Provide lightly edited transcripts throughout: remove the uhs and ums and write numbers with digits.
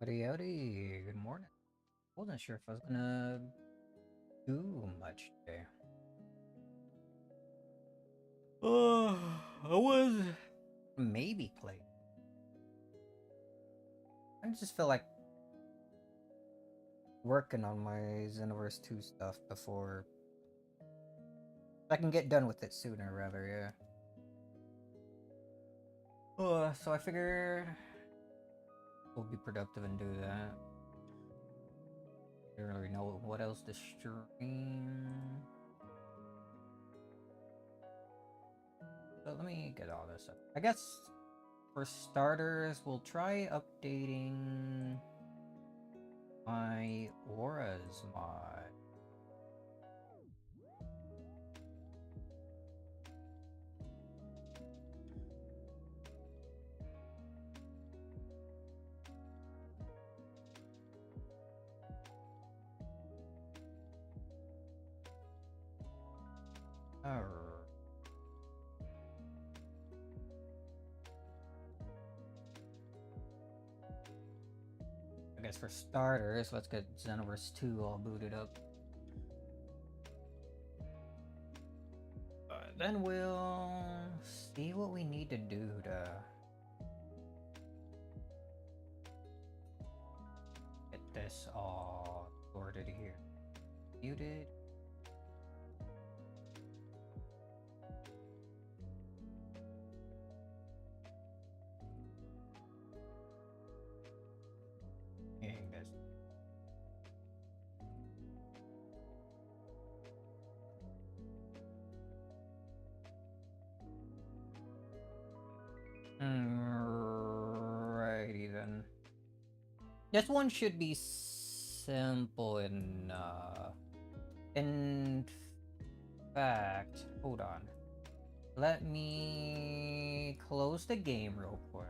Howdy, howdy. Good morning. Wasn't sure if I was gonna do much today. Uh, I was maybe play. I just feel like working on my Xenoverse 2 stuff before I can get done with it sooner, rather, yeah. So I figured we'll be productive and do that. I don't really know what else to stream. But let me get all this up. I guess for starters, we'll try updating my auras mod. I guess for starters, let's get Xenoverse 2 all booted up. Then we'll see what we need to do to get this all sorted here. Muted. Dang this. Alrighty then. This one should be simple enough. In fact, hold on. Let me close the game real quick.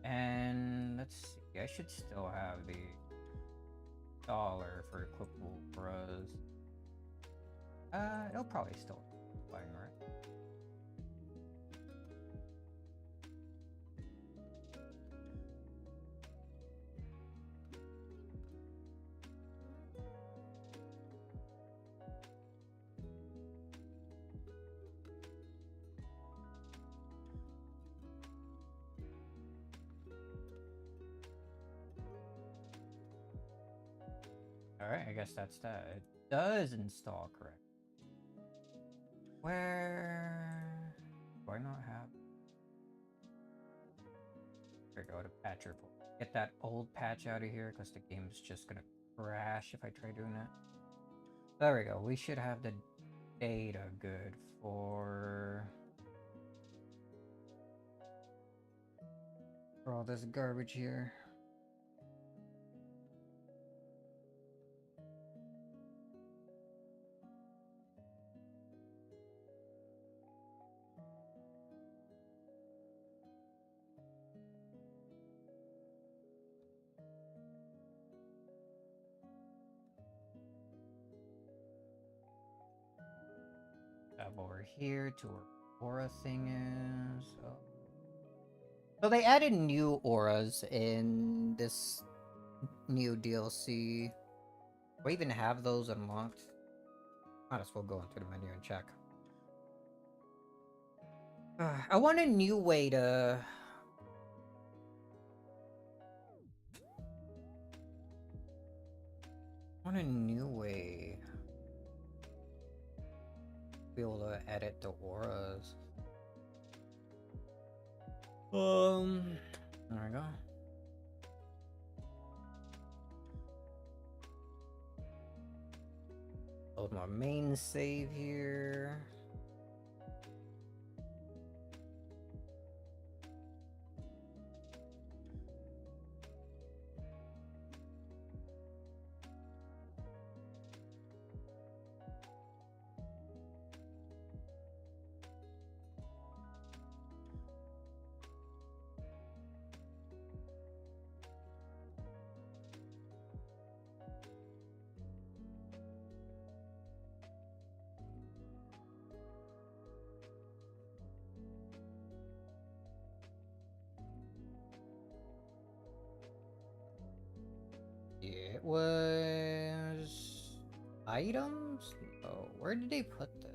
And let's see, I should still have the dollar for equipable bros. It'll probably still be fine, right? Alright, I guess that's that. It does install correct. Where do I not have? There we go to patch report. Get that old patch out of here because the game's just gonna crash if I try doing that. There we go. We should have the data good for all this garbage here. Up over here to where aura thing is. Oh. So they added new auras in this new DLC. Do I even have those unlocked? Might as well go into the menu and check. I want a new way to... to be able to edit the auras. There we go. Load my main save here. It was items? Oh, where did they put this?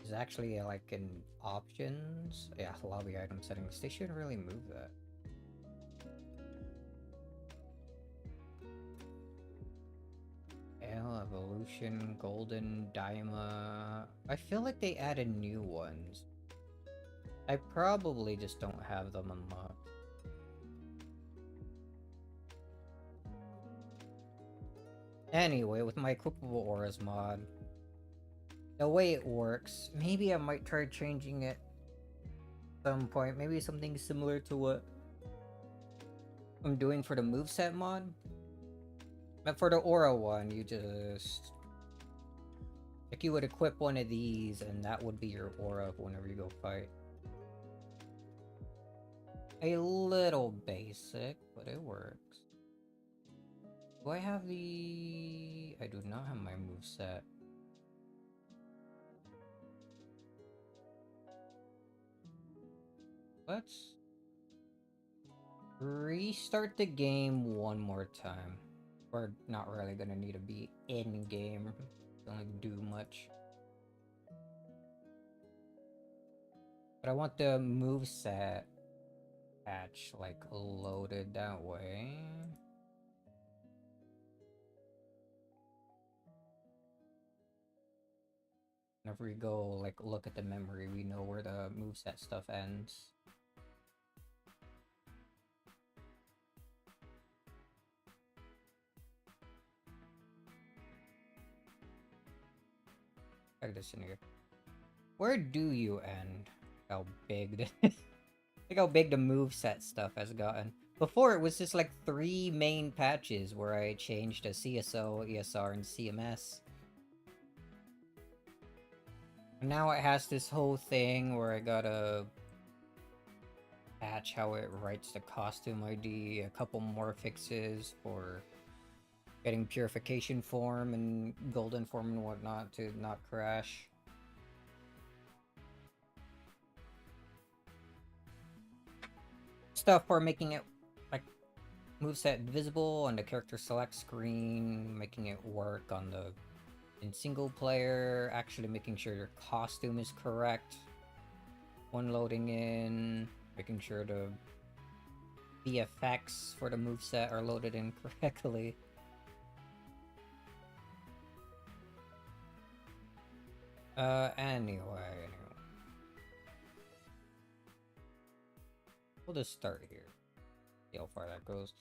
It's actually like in options. Yeah, lobby item settings. They shouldn't really move that. Ale, Evolution, Golden, Daima. I feel like they added new ones. I probably just don't have them unlocked. Anyway, with my equipable auras mod, the way it works, maybe I might try changing it at some point. Maybe something similar to what I'm doing for the moveset mod. But for the aura one, you just... like, you would equip one of these, and that would be your aura whenever you go fight. A little basic, but it works. Do I have the... I do not have my moveset. Let's restart the game one more time. We're not really gonna need to be in-game. Don't do much. But I want the moveset patch, like, loaded that way. Whenever we go, like, look at the memory, we know where the moveset stuff ends. Check this in here. Where do you end? How big the... Look how big the moveset stuff has gotten. Before, it was just like 3 main patches where I changed to CSO, ESR, and CMS. And now it has this whole thing where I gotta patch how it writes the costume ID, a couple more fixes for getting purification form and golden form and whatnot to not crash. Stuff for making it, like, moveset visible on the character select screen, making it work on the in single player, actually making sure your costume is correct when loading in, making sure the VFX for the moveset are loaded in correctly. Anyway. We'll just start here. See how far that goes.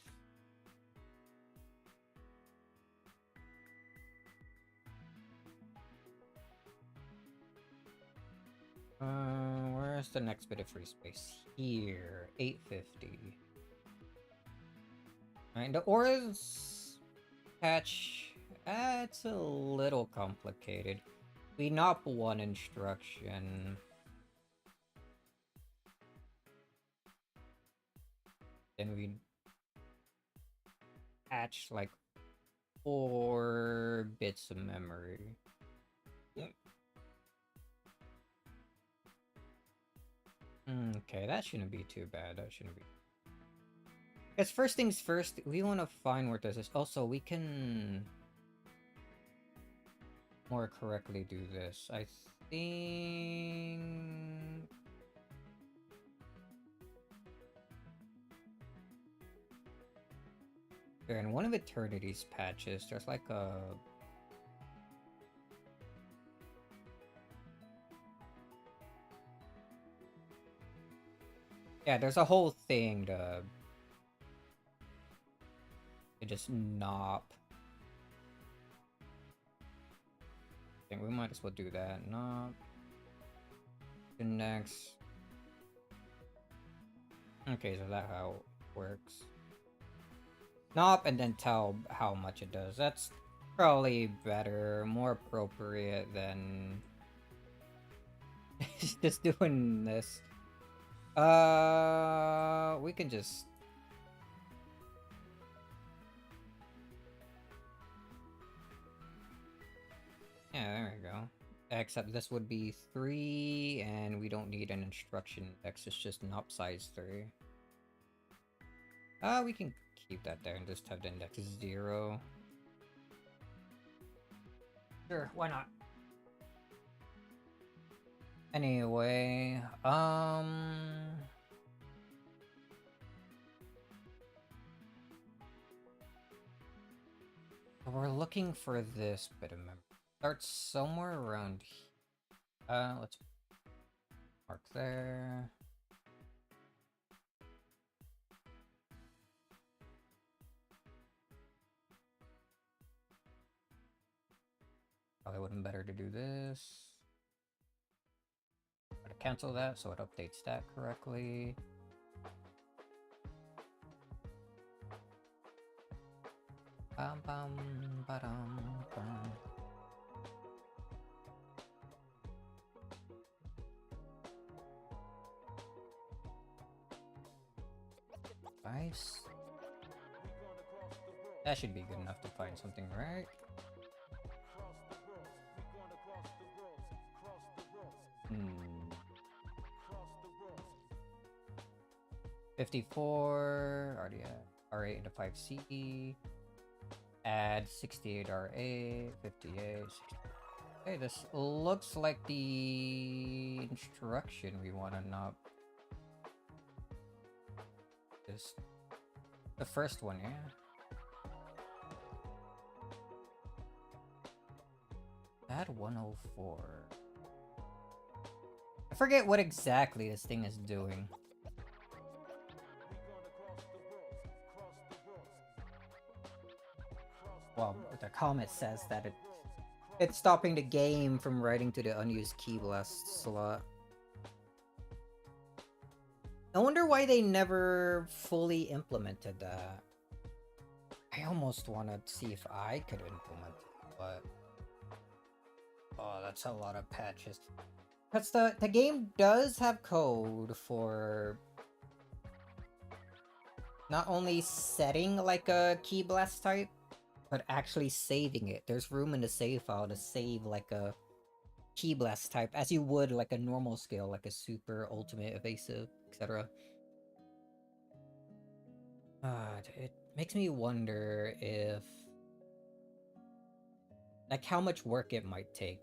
Where's the next bit of free space? Here, 850. Alright, the auras patch, it's a little complicated. We NOP 1 instruction. Then we patch like 4 bits of memory. Okay, that shouldn't be too bad. That shouldn't be. Because first things first, we want to find where this is. Also, we can more correctly do this. I think... Here, in one of Eternity's patches, there's like a... Yeah, there's a whole thing to just NOP. I think we might as well do that. NOP. Next. Okay, so that's how it works. NOP and then tell how much it does. That's probably better, more appropriate than just doing this. We can just... Yeah, there we go. Except this would be 3, and we don't need an instruction index, it's just NOP size 3. We can keep that there and just have the index 0. Sure, why not? Anyway, we're looking for this bit of memory. Starts somewhere around here. Let's mark there. Probably wouldn't better to do this. Try to cancel that so it updates that correctly. Bum bum ba-dum bum. Nice. That should be good enough to find something, right? Hmm. 54, already R8 into 5C. Add 68 R8, 58, 60. Okay, this looks like the instruction we want to knob. This, the first one, yeah. Add 104. I forget what exactly this thing is doing. Well, the comment says that it's stopping the game from writing to the unused key blast slot. I wonder why they never fully implemented that. I almost want to see if I could implement it, but... oh, that's a lot of patches. Because the game does have code for... not only setting like a key blast type, but actually saving it. There's room in the save file to save like a key blast type as you would like a normal skill, like a super, ultimate, evasive, etc. It makes me wonder if like how much work it might take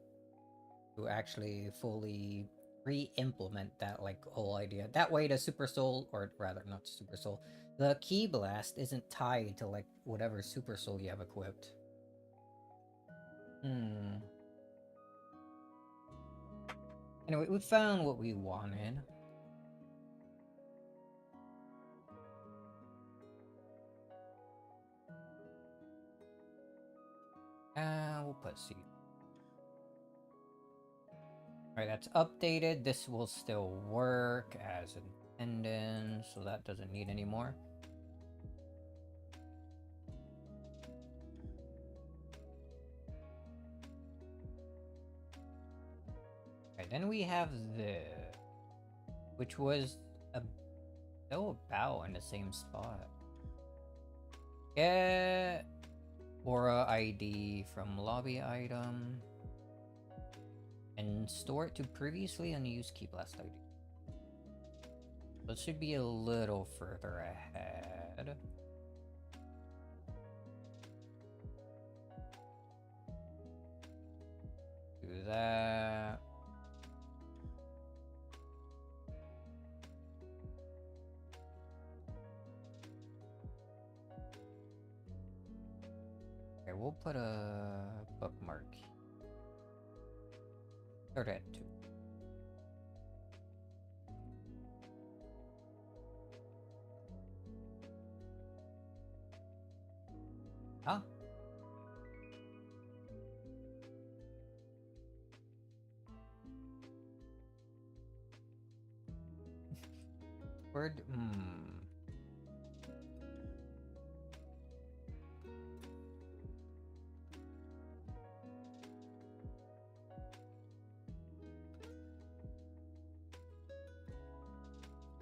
to actually fully re-implement that like whole idea. That way the Super Soul, or rather not Super Soul, the Key Blast isn't tied to like whatever Super Soul you have equipped. Anyway, we found what we wanted. We'll put C. Alright, that's updated. This will still work as intended, so that doesn't need any more. Okay, then we have this, which was still about in the same spot. Get Aura ID from lobby item and store it to previously unused Key Blast ID. So it should be a little further ahead. Do that. Okay, we'll put a bookmark. Start at 2. Huh? Word?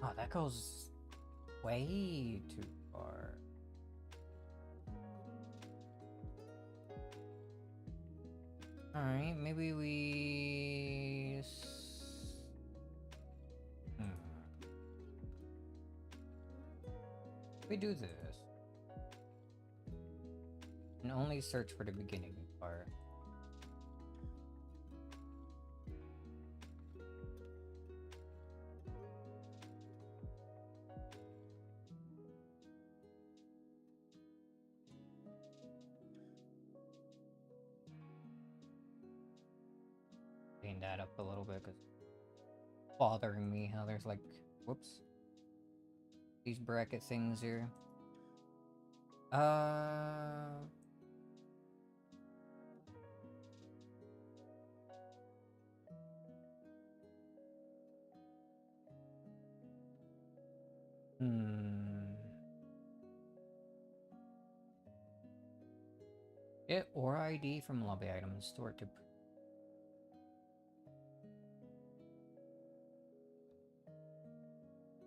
Oh, that goes way too far. Alright, maybe we... we do this. only search for the beginning part. Clean that up a little bit because it's bothering me how there's like, whoops, these bracket things here. Get Aura ID from lobby items, store it to.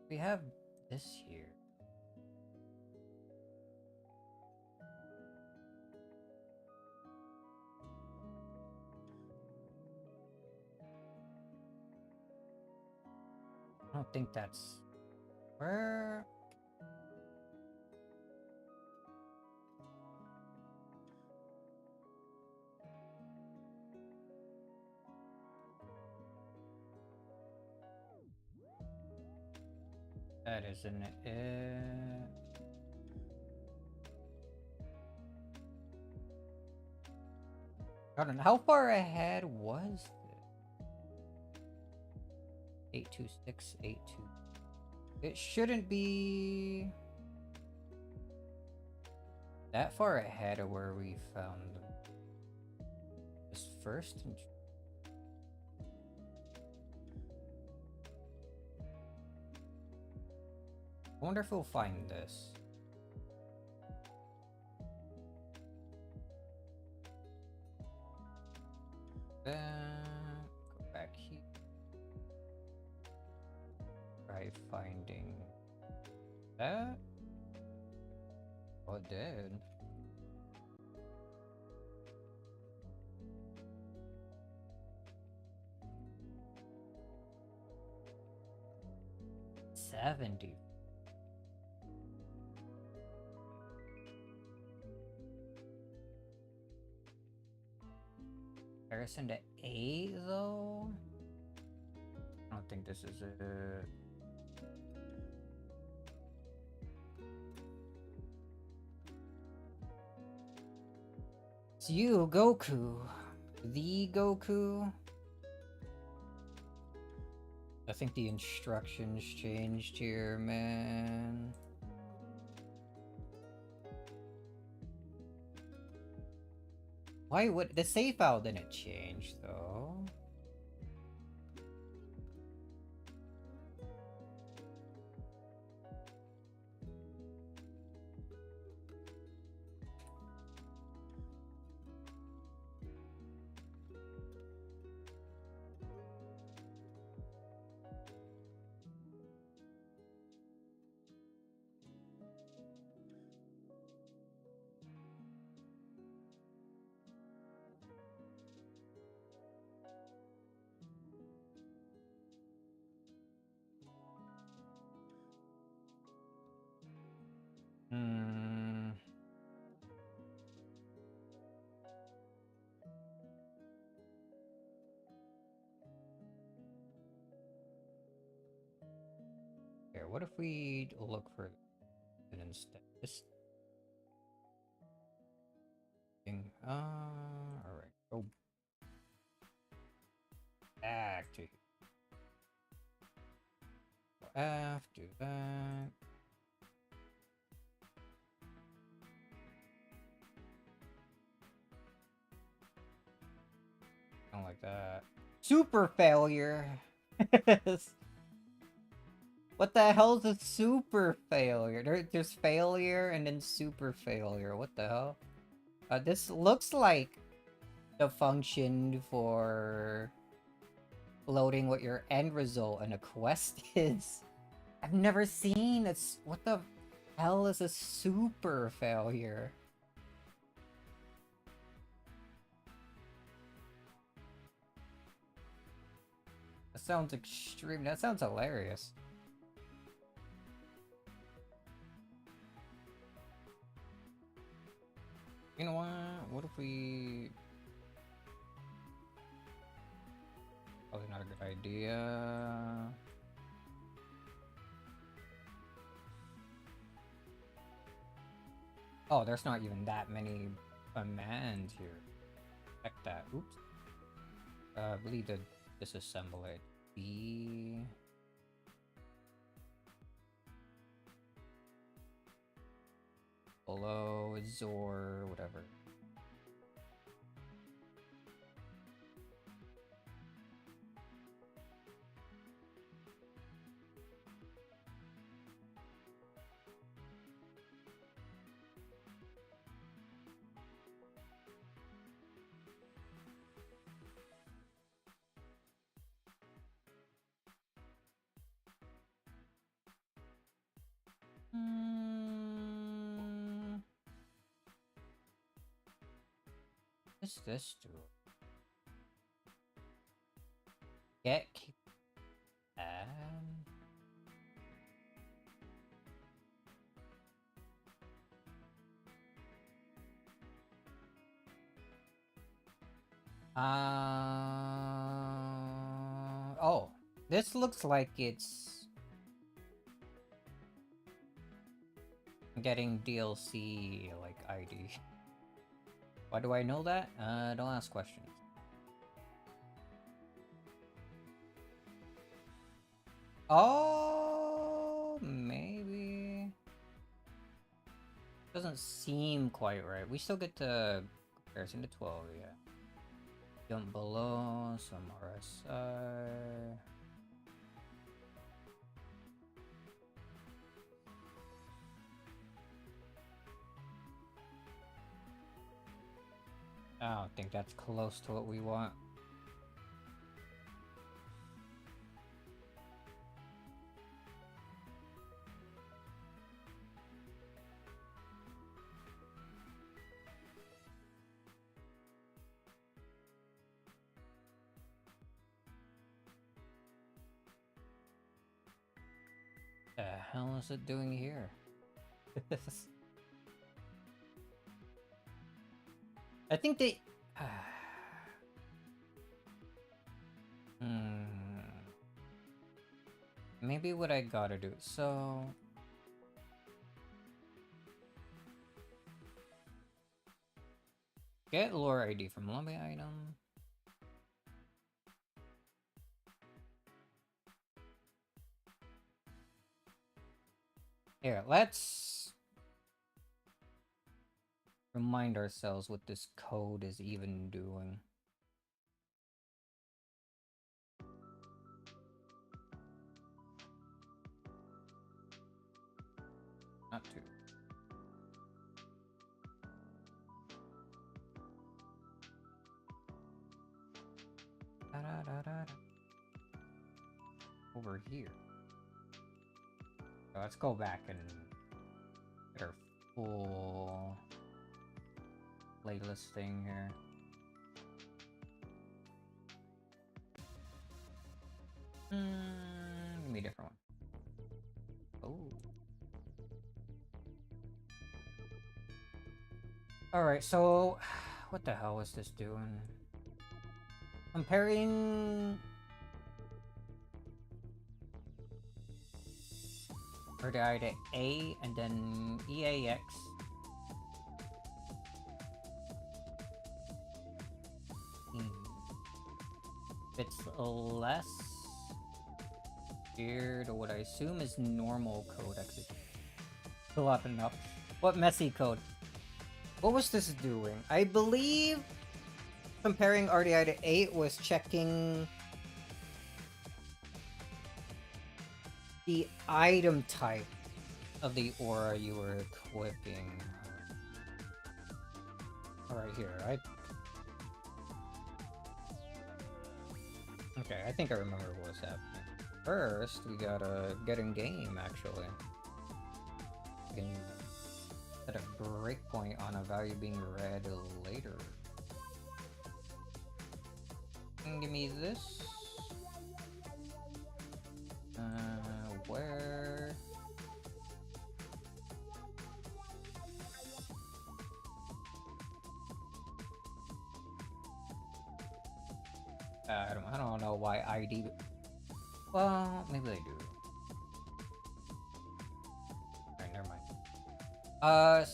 We have this here. I don't think that's where. That isn't it. God, how far ahead was it? 82682. It shouldn't be that far ahead of where we found this first. I wonder if we'll find this. Then go back here. Try finding that. Oh, it did. $70. Comparison to 8 though? I don't think this is it. It's you, Goku. The Goku. I think the instructions changed here, man. Why would the save file didn't change though? Here, what if we look for it instead? This thing. Alright. Go back to F, do that. Don't like that. Super failure. What the hell is a super failure? There's failure and then super failure. What the hell? This looks like the function for loading what your end result in a quest is. I've never seen it. What the hell is a super failure? That sounds extreme. That sounds hilarious. You know what? we... Probably not a good idea. Oh, there's not even that many commands here. Check that. Oops. I believe to disassemble it. B... Below, Zor, whatever. What's this do? Get keep oh, this looks like it's getting DLC like ID. Why do I know that? Don't ask questions. Oh, maybe. Doesn't seem quite right. We still get to comparison to 12, yeah. Jump below, some RSI. I don't think that's close to what we want. The hell is it doing here? I think they... Maybe what I gotta do, so... Get lore ID from lobby item. Here, let's remind ourselves what this code is even doing. Not too. Over here. So let's go back and get our full playlist thing here. Give me a different one. Oh. Alright, so what the hell is this doing? Comparing RDI to A and then EAX. It's less here to what I assume is normal code execution. Fill up enough. What messy code? What was this doing? I believe comparing RDI to 8 was checking the item type of the aura you were equipping. Alright, here, right? Okay, I think I remember what was happening. First, we gotta get in game, actually. We can set a breakpoint on a value being read later. Give me this. Where? I don't know why ID... Well, maybe they do. Alright, never mind. Oh.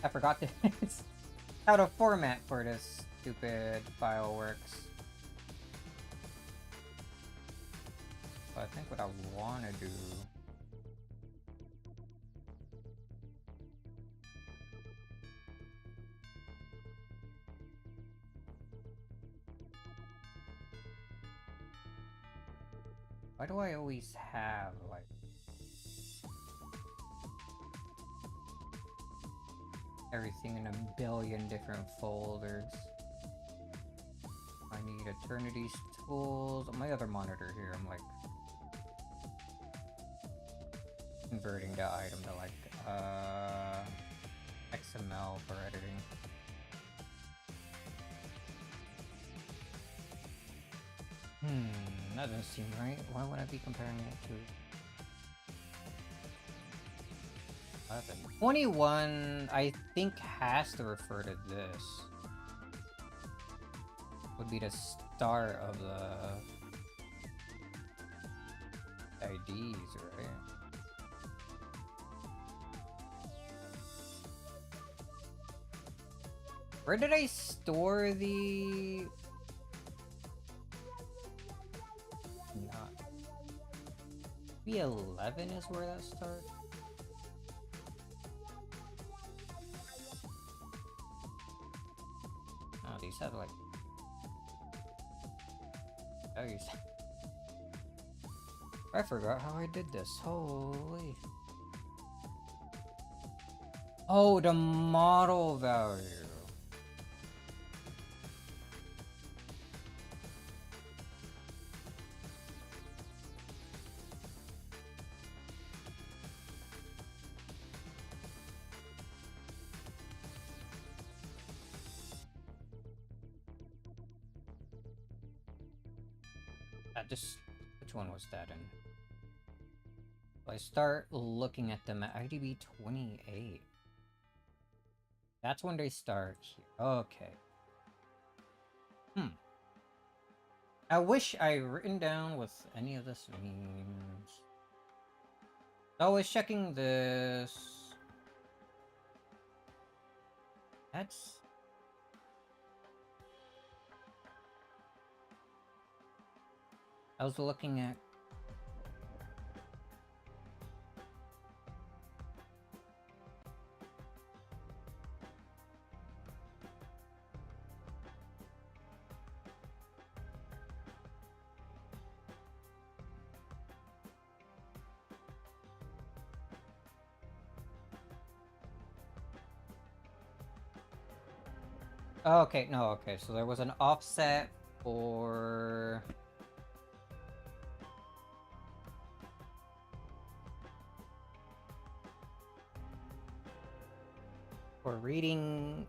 I forgot how the format for this stupid file works. So I think what I want to do... Why do I always have, like... everything in a billion different folders? I need Eternity's tools. On my other monitor here, I'm like... converting the item to, like, XML for editing. That doesn't seem right. Why would I be comparing it to 21? I think has to refer to this. Would be the start of the IDs, right? Where did I store the... B11 is where that starts? Oh, these have like... Oh, you said... I forgot how I did this. Holy... Oh, the model value. Which one was that in? I start looking at them at IDB 28. That's when they start here. Okay. I wish I written down what any of this means. I was checking this. That's... I was looking at... Oh, okay, no, okay, so there was an offset for... for reading...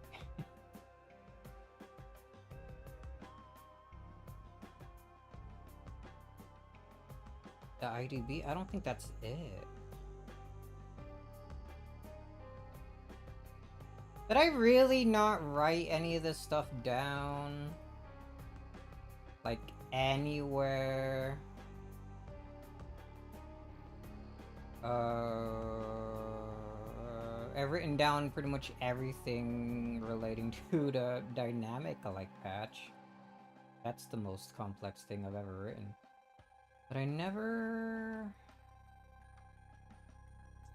the IDB? I don't think that's it. Did I really not write any of this stuff down? Like, anywhere? I've written down pretty much everything relating to the dynamic alike patch. That's the most complex thing I've ever written. But I never...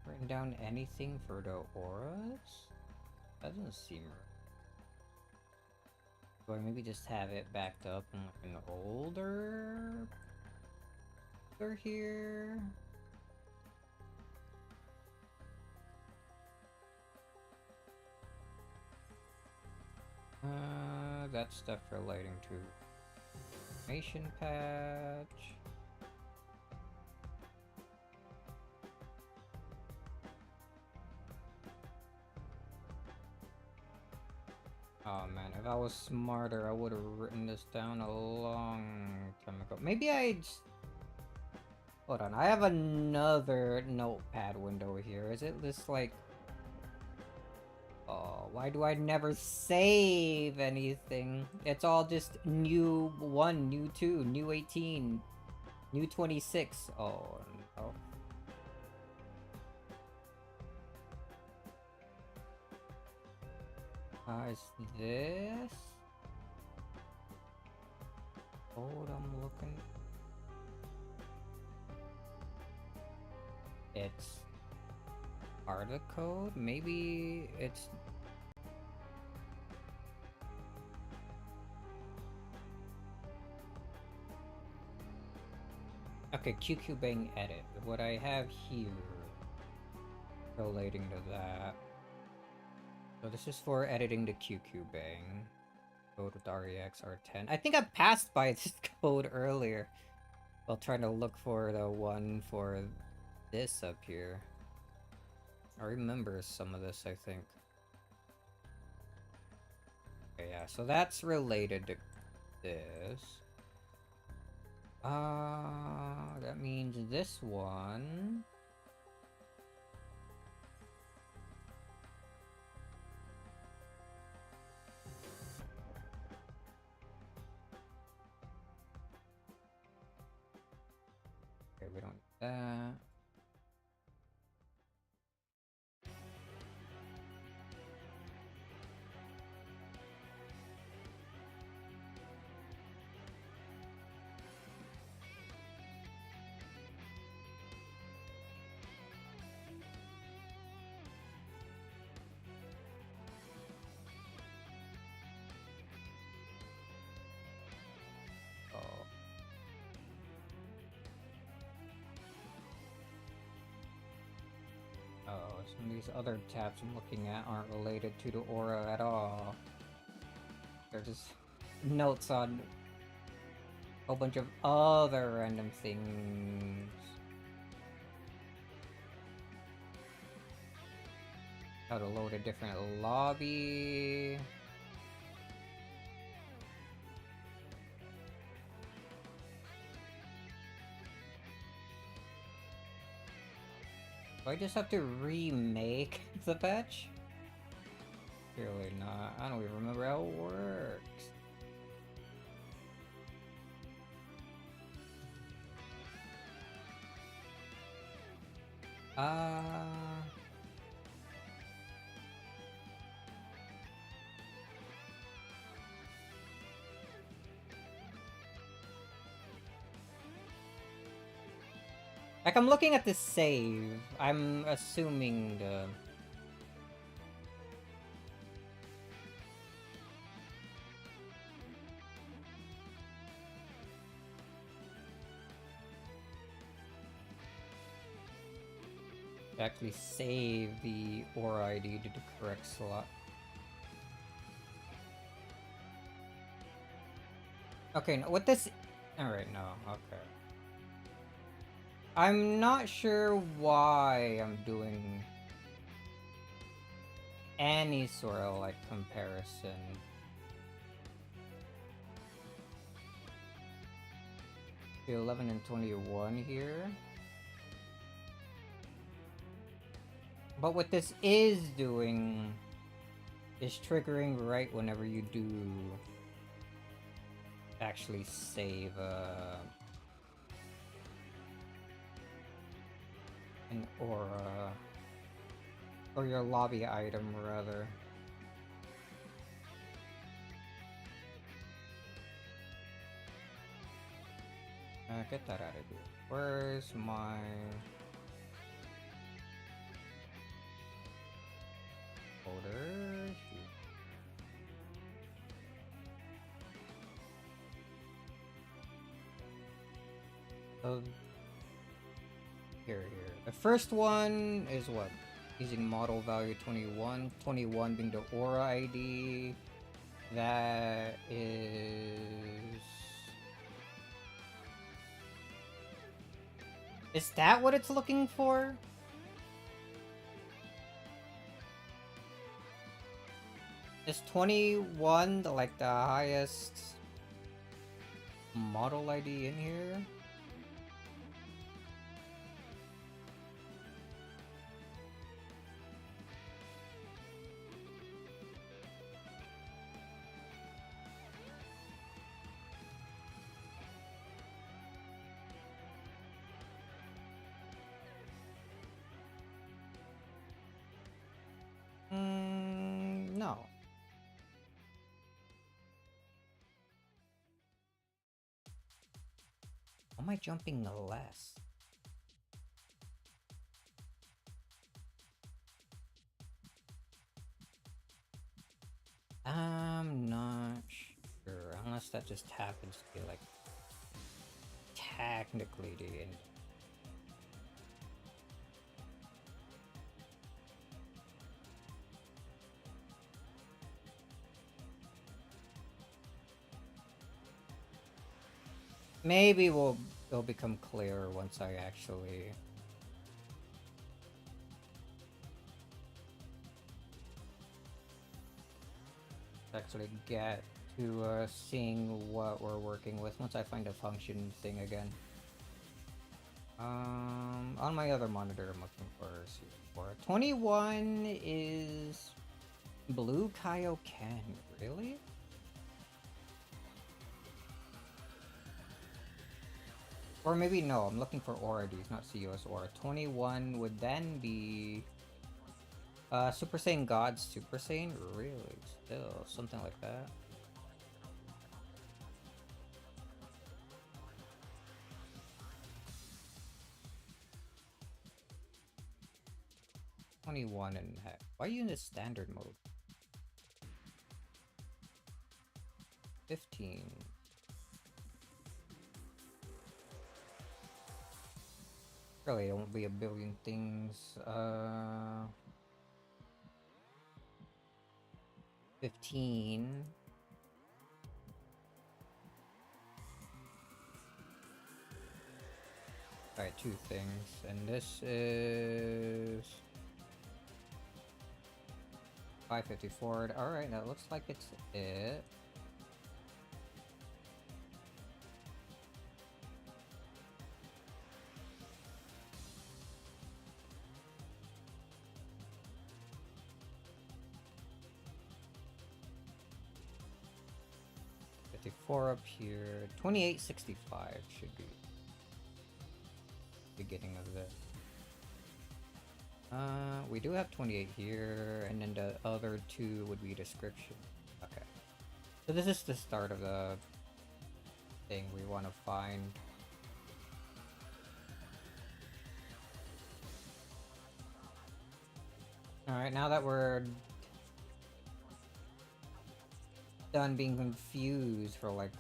written down anything for the auras? That doesn't seem right. Or maybe just have it backed up in like an older... here? That stuff relating to information patch. Oh man, if I was smarter, I would have written this down a long time ago. Maybe I... Hold on, I have another notepad window here. Is it this like... Why do I never save anything? It's all just new 1, new 2, new 18, new 26. Oh, no. Is this? Code I'm looking. It's Arda code? Maybe it's. Okay, QQ Bang edit. What I have here relating to that. So this is for editing the QQ Bang. Code with REX R10. I think I passed by this code earlier while trying to look for the one for this up here. I remember some of this, I think. Okay, yeah, so that's related to this. That means this one. Okay, we don't need that. Some of these other tabs I'm looking at aren't related to the aura at all. They're just notes on a whole bunch of other random things. How to load a different lobby. Do I just have to remake the patch? Surely not. I don't even remember how it works. Like, I'm looking at this save. I'm assuming the... actually save the aura ID to the correct slot. Okay, no, what this... Alright, no, okay. I'm not sure why I'm doing any sort of, like, comparison. The 11 and 21 here. But what this is doing is triggering right whenever you do actually save an aura, or your lobby item rather. Get that out of here. Where's my... folder? Here. The first one is what? Using model value 21. 21 being the aura ID. That is... Is that what it's looking for? Is 21 the, like, the highest model ID in here? No. How am I jumping less? I'm not sure, unless that just happens to be like technically the end. Maybe it'll become clearer once I actually get to seeing what we're working with once I find a function thing again. On my other monitor, I'm looking for 21 is Blue Kaioken, really? Or maybe no, I'm looking for Aura Ds, not COS Aura. 21 would then be Super Saiyan God Super Saiyan? Really? Still, something like that. $21 and heck. Why are you in the standard mode? 15. Really, it won't be a billion things. 15. Alright, 2 things. And this is 554. Alright, that looks like it's it. Up here. 2865 should be beginning of this. We do have 28 here, and then the other 2 would be description. Okay. So this is the start of the thing we want to find. Alright, now that we're done being confused for like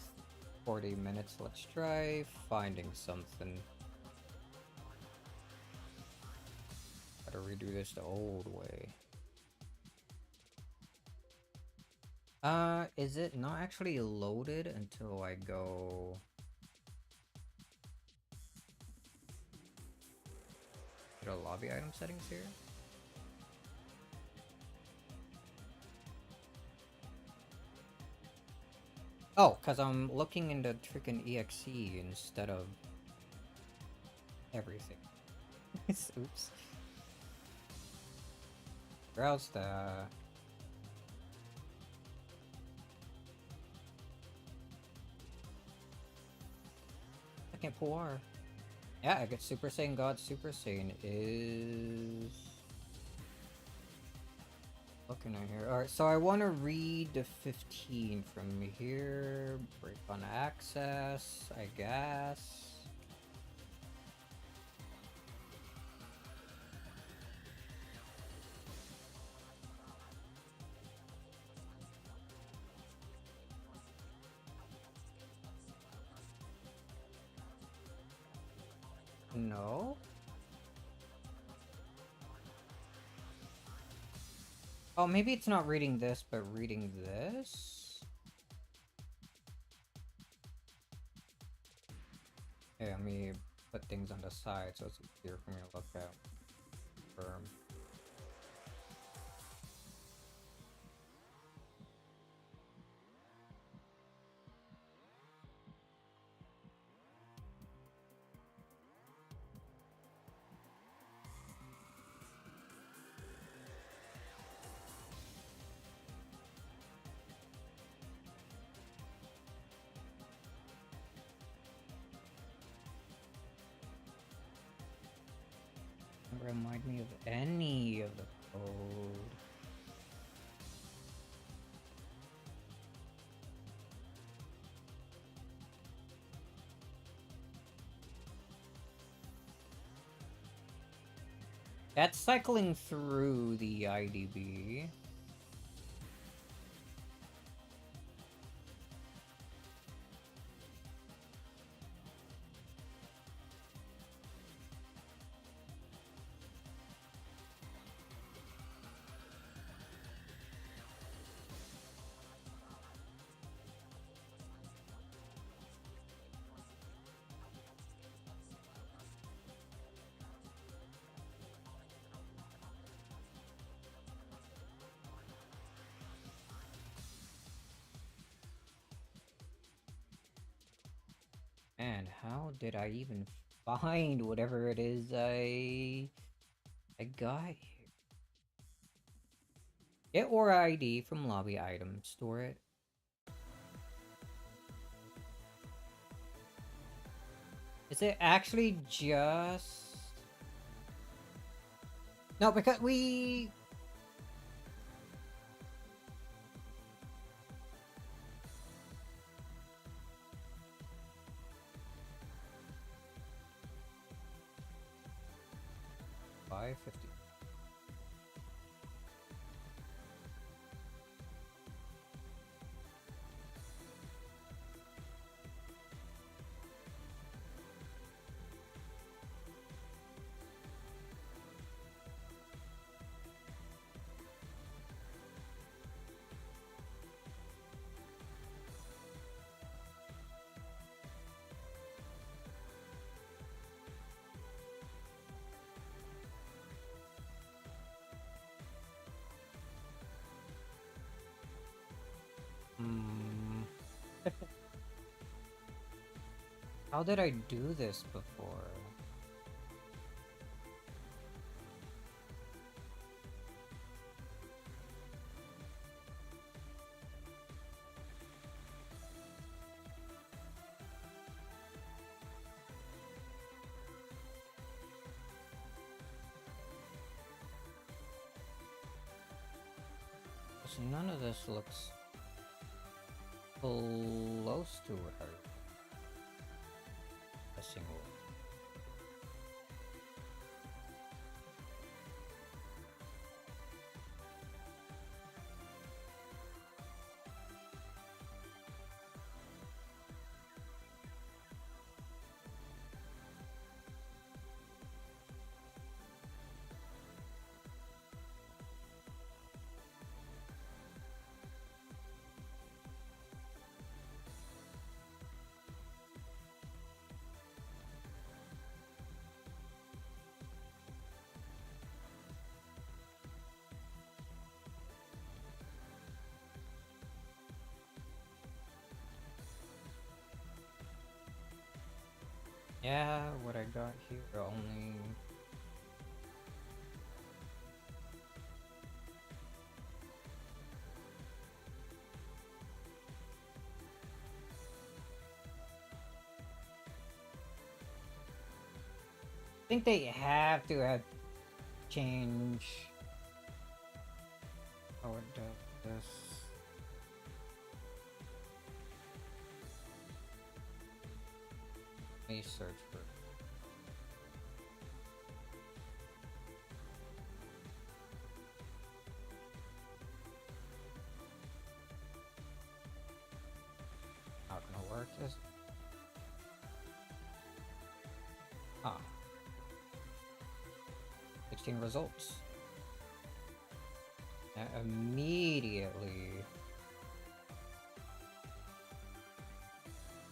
40 minutes, let's try finding something. Gotta redo this the old way. Is it not actually loaded until I go... Go to lobby item settings here? Oh, because I'm looking into freaking EXE instead of everything. Oops. Browse the... I can't pull R. Yeah, I get Super Saiyan God Super Saiyan is... Looking at here. Alright, so I want to read the 15 from here. Break on access, I guess. No? Oh, maybe it's not reading this, but reading this? Okay, let me put things on the side so it's easier for me to look at. Confirm. Remind me of any of the code. That's cycling through the IDB. And how did I even find whatever it is I got here? Get Aura ID from lobby item. Store it. Is it actually just... No, because we... $5.50. How did I do this before? So none of this looks close to her. A single. Yeah, what I got here only... I think they have to have change how it does this. Let me search for it. Not gonna work, is it? Ah. 16 results. Now immediately...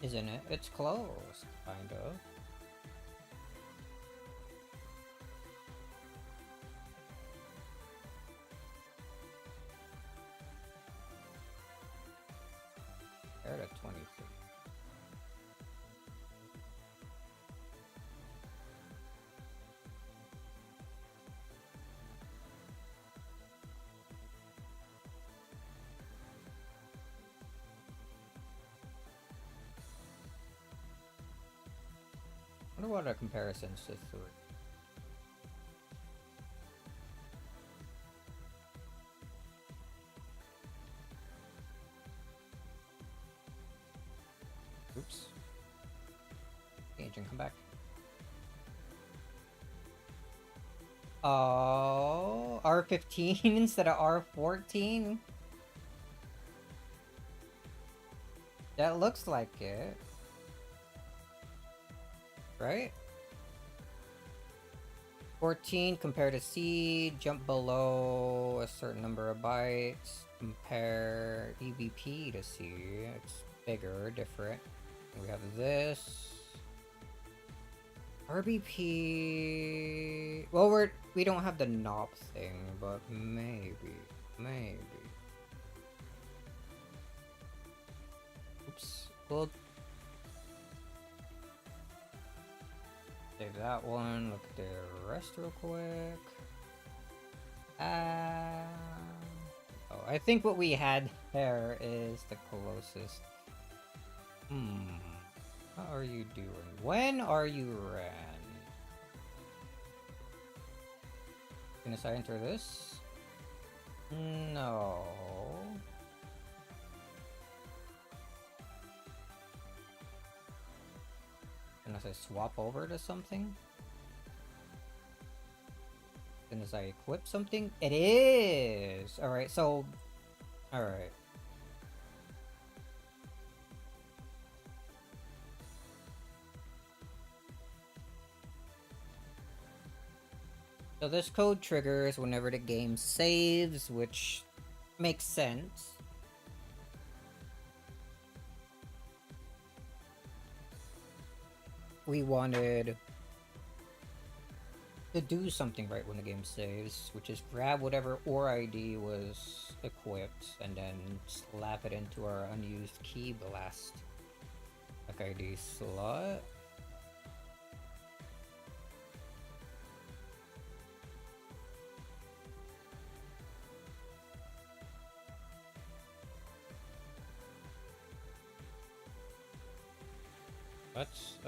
Isn't it? It's close, kind of. They're at 23. I wonder what our comparisons to 3. Oops. Agent, come back. Oh, R15 instead of R14? That looks like it. Right? 14 compared to C, jump below a certain number of bytes, compare EBP to C, it's bigger, different. We have this. RBP... Well, we don't have the knob thing, but maybe. Oops. We'll save that one. Look at the rest real quick. Oh, I think what we had there is the closest. How are you doing? When are you ran? Can I enter this? No. Unless I swap over to something? As I equip something? It is! Alright, so... Alright. So this code triggers whenever the game saves, which makes sense. We wanted to do something right when the game saves, which is grab whatever OR ID was equipped and then slap it into our unused key blast ID slot. Let's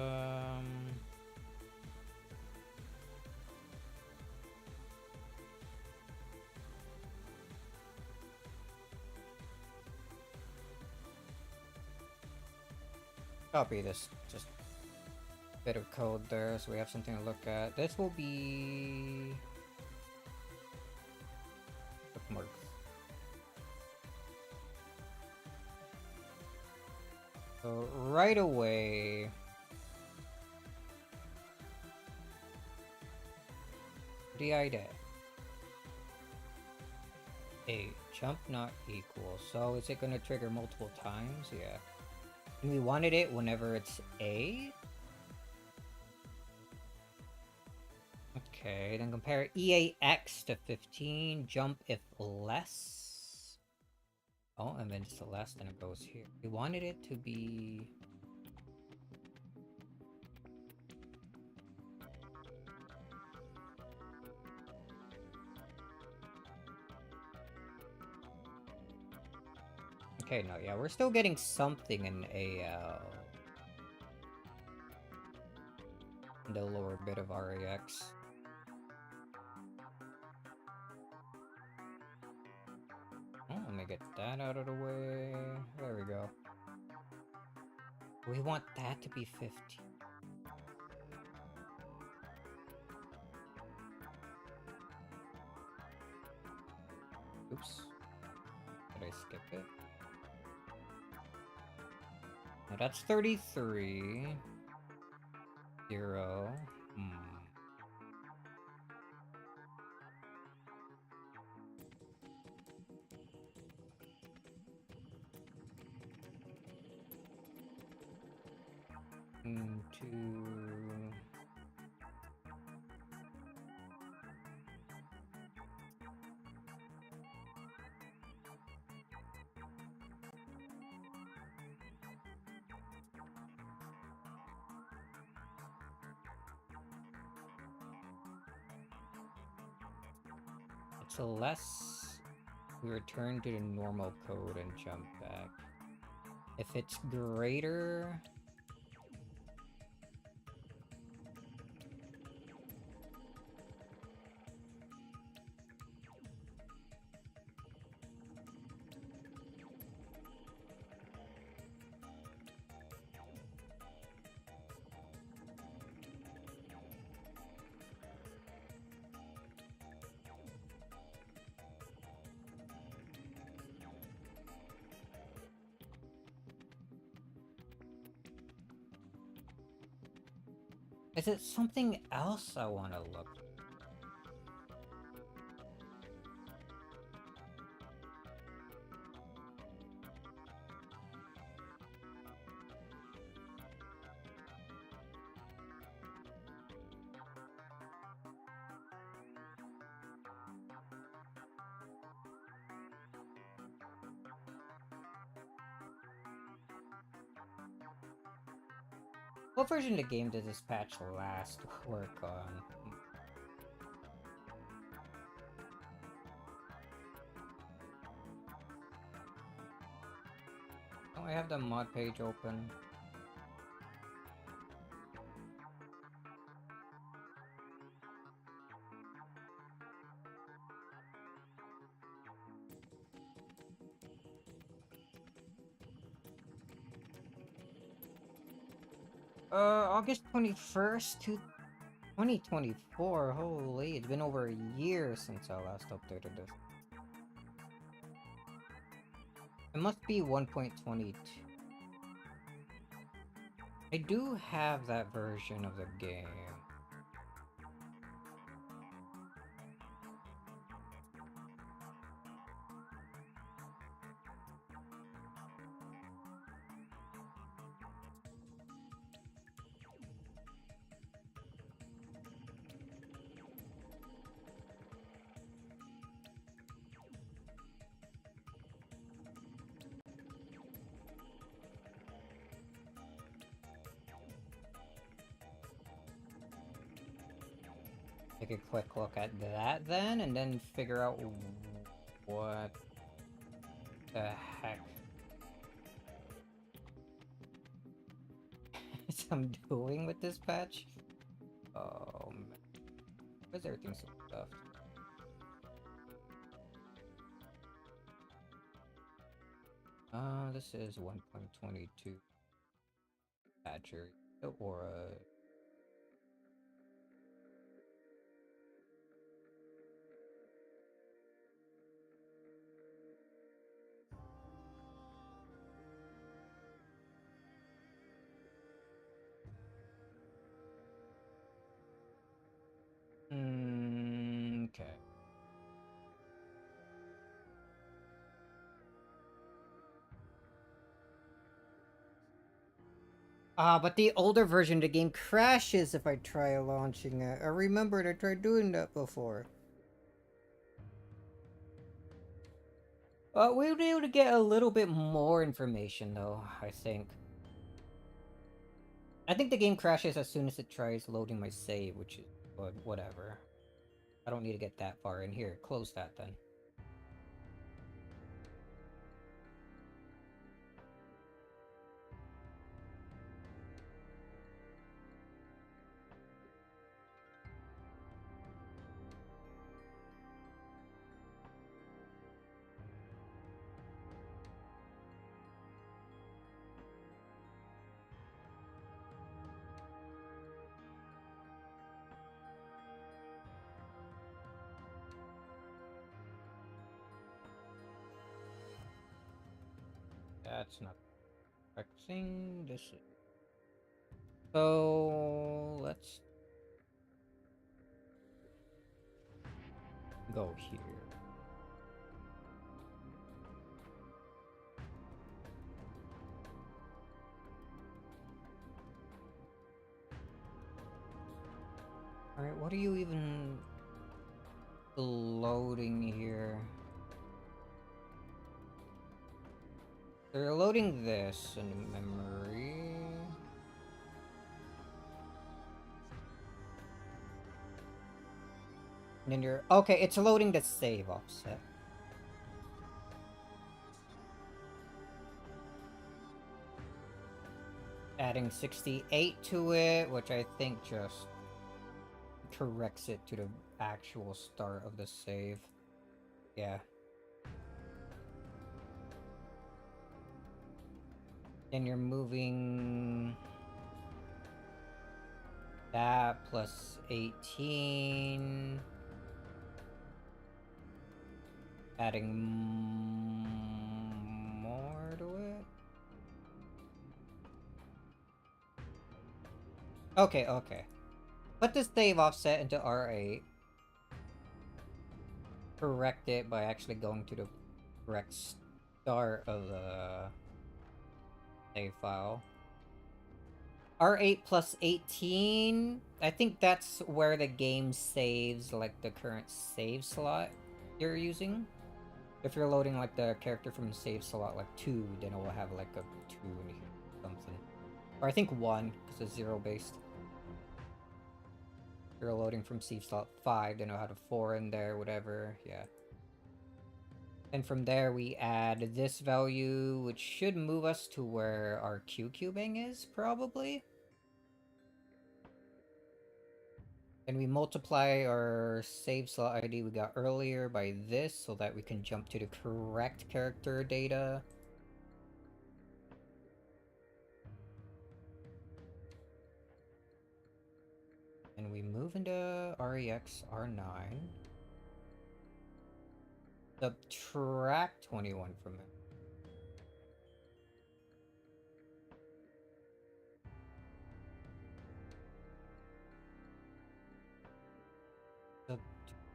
copy this just bit of code there so we have something to look at. This will be bookmarks. So right away DI A jump not equal. So is it gonna trigger multiple times? Yeah. And we wanted it whenever it's A. Okay, then compare EAX to 15, jump if less. Oh, and then it's less, then it goes here. We wanted it to be... Okay, no, yeah, we're still getting something in AL. The lower bit of RAX. Oh, let me get that out of the way. There we go. We want that to be 15. Oops. Did I skip it? No, that's 33. 0. So less we return to the normal code and jump back. If it's greater... Is it something else I want to look? What version of the game did this patch last work on? Oh, I have the mod page open. August 21st, 2024. Holy, it's been over a year since I last updated this. It must be 1.22. I do have that version of the game. Take a quick look at that then, and then figure out what the heck I'm doing with this patch. Oh man, why is everything so stuffed? This is 1.22 Badger or okay. But the older version of the game crashes if I try launching it. I remembered I tried doing that before. We'll be able to get a little bit more information though, I think. I think the game crashes as soon as it tries loading my save, which is whatever. I don't need to get that far in here. Close that then. That's not fixing. This is... So let's go here. Alright, what are you even loading here? They're loading this in memory. And then you're... Okay, it's loading the save offset. Adding 68 to it, which I think just corrects it to the actual start of the save. Yeah. Then you're moving that plus 18. Adding more to it. Okay, okay. Put the save offset into R8. Correct it by actually going to the correct start of the save file. R8 plus 18. I think that's where the game saves like the current save slot you're using. If you're loading like the character from save slot like 2, then it will have like a 2 in here or something. Or I think 1, because it's 0 based. If you're loading from save slot 5, then it'll have a 4 in there, whatever, yeah. And from there we add this value, which should move us to where our Q cubing is, probably. And we multiply our save slot ID we got earlier by this so that we can jump to the correct character data. And we move into REX R9. Subtract 21 from it.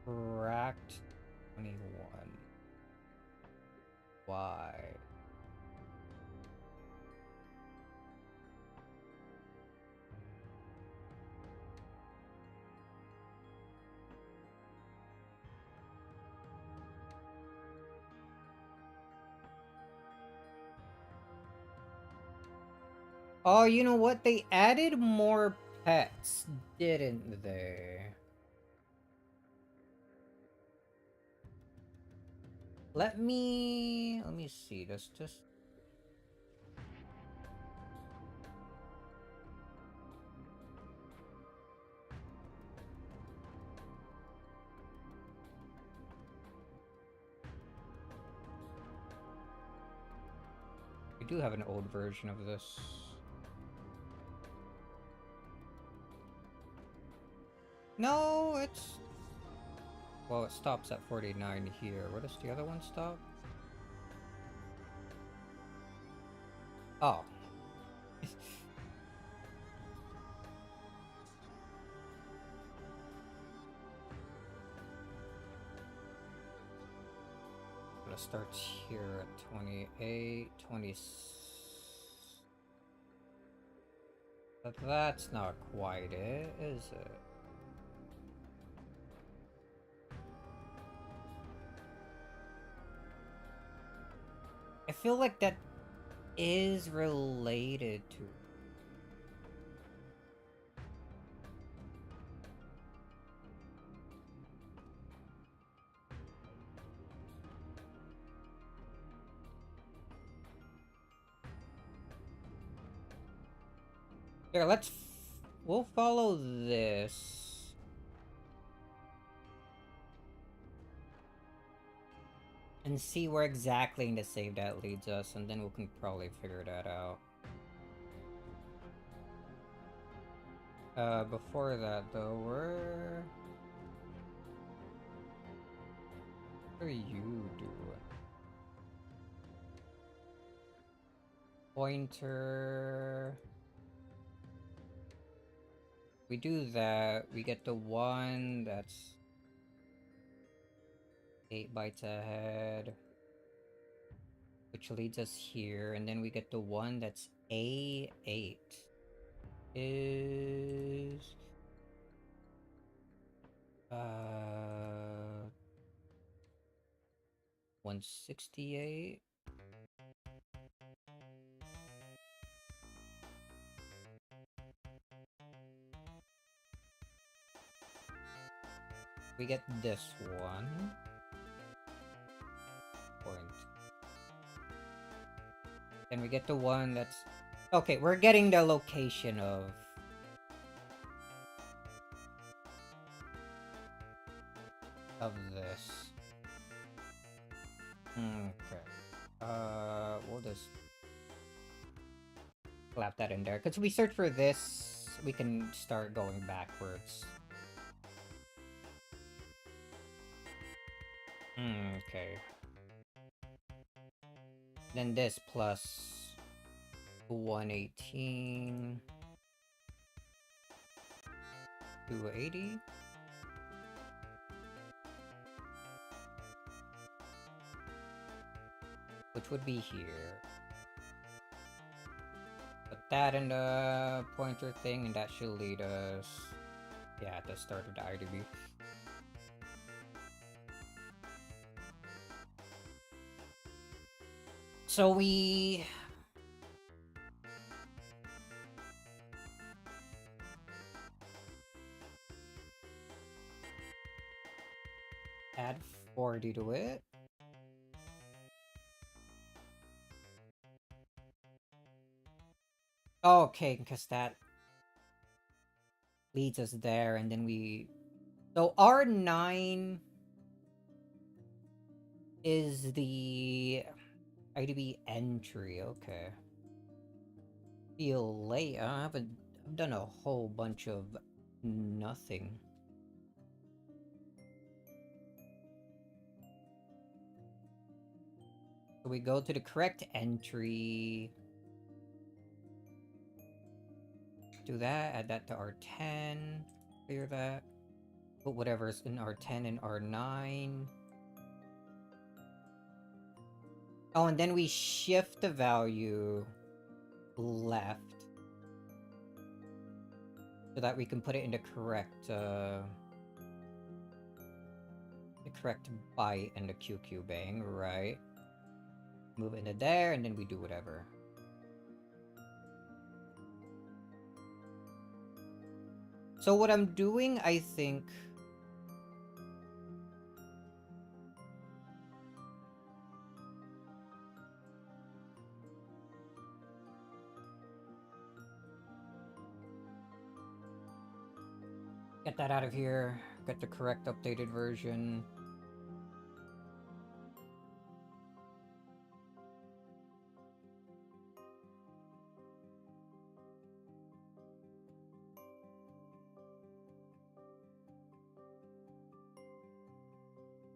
Subtract 21. Why? Oh, you know what? They added more pets, didn't they? Let me see. Let's just... We do have an old version of this. No, it's... Well, it stops at 49 here. Where does the other one stop? Oh. It starts here at 28, 20... But that's not quite it, is it? I feel like that is related to... Here, we'll follow this. And see where exactly in the save that leads us, and then we can probably figure that out. Before that though, what are you doing? Pointer... We do that, we get the one that's 8 bytes ahead, which leads us here, and then we get the one that's A8 is 168. We get this one. Point. Then we get the one that's... Okay, we're getting the location of... this. Okay. We'll just... slap that in there. Because we search for this, we can start going backwards. Okay. Then this plus 118. 280. Which would be here. Put that in the pointer thing, and that should lead us, yeah, at the start of the IDB. So we add 40 to it. Okay, because that leads us there, and then we... So R9 is the IDB entry, okay. Feel late. I've done a whole bunch of nothing. So we go to the correct entry. Do that, add that to R10. Clear that. Put whatever's in R10 and R9. Oh, and then we shift the value left. So that we can put it in the correct byte and the QQ bang, right? Move it into there, and then we do whatever. So what I'm doing, I think... Get that out of here. Get the correct updated version.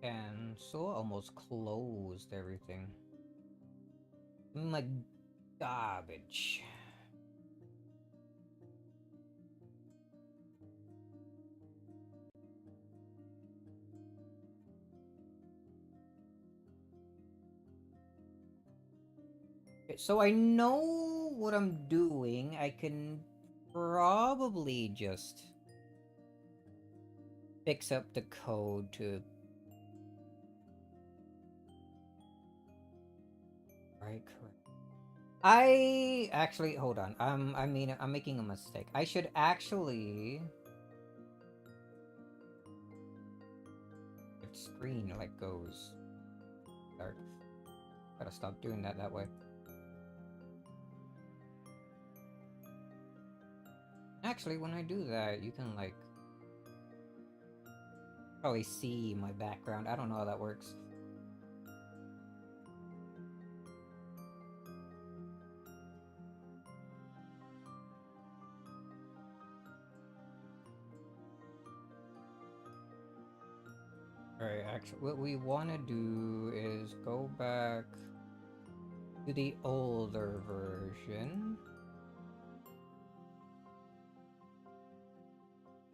And so almost closed everything. My garbage. Okay, so I know what I'm doing. I can probably just fix up the code to... Right, correct. I actually, hold on. I mean, I'm making a mistake. I should actually... The screen, like, goes dark. Gotta stop doing that way. Actually, when I do that, you can, like... probably see my background. I don't know how that works. Alright, actually, what we want to do is go back to the older version.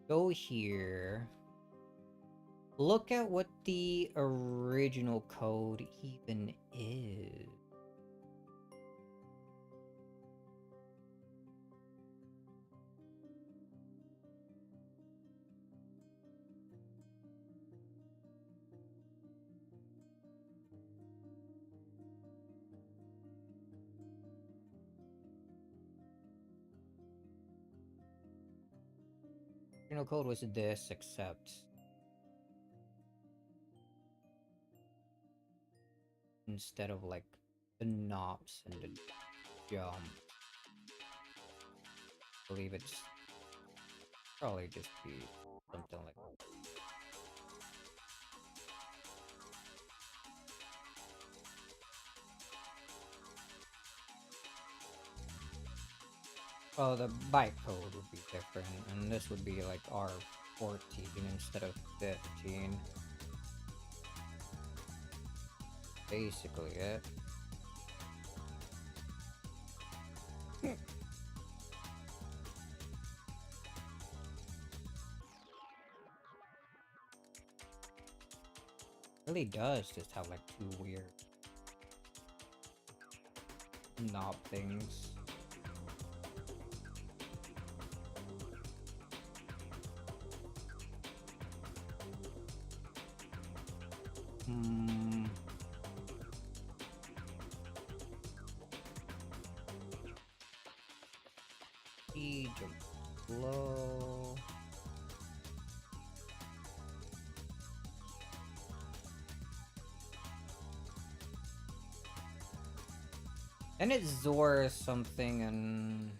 Go here. Look at what the original code even is. Original code was this, except instead of like the knobs and the jump, I believe it's probably just be something like that. Oh, the byte code would be different, and this would be like R14 instead of 15. Basically it. really does just have like two weird knob things. Hmm. Jump low. And it Zor something and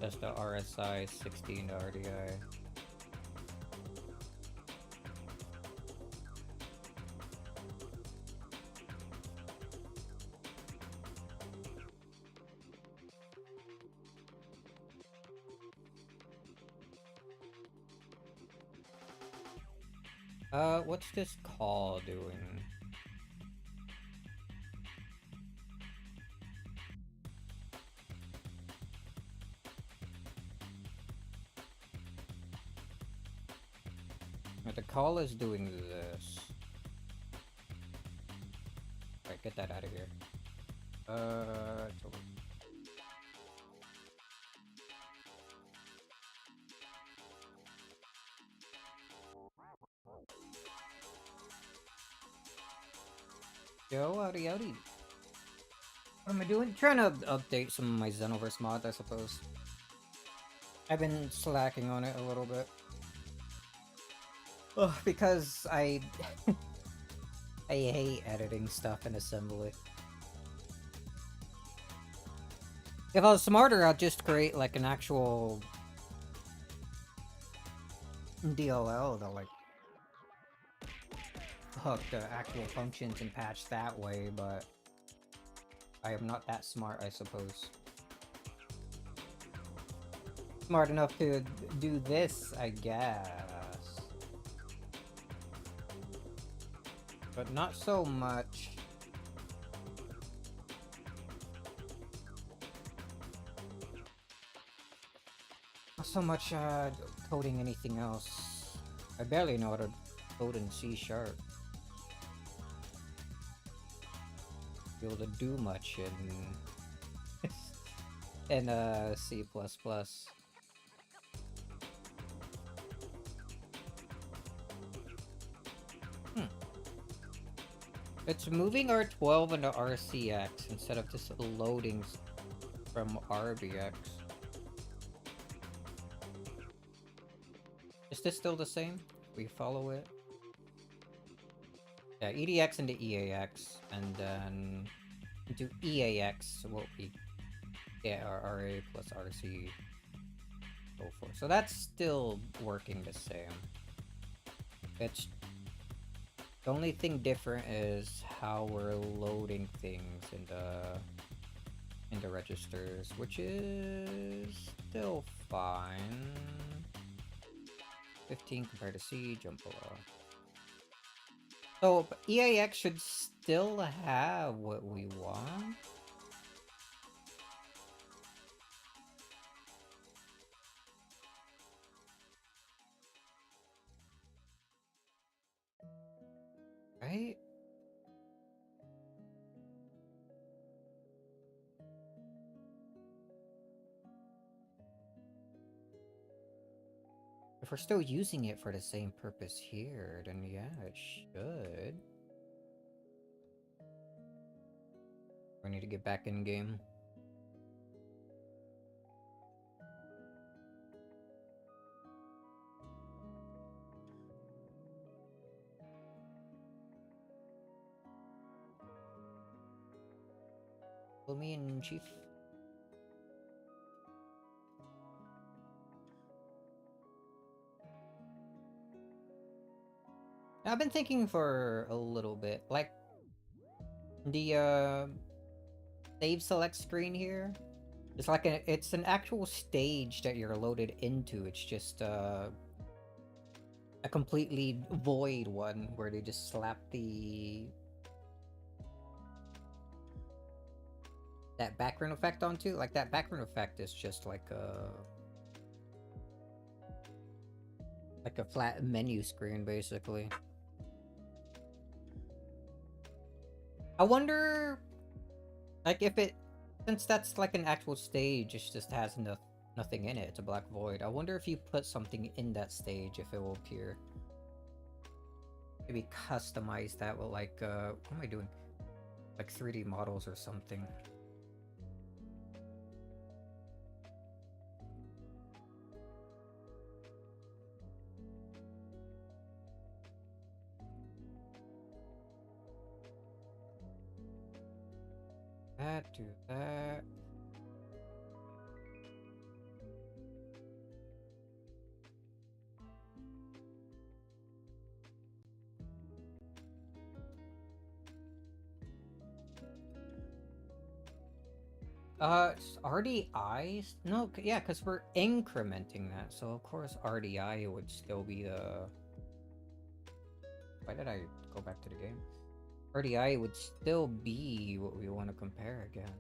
just the RSI 16 to RDI. What's this call doing? The call is doing this. Alright, get that out of here. It's over. Yo, howdy howdy. What am I doing? Trying to update some of my Xenoverse mods, I suppose. I've been slacking on it a little bit. Ugh, because I I hate editing stuff in assembly. If I was smarter, I'd just create like an actual DLL that like hook the actual functions and patch that way, but I am not that smart, I suppose. Smart enough to do this, I guess. But not so much. Not so much coding anything else. I barely know how to code in C#. Be able to do much in C++. It's moving R12 into RCX instead of just loading from RBX. Is this still the same? We follow it? Yeah, EDX into EAX, and then into EAX, what we get our RA plus RC go for. So that's still working the same. It's the only thing different is how we're loading things into registers, which is still fine. 15 compared to C, jump below. So EAX should still have what we want. Right? If we're still using it for the same purpose here, then yeah, it should. We need to get back in game. Pull me in, Chief. I've been thinking for a little bit, like the save select screen here. It's like it's an actual stage that you're loaded into. It's just a completely void one where they just slap that background effect onto. Like that background effect is just like Like a flat menu screen, basically. I wonder, like, if it, since that's like an actual stage, it just has nothing in it. It's a black void. I wonder if you put something in that stage, if it will appear. Maybe customize that with like, what am I doing? Like 3D models or something. That, do that. It's RDIs? No, yeah, because we're incrementing that, so of course RDI would still be the... Why did I go back to the game? RDI would still be what we want to compare again.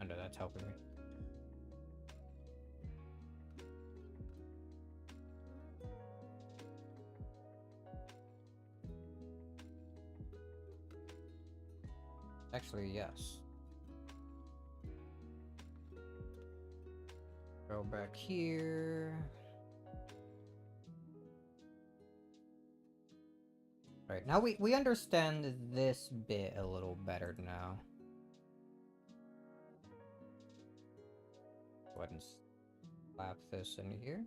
I know that's helping me. Actually, yes. Go back here. Right, now we understand this bit a little better now. Go ahead and slap this in here.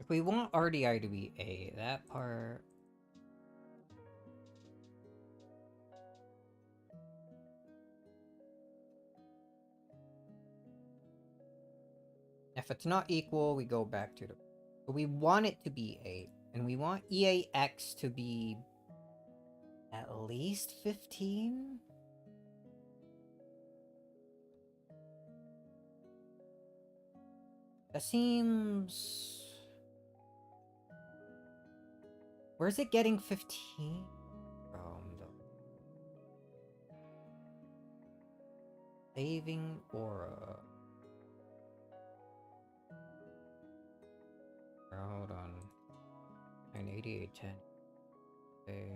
If we want RDI to be A, that part... If it's not equal, we go back to the... But we want it to be 8. And we want EAX to be... at least 15? That seems... Where's it getting 15 from, though? Saving aura. Hold on. 98810. Okay.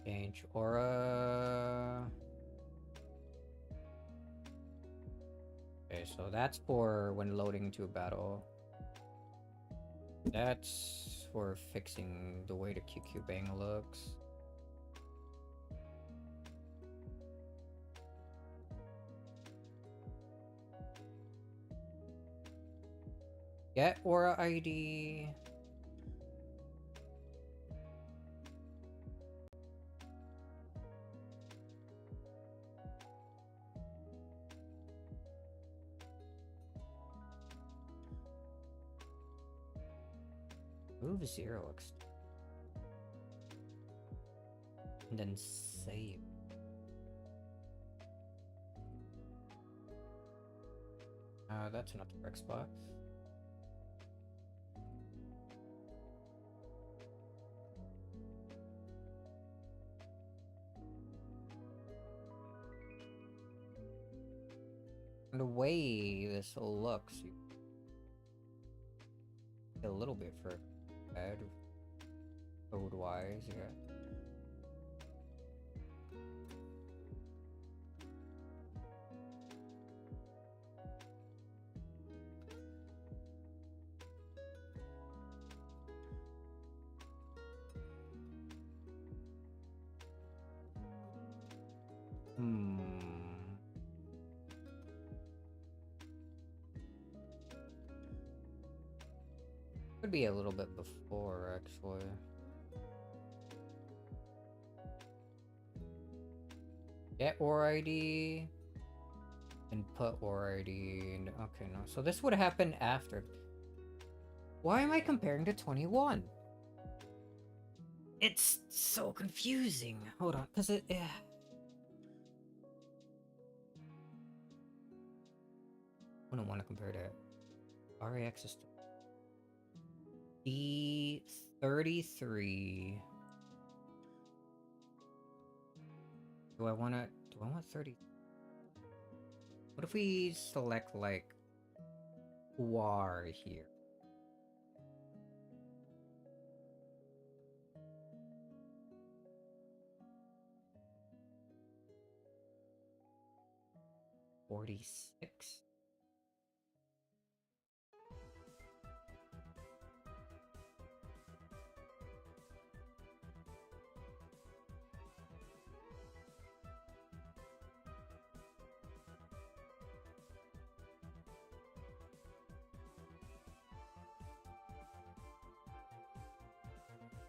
Change aura. Okay, so that's for when loading to a battle. That's for fixing the way the QQ bang looks. Get aura ID. Move 0 and then save. That's not the correct spot. And the way this looks, you get a little bit for bad code wise, yeah. Could be a little bit before, actually. Get aura ID and put aura ID. Okay, no. So this would happen after. Why am I comparing to 21? It's so confusing. Hold on, because it... I don't want to compare to RAX system. D33. Do I want 30? What if we select like War here? $46.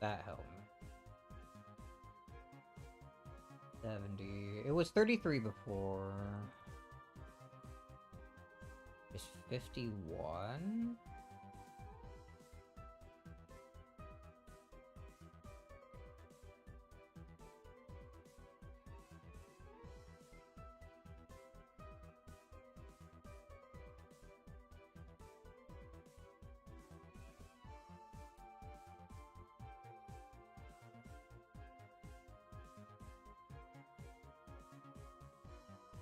That helped me. 70. It was 33 before. Is 51?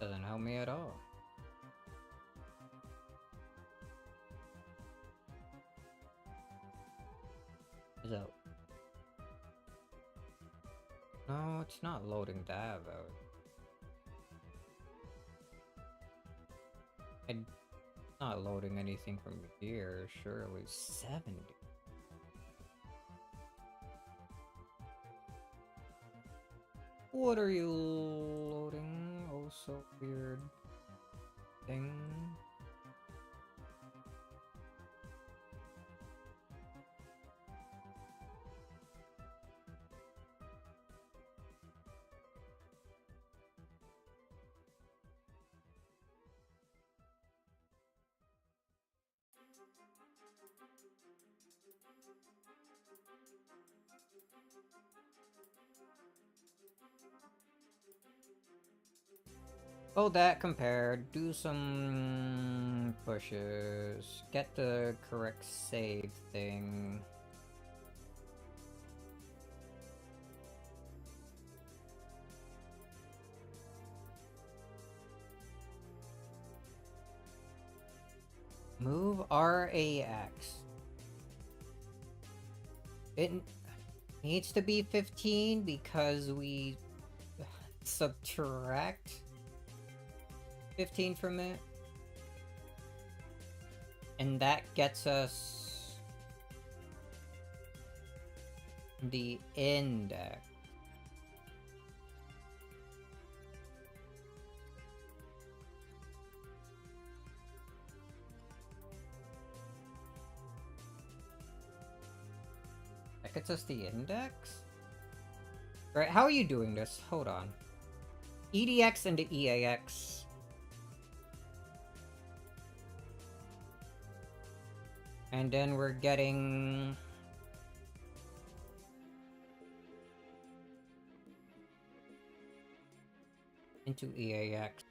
Doesn't help me at all. Is that... No, it's not loading that out. It's not loading anything from here, surely. 70. What are you loading? Oh, so weird thing. Oh, that compared. Do some pushes. Get the correct save thing. Move RAX. It needs to be 15 because we subtract 15 from it. And that gets us the index. That gets us the index? Right, how are you doing this? Hold on. EDX into EAX. And then we're getting... into EAX.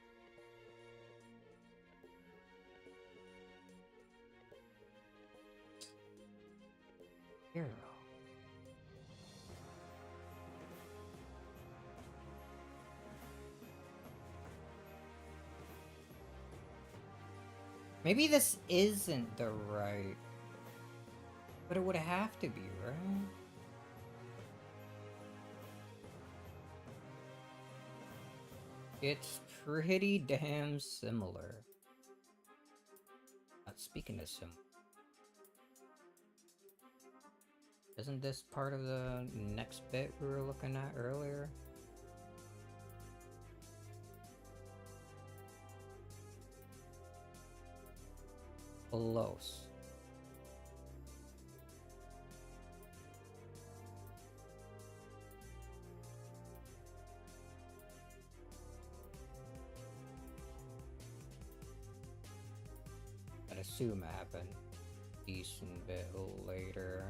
Hero. Maybe this isn't the right... But it would have to be, right? It's pretty damn similar. Not speaking of similar. Isn't this part of the next bit we were looking at earlier? Close. I'd assume it happened decent bit later.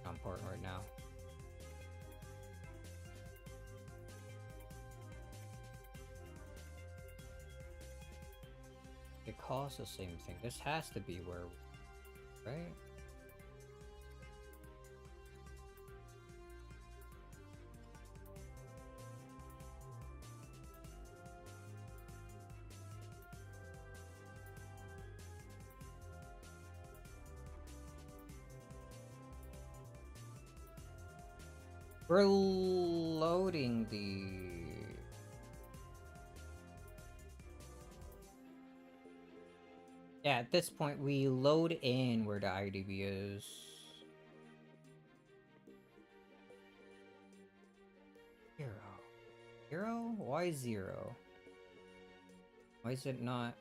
Not important right now. cause the same thing. This has to be where, right? We're loading the... Yeah, at this point, we load in where the IDB is. Zero. Zero? Why zero? Why is it not...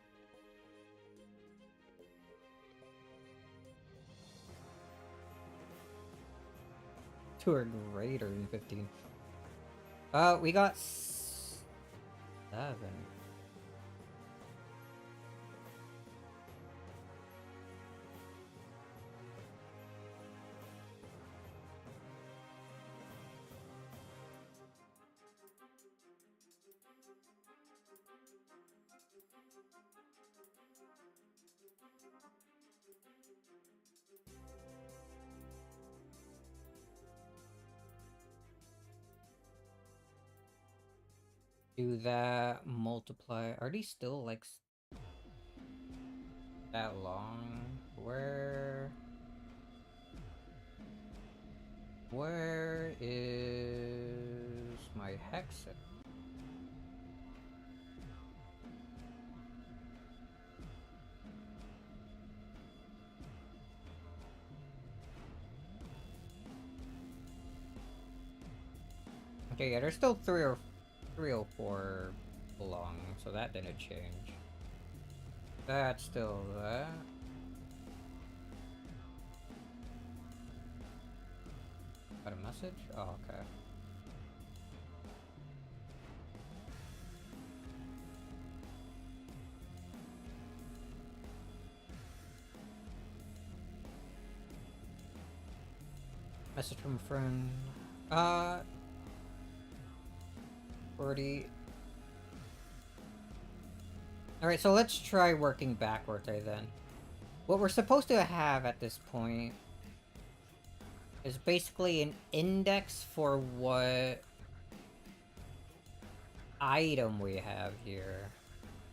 Two are greater than 15. We got 7. Do that, multiply. Are these still like that long? Where is my hexen? Okay, yeah, there's still 304 long, so that didn't change. That's still that. Got a message? Oh, okay. Message from a friend. 40. Alright, so let's try working backwards then. What we're supposed to have at this point is basically an index for what item we have here.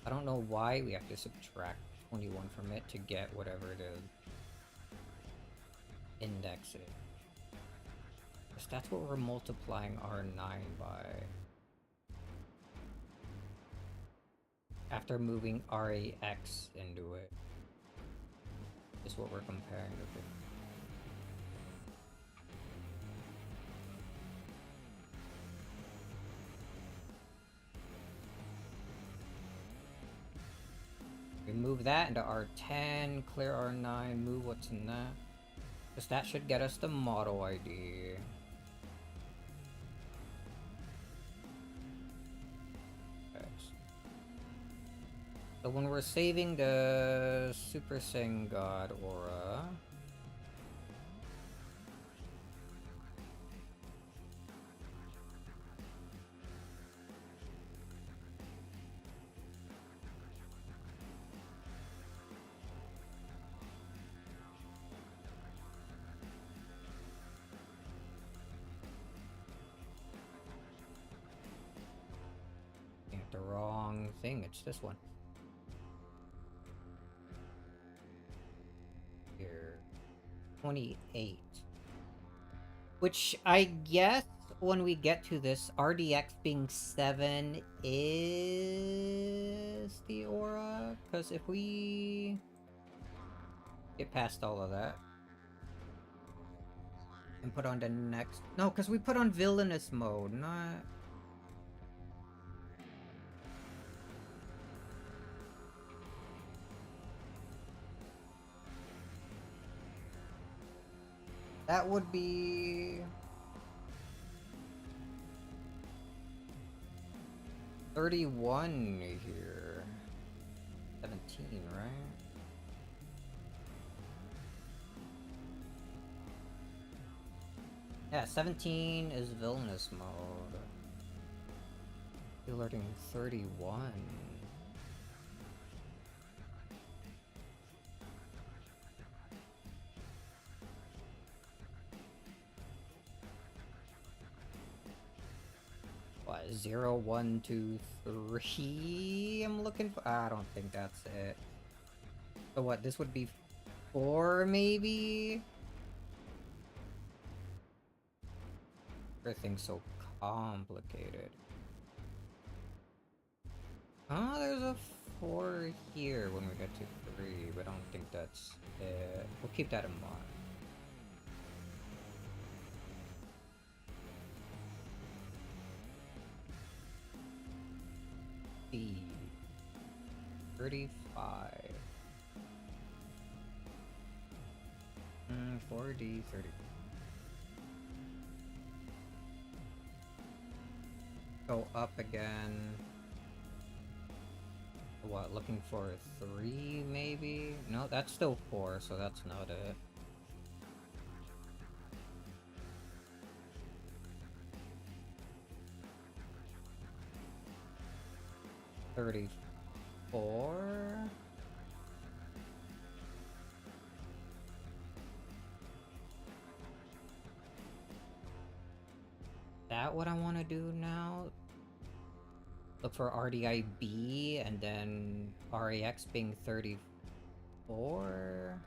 I don't know why we have to subtract 21 from it to get whatever the index is. Because that's what we're multiplying R9 by. After moving RAX into it. Is what we're comparing with it. We move that into R10, clear R9, move what's in that. Because that should get us the model ID. So when we're saving the Super Saiyan God aura... The wrong thing, it's this one. Here. 28. Which I guess when we get to this, RDX being 7 is the aura. Because if we get past all of that and put on the next... No, because we put on villainous mode, not... That would be... 31 here. 17, right? Yeah, 17 is villainous mode. Alerting 31. 0, 1, 2, 3. I'm looking for. I don't think that's it. So what? This would be 4, maybe? Everything's so complicated. Oh, there's a 4 here when we get to 3, but I don't think that's it. We'll keep that in mind. D 35. 4D 30. Go up again. What, looking for a 3 maybe? No, that's still 4, so that's not it. $34. That what I want to do now? Look for RDIB and then RAX being 34.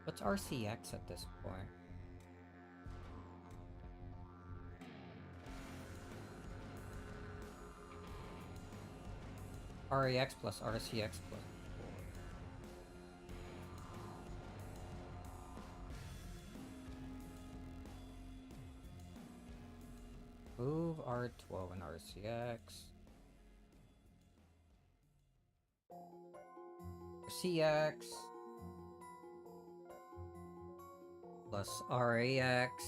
What's RCX at this point? RAX plus RCX plus 4. Move R12 and RCX. RCX plus RAX.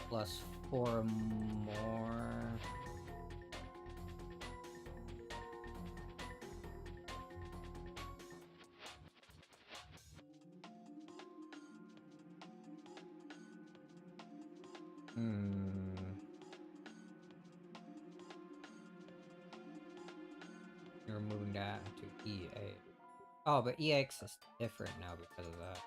Plus 4 more. You're moving that to EA. Oh, but EX is different now because of that.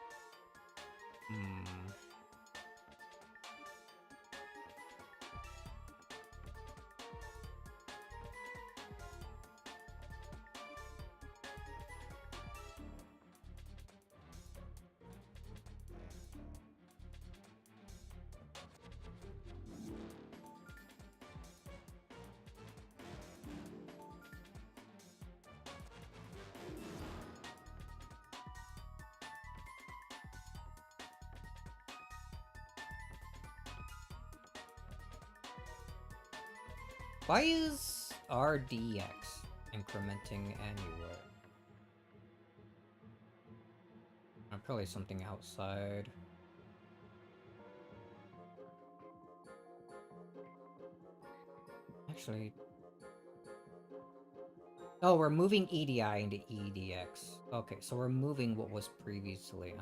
Why is RDX incrementing annual? Probably something outside. Actually... Oh, we're moving EDI into EDX. Okay, so we're moving what was previously...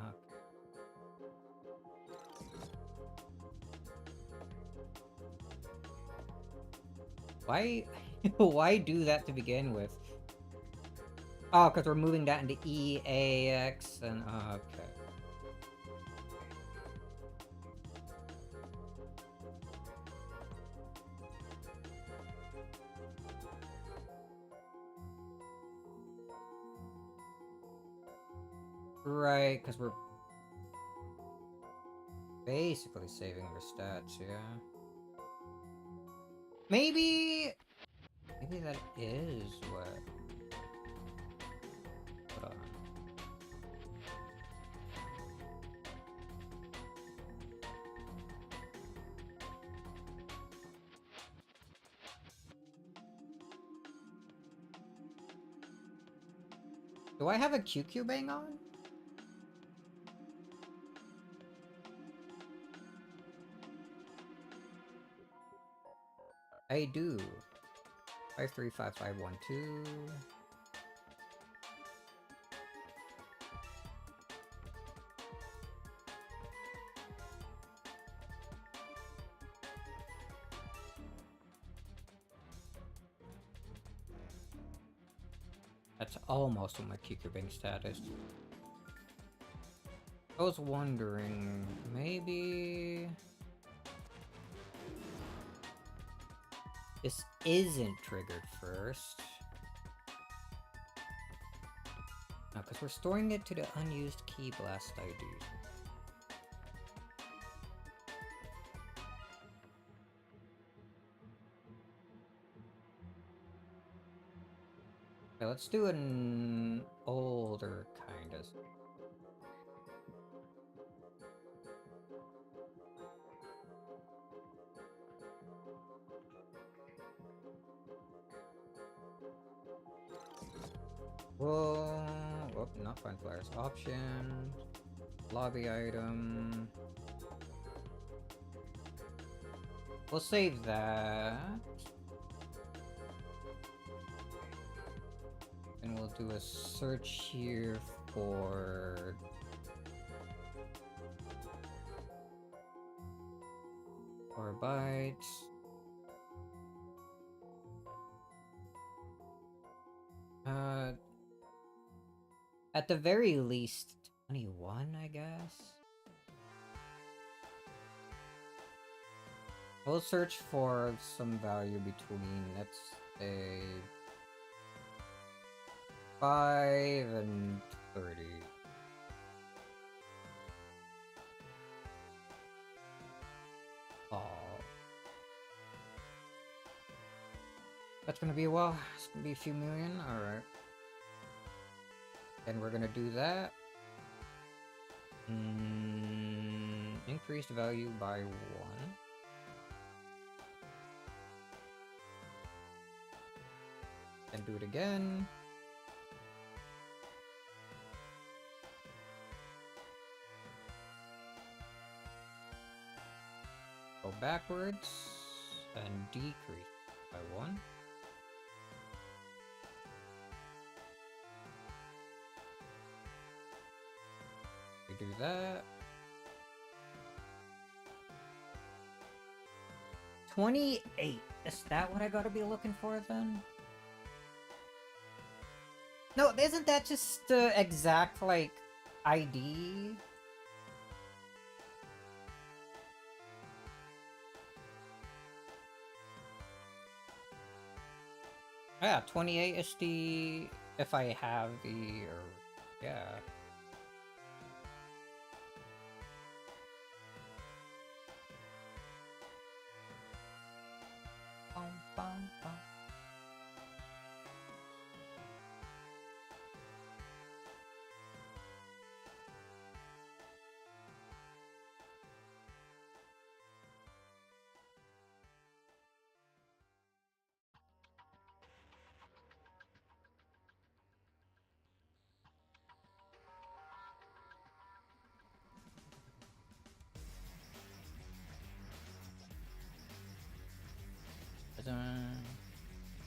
Why... Why do that to begin with? Oh, because we're moving that into EAX and... okay. Right, because we're... basically saving our stats, yeah. Maybe that is what... Hold on. Do I have a QQ bang on? I do. 535512. That's almost on my Kikubing status. I was wondering, maybe this isn't triggered first. No, because we're storing it to the unused Ki Blast ID. Okay, let's do an older kind of. Whoa, whoop, not find players option. Lobby item. We'll save that. And we'll do a search here for bytes. At the very least, 21, I guess. We'll search for some value between, let's say, 5 and 30. Oh. That's gonna be a while. It's gonna be a few million. Alright. And we're gonna do that. Increased value by 1. And do it again. Go backwards and decrease by 1. We do that. 28. Is that what I gotta be looking for then? No, isn't that just the exact, like, ID? Yeah, 28 is the... if I have the... or... yeah. Bum, bum, bum.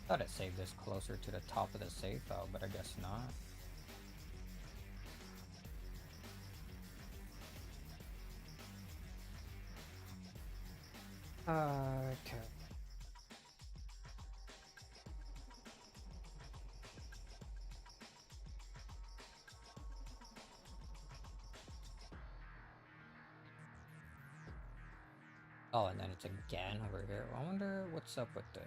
Thought it saved this closer to the top of the save file, but I guess not. Okay. Oh, and then it's again over here. I wonder what's up with this.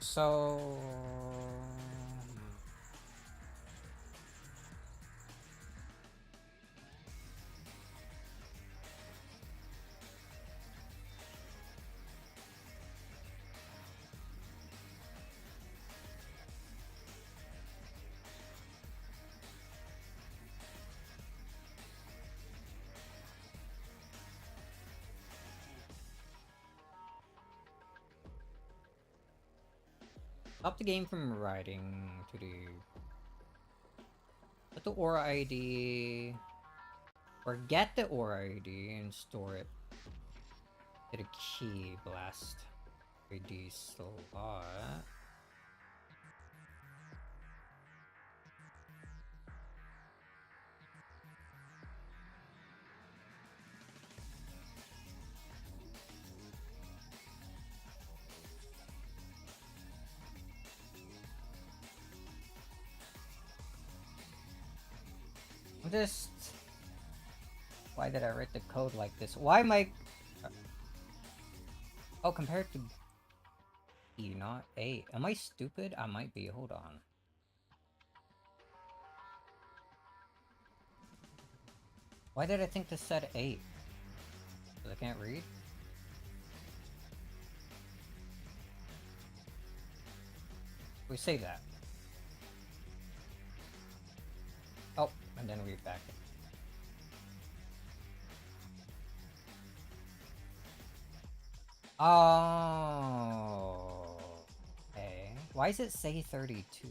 So... stop the game from writing to the... Put the aura ID... or get the aura ID and store it to the Ki Blast ID slot. just... Why did I write the code like this? Why am I... Oh, compared to E, not A. Am I stupid? I might be. Hold on. Why did I think this said 8? Because I can't read? We say that. Oh, and then we back it. Oh. Okay. Why does it say 32?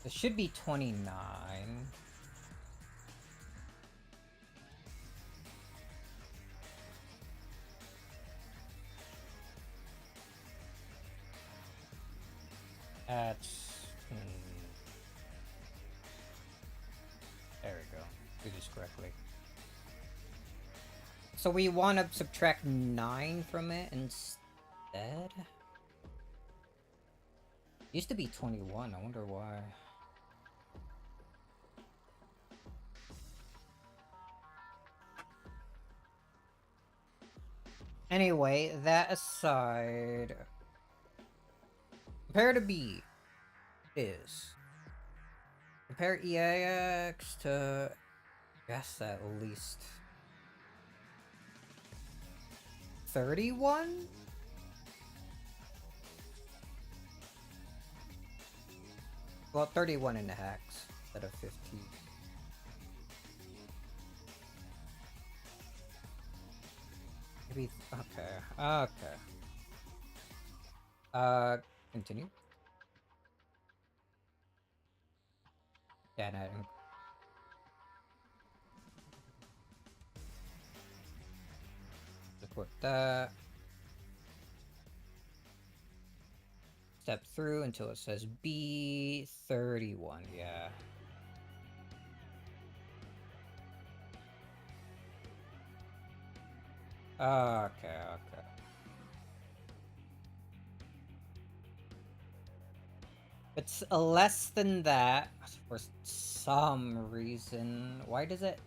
It should be 29. That's... There we go. Do this correctly. So we want to subtract 9 from it instead? Used to be 21, I wonder why. Anyway, that aside... Compare to B is... Compare EAX to... Guess at least... 31? Well, 31 in the hacks instead of 15. Maybe... Okay. Okay. Continue. Yeah, no, support that. Step through until it says B31, yeah. Okay, okay. It's less than that for some reason. Why does it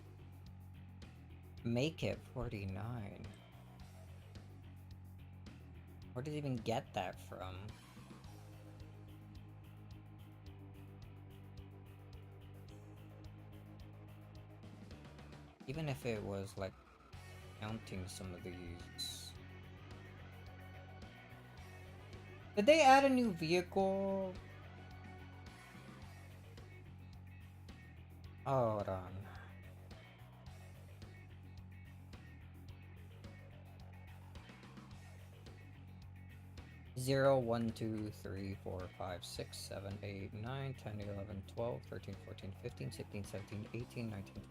make it 49? Where did it even get that from? Even if it was like counting some of these. Did they add a new vehicle? Oh, hold on. Zero, 1, 2, 3, 4, 5, 6, 7, 8, 9, 10, 11, 12, 13, 14, 15, 16, 17, 18, 19,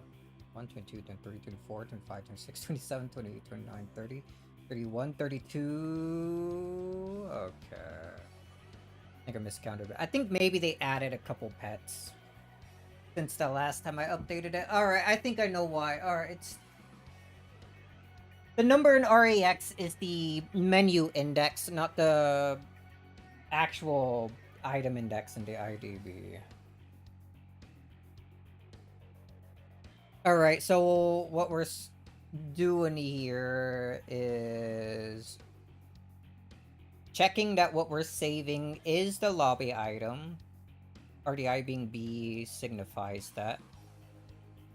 20, 22, 23, 24, 25, 26, 27, 28, 29, 30, 31, 32. Okay. I think I miscounted it. I think maybe they added a couple pets since the last time I updated it. Alright, I think I know why. Alright, it's... The number in RAX is the menu index, not the actual item index in the IDB. Alright, so what we're doing here is checking that what we're saving is the lobby item. RDI being B signifies that.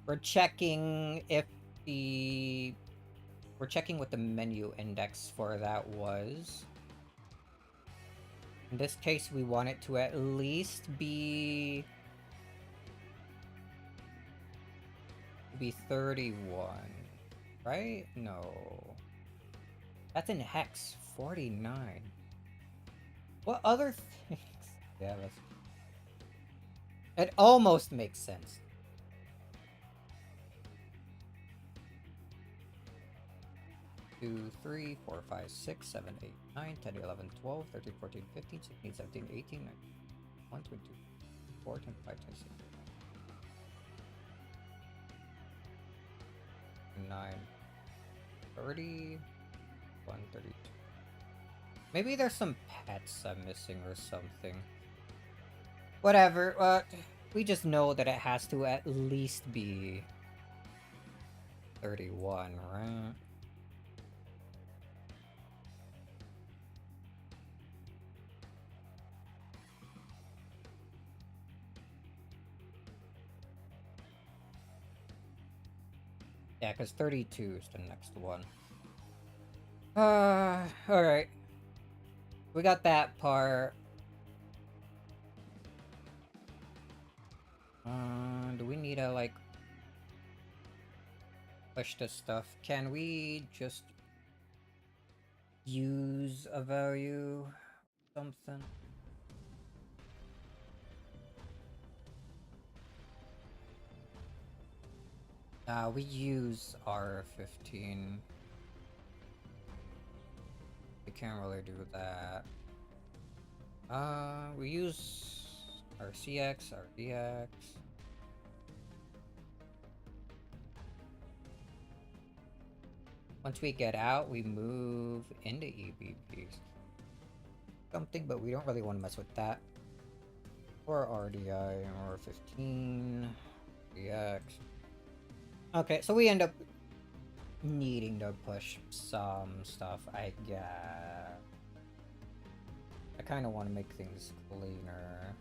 We're checking if the... We're checking what the menu index for that was. In this case, we want it to at least be 31, right? No. That's in hex 49. What other things? Yeah, that's... It almost makes sense. Two, 3, 4, 5, 6, 7, 8, 9, 10, 11, 12, 13, 14, 15, 16, 17, 18, 19, 1, 22, 4, 25, 26. 30, 132. Maybe there's some pets I'm missing or something. Whatever, we just know that it has to at least be 31, right? Yeah, because 32 is the next one. Alright. We got that part. Do we need to, like, push this stuff? Can we just use a value? Something? We use R15. We can't really do that. We use RCX, RDX. Once we get out, we move into EBPs. Something, but we don't really want to mess with that. Or RDI, or 15, DX. Okay, so we end up needing to push some stuff, I guess. I kind of want to make things cleaner.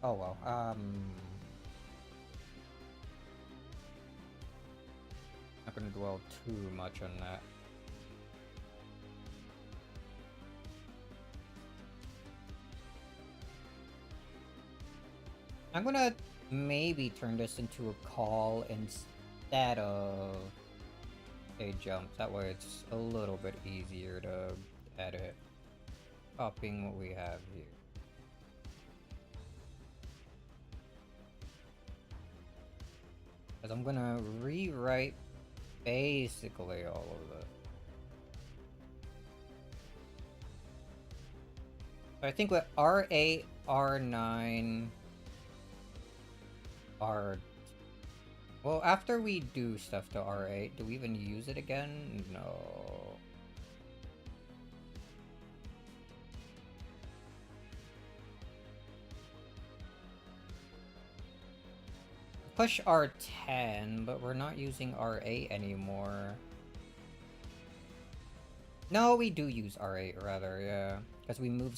Oh well, not gonna dwell too much on that. I'm gonna maybe turn this into a call instead of a jump. That way it's a little bit easier to edit. Copying what we have here. Because I'm gonna rewrite basically all of it. So I think with R8, R9, R... Well, after we do stuff to R8, do we even use it again? No. Push R10, but we're not using R8 anymore. No, we do use R8 rather, yeah. Because we move...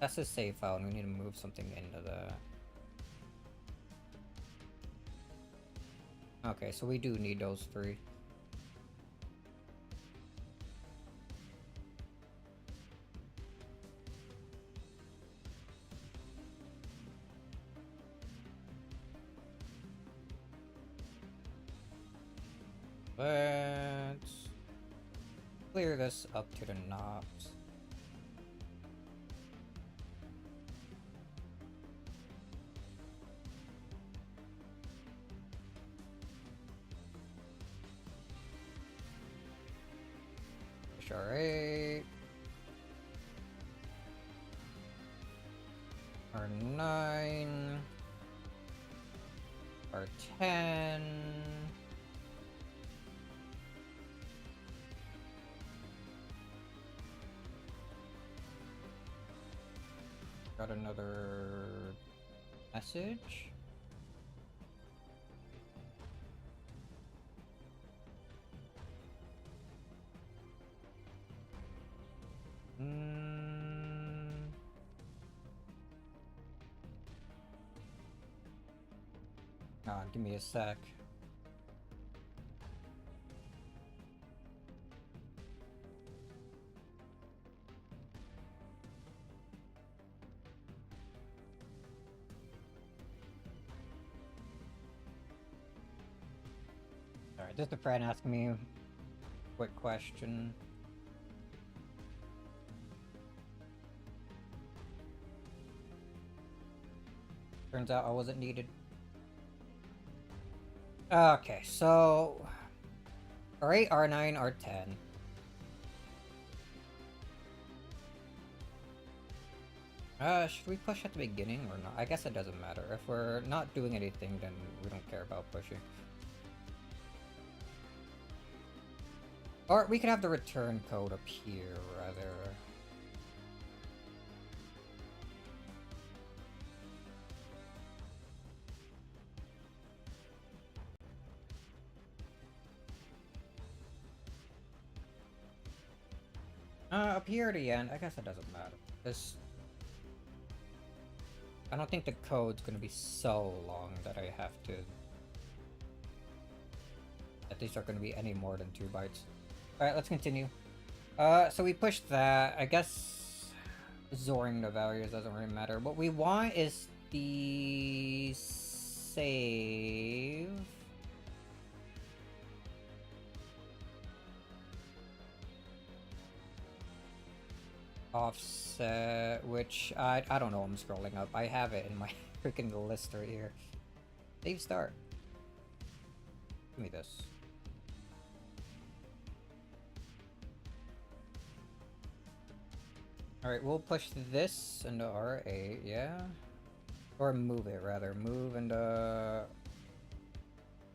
That's a save file and we need to move something into that. Okay, so we do need those three. Let's clear this up to the knobs. Push R8. R9. R10. Got another message. Give me a sec. Alright, just a friend asking me a quick question. Turns out I wasn't needed. Okay, so... R8, R9, R10. Should we push at the beginning or not? I guess it doesn't matter. If we're not doing anything, then we don't care about pushing. Or we could have the return code up here, rather. Up here at the end, I guess it doesn't matter. This... I don't think the code's gonna be so long that I have to... that these are gonna be any more than 2 bytes. Alright, let's continue. So we pushed that. I guess... Zoring the values doesn't really matter. What we want is the... save... offset, which I don't know. I'm scrolling up. I have it in my freaking list right here. Save start. Give me this. Alright, we'll push this into R8, yeah? Or move it, rather. Move into...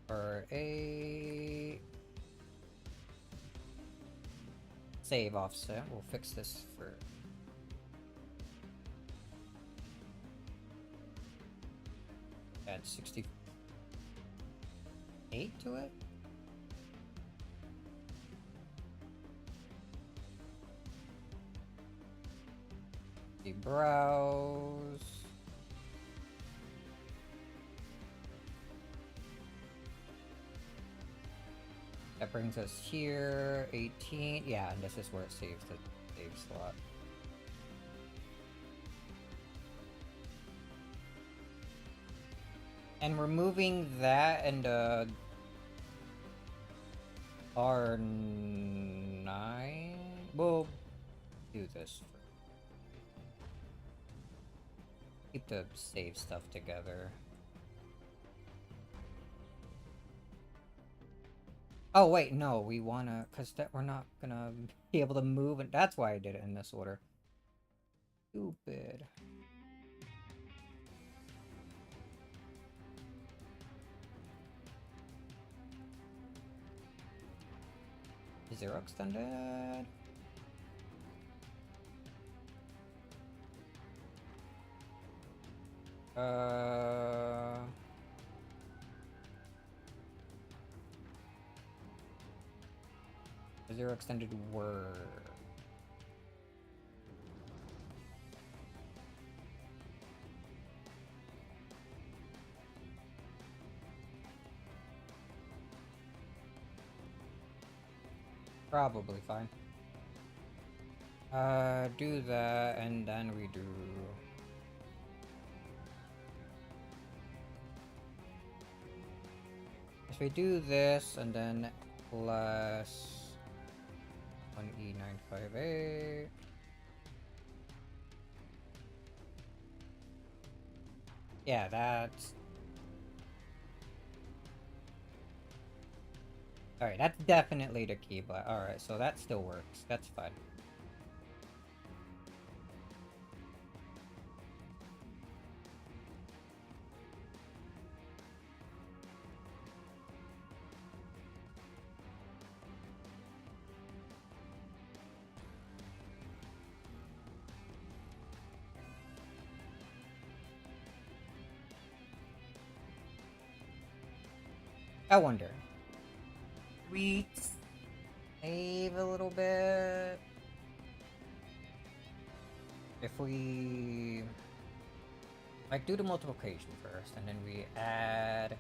R8... Save offset. We'll fix this for... Add 68 to it? Browse. That brings us here, 18. Yeah, and this is where it saves the save slot. And removing that and R9. We'll do this. Keep the save stuff together. Oh wait, no, we wanna, cause that we're not gonna be able to move, and that's why I did it in this order. Stupid. Zero extended. Zero extended word. Probably fine. Do that, and then we do... So we do this, and then plus... 1E958. Yeah, that's... Alright, that's definitely the key, but alright, so that still works. That's fine. I wonder. We save a little bit. If we like do the multiplication first, and then we add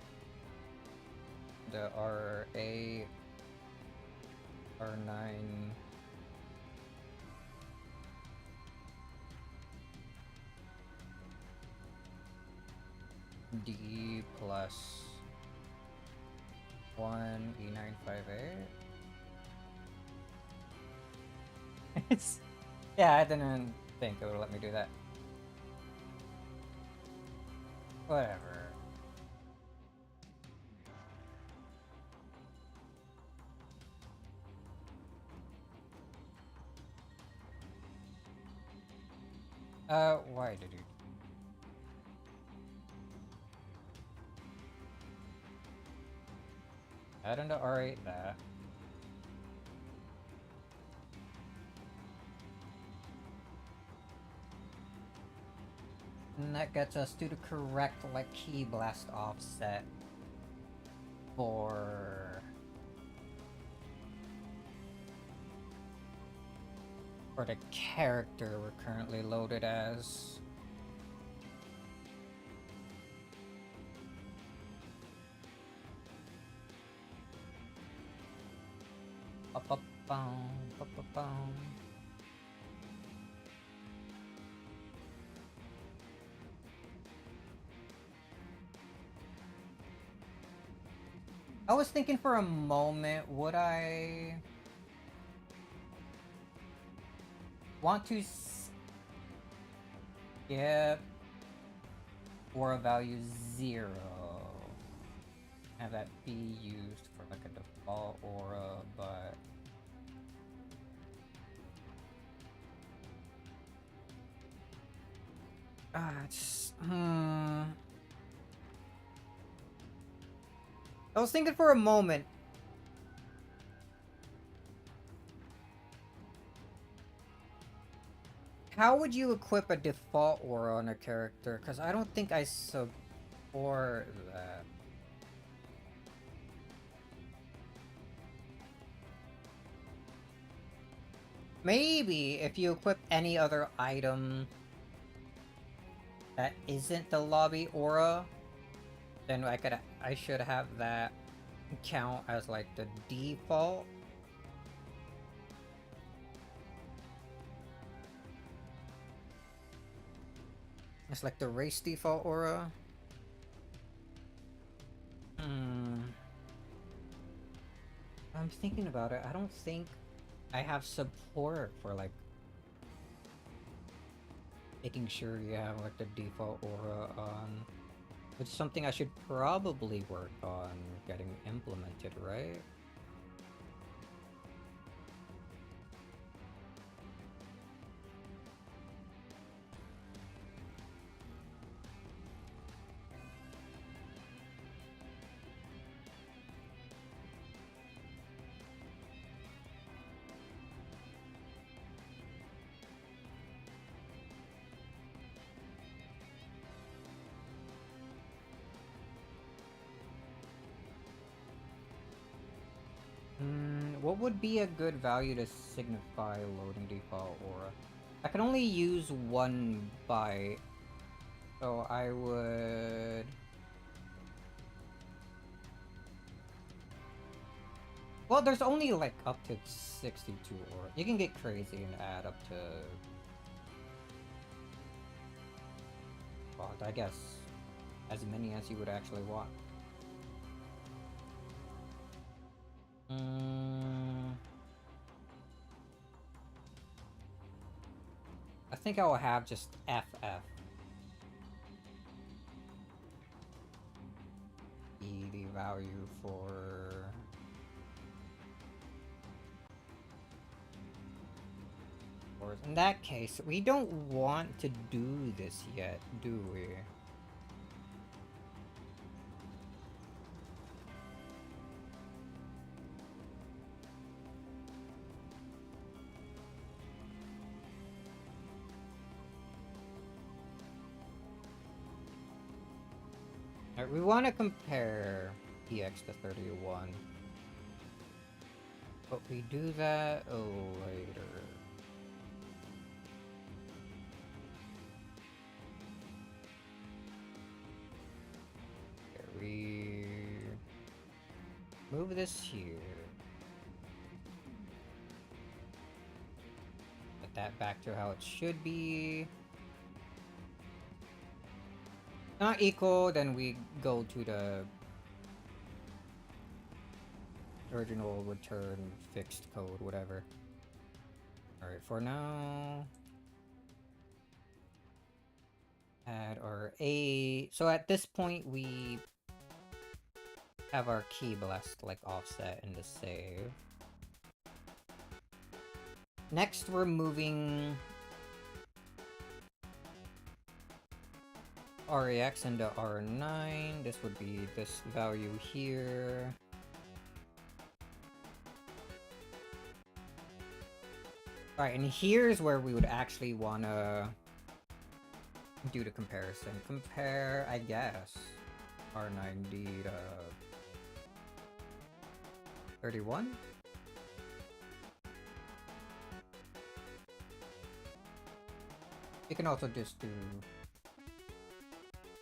the R8, R9. D plus 1 E958. Yeah, I didn't think it would let me do that. Whatever. Why did you? I don't know. Alright, that. And that gets us to the correct, like, Ki Blast offset for the character we're currently loaded as. Ba-ba-bum, ba-ba-bum. I was thinking for a moment, would I want to skip aura value 0? Have that be used for like a default aura, but it's I was thinking for a moment. How would you equip a default aura on a character? Because I don't think I support that. Maybe if you equip any other item that isn't the lobby aura, then I should have that count as like the default. It's like the race default aura. I'm thinking about it. I don't think I have support for like making sure you have like the default aura on. Which is something I should probably work on getting implemented, right? What would be a good value to signify loading default aura? I can only use one byte, so I would... Well, there's only like up to 62 aura. You can get crazy and add up to... Well, I guess as many as you would actually want. I think I will have just FF. Be the value for... In that case, we don't want to do this yet, do we? Alright, we want to compare EX to 31. But we do that later. Okay, we move this here. Put that back to how it should be. Not equal, then we go to the original return fixed code, whatever. Alright, for now... Add our A... So at this point, we have our Ki Blast, like, offset in the save. Next, we're moving RAX into R9. This would be this value here. Alright, and here's where we would actually want to do the comparison. Compare, I guess, R9D to 31? You can also just do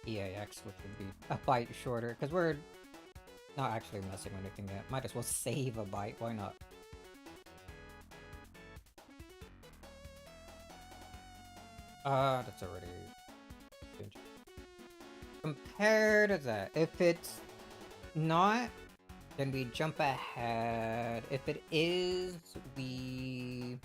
EAX, which would be a byte shorter, because we're not actually messing with anything yet. Might as well save a byte, why not? That's already... Compare to that. If it's not, then we jump ahead. If it is, we...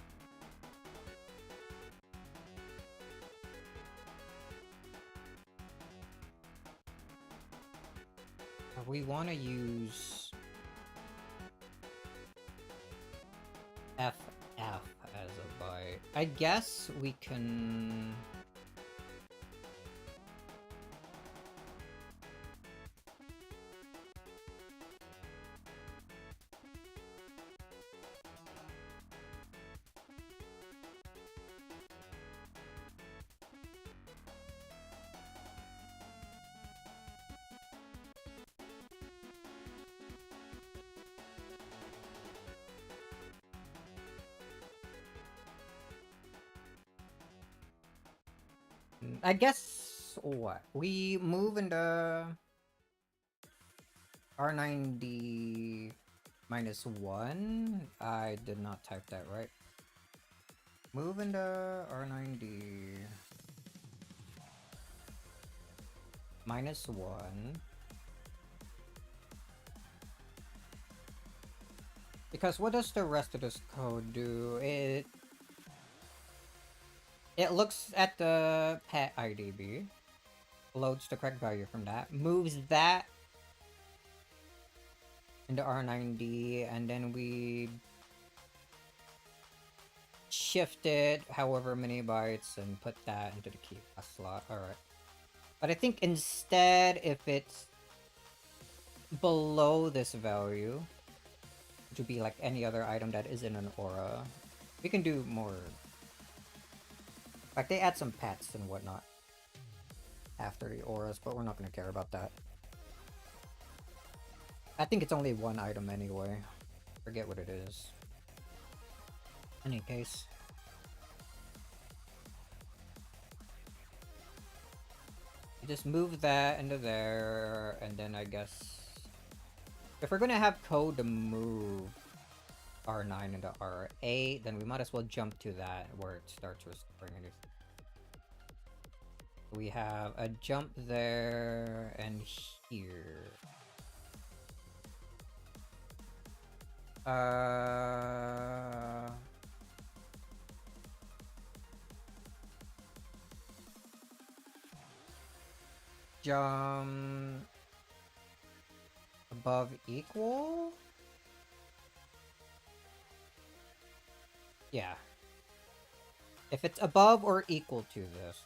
We want to use FF as a byte. I guess we can... I guess what? We move into R9D -1. I did not type that right. Move into R9D -1. Because what does the rest of this code do? It looks at the pet IDB, loads the correct value from that, moves that into R9D, and then we shift it however many bytes and put that into the key slot. Alright. But I think instead, if it's below this value, which would be like any other item that isn't an aura, we can do more. Like, they add some pets and whatnot after the auras, but we're not gonna care about that. I think it's only one item anyway. Forget what it is. Any case. You just move that into there, and then I guess... If we're gonna have code to move R9 into R8, then we might as well jump to that where it starts restoring anything. We have a jump there and here. Jump above equal? Yeah. If it's above or equal to this.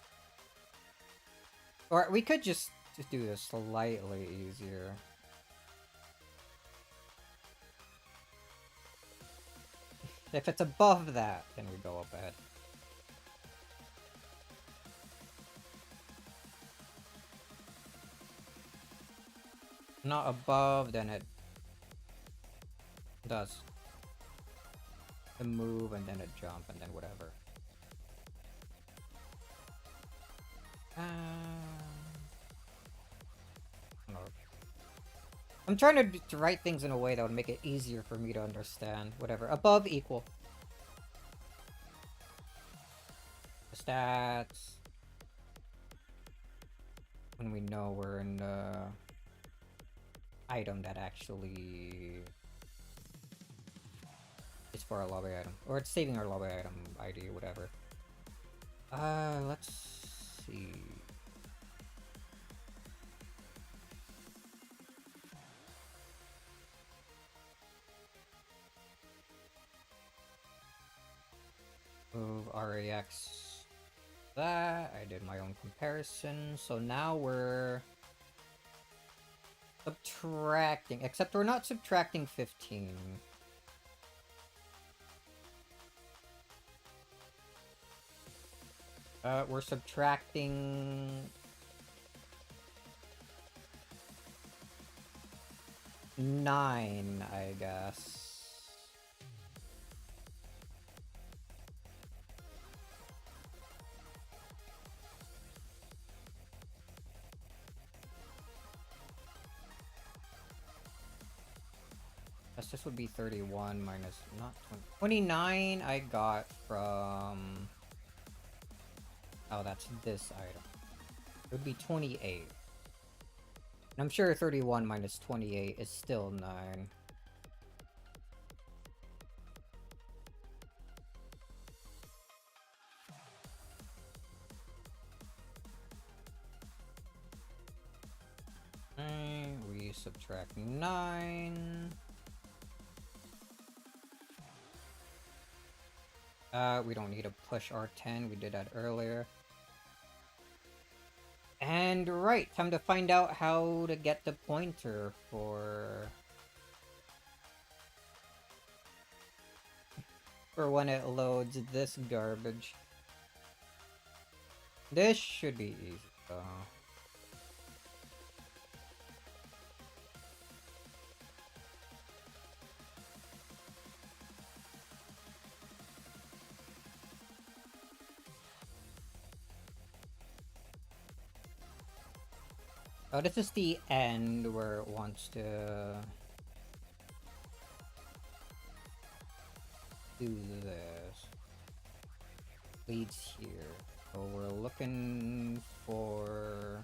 Or we could just do this slightly easier. If it's above that, then we go up ahead. Not above, then it does a move and then a jump and then whatever. No. I'm trying to write things in a way that would make it easier for me to understand. Whatever. Above equal. The stats. When we know we're in the item that actually is for our lobby item. Or it's saving our lobby item ID, whatever. Let's see. Move RAX that. I did my own comparison. So now we're subtracting, except we're not subtracting 15. We're subtracting 9, I guess. Guess this would be 31 minus, not 20. 29 I got from... Oh, that's this item. It would be 28. And I'm sure 31 minus 28 is still 9. We subtract 9. We don't need to push R10, we did that earlier. And right, time to find out how to get the pointer for when it loads this garbage. This should be easy though. Oh, this is the end where it wants to do this. Leads here. So we're looking for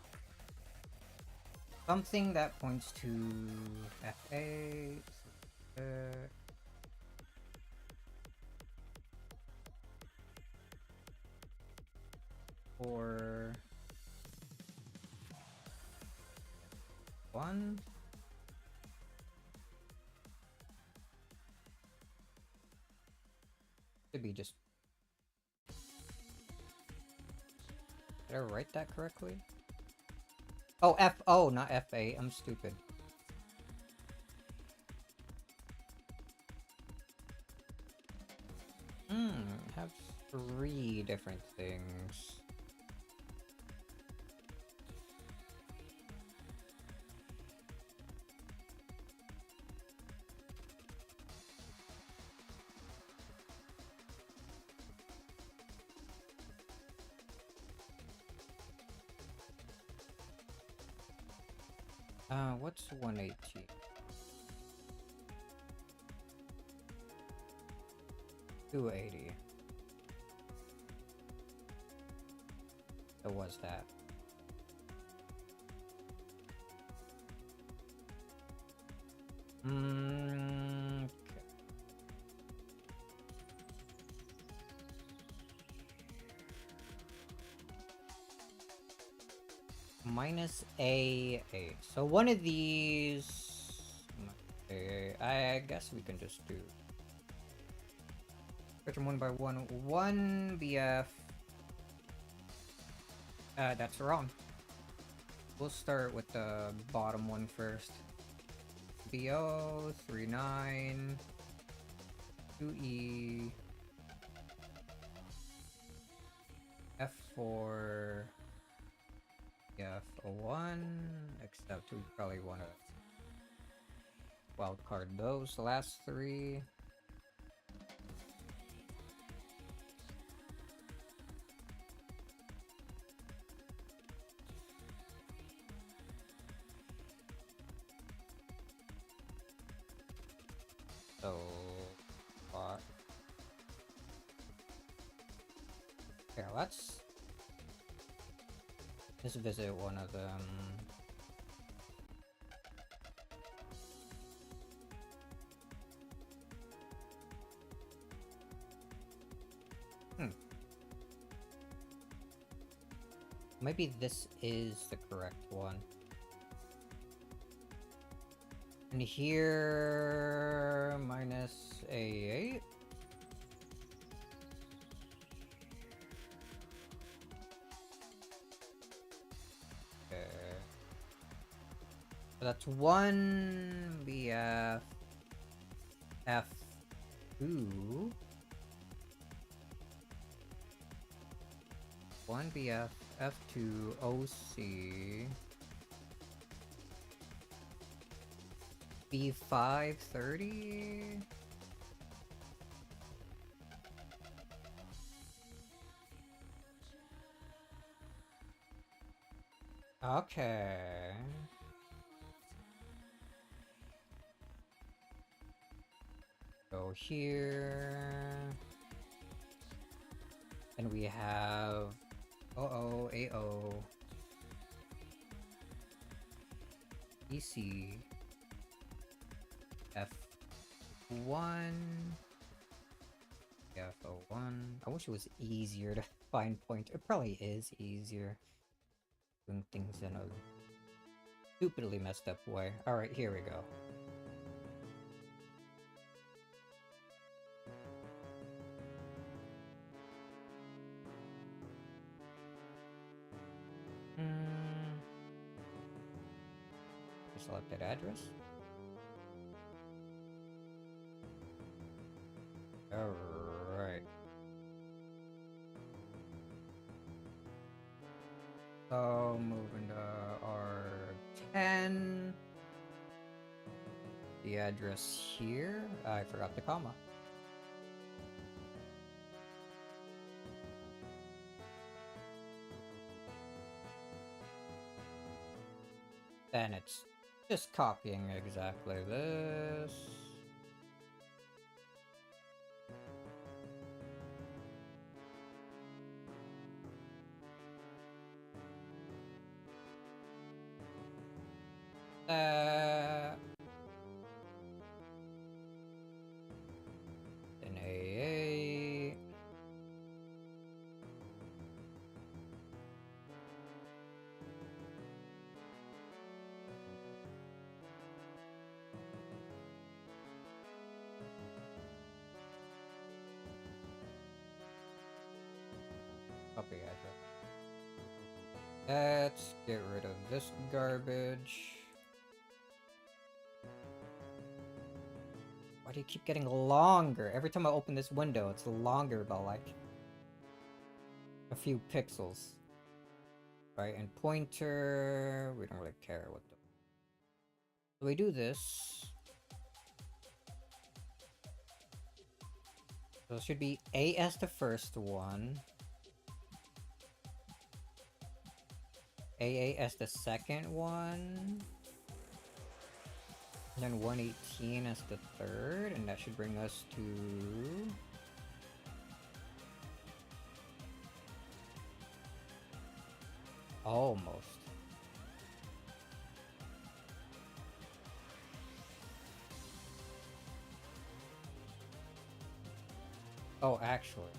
something that points to F8. Or 1. Should be just... Did I write that correctly? Oh, F... Oh, not F8. I'm stupid. Have 3 different things. What's 118? $280. So what's that? Okay. Minus A8. So one of these... Okay, I guess we can just do... Switch them 1 by 1. 1 BF... that's wrong. We'll start with the bottom one first. BO, 39... 2E... F4... F01, except we probably want to wildcard those last 3. So, here, let's just visit one of them. Maybe this is the correct one. And here, minus A8. So that's 1 BF F2. 1 BF F2 OC. B5 30. Okay. Go here. And we have AO EC F1 F01. I wish it was easier to find point. It probably is easier doing things in a stupidly messed up way. Alright, here we go. Selected address. Alright. So moving to R10. The address here. I forgot the comma. Then it's just copying exactly this. Then AA. Copy address. Let's get rid of this garbage. Why do you keep getting longer? Every time I open this window, it's longer by like a few pixels. Right, and pointer, we don't really care what the... So we do this. So it should be A as the first one. AA as the second one. And then 118 as the third, and that should bring us to... almost. Oh, actually.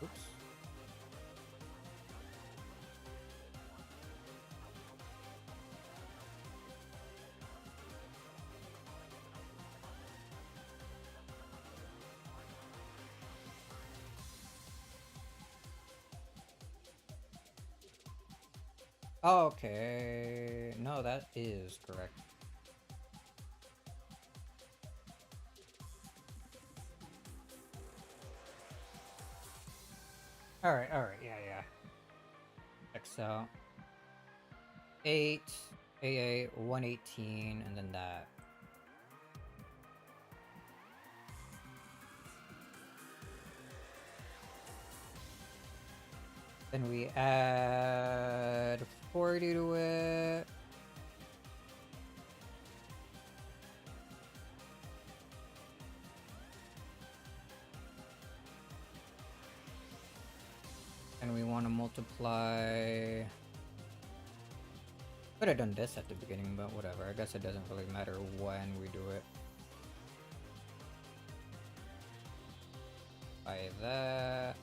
Oops. Okay. No, that is correct. Alright, yeah. Check out 8, AA, 118, and then that. Then we add 40 to it. And we want to multiply... Could have done this at the beginning, but whatever. I guess it doesn't really matter when we do it. By that.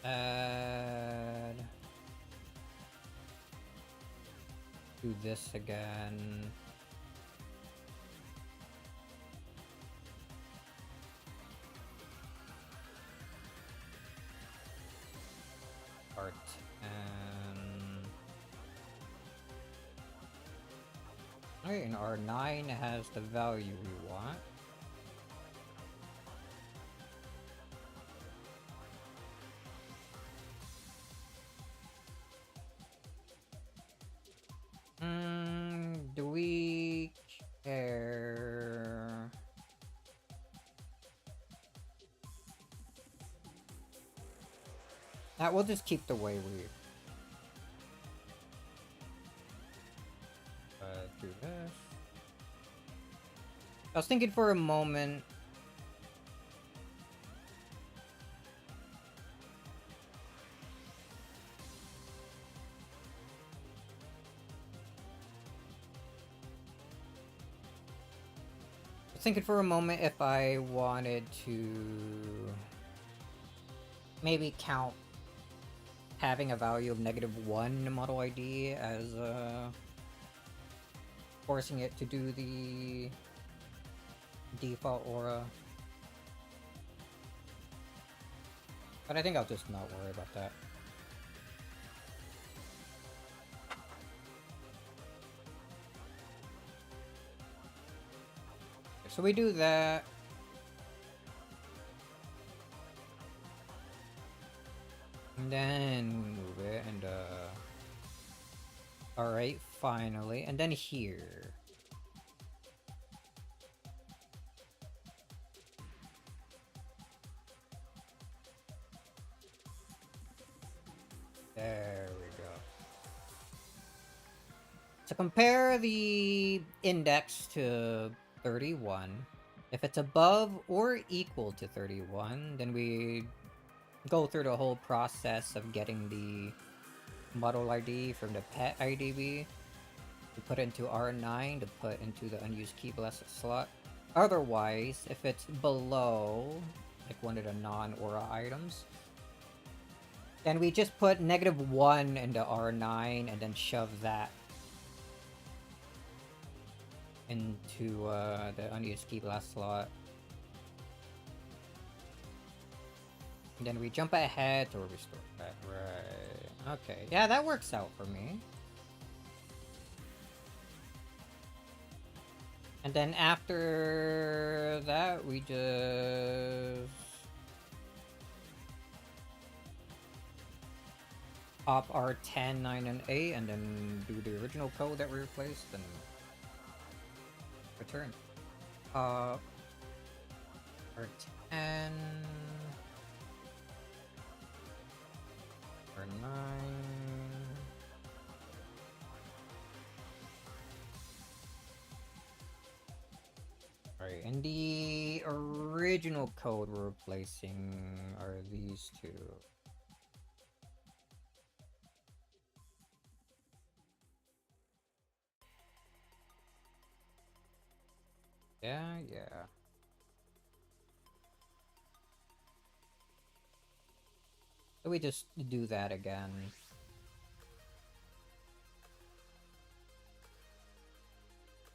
Add. Do this again. Art and alright, and R9 has the value we want. Do we care? We'll just keep the way we do this. I was thinking for a moment. If I wanted to maybe count having a value of -1 model ID as forcing it to do the default aura. But I think I'll just not worry about that. So we do that. And then move it and alright, finally. And then here. There we go. To compare the index to 31, if it's above or equal to 31, then we go through the whole process of getting the model ID from the pet IDB to put into R9 to put into the unused key blessed slot. Otherwise, if it's below, like one of the non-aura items, then we just put -1 into R9 and then shove that into the unused key blast slot. And then we jump ahead to restore that. Right. Okay. Yeah, that works out for me. And then after that, we just pop our 10, 9, and 8, and then do the original code that we replaced, and return. Our 10, our 9. Alright, and the original code we're replacing are these two. Yeah. So we just do that again.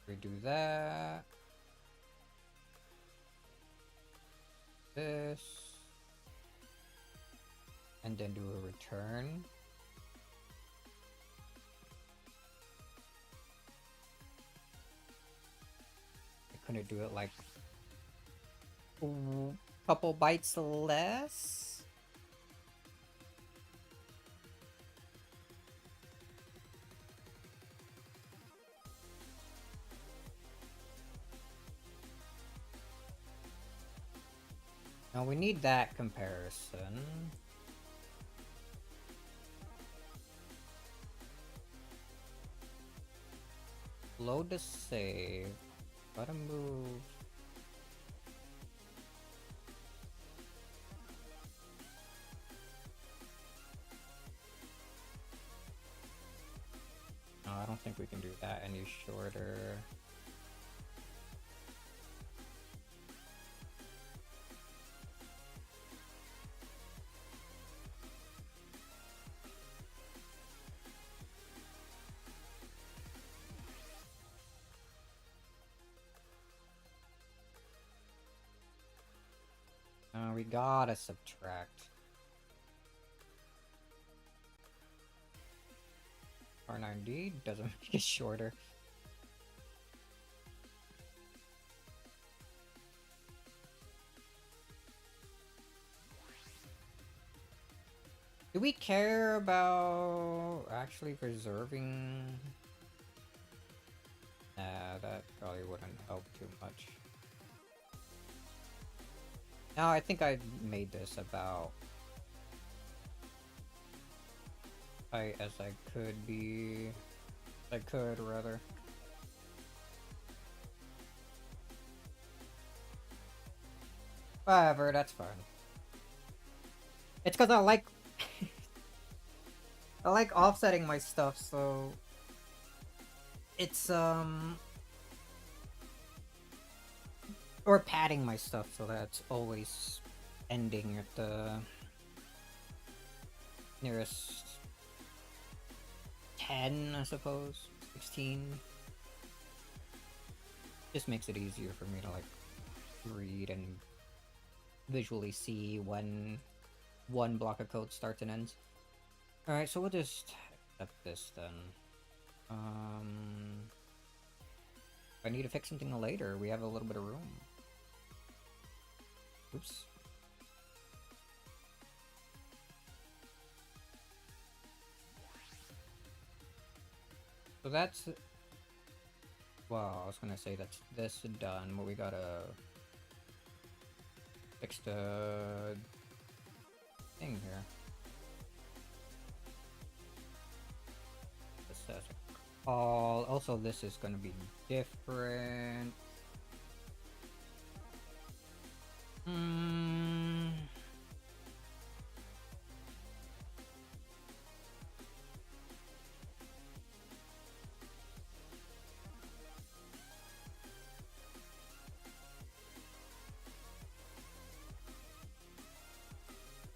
We do that. This. And then do a return. I couldn't do it like a couple bytes less. Now we need that comparison. Load the save. Gotta move. No, I don't think we can do that any shorter. We gotta subtract. R9D doesn't make it shorter. Do we care about actually preserving? Nah, that probably wouldn't help too much. No, I think I made this about as I could be. I could, rather. Whatever, that's fine. It's because I like... I like offsetting my stuff, so... It's, or padding my stuff so that it's always ending at the nearest 10, I suppose. 16. Just makes it easier for me to, like, read and visually see when one block of code starts and ends. Alright, so we'll just accept this then. If I need to fix something later, we have a little bit of room. Oops. So that's... Well, I was gonna say that's this done, but we gotta fix the thing here. This says all. Also, this is gonna be different.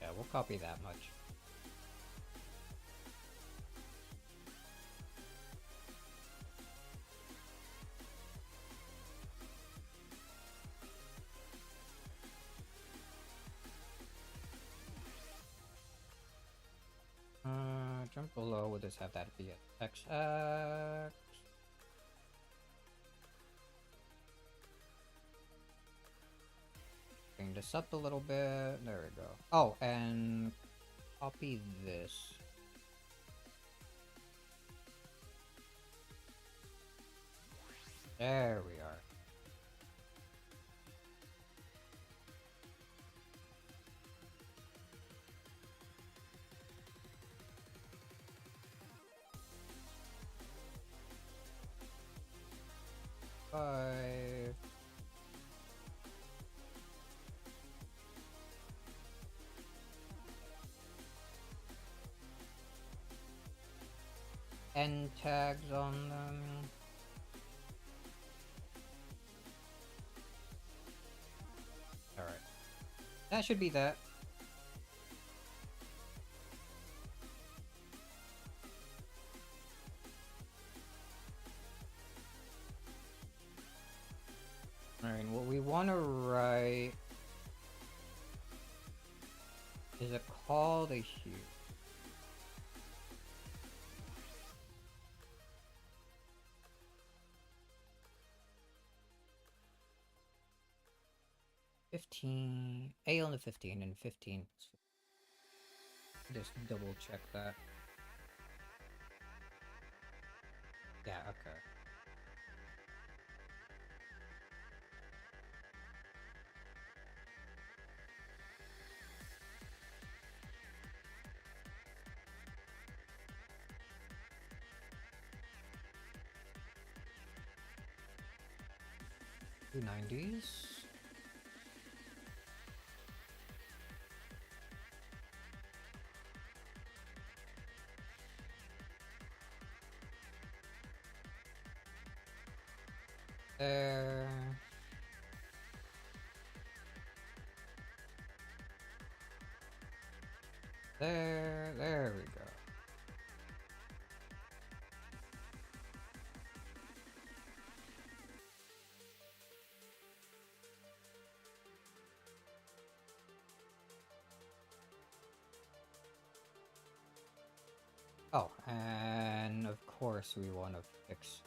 Yeah, we'll copy that much. Jump below, we'll just have that be a XX. Bring this up a little bit. There we go. Oh, and copy this. There we are. Five. End tags on them. Alright. That should be that. Alright, what we want to write is a call to here. A on the 15 and 15. Just double check that. Yeah, okay. Two 90s. There. There we go. Oh, and of course we want to fix.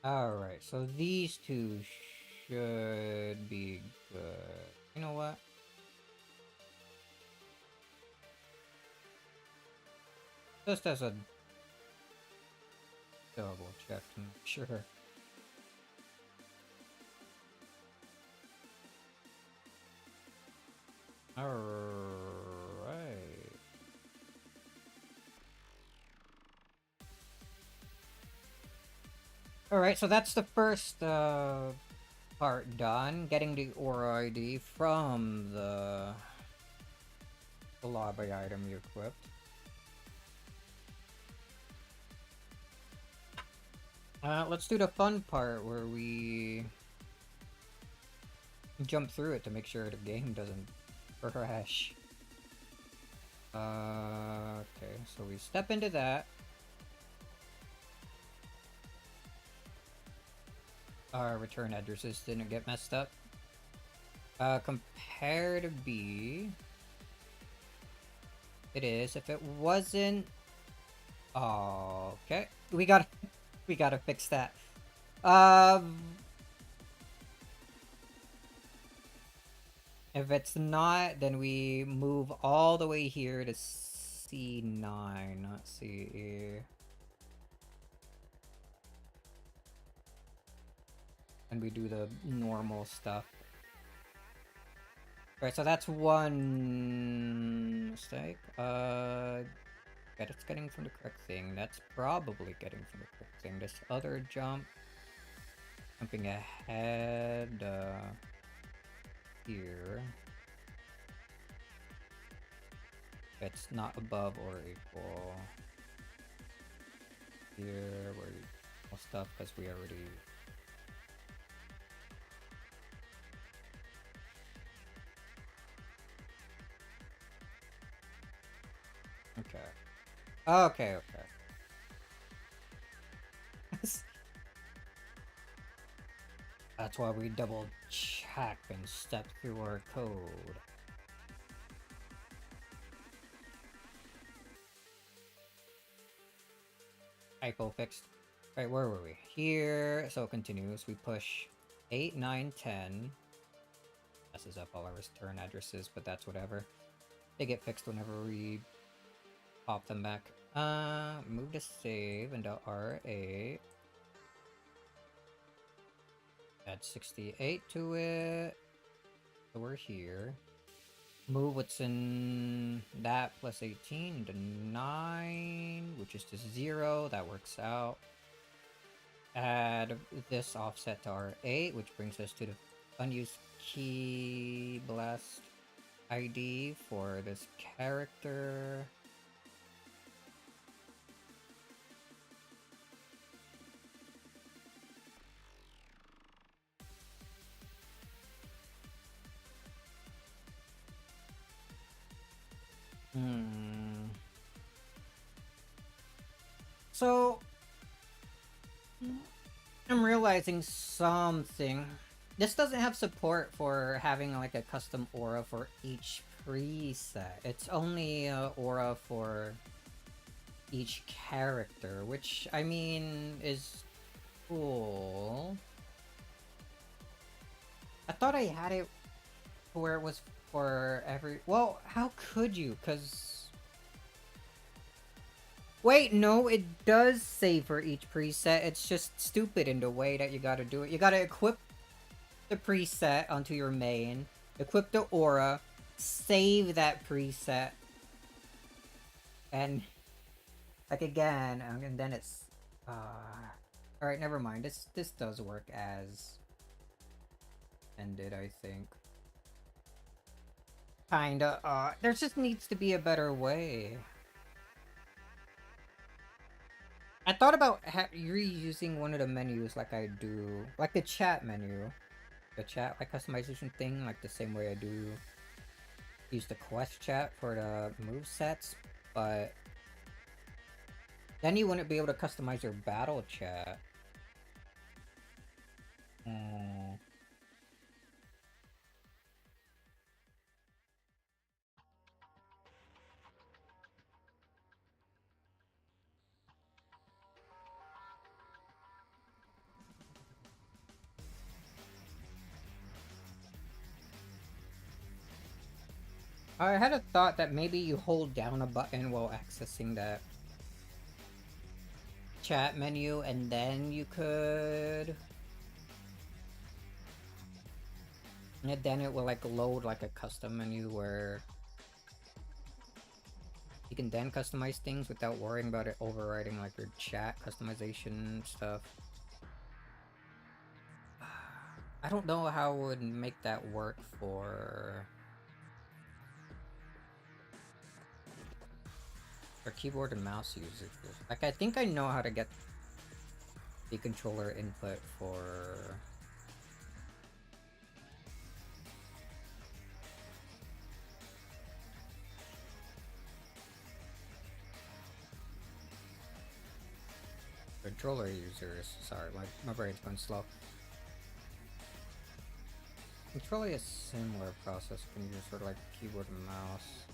Alright, so these two should be good. You know what? Just as a double check to make sure. Alright. Alright, so that's the first part done. Getting the aura ID from the lobby item you equipped. Let's do the fun part where we jump through it to make sure the game doesn't crash. Okay, so we step into that. Our return addresses didn't get messed up. Compare to B. It is. If it wasn't... Oh, okay. We gotta fix that. If it's not, then we move all the way here to C9, not CE. And we do the normal stuff. Alright, so that's one mistake. Yeah, that's getting from the correct thing. That's probably getting from the correct thing. This other jump. Jumping ahead, here. It's not above or equal. Here, where you stuff, because we already... Okay. Okay, okay. That's why we double check and step through our code. Typo fixed. Right, where were we? Here, so it continues. We push 8, 9, 10. Messes up all our return addresses, but that's whatever. They get fixed whenever we pop them back. Move to save into R8. Add 68 to it. So we're here. Move what's in that plus 18 to 9, which is to 0. That works out. Add this offset to R8, which brings us to the unused key blast ID for this character. So, I'm realizing something. This doesn't have support for having like a custom aura for each preset. It's only a aura for each character, which I mean is cool. I thought I had it where it was for every... Well, how could you? Because... Wait, no, it does say for each preset. It's just stupid in the way that you gotta do it. You gotta equip the preset onto your main, equip the aura, save that preset, and... Like, again, and then it's... Alright, never mind. This does work as... ended, I think. Kinda, there just needs to be a better way. I thought about reusing one of the menus like I do, like the chat menu. The chat, like, customization thing, like the same way I do use the quest chat for the movesets, but then you wouldn't be able to customize your battle chat. I had a thought that maybe you hold down a button while accessing that chat menu and then you could... And then it will like load like a custom menu where you can then customize things without worrying about it overriding like your chat customization stuff. I don't know how it would make that work for keyboard and mouse users. Like, I think I know how to get the controller input for... controller users. Sorry, my brain's going slow. It's probably a similar process when you use sort of like keyboard and mouse.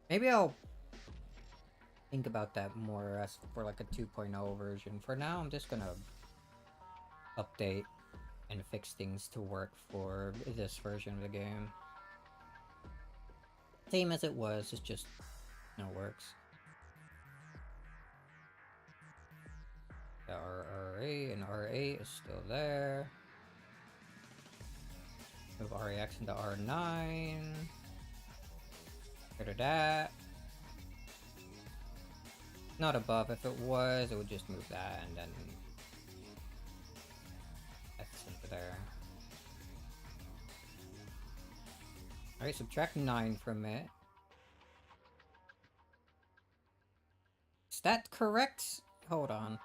Maybe I'll think about that more as for like a 2.0 version. For now, I'm just gonna update and fix things to work for this version of the game. Same as it was, it just works. The RRA and RA is still there. Move RAX into R9. Rid of that. Not above. If it was, it would just move that and then X into there. Alright, subtract 9 from it. Is that correct? Hold on.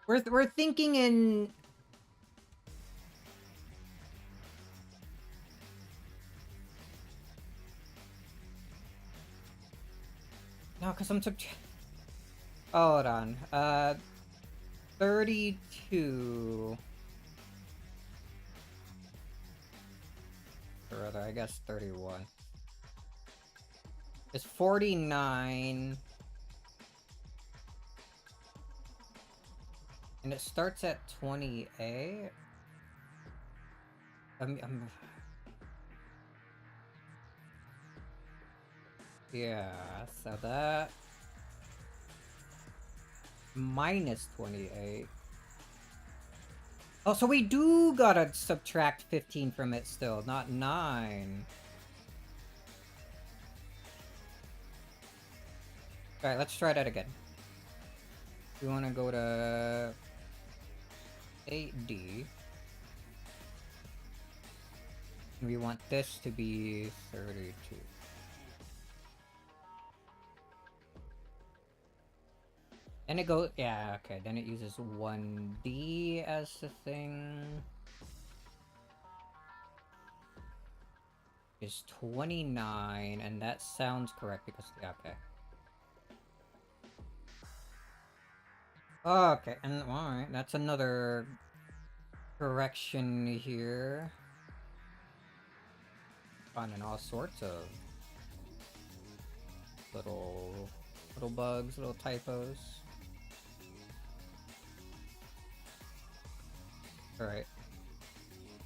We're thinking in... No, because I'm hold on. 32. Or rather, I guess 31. It's 49. And it starts at 28. Yeah, so that... minus 28. Oh, so we do gotta subtract 15 from it still, not 9. Alright, let's try that again. We wanna go to 8D. And we want this to be 32. And it goes, yeah, okay, then it uses 1D as the thing. Is 29, and that sounds correct because, yeah, okay. Okay, and alright, that's another correction here. Finding all sorts of little bugs, little typos. Alright.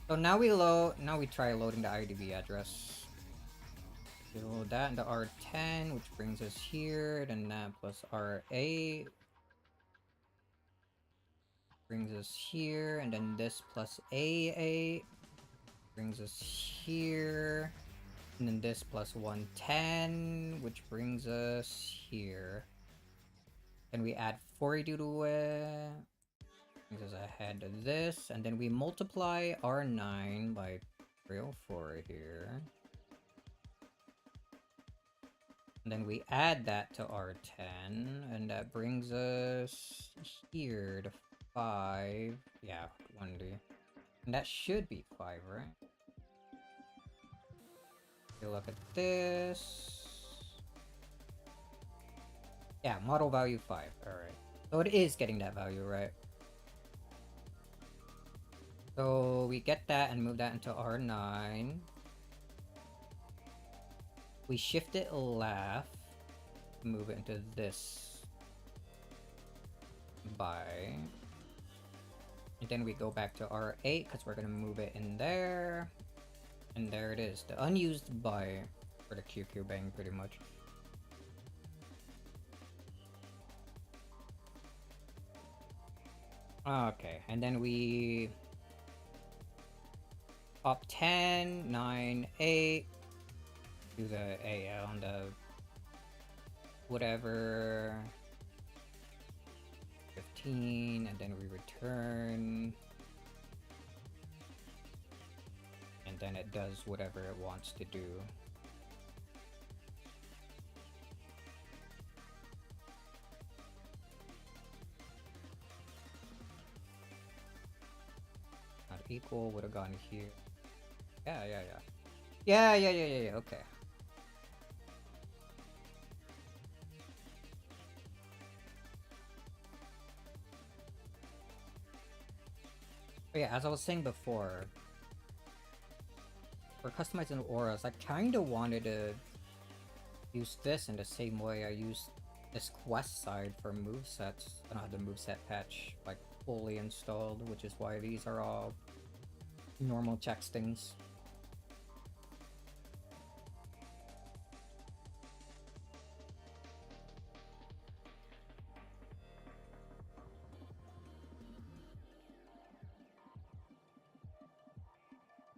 So now we try loading the IDB address. We load that into R10, which brings us here, then that plus R8 brings us here, and then this plus A8 brings us here, and then this plus 110, which brings us here. Then we add 42 to it. Brings us ahead to this, and then we multiply R9 by 304 here. And then we add that to R10, and that brings us here to 5. Yeah, 1D. And that should be 5, right? Okay, look at this. Yeah, model value 5. Alright. So it is getting that value, right? So we get that and move that into R9. We shift it left, move it into this by. And then we go back to R8 because we're gonna move it in there. And there it is, the unused buy for the QQ bang pretty much. Okay, and then we up 10, 9, 8. Do the A on the whatever 15, and then we return, and then it does whatever it wants to do. Not equal would have gone here. Yeah, okay. But yeah, as I was saying before, for customizing auras, I kinda wanted to use this in the same way I used this quest side for movesets. I don't have the moveset patch like fully installed, which is why these are all normal textings.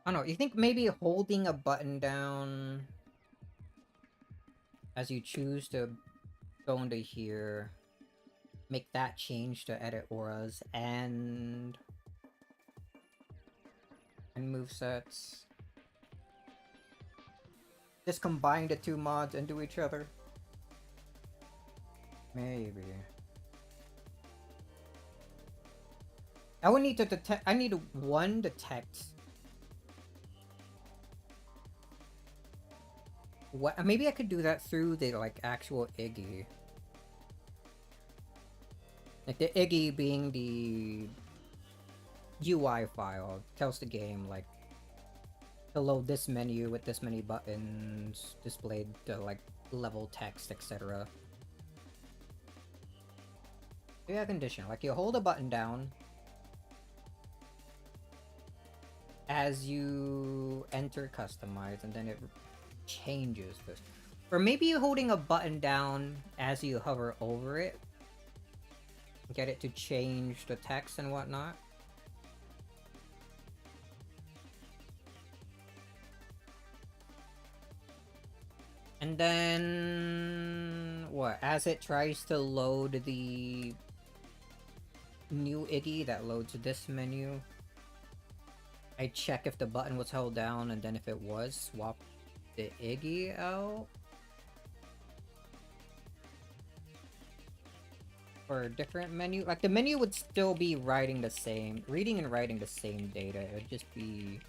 I don't know, you think maybe holding a button down as you choose to go into here, make that change to edit auras and movesets. Just combine the two mods into each other. Maybe. I would need to detect. I need one detect. What? Maybe I could do that through the like actual Iggy. Like the Iggy being the UI file tells the game like to load this menu with this many buttons, displayed the like level text, etc. Yeah, condition. Like you hold a button down as you enter customize, and then it changes this. Or maybe holding a button down as you hover over it, get it to change the text and whatnot. And then what? As it tries to load the new Iggy that loads this menu, I check if the button was held down, and then if it was, swap the Iggy out for a different menu. Like the menu would still be reading and writing the same data. It would just be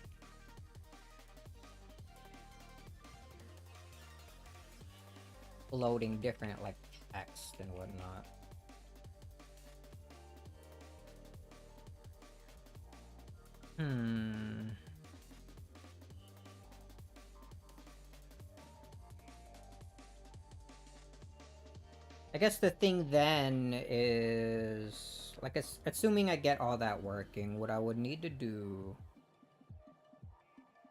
loading different like text and whatnot. I guess the thing then is, like, assuming I get all that working, what I would need to do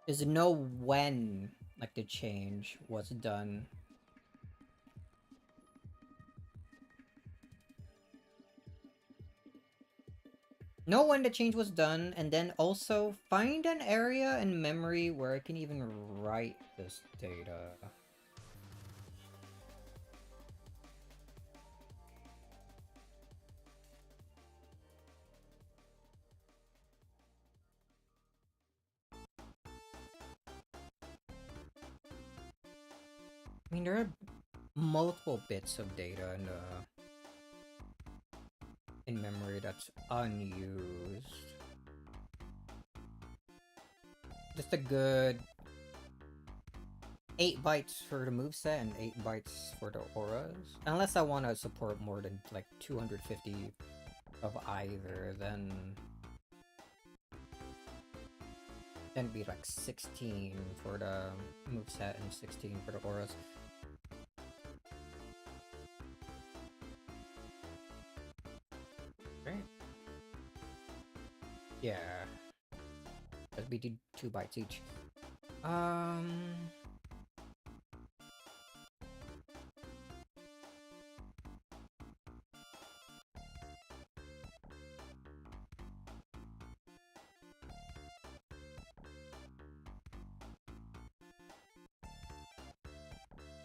is know when, like, the change was done. Know when the change was done, and then also find an area in memory where I can even write this data. I mean, there are multiple bits of data in memory that's unused. Just a good 8 bytes for the moveset and 8 bytes for the auras. Unless I want to support more than like 250 of either, then Then be like 16 for the moveset and 16 for the auras. Right? Yeah. That'd be 2 bites each.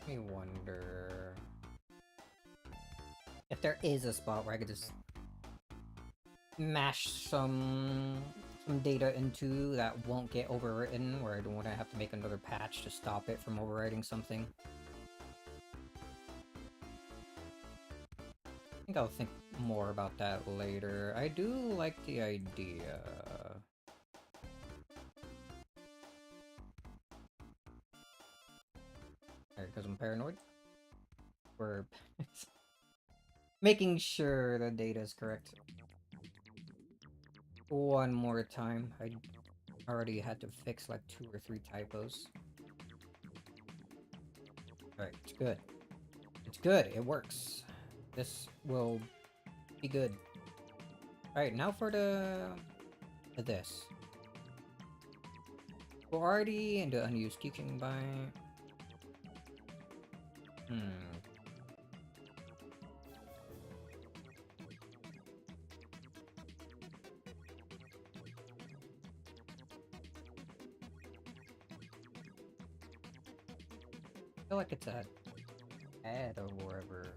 Let me wonder if there is a spot where I could just mash some data into that won't get overwritten, where I don't want to have to make another patch to stop it from overwriting something. I think I'll think more about that later. I do like the idea. Because I'm paranoid. We're making sure the data is correct. One more time. I already had to fix like 2 or 3 typos. Alright, it's good. It's good. It works. This will be good. Alright, now for this. We're already into unused teaching by... I feel like it's at ad or wherever.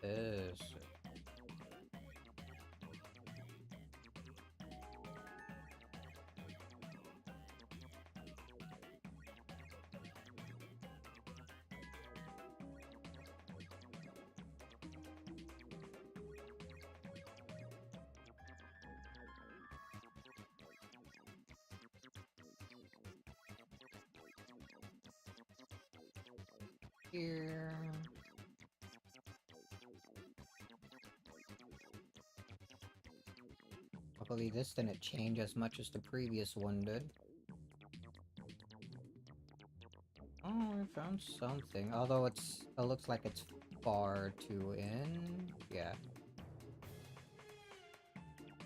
This. Here. Luckily this didn't change as much as the previous one did. Oh, I found something. Although it looks like it's far too in. Yeah.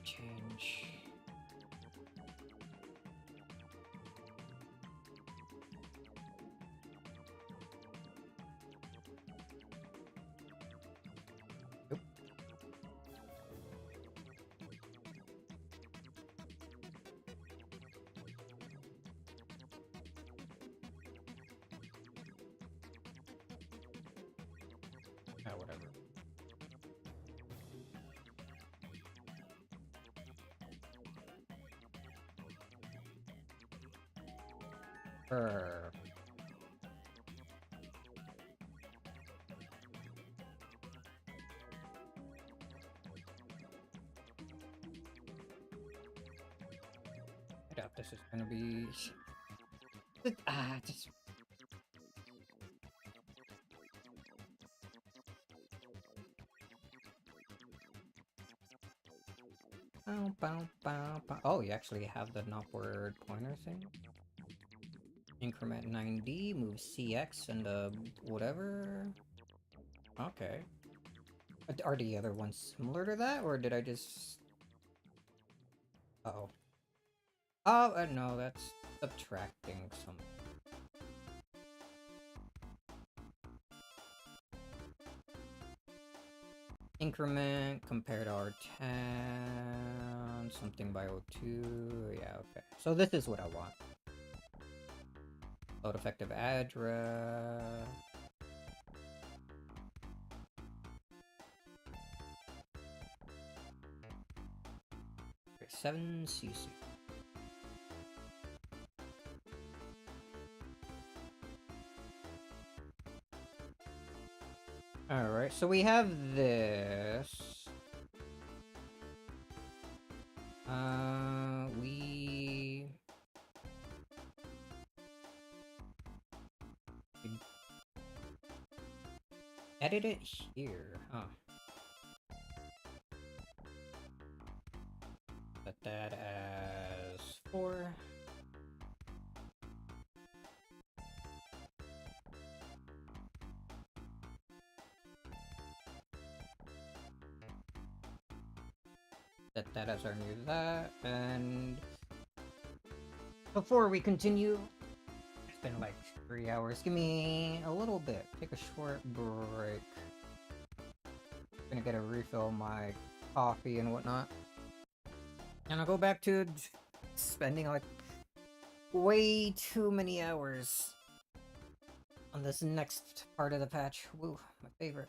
Change. Oop. Ah, whatever. Brr. I doubt this is gonna be... just... Bow, bow, bow, bow. Oh, you actually have the upward pointer thing? Increment 9D, move CX and whatever. Okay. Are the other ones similar to that, or did I just... Uh-oh. Oh, no, that's subtracting something. Increment compared to R10, something by O2, yeah, okay. So this is what I want. Load effective address. 7cc. Alright, so we have this. We edit it here, huh? Set that as set that as our new that. And before we continue, it's been like 3 hours. Give me a little bit. Take a short break. Gonna get a refill of my coffee and whatnot. And I'll go back to spending like way too many hours on this next part of the patch. Woo, my favorite.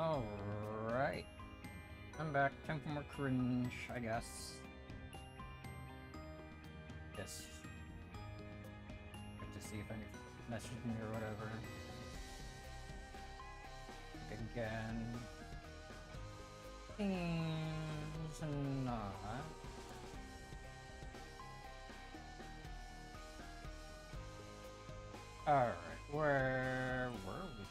Alright. I'm back. Time for more cringe, I guess. Yes. Have to see if any messaged me or whatever. Again. Seems not. Alright, where were we?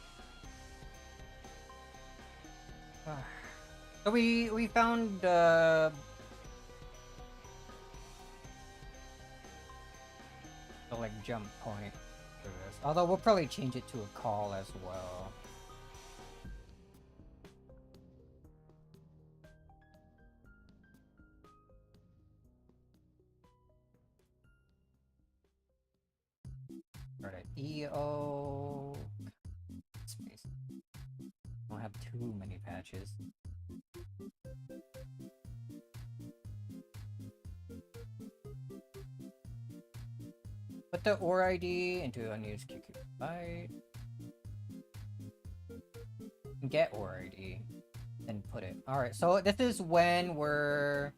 So we found the like jump point for this. Although we'll probably change it to a call as well. Alright, EO space. Don't have too many patches. Put the OR ID into unused QQ byte. Get OR ID. Then put it. Alright, so this is when we're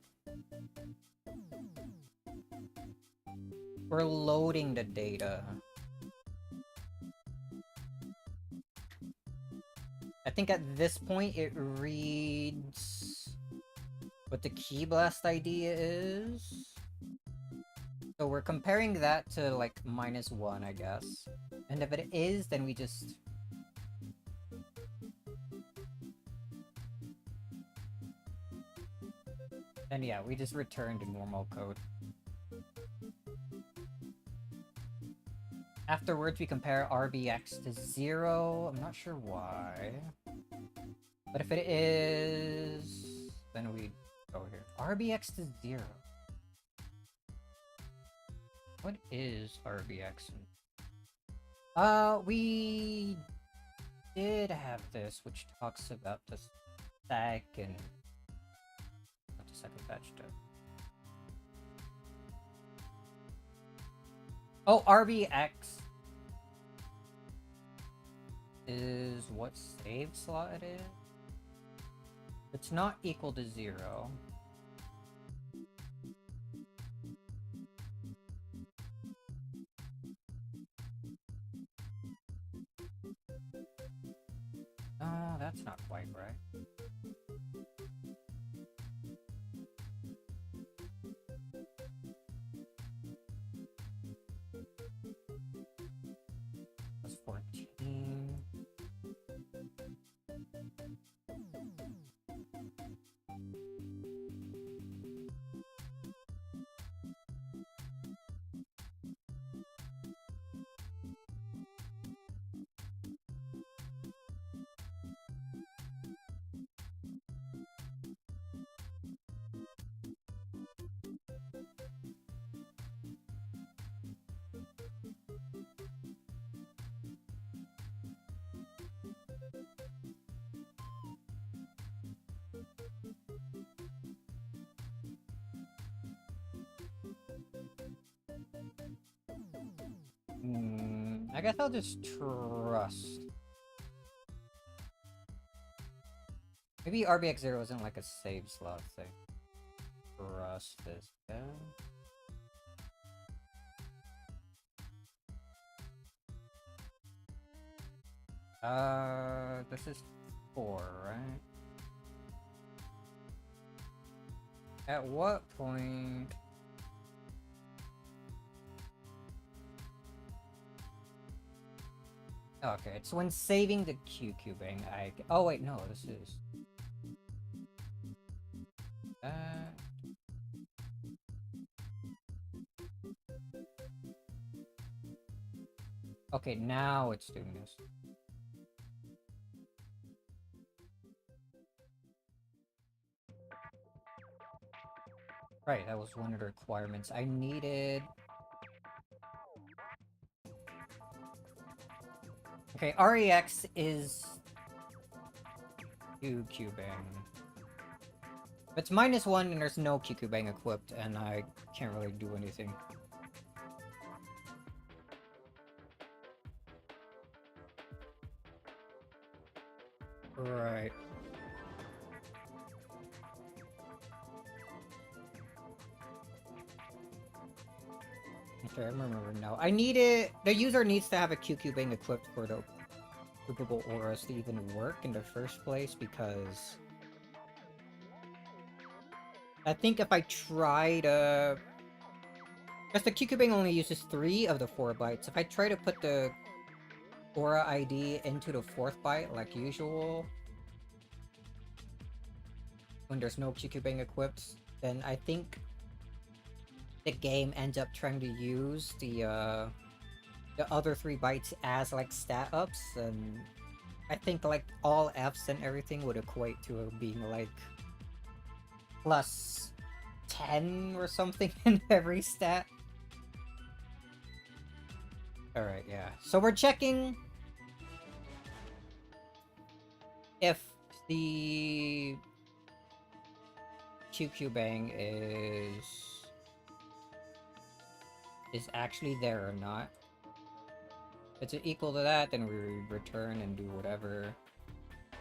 loading the data. I think at this point it reads what the key blast ID is. So we're comparing that to like -1, I guess. And if it is, then we just... Then yeah, we just return to normal code. Afterwards, we compare RBX to 0. I'm not sure why. But if it is... then we go here. RBX to 0. What is RBX? We did have this, which talks about the second... not the second batch stuff. Oh, RBX is what save slot it is. It's not equal to 0. Oh, that's not quite right. That's 14. I guess I'll just trust. Maybe RBX0 isn't like a save slot thing. Trust this guy. This is 4, right? At what point... Okay, it's when saving the QQbing, oh wait, no, this is... Okay, now it's doing this. Right, that was one of the requirements. I needed... Okay, REX is... QQbang. If it's -1 and there's no QQbang equipped, and I can't really do anything. Right. Okay, I remember now. The user needs to have a QQ Bang equipped for the groupable auras to even work in the first place, because I think if I try to... Because the QQ Bang only uses 3 of the 4 bytes. If I try to put the Aura ID into the 4th byte, like usual, when there's no QQ Bang equipped, then I think the game ends up trying to use the other 3 bytes as, like, stat ups, and I think, like, all Fs and everything would equate to being, like, plus 10 or something in every stat. Alright, yeah. So we're checking if the QQ Bang is actually there or not. If it's equal to that, then we return and do whatever.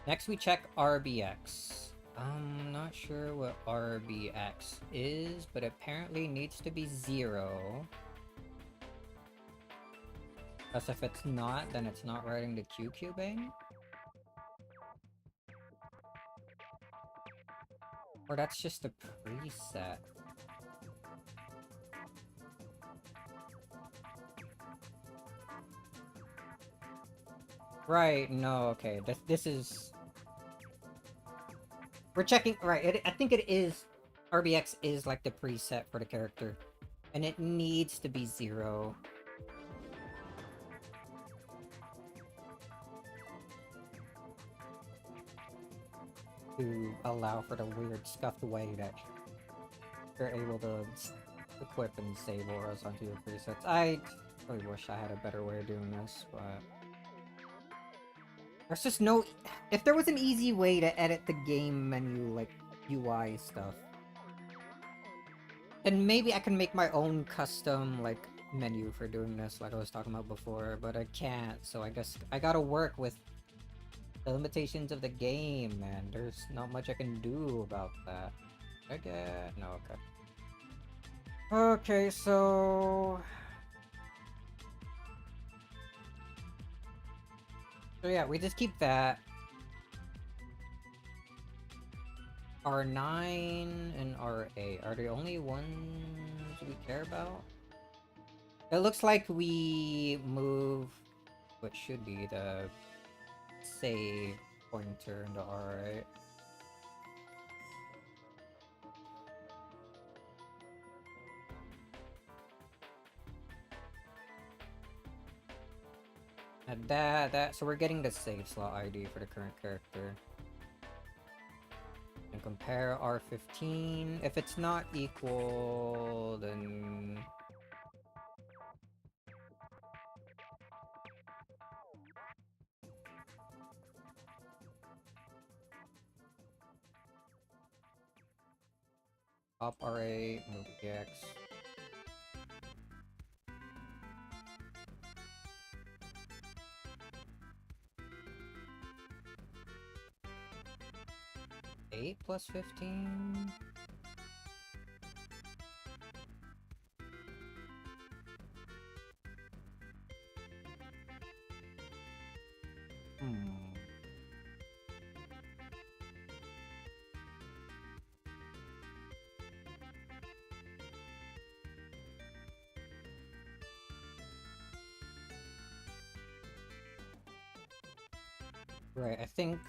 Next we check RBX. I'm not sure what RBX is, but apparently needs to be 0. Because if it's not, then it's not writing the QQ Bang. Or that's just a preset. Right, no, okay. This is... We're checking... Right, I think it is... RBX is like the preset for the character. And it needs to be 0. To allow for the weird scuffed way that you're able to equip and save auras onto your presets. I really wish I had a better way of doing this, but... There's just no... If there was an easy way to edit the game menu, like, UI stuff, then maybe I can make my own custom, like, menu for doing this, like I was talking about before, but I can't, so I guess I gotta work with the limitations of the game, man. There's not much I can do about that. Okay, no, okay. Okay, so... So yeah, we just keep that. R9 and R8 are the only ones we care about? It looks like we move what should be the save pointer into R8. And so we're getting the save slot ID for the current character. And compare R15. If it's not equal, then... Pop R8, move EX. Eight plus 15? Right, I think...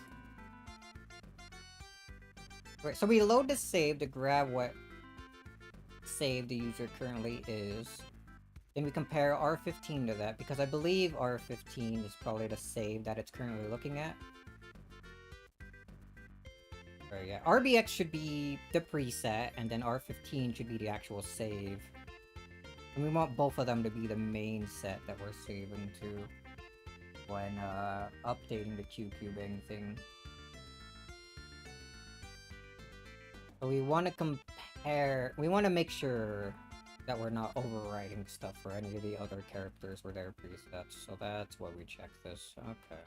Right, so we load the save to grab what save the user currently is. Then we compare R15 to that, because I believe R15 is probably the save that it's currently looking at. Right, yeah. RBX should be the preset, and then R15 should be the actual save. And we want both of them to be the main set that we're saving to when updating the QQ Bang thing. So we want to compare... We want to make sure that we're not overwriting stuff for any of the other characters with their presets. So that's why we check this. Okay.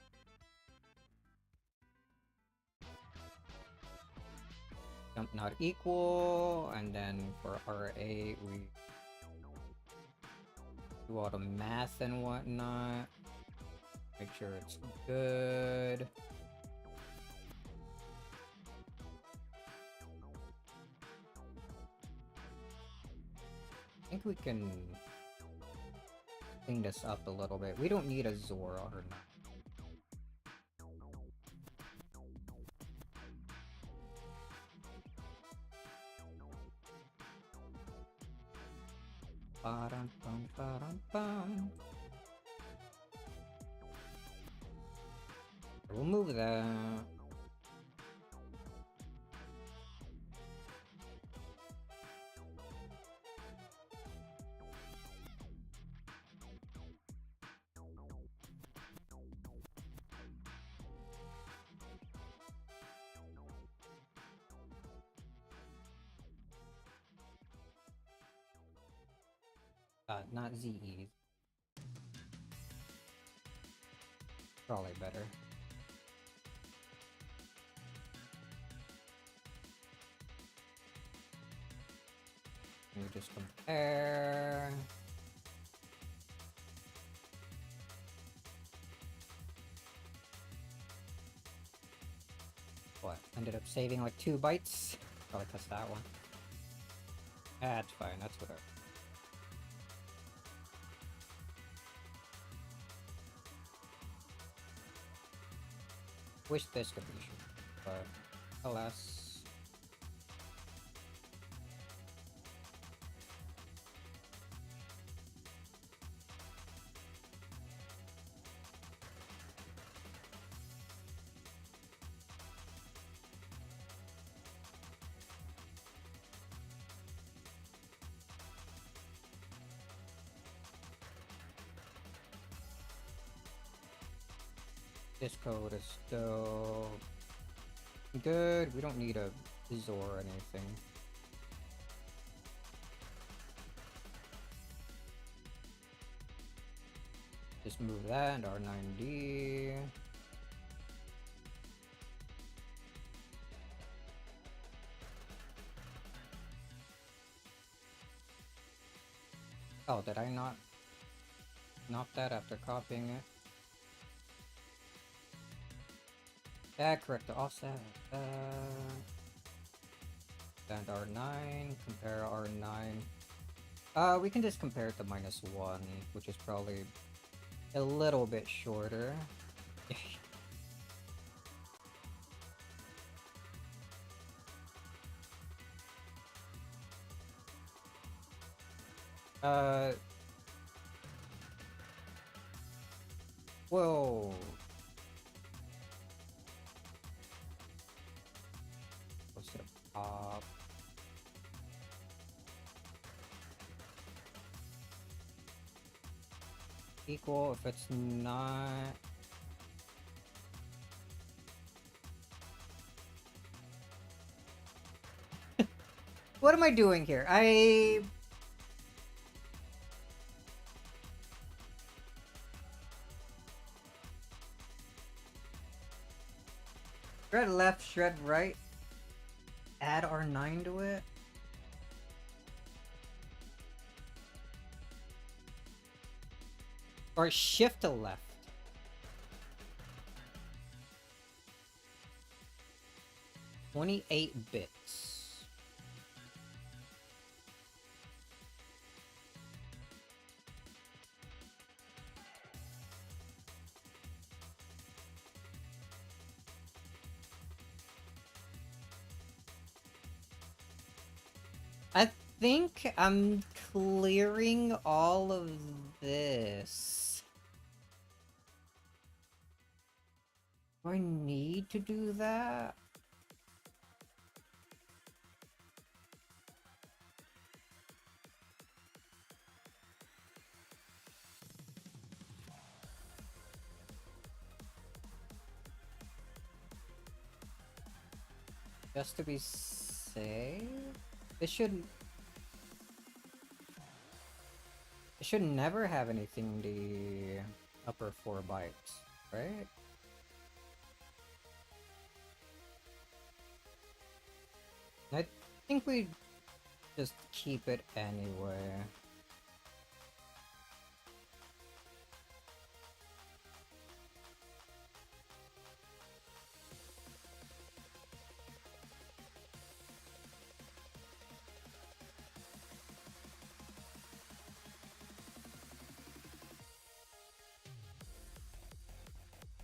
Jump not equal, and then for R8 we do all the math and whatnot. Make sure it's good. I think we can clean this up a little bit. We don't need a Zora or not. We'll move that. Not ZEs. Probably better. Let me just compare. What? Ended up saving like 2 bytes? Probably cuss that one. That's fine, that's whatever. Wish this could be true, but alas. This code is still good. We don't need a Zor or anything. Just move that and R9D. Oh, did I not knock that after copying it? Yeah, correct the offset. And R9, compare R9. We can just compare it to -1, which is probably a little bit shorter. Whoa. What's it up? Equal if it's not. What am I doing here? Shred left, shred right. Add R9 to it. Or shift to left. $28 bits. I think I'm clearing all of this. Do I need to do that? Just to be safe? It should never have anything in the upper 4 bytes, right? I think we just keep it anyway.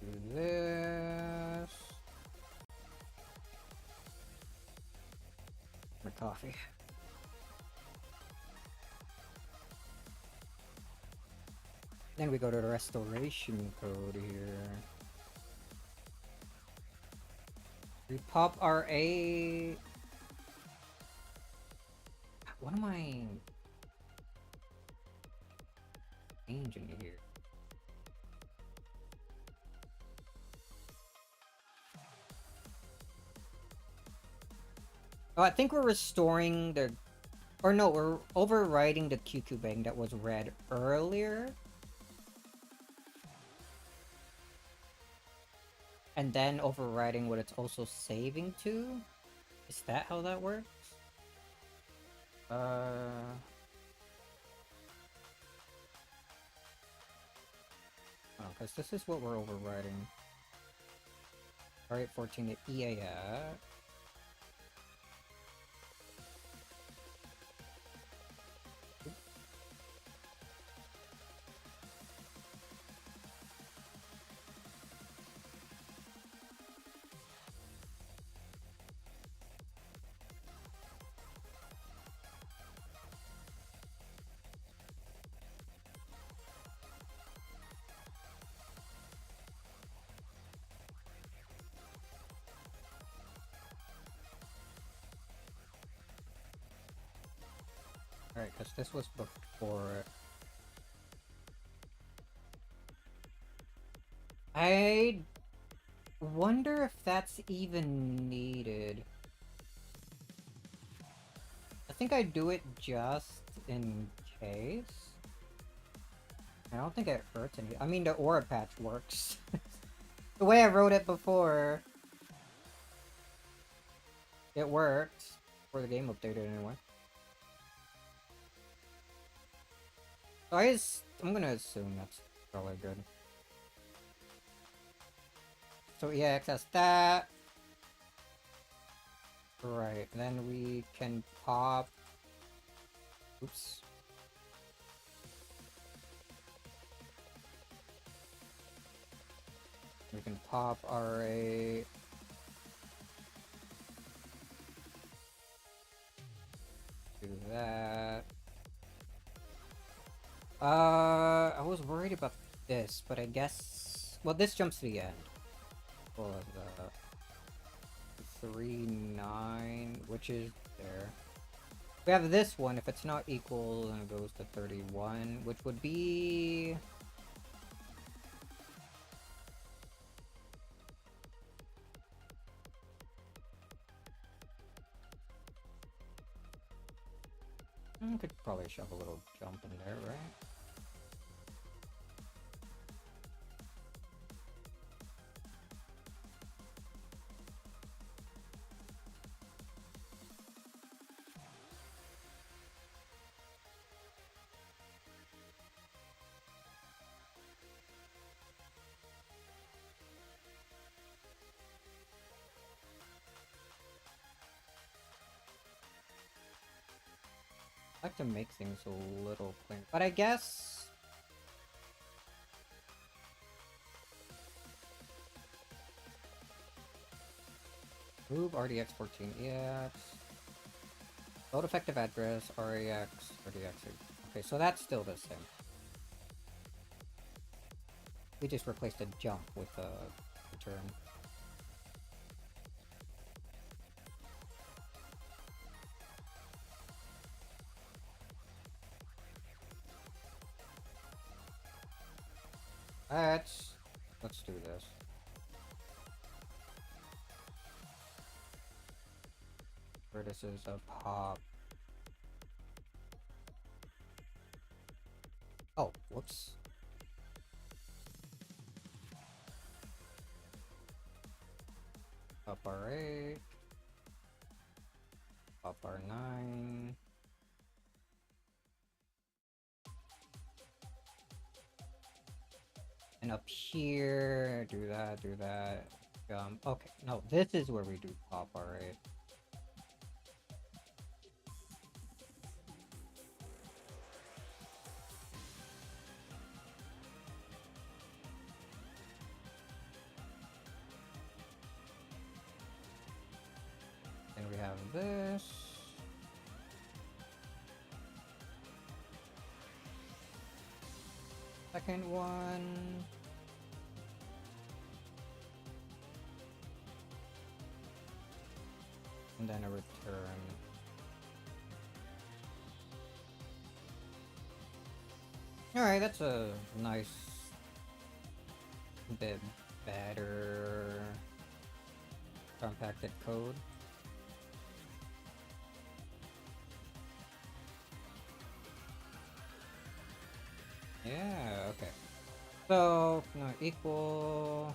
Do this. My coffee. Then we go to the restoration code here. We pop our A. What am I changing here? Oh, I think we're restoring the... Or no, we're overriding the QQ bang that was read earlier. And then overriding what it's also saving to? Is that how that works? Oh, because this is what we're overriding. Alright, 14 to EAF. Alright, because this was before it. I wonder if that's even needed. I think I do it just in case. I don't think it hurts any. I mean, the aura patch works. The way I wrote it before, it worked. For the game updated anyway. So I'm gonna assume that's probably good. So EX has that. Right, then we can pop... Oops. We can pop RA. Do that. I was worried about this, but I guess... Well, this jumps to the end. For the 3-9, which is there. We have this one. If it's not equal, then it goes to 31, which would be... Could probably shove a little jump in there, right? I like to make things a little cleaner, but I guess... Move RDX 14EX. Load effective address, RAX, RDX. Okay, so that's still the same. We just replaced a jump with a return. Let's do this. Where this is a pop. Oh, whoops. Up R8. R9. And up here, do that, do that. Okay, no, this is where we do pop, alright. Then we have this. Second one. And then a return. Alright, that's a nice bit better compacted code. Yeah, okay. So, not equal.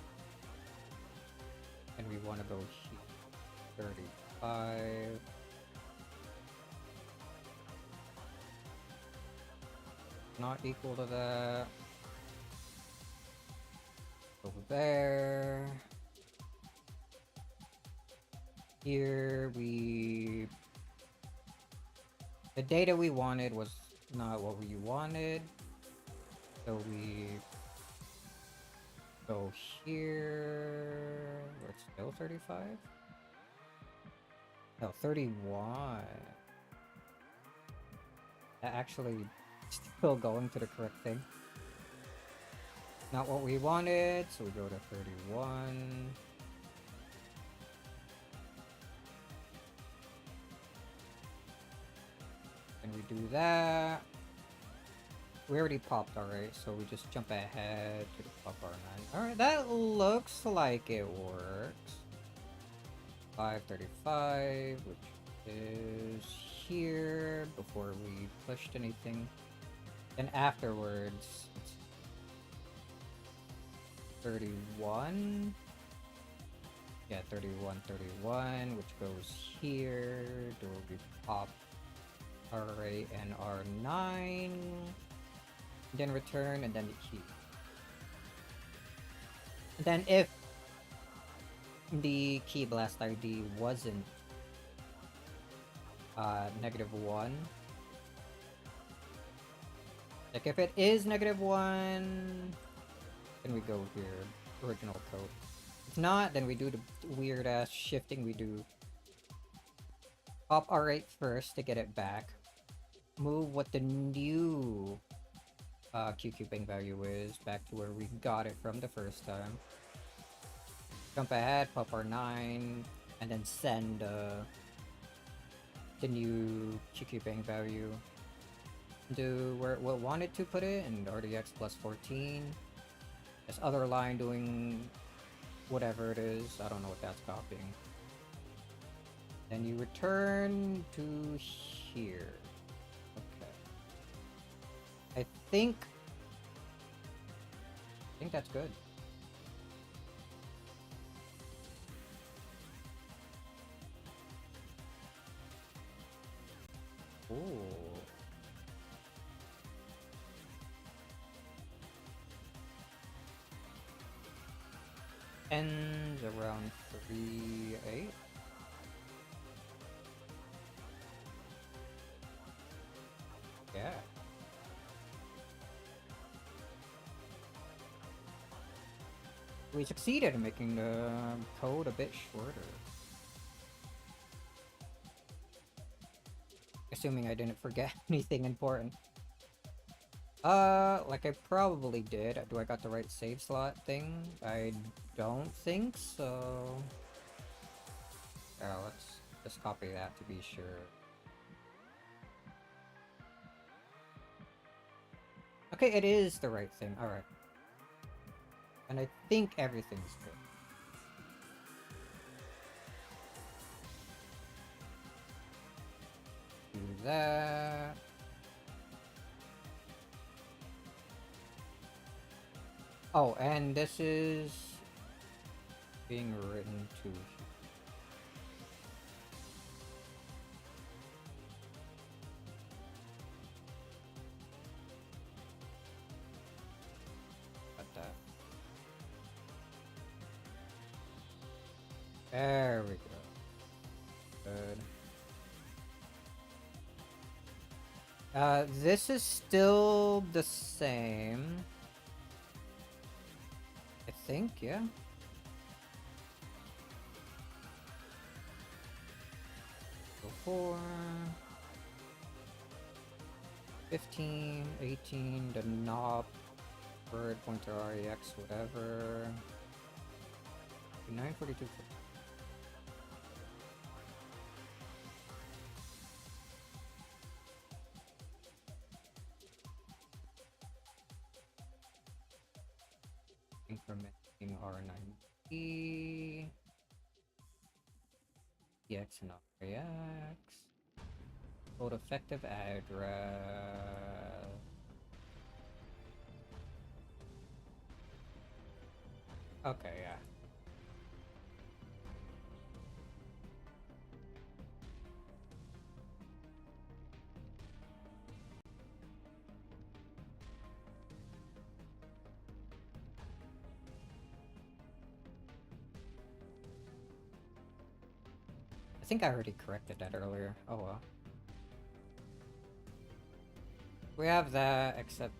And we want to go here. 35. Not equal to that. Over there. Here we... The data we wanted was not what we wanted. So we go here. It's still 35? No, 31. That actually still going to the correct thing. Not what we wanted, so we go to 31. And we do that. We already popped, alright, so we just jump ahead to the pop R9. Alright, that looks like it works. 535, which is here before we pushed anything. And afterwards, it's 31. Yeah, 31, which goes here. There will be pop R8 and R9. Then return, and then the key. And then if the key blast ID wasn't -1, like if it is -1, then we go here, original code. If not, then we do the weird ass shifting. We do pop R8 first to get it back, move what the new QQ ping value is back to where we got it from the first time. Jump ahead, pop R9, and then send the new QQ ping value to where we wanted to put it in RDX plus 14. This other line doing whatever it is. I don't know what that's copying. Then you return to here. I think that's good. Ooh. Ends around 3.8. Yeah. We succeeded in making the code a bit shorter. Assuming I didn't forget anything important. Like I probably did. Do I got the right save slot thing? I don't think so. Let's just copy that to be sure. Okay, it is the right thing. Alright. And I think everything's good. Do that. Oh, and this is being written to There we go. Good. This is still the same. I think, yeah. So 4, 15, 18, the knob, bird, pointer, REX, whatever. 942. Incrementing R9D, EX and REX. Code effective address. Okay, yeah. I think I already corrected that earlier. Oh well. We have that, except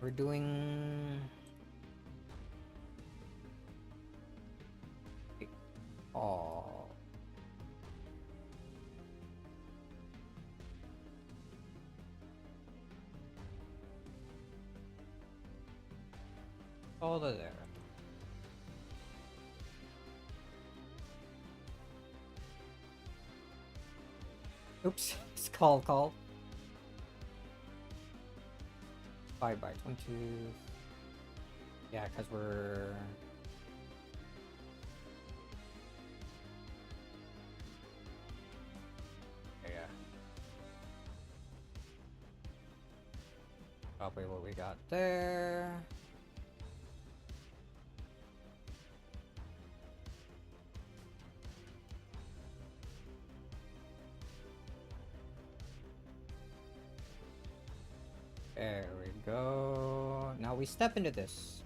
we're doing all. All of there. Oops, it's call. 5 by 22. Yeah, because we're... Yeah. Probably what we got there. There we go. Now we step into this.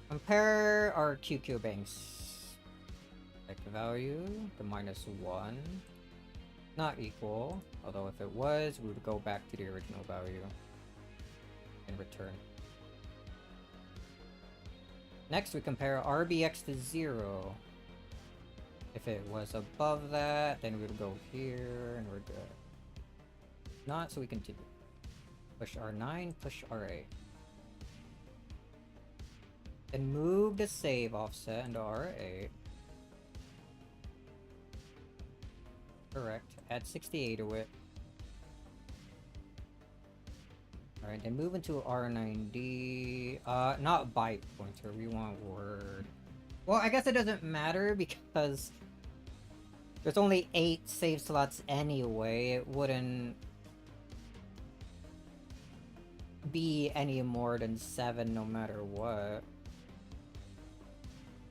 Compare our QQ banks. Like the value, the -1. Not equal, although if it was, we would go back to the original value and return. Next, we compare RBX to 0. If it was above that, then we would go here and we're good. Not, so we continue. Push R9, push R8. Then move the save offset into R8. Correct. Add 68 to it. Alright, then move into R9D. Not byte pointer, we want word. Well, I guess it doesn't matter because there's only 8 save slots anyway. It wouldn't be any more than 7 no matter what.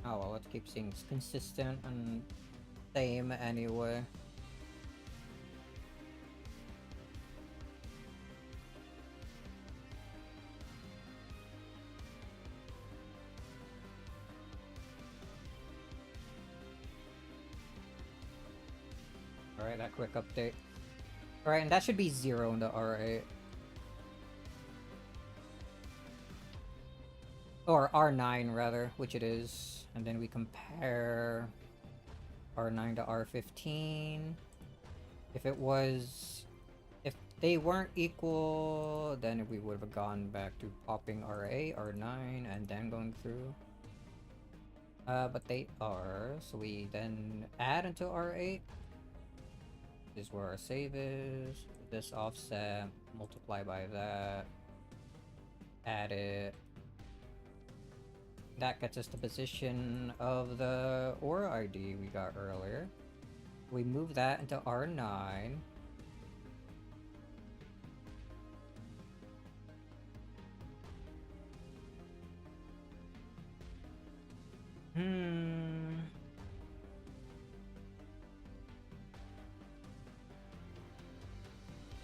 Oh well, let's keep things consistent and same anyway. Alright, that quick update. Alright, and that should be 0 in the R8. Or R9 rather, which it is. And then we compare R9 to R15. If it was... If they weren't equal, then we would have gone back to popping R8, R9, and then going through. But they are, so we then add into R8. This is where our save is. This offset, multiply by that. Add it. That gets us the position of the Aura ID we got earlier. We move that into R9.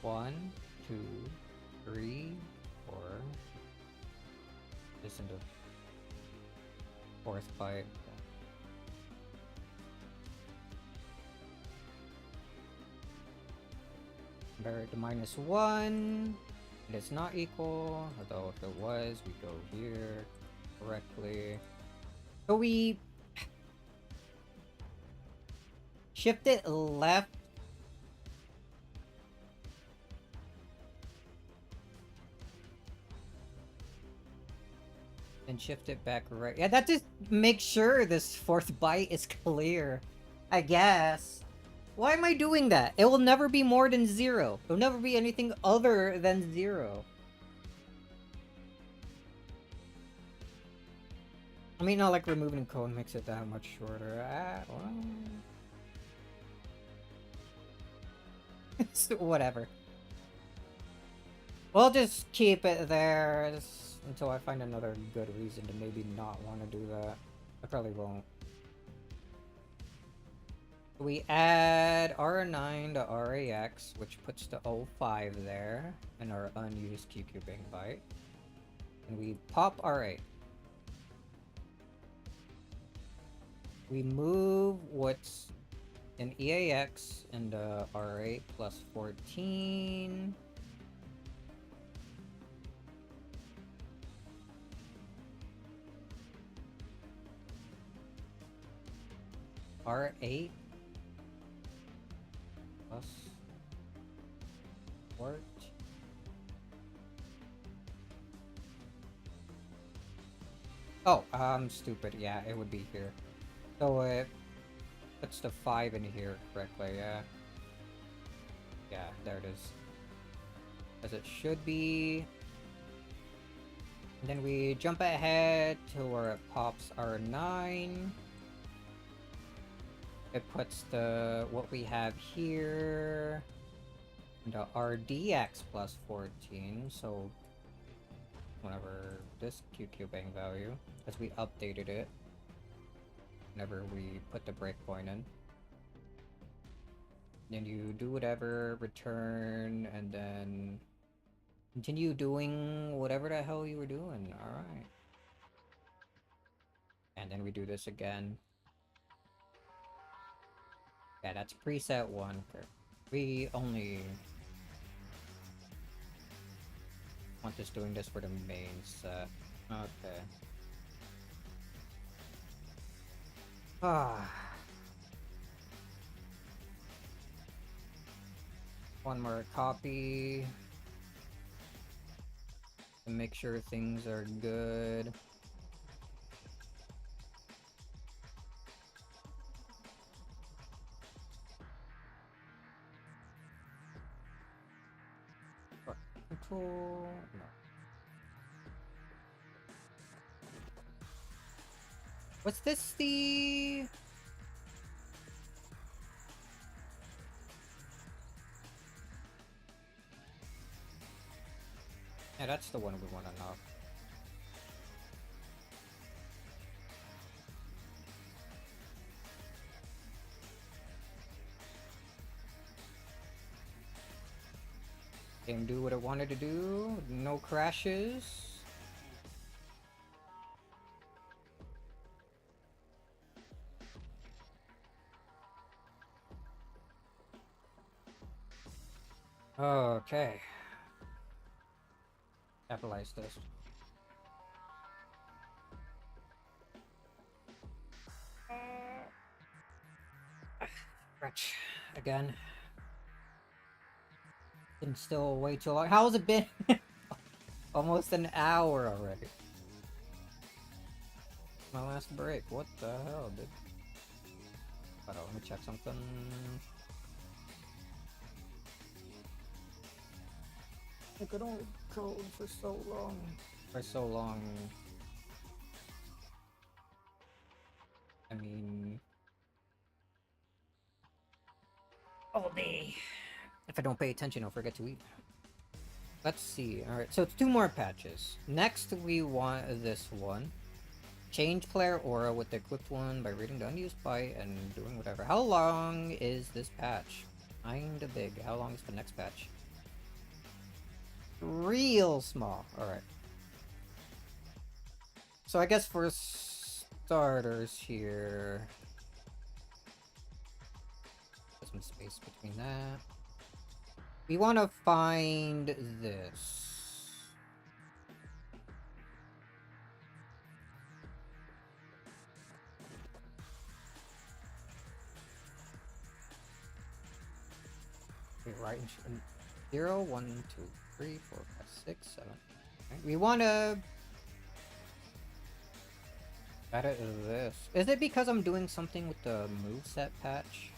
One, two, three, four. Listen to Fourth bite. Compare it to -1. It is not equal, although if it was, we go here correctly. So we shift it left. And shift it back right. Yeah, that just makes sure this fourth bite is clear. I guess. Why am I doing that? It will never be more than 0. It will never be anything other than 0. I mean, not like removing cone makes it that much shorter. Well... whatever. We'll just keep it there until I find another good reason to maybe not want to do that. I probably won't. We add R9 to RAX, which puts the 05 there, and our unused QQ Bang Bite. And we pop R8. We move what's an EAX into R8 plus 14. R8 plus 14. Oh, I'm stupid. Yeah, it would be here. So it puts the 5 in here correctly, yeah. Yeah, there it is. As it should be. And then we jump ahead to where it pops R9. It puts the what we have here into RDX plus 14, so whenever this QQ Bang value, as we updated it, whenever we put the breakpoint in. Then you do whatever, return, and then continue doing whatever the hell you were doing. Alright. And then we do this again. Yeah, that's preset 1. We only want just doing this for the main set. Okay. One more copy to make sure things are good. Control. No. What's this? The yeah, that's the one we want to knock. Game do what it wanted to do. No crashes. Okay. Capitalize this. Stretch again. Been still way too long. How's it been? Almost an hour already. My last break. What the hell, dude? Hold on, let me check something. I could only code for so long. For so long. I mean... all day. If I don't pay attention, I'll forget to eat. Let's see. Alright, so it's 2 more patches. Next, we want this one. Change player aura with the equipped one by reading the unused byte and doing whatever. How long is this patch? Kinda big. How long is the next patch? Real small. Alright. So I guess for starters here. Put some space between that. We want to find this. Wait, right? 0, 1, 2, 3, 4, 5, 6, 7. Okay. We want to edit this. Is it because I'm doing something with the moveset patch?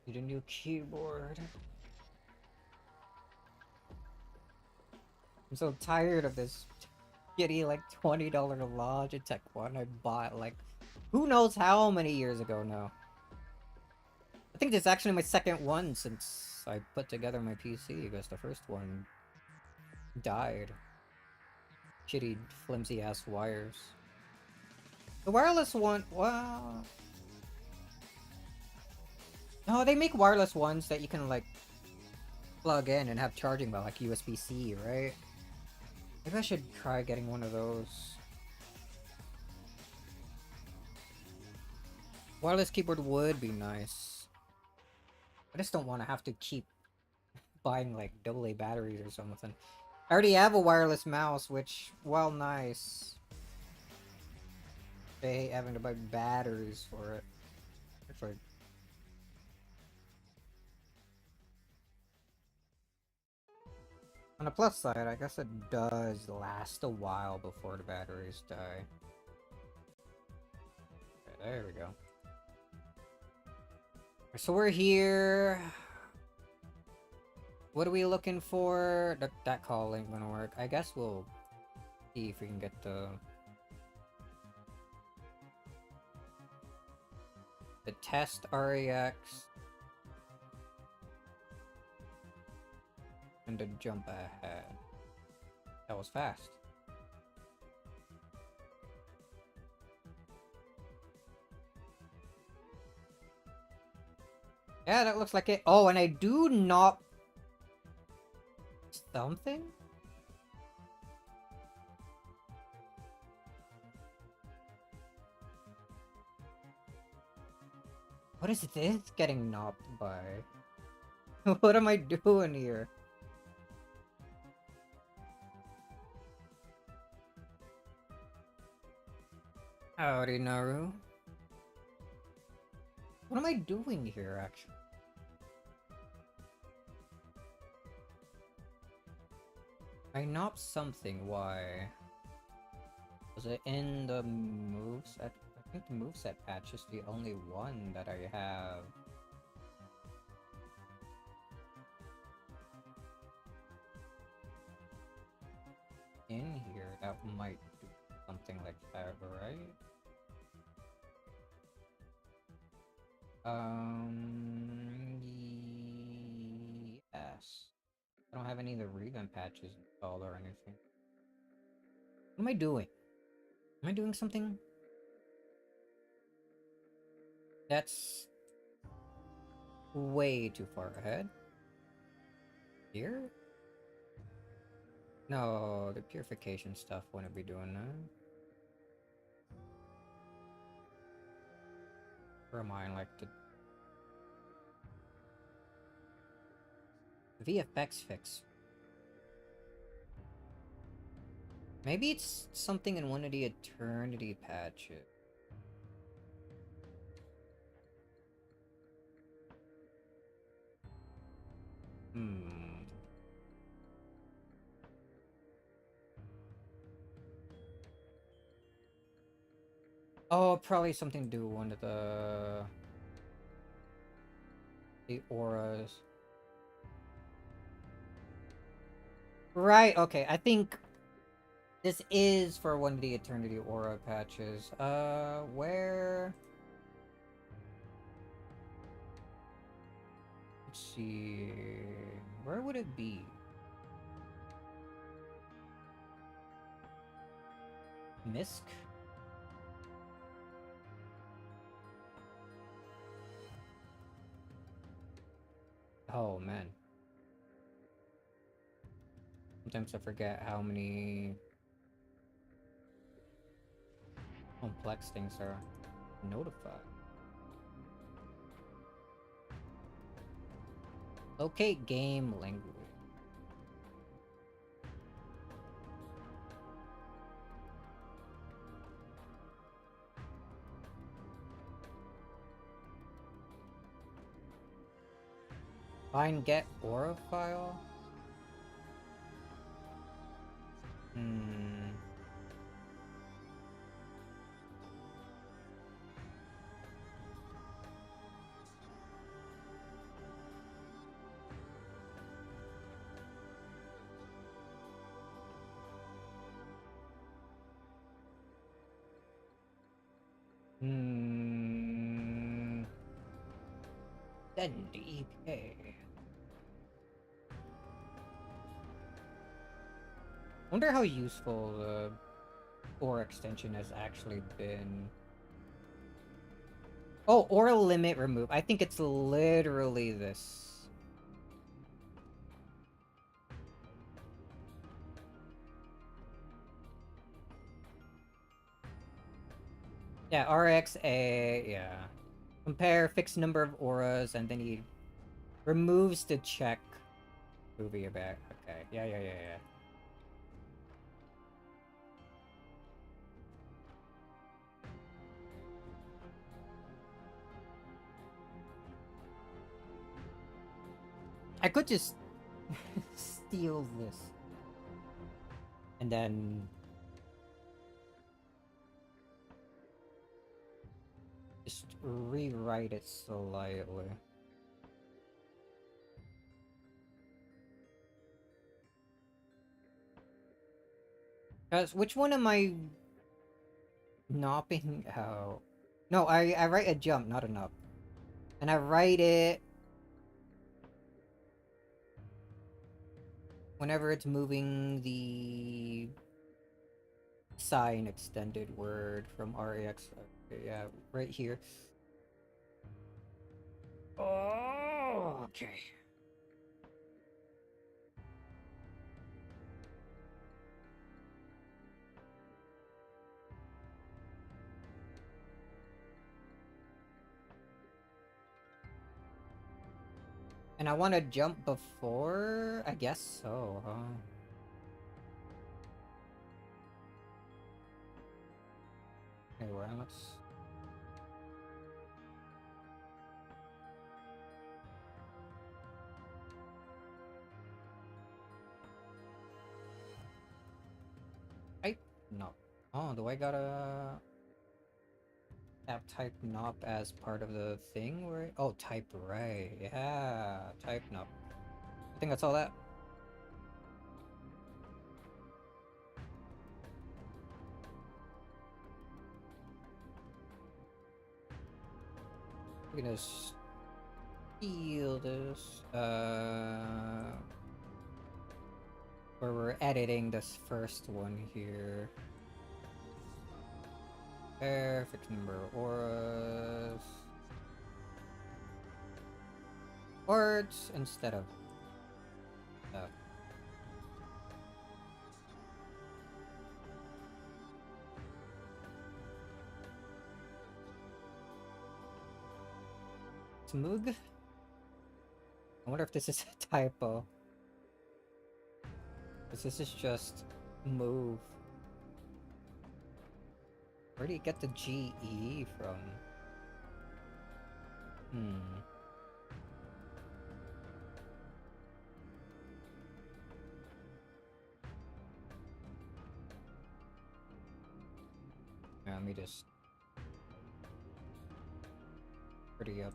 Need a new keyboard. I'm so tired of this shitty like $20 Logitech one I bought like who knows how many years ago now. I think this is actually my second one since I put together my PC because the first one died. Shitty flimsy ass wires. The wireless one, well, no, they make wireless ones that you can like plug in and have charging by like USB-C, right? Maybe I should try getting one of those. Wireless keyboard would be nice. I just don't want to have to keep buying like AA batteries or something. I already have a wireless mouse, which, while nice, I hate having to buy batteries for it. It's like, on the plus side, I guess it does last a while before the batteries die. Okay, there we go. So we're here. What are we looking for? That call ain't gonna work. I guess we'll see if we can get the test REX and the jump ahead. That was fast. Yeah, that looks like it. Oh, and I do not... something? What is this getting knocked by? What am I doing here? Howdy, Naru. What am I doing here, actually? I knocked something, why? Was it in the moveset? I think the moveset patch is the only one that I have. In here, that might do something like that, right? Yes. I don't have any of the revamp patches installed or anything. What am I doing? Am I doing something? That's way too far ahead. Here? No, the purification stuff wouldn't be doing that. Or am I like the VFX fix? Maybe it's something in one of the Eternity patches. Oh, probably something to do with one of the auras. Right, okay, I think this is for one of the Eternity Aura patches. Where? Let's see. Where would it be? Misk? Oh man. Sometimes I forget how many complex things are notified. Locate game language. Find get aura file? Hmm. Hmm. Send EPA. Wonder how useful the aura extension has actually been. Oh, aura limit remove. I think it's literally this. Yeah, RXA, yeah. Compare fixed number of auras, and then he removes the check. Movie back. Okay. Yeah. I could just steal this. And then just rewrite it slightly. Guys, which one am I knopping out? No, I write a jump, not a nop. And I write it whenever it's moving the sign extended word from RAX. Okay, yeah, right here. Oh, okay. And I want to jump before? I guess so, huh? Okay, well, let's... Type? No. Oh, do I gotta... have type nop as part of the thing? Where... Oh, type right. Yeah, type nop. I think that's all that. We're gonna steal this. Where we're editing this first one here. Fixed number of auras. Words instead of stuff. Smug? I wonder if this is a typo. Because this is just move. Where do you get the GE from? Yeah, let me just pretty up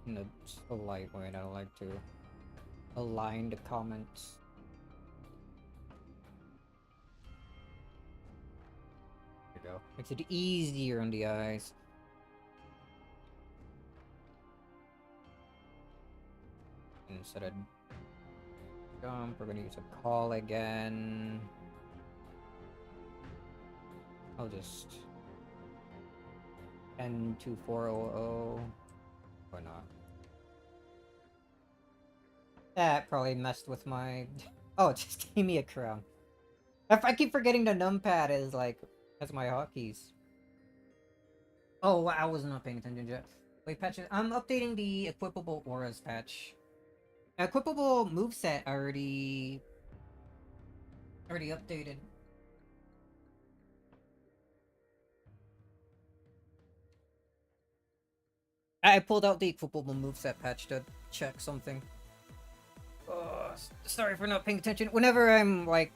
in a light way. I don't like to align the comments. There you go. Makes it easier on the eyes. Instead of jump, we're gonna use a call again. I'll just N2400 or not. That probably messed with my... Oh, it just gave me a crown. I keep forgetting the numpad is like... Has my hotkeys. Oh, I was not paying attention yet. Wait, patches. I'm updating the equipable auras patch. Equipable moveset already updated. I pulled out the equipable moveset patch to check something. Sorry for not paying attention. Whenever I'm like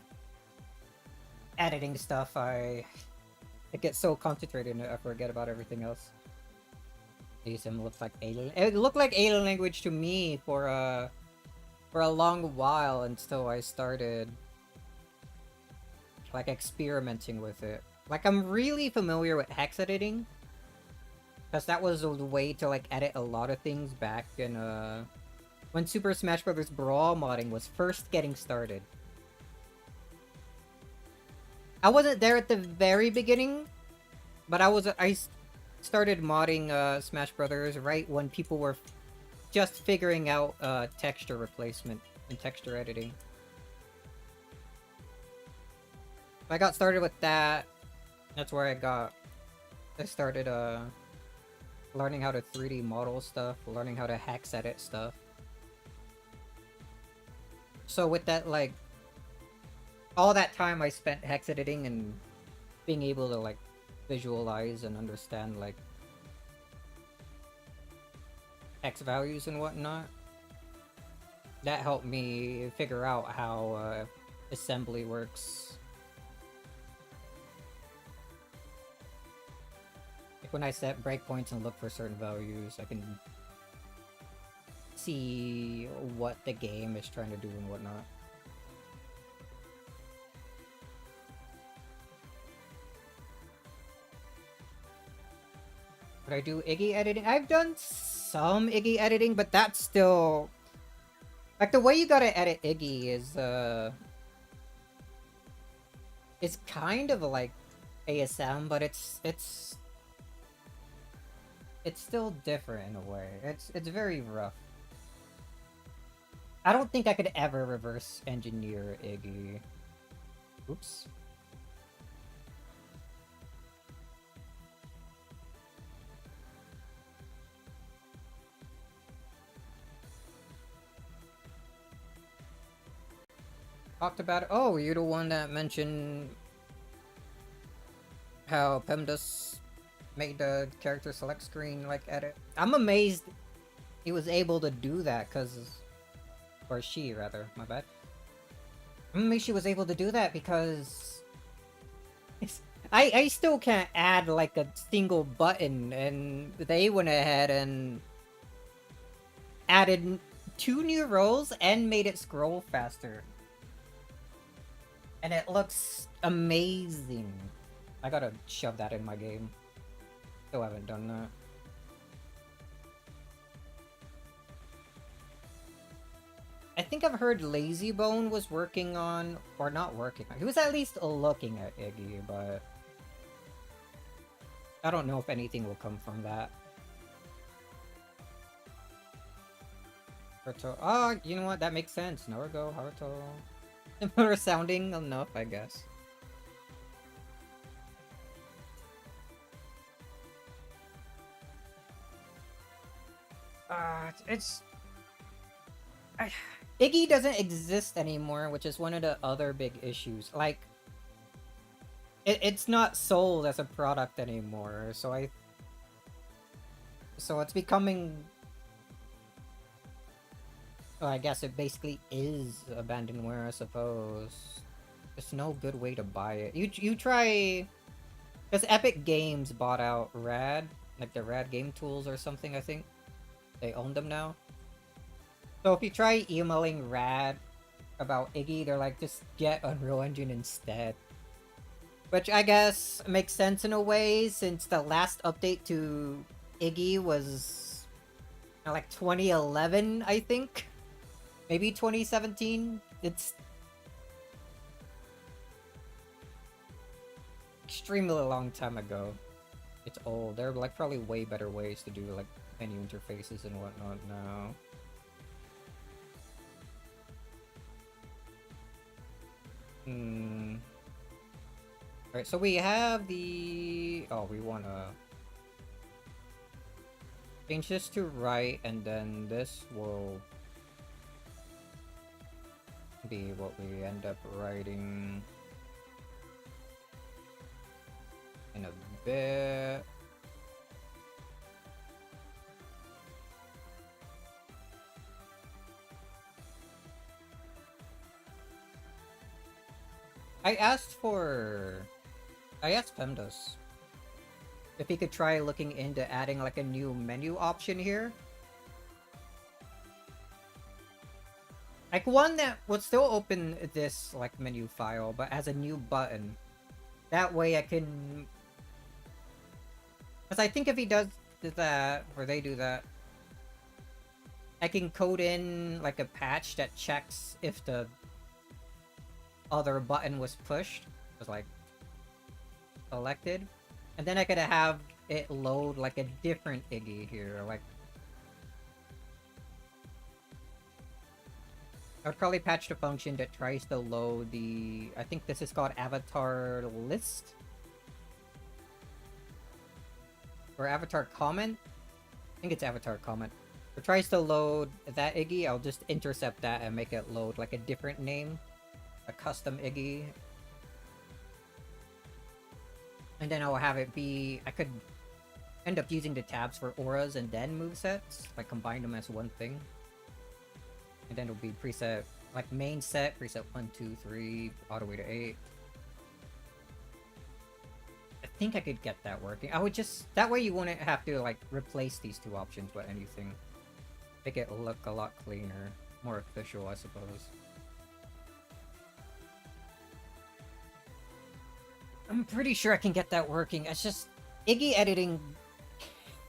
editing stuff, I get so concentrated in it I forget about everything else. ASM looks like alien. It looked like alien language to me for a long while until I started like experimenting with it. Like I'm really familiar with hex editing, because that was the way to like edit a lot of things back in when Super Smash Bros. Brawl modding was first getting started. I wasn't there at the very beginning, but I started modding Smash Brothers right when people were just figuring out texture replacement and texture editing. I got started with that. That's where I started learning how to 3D model stuff, learning how to hex edit stuff. So with that, like, all that time I spent hex editing and being able to like visualize and understand like hex values and whatnot, that helped me figure out how assembly works. Like when I set breakpoints and look for certain values, I can see what the game is trying to do and whatnot. Would I do Iggy editing? I've done some Iggy editing, but that's still... Like, the way you gotta edit Iggy is, it's kind of like ASM, but it's still different in a way. It's very rough. I don't think I could ever reverse engineer Iggy. Oops. Talked about it. Oh, you're the one that mentioned how PEMDAS made the character select screen like edit. I'm amazed he was able to do that, or she rather, my bad. I'm amazed she was able to do that because I still can't add like a single button, and they went ahead and added 2 new roles and made it scroll faster. And it looks amazing. I gotta shove that in my game. Still haven't done that. I think I've heard LazyBone was working on, or not working on, he was at least looking at Iggy, but I don't know if anything will come from that. Haruto. Oh, you know what? That makes sense. Naruto, Haruto. Similar sounding enough, I guess. Iggy doesn't exist anymore, which is one of the other big issues. Like, it's not sold as a product anymore, so it's becoming... Well, I guess it basically is abandonware, I suppose. There's no good way to buy it. You try... Because Epic Games bought out Rad, like the Rad Game Tools or something, I think. They own them now. So if you try emailing Rad about Iggy, they're like, just get Unreal Engine instead. Which I guess makes sense in a way, since the last update to Iggy was like 2011, I think? Maybe 2017? It's extremely long time ago. It's old. There are like probably way better ways to do like menu interfaces and whatnot now. Hmm. Alright, so we have the... Oh, we wanna change this to right, and then this will be what we end up writing in a bit. I asked PEMDAS if he could try looking into adding like a new menu option here. Like one that would still open this like menu file, but as a new button. That way I can... Because I think if he does that, or they do that, I can code in like a patch that checks if the other button was pushed, was like selected, and then I could have it load like a different Iggy here. Like I would probably patch the function that tries to load the... I think this is called avatar list or avatar comment. I think it's avatar comment. If it tries to load that Iggy, I'll just intercept that and make it load like a different name, a custom Iggy. And then I'll have it be... I could end up using the tabs for auras and then movesets, like combine them as one thing. And then it'll be preset, like main set, preset 1, 2, 3, all the way to 8. I think I could get that working. I would just... That way you wouldn't have to, like, replace these two options with anything. Make it look a lot cleaner. More official, I suppose. I'm pretty sure I can get that working. It's just... Iggy editing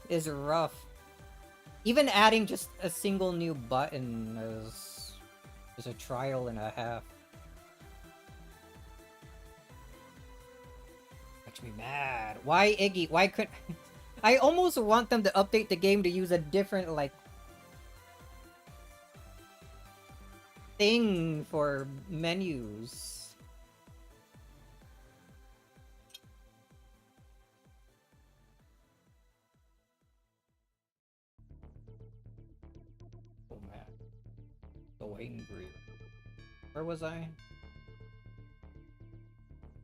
is rough. Even adding just a single new button is a trial and a half. Makes me mad. Why Iggy? Why couldn't... I almost want them to update the game to use a different, like... thing for menus. Oh man. So angry. Where was I?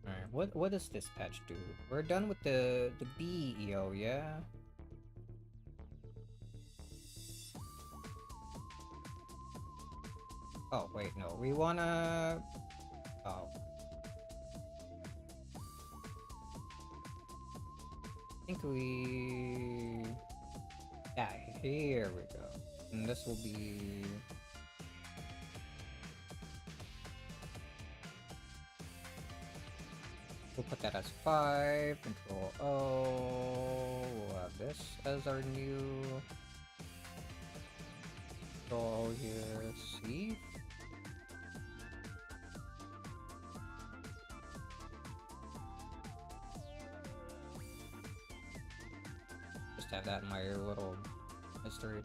Alright, what does this patch do? We're done with the BEO, yeah? Oh, wait, no. We wanna... Oh. I think we... Yeah, here we go. And this will be... We'll put that as 5, Control O, we'll have this as our new Control here, C. Just have that in my little history.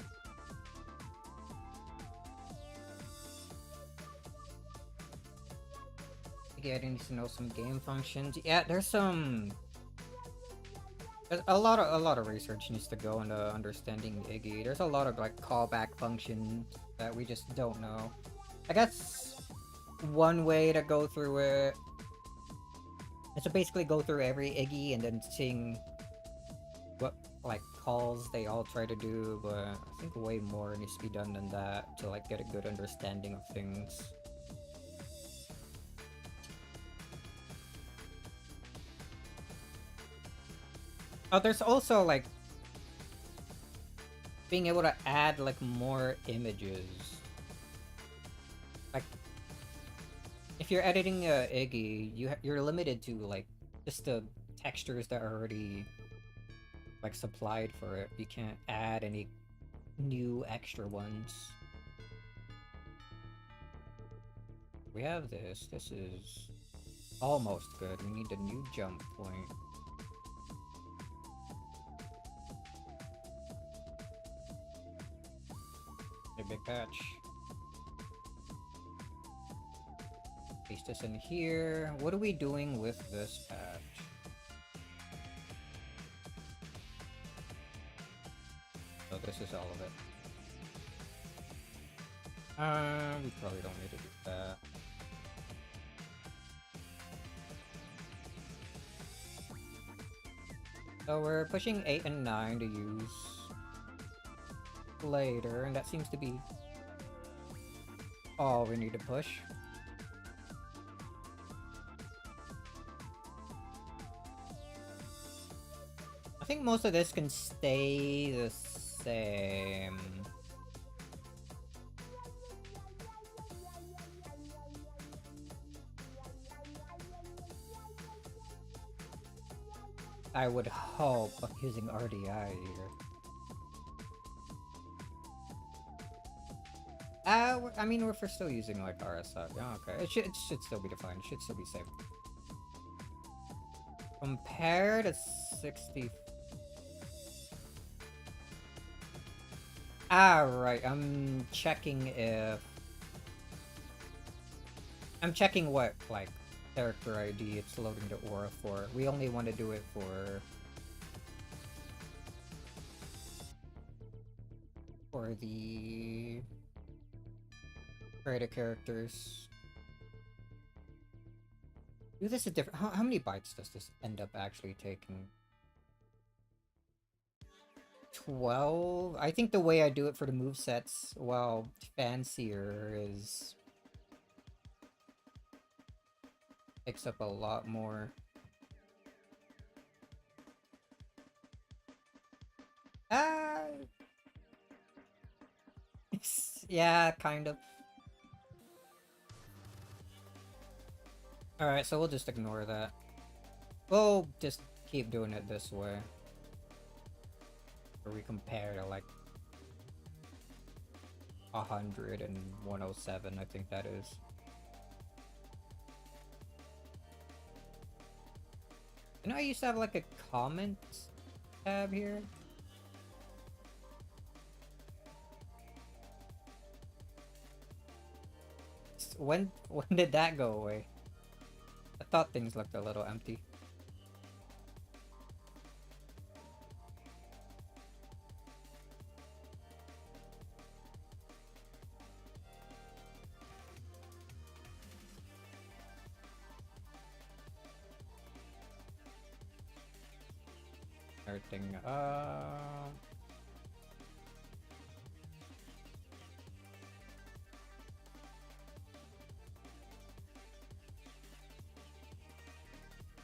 Yeah, I need to know some game functions. Yeah, there's some... a lot of research needs to go into understanding Iggy. There's a lot of like callback functions that we just don't know. I guess one way to go through it is to basically go through every Iggy and then seeing what like calls they all try to do, but I think way more needs to be done than that to like get a good understanding of things. Oh, there's also, like, being able to add, like, more images. Like, if you're editing Iggy, you're limited to, like, just the textures that are already, like, supplied for it. You can't add any new extra ones. We have this. This is almost good. We need a new jump point. A big patch. Paste this in here. What are we doing with this patch? So this is all of it. We probably don't need to do that. So we're pushing 8 and 9 to use later, and that seems to be all we need to push. I think most of this can stay the same. I would hope I'm using RDI here. I mean, we're still using like RSI. Yeah, okay. It should still be defined. It should still be safe. Compared to 60. Right. I'm checking what like character ID it's loading the aura for. We only want to do it for the creative characters. Do this a different. How many bytes does this end up actually taking? 12? I think the way I do it for the movesets, well, fancier is takes up a lot more. Yeah, kind of. Alright, so we'll just ignore that. We'll just keep doing it this way. Where we compare to like 100 and 107, I think that is. You know, I used to have like a comments tab here. When did that go away? I thought things looked a little empty. Everything,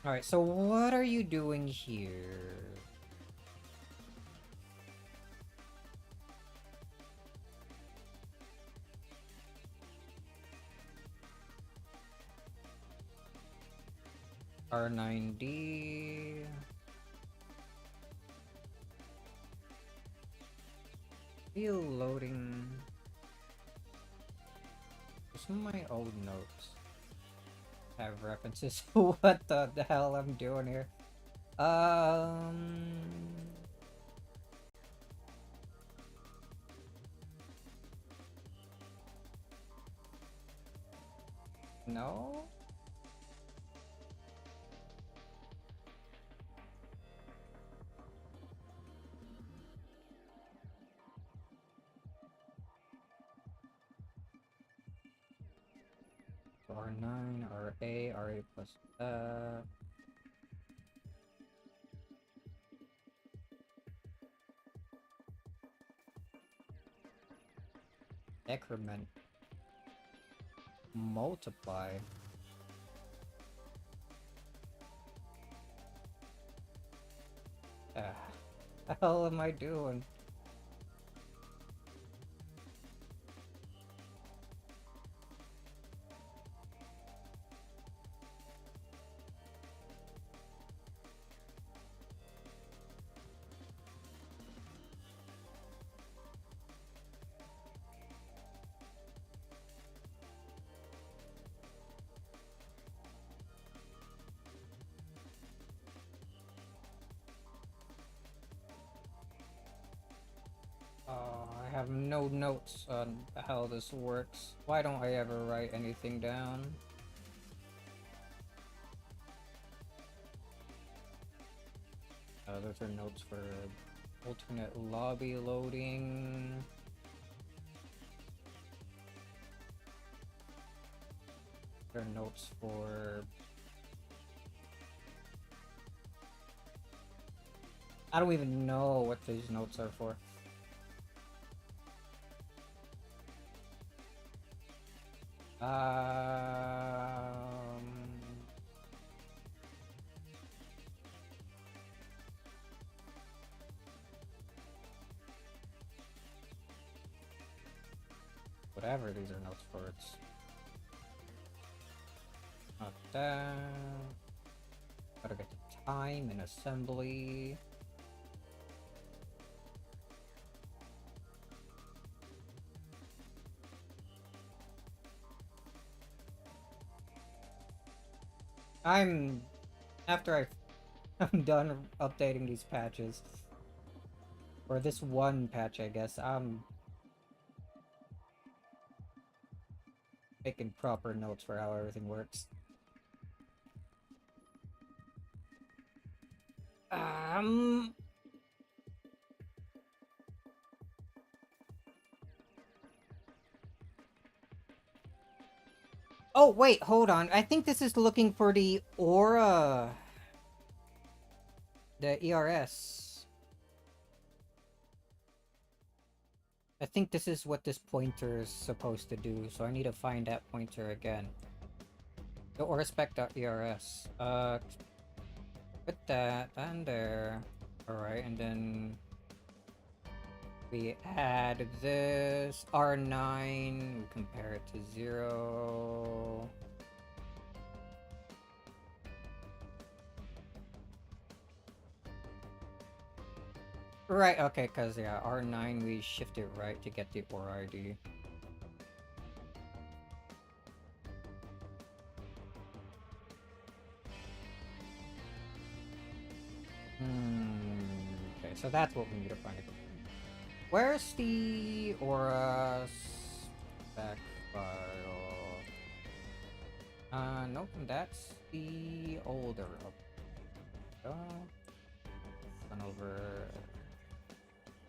Alright, so what are you doing here? R9D... Still loading... Some of my old notes have references to what the hell I'm doing here. No? R9, RA, RA plus decrement. Multiply. The hell am I doing? I have no notes on how this works. Why don't I ever write anything down? those are notes for alternate lobby loading. There are notes for... I don't even know what these notes are for. Whatever these are notes for, it's not that. Gotta get the time in assembly. After I'm done updating these patches, or this one patch, I guess, I'm taking proper notes for how everything works. Oh, wait, hold on. I think this is looking for the aura. The ERS. I think this is what this pointer is supposed to do, so I need to find that pointer again. The auraspec.ers. Put that on there. Alright, and then we add this R9, we compare it to 0. Right, okay, because yeah, R9 we shift it right to get the aura ID. Okay, so that's what we need to find. Where's the aura spec file? Nope, that's the older run over. Do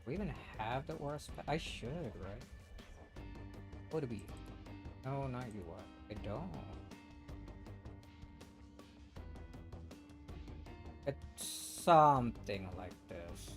we even have the aura spec? I should, right? Would it be? No, not you are. I don't. It's something like this.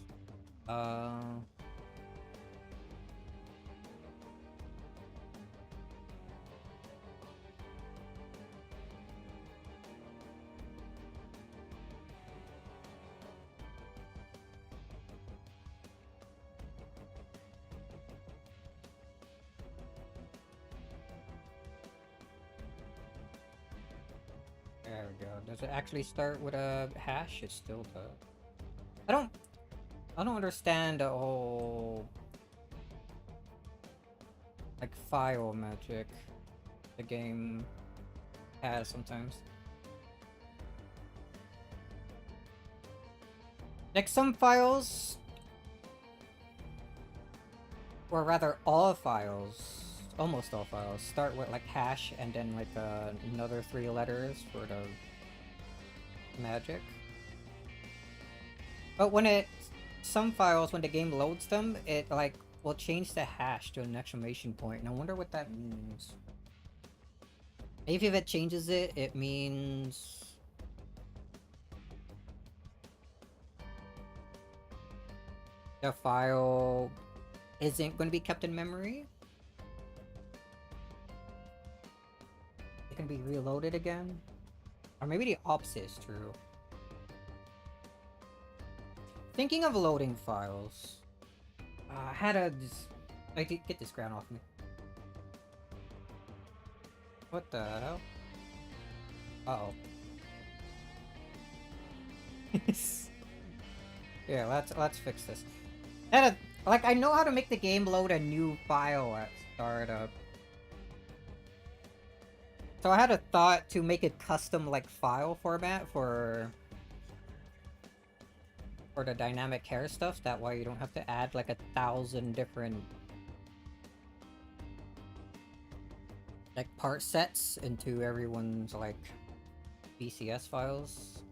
There we go. Does it actually start with a hash? It still does. I don't understand the whole like file magic the game has sometimes. Like some files, or rather all files, almost all files, start with like hash and then like another 3 letters for the magic. But when some files, when the game loads them, it like will change the hash to an exclamation point, and I wonder what that means. Maybe if it changes it, it means the file isn't going to be kept in memory. It can be reloaded again. Or maybe the opposite is true. Thinking of loading files, I had a... I did get this ground off me. What the hell? Uh-oh. Yeah, let's fix this. Like, I know how to make the game load a new file at startup. So I had a thought to make a custom, like, file format for the dynamic hair stuff. That way you don't have to add, like, 1,000 different, like, part sets into everyone's, like, VCS files.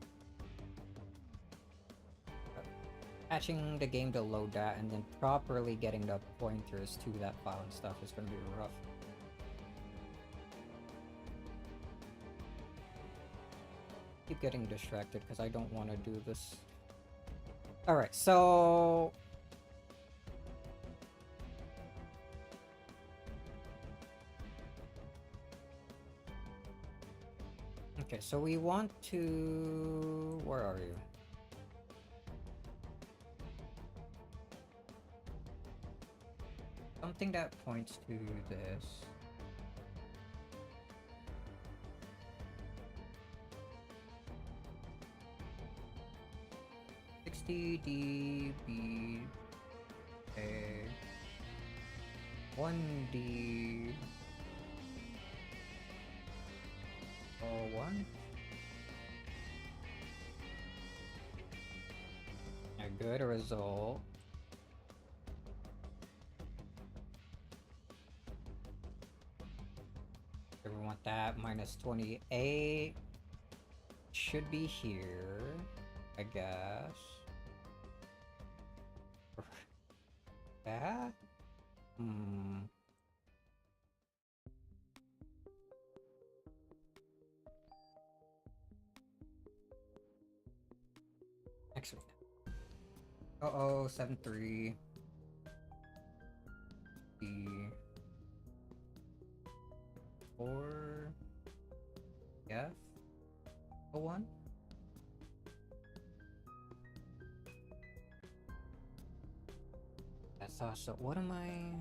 patching the game to load that and then properly getting the pointers to that file and stuff is gonna be rough. Keep getting distracted because I don't want to do this. Alright, so... Okay, so we want to... Where are you? Something that points to this. DB A 1D 01. A good result. So we want that minus 28. Should be here, I guess. That? Excellent. 73. D 4 F 01. That's also. What am I?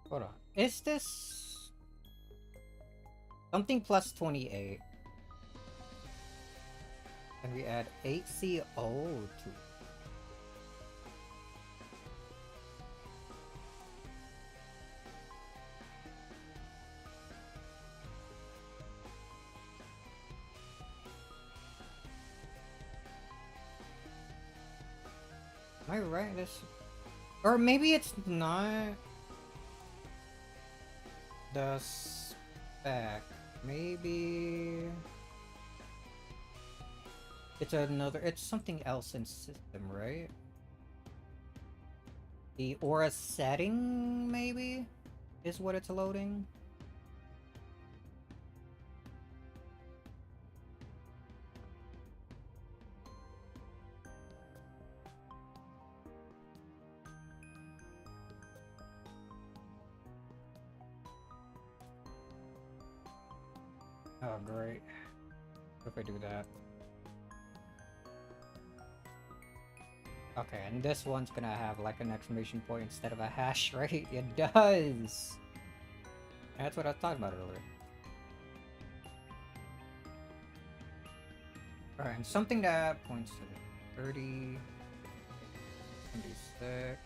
Hold on. Is this something plus 28? And we add 8CO to Am I right? This, or maybe it's not the spec. Maybe it's another. It's something else in system, right? The aura setting, maybe, is what it's loading. Oh, great. What if I do that? Okay, and this one's gonna have like an exclamation point instead of a hash, right? It does! That's what I was talking about earlier. Alright, and something that points to the 30, 76,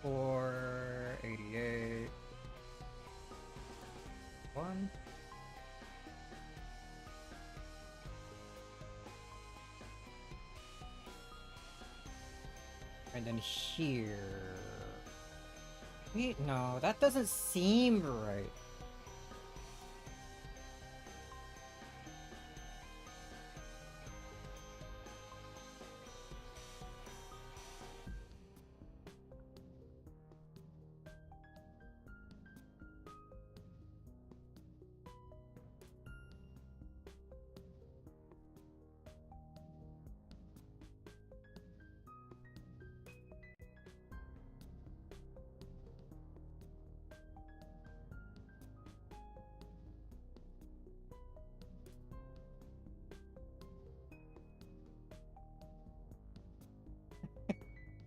4, 88, 1. And then here... Wait, no, that doesn't seem right.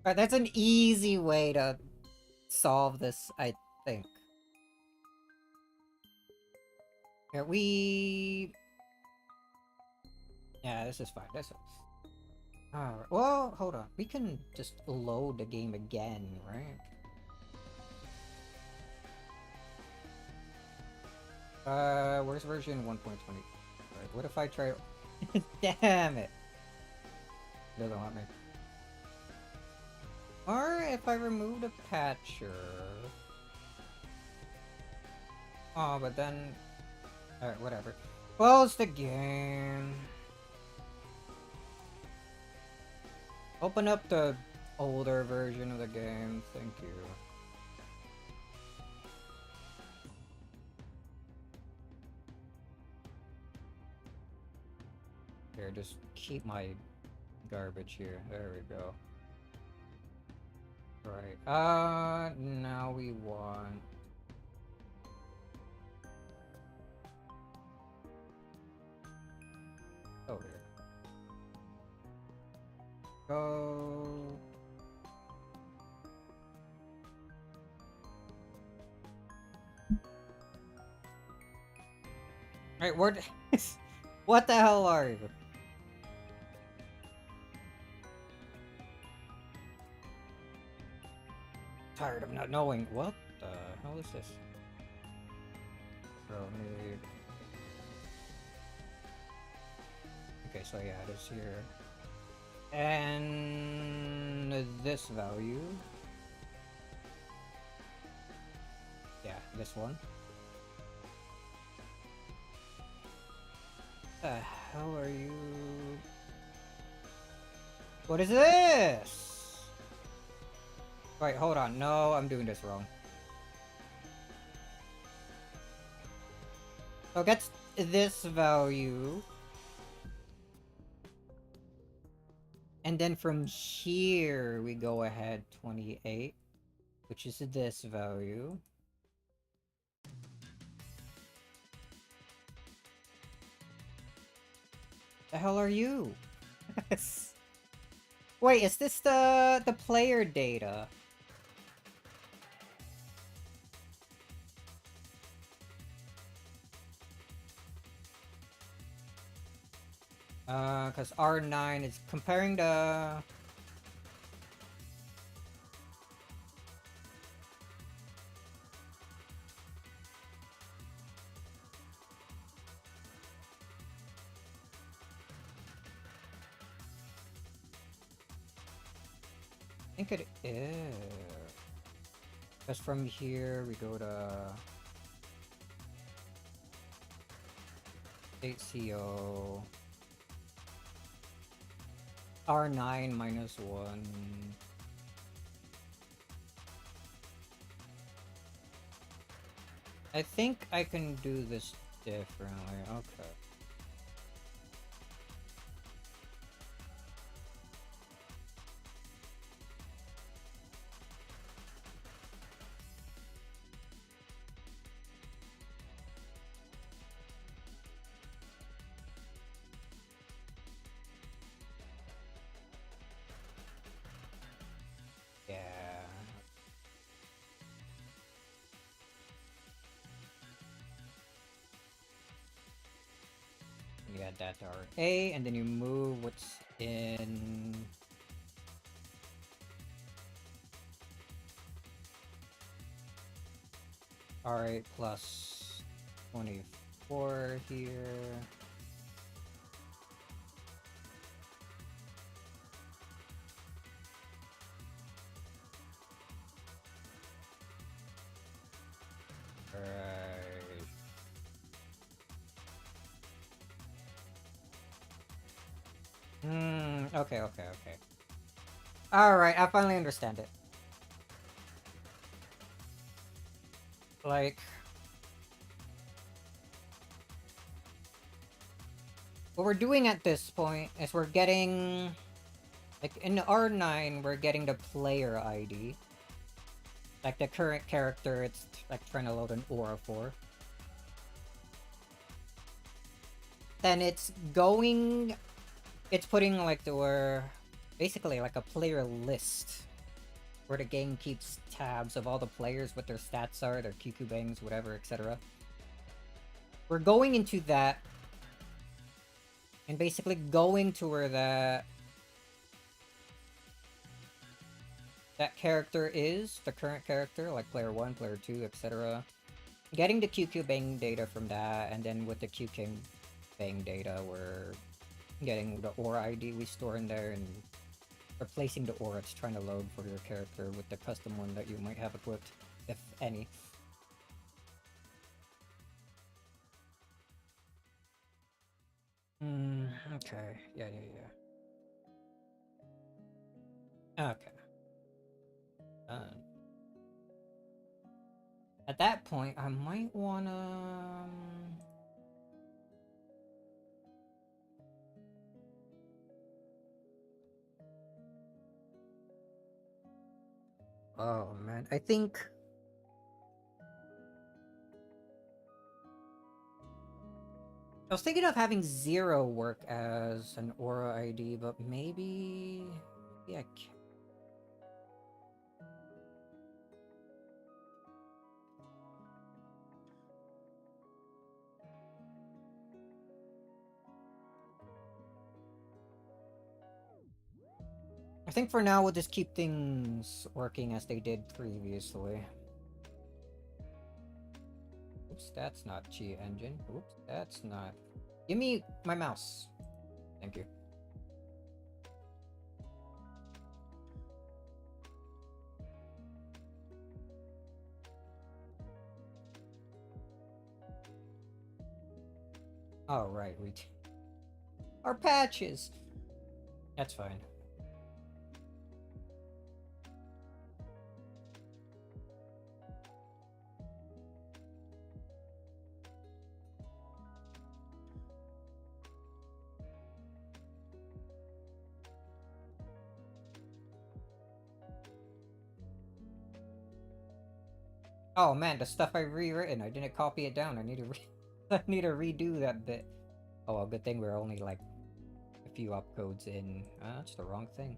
Alright, that's an easy way to solve this, I think. Yeah, yeah, this is fine. This is... Alright, well, hold on. We can just load the game again, right? Where's version 1.20? Right, what if I try... Damn it! Doesn't want me. Or if I remove the patcher... Oh, but then... Alright, whatever. Close the game. Open up the older version of the game. Thank you. Here, just keep my garbage here. There we go. Right. Now we want... Over here. Go... Right, where... What the hell are you? Tired of not knowing. What the hell is this? Need... Okay, so yeah, it is here. And this value. Yeah, this one. The hell are you? What is this? Wait, hold on. No, I'm doing this wrong. So it gets this value. And then from here, we go ahead 28, which is this value. The hell are you? Wait, is this the player data? Because R9 is comparing the... I think it is. Because from here, we go to... HCO... R9 minus 1. I think I can do this differently. Okay. You add that to RA, and then you move what's in... R8 plus 24 here. Okay. Alright, I finally understand it. Like... What we're doing at this point is we're getting... Like, in R9, we're getting the player ID. Like, the current character, it's like trying to load an aura for. Then it's going... It's putting, like, basically, like, a player list. Where the game keeps tabs of all the players, what their stats are, their QQ bangs, whatever, etc. We're going into that. And basically going to where that character is, the current character, like player 1, player 2, etc. getting the QQ Bang data from that, and then with the QQ Bang data, we're getting the aura ID we store in there and replacing the aura it's trying to load for your character with the custom one that you might have equipped, if any. Okay. Yeah. Okay. At that point, I might wanna... Oh man, I think... I was thinking of having Zero work as an aura ID, but maybe... Maybe I can't. I think for now we'll just keep things working as they did previously. Oops, that's not Chi Engine. Oops, that's not... Give me my mouse. Thank you. Oh, right, we... Our patches! That's fine. Oh man, the stuff I rewritten, I didn't copy it down. I need to I need to redo that bit. Oh well, good thing we're only like a few opcodes in. That's the wrong thing.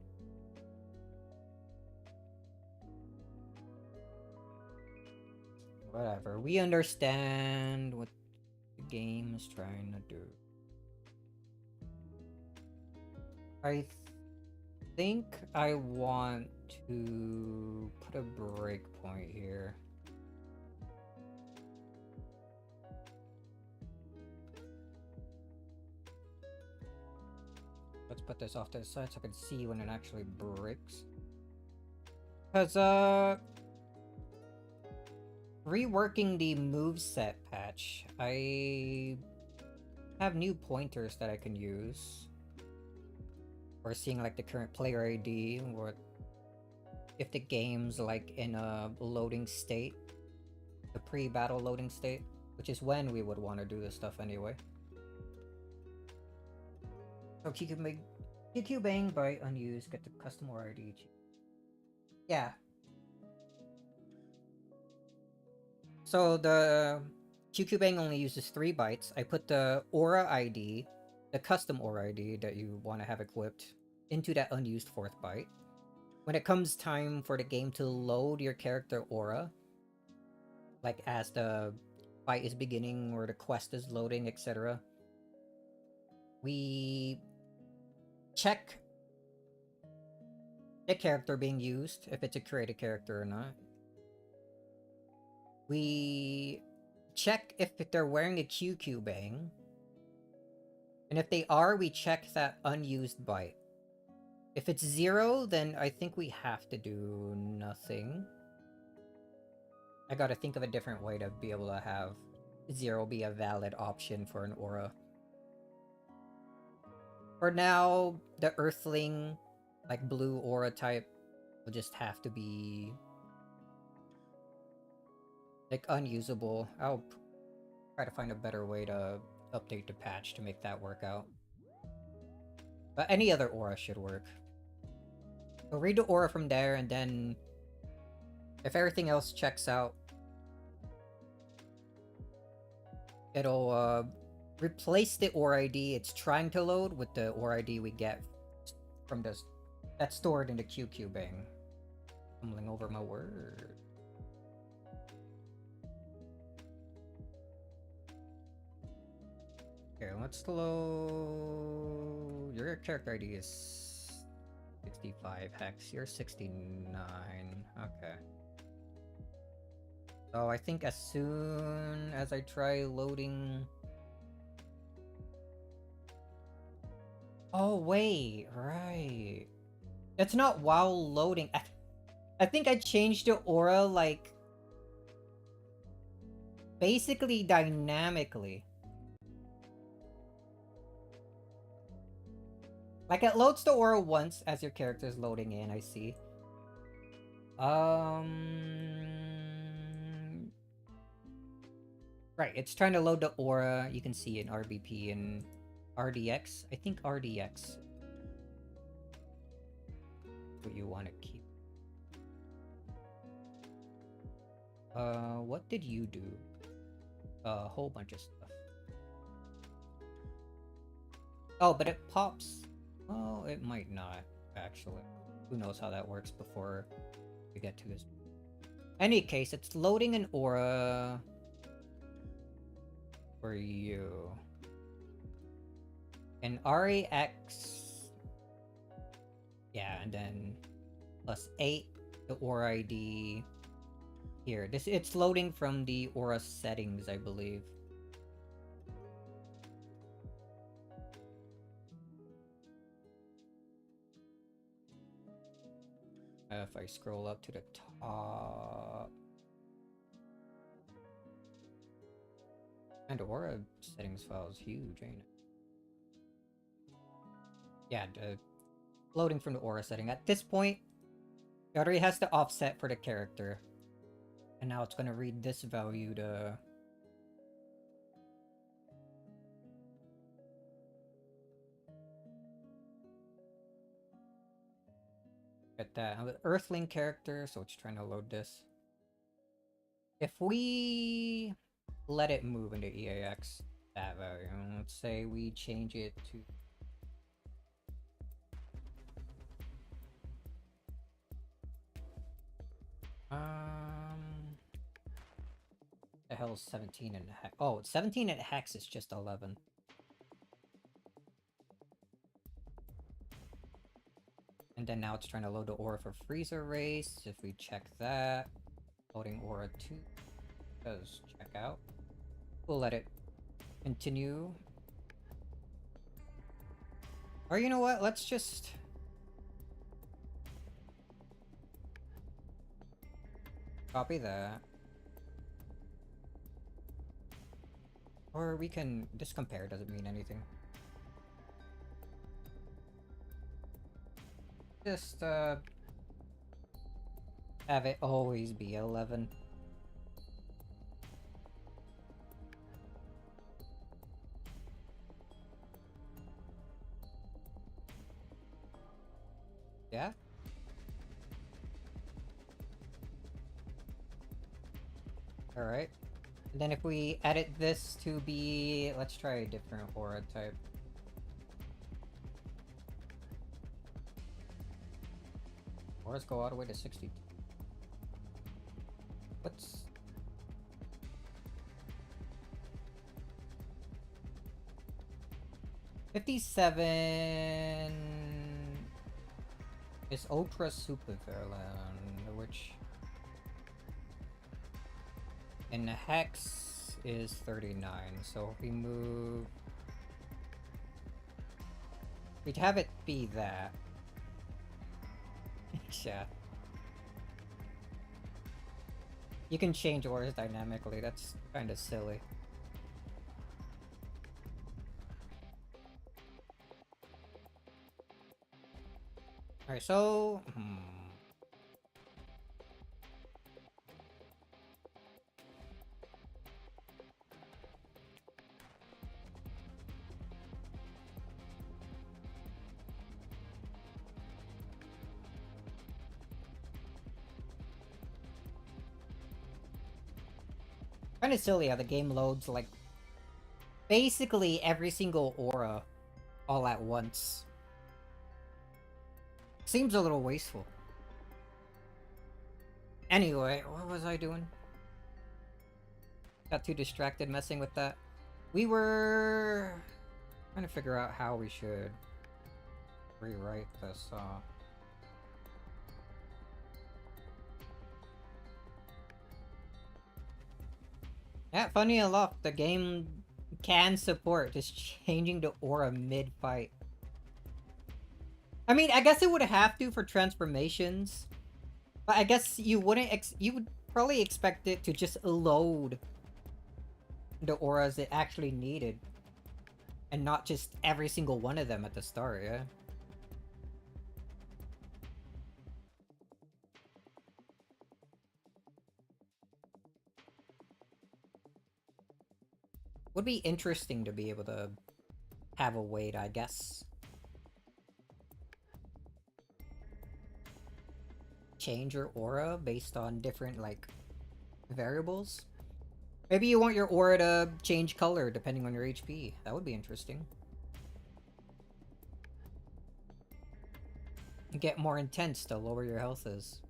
Whatever, we understand what the game is trying to do. I think I want to put a breakpoint here. Let's put this off to the side so I can see when it actually breaks. Because, reworking the moveset patch, I have new pointers that I can use. Or seeing like the current player ID, or if the game's like in a loading state, the pre-battle loading state, which is when we would want to do this stuff anyway. So QQ Bang by unused, get the custom aura ID. Yeah. So the QQ Bang only uses 3 bytes. I put the aura ID, the custom aura ID that you want to have equipped, into that unused 4th byte. When it comes time for the game to load your character aura, like as the fight is beginning or the quest is loading, etc., we check the character being used, if it's a created character or not. We check if they're wearing a QQ Bang. And if they are, we check that unused byte. If it's 0, then I think we have to do nothing. I gotta think of a different way to be able to have 0 be a valid option for an aura. For now, the Earthling, like blue aura type, will just have to be like unusable. I'll try to find a better way to update the patch to make that work out. But any other aura should work. So read the aura from there, and then if everything else checks out, it'll replace the aura ID it's trying to load with the aura ID we get from this that's stored in the QQ Bang. Stumbling over my word. Okay, let's load. Your character ID is 65 hex. You're 69. Okay. So I think as soon as I try loading... Oh, wait, right. That's not while loading. I think I changed the aura, like, basically dynamically. Like, it loads the aura once as your character is loading in, I see. Right, it's trying to load the aura. You can see in RBP and RDX. I think RDX. What you want to keep. What did you do? A whole bunch of stuff. Oh, but it pops. Oh, it might not, actually. Who knows how that works before we get to this. Any case, it's loading an aura for you. And RAX. Yeah, and then plus 8, the aura ID. Here, it's loading from the aura settings, I believe. If I scroll up to the top. And aura settings file is huge, ain't it? Yeah, the loading from the aura setting. At this point, it already has the offset for the character. And now it's gonna read this value to... Get that. I'm an Earthling character, so it's trying to load this. If we let it move into EAX, that value, let's say we change it to... The hell is 17 and hex? Oh, 17 and hex is just 11. And then now it's trying to load the aura for Freezer Race. If we check that, loading aura 2 does check out. We'll let it continue. Or you know what? Let's just... copy that. Or we can... This compare doesn't mean anything. Just, have it always be 11. Yeah? Alright. And then if we edit this to be... Let's try a different aura type. Auras go all the way to 60. What's... 57 is Ultra Super Fairland, which... And the hex is 39, so if we move... We'd have it be that. Yeah. You can change auras dynamically, that's kinda silly. Alright, so... Kinda silly how the game loads, like, basically every single aura all at once. Seems a little wasteful. Anyway, what was I doing? Got too distracted messing with that. We were trying to figure out how we should rewrite this. Yeah, funny enough, the game can support just changing the aura mid-fight. I mean, I guess it would have to for transformations, but I guess you wouldn't you would probably expect it to just load the auras it actually needed, and not just every single one of them at the start, yeah? Would be interesting to be able to have a way to, I guess, change your aura based on different, like, variables. Maybe you want your aura to change color depending on your HP. That would be interesting. Get more intense to lower your health is.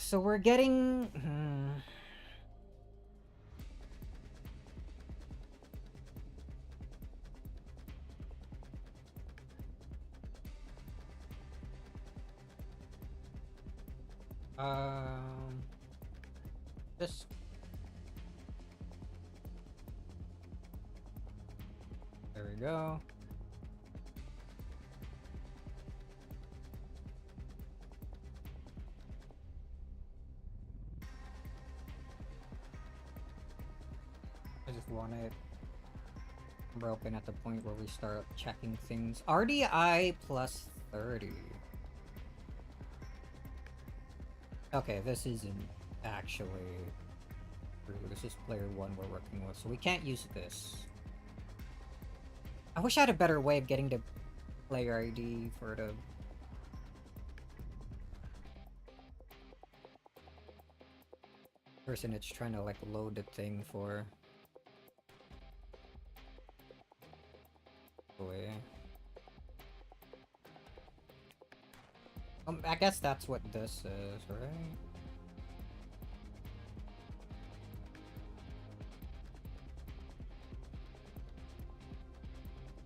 So we're getting... Just... There we go. I just want it broken at the point where we start checking things. RDI plus 30. Okay, this isn't actually true. This is player 1 we're working with, so we can't use this. I wish I had a better way of getting the player ID for the... person it's trying to, like, load the thing for. I guess that's what this is, right?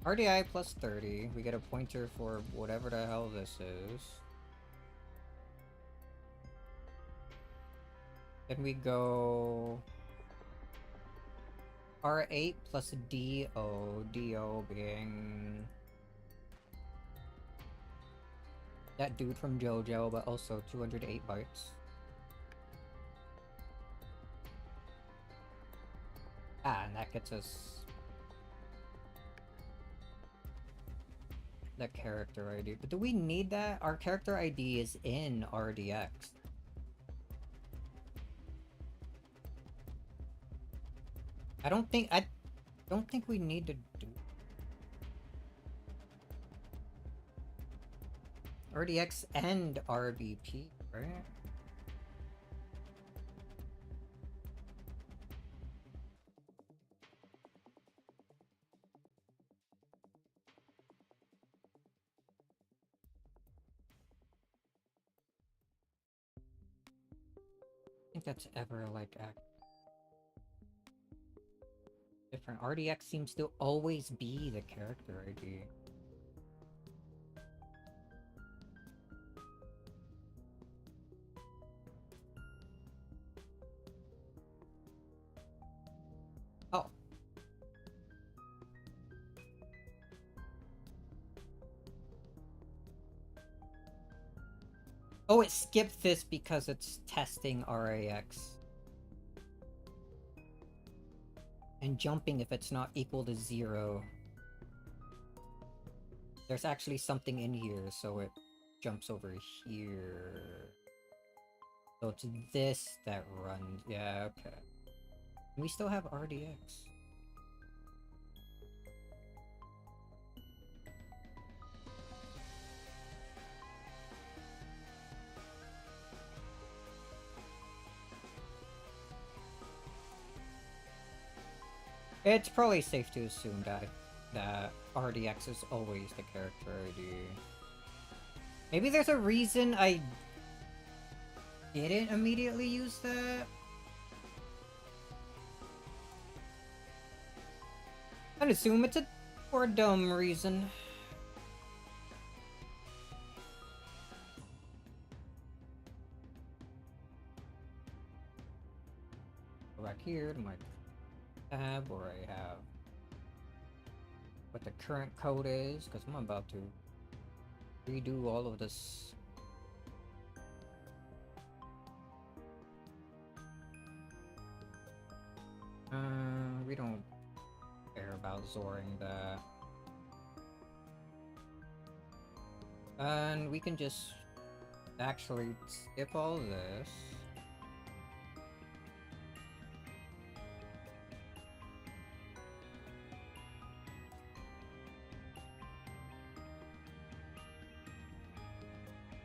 RDI plus 30. We get a pointer for whatever the hell this is. Then we go... R8 plus DO. DO being... that dude from JoJo, but also 208 bytes. Ah, and that gets us... the character ID. But do we need that? Our character ID is in RDX. I don't think we need to do... RDX and RBP, right? I think that's ever like different. RDX seems to always be the character ID. Oh. Oh, it skipped this because it's testing RAX. And jumping if it's not equal to 0. There's actually something in here, so it jumps over here. So it's this that runs. Yeah, okay. We still have RDX. It's probably safe to assume that RDX is always the character ID. Maybe there's a reason I didn't immediately use that. I'd assume it's for a dumb reason. Go back here to my tab where I have what the current code is, because I'm about to redo all of this. We don't care about Zoring that. And we can just actually skip all this.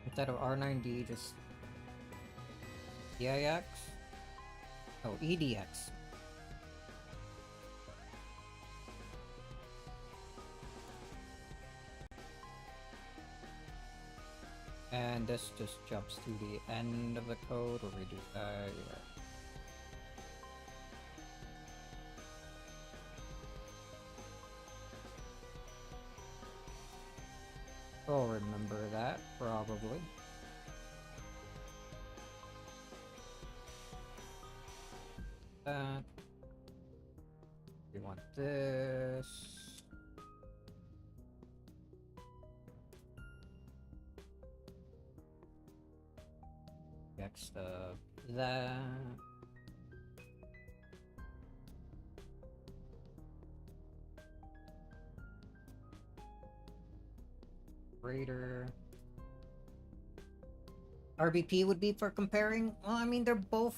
Instead of R9D, just EIX? Oh, EDX. And this just jumps to the end of the code where we do that, yeah. I'll remember that, probably. That. We want this. Next up, that. Greater. RBP would be for comparing? Well, I mean, they're both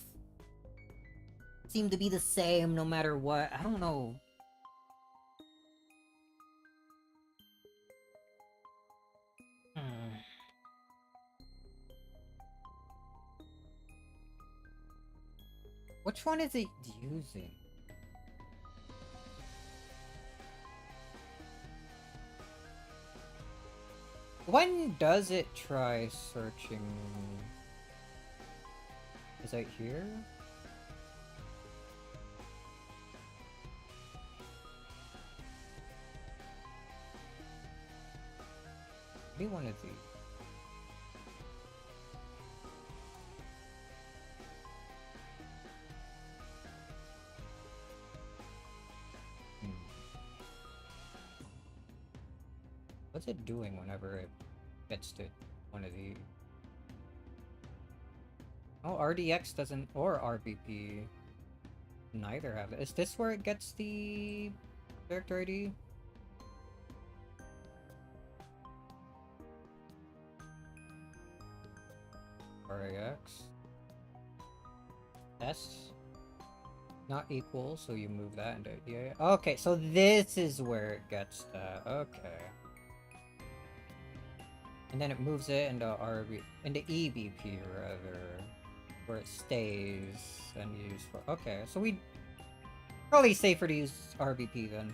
seem to be the same no matter what. I don't know. Which one is it using? When does it try searching? Is that here? Maybe one of these. What's it doing whenever it gets to one of these? Oh, RDX doesn't, or RBP. Neither have it. Is this where it gets the character ID? RAX. S. Not equal, so you move that into, yeah. Okay, so this is where it gets that. Okay. And then it moves it into into EBP rather, where it stays and used for. Okay, so we probably safer to use RBP then.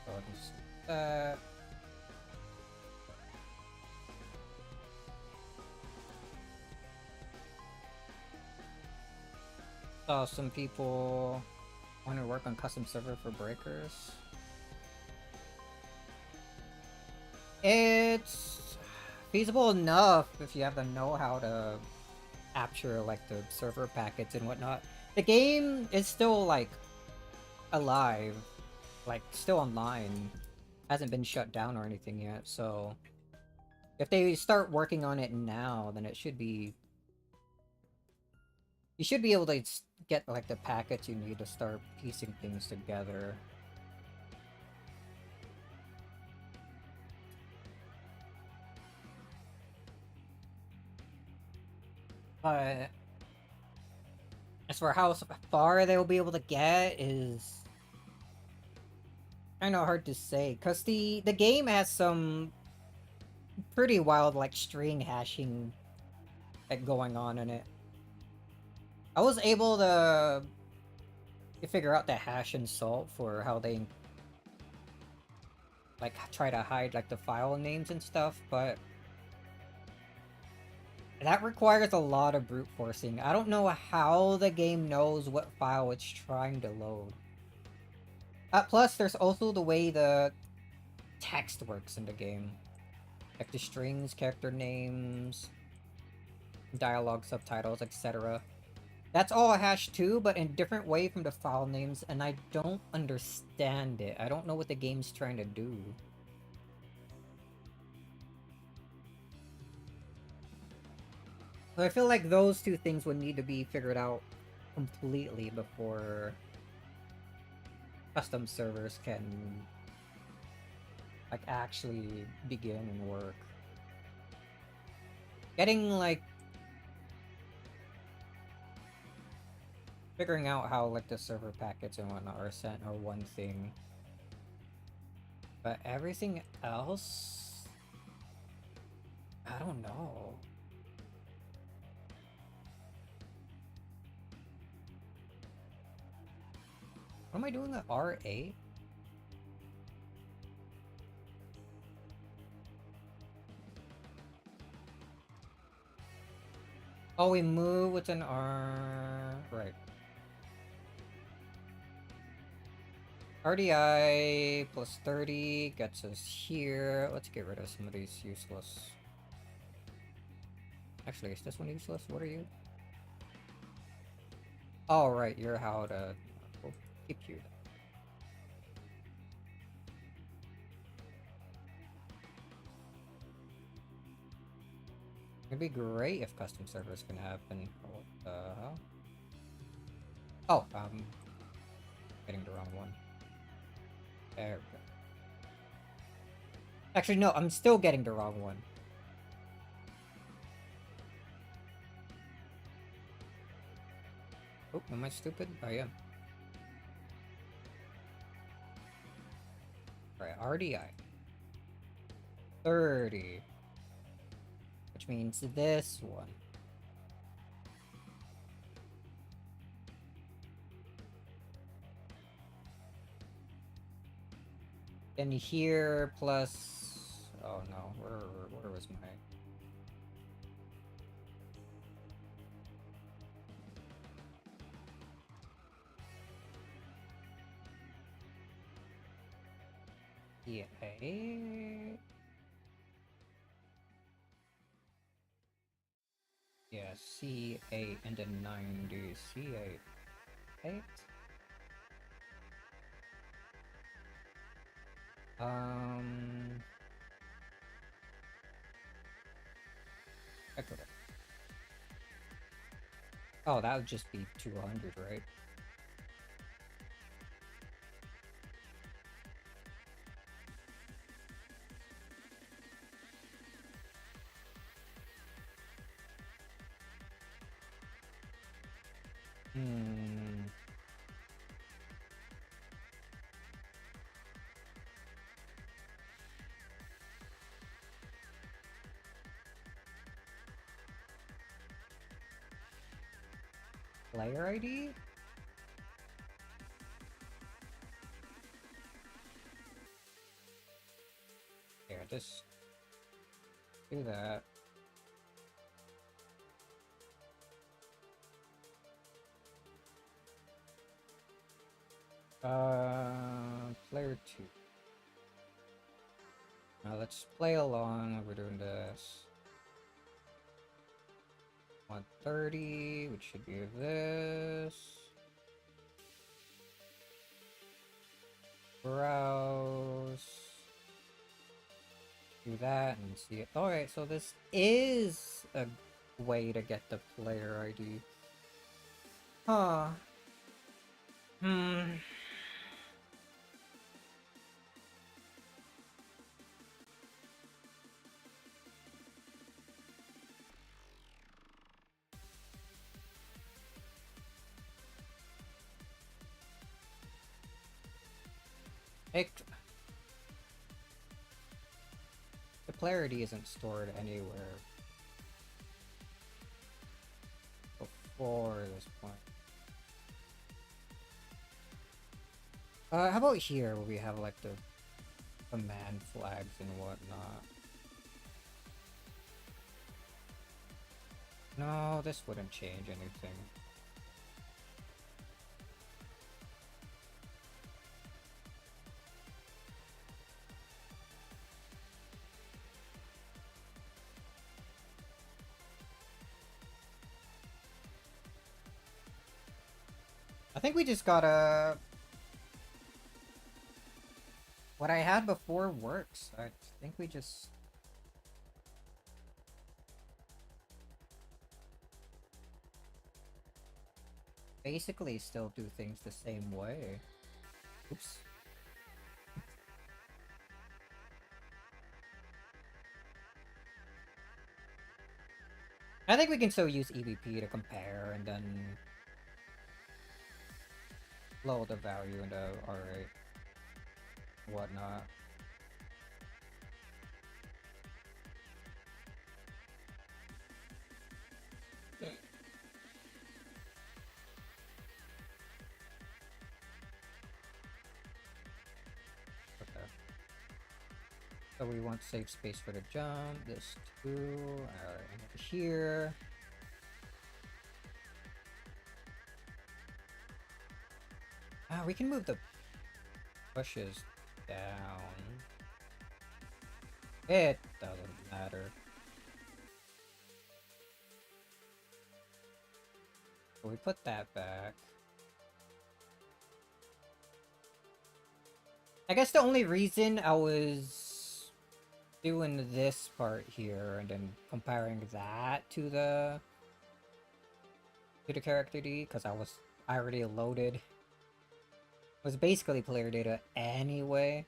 So just saw some people want to work on custom server for breakers. It's feasible enough if you have the know-how to capture like the server packets and whatnot. The game is still like alive, like still online, hasn't been shut down or anything yet, so if they start working on it now, then it should be, you should be able to get like the packets you need to start piecing things together. But as for how far they will be able to get is kind of hard to say, because the game has some pretty wild like string hashing like going on in it. I was able to figure out the hash and salt for how they like try to hide like the file names and stuff, but that requires a lot of brute forcing. I don't know how the game knows what file it's trying to load. Plus, there's also the way the text works in the game. Like the strings, character names, dialogue, subtitles, etc. That's all hash too, but in different way from the file names, and I don't understand it. I don't know what the game's trying to do. So I feel like those two things would need to be figured out completely before custom servers can like actually begin and work. Getting like figuring out how like the server packets and whatnot are sent are one thing, but everything else, I don't know. What am I doing at R8? Oh, we move with an R... Right. RDI plus 30 gets us here. Let's get rid of some of these useless. Actually, is this one useless? What are you? Oh, right, you're how to... We'll keep you. It'd be great if custom servers can happen. What the hell? Oh, getting the wrong one. There we go. Actually, no, I'm still getting the wrong one. Oh, am I stupid? I am. Alright, RDI. 30. Which means this one. Then here plus... Oh no, where was my... Yeah. Yeah, C8 and then 90. C8. 8? Okay. Oh, that would just be 200, right? Hmm. Player ID? Here, just do that. Player 2. Now let's play along. We're doing this. 130, which should be this. Browse. Do that and see it. Alright, so this is a way to get the player ID. Huh. The player ID isn't stored anywhere before this point. How about here where we have like the command flags and whatnot. No, this wouldn't change anything. I think we just gotta... What I had before works. I think we just... basically still do things the same way. Oops. I think we can still use EVP to compare and then lower the value into R8 whatnot. Okay. So we want safe space for the jump. This too. Alright, and over here. We can move the bushes down. It doesn't matter. So we put that back. I guess the only reason I was doing this part here and then comparing that to the character D, because I already loaded, was basically player data anyway.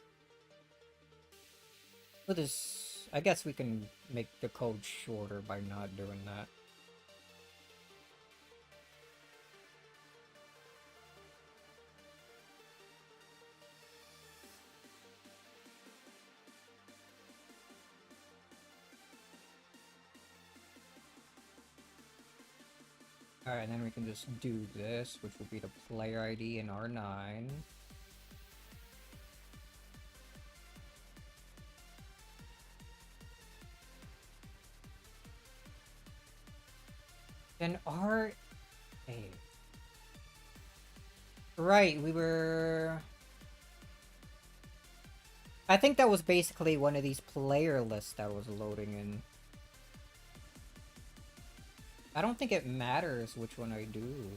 We'll just, I guess we can make the code shorter by not doing that. Alright, and then we can just do this, which will be the player ID in R9. Then R8. Right, we were... I think that was basically one of these player lists that was loading in. I don't think it matters which one I do.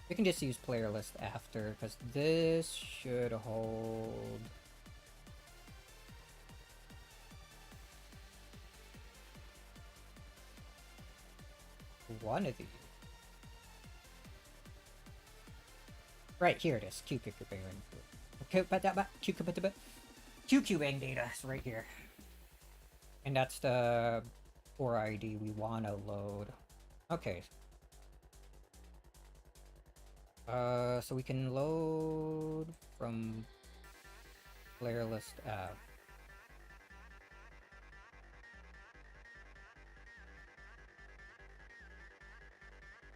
We can just use player list after, because this should hold... one of these. Right, here it is. QQBang data is right here. And that's the core ID we want to load. Okay. So we can load from player list app.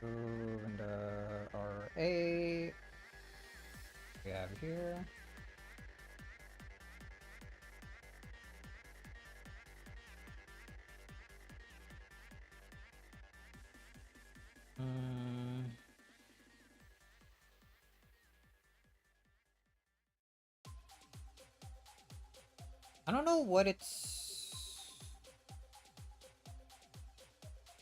And R8 we have here. I don't know what it's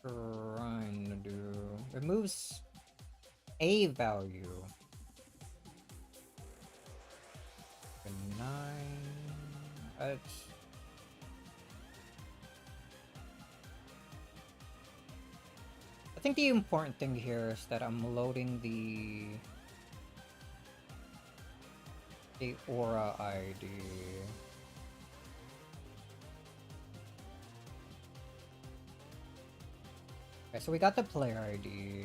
trying to do. It moves a value. 9. I think the important thing here is that I'm loading the aura ID. Okay, so we got the player ID.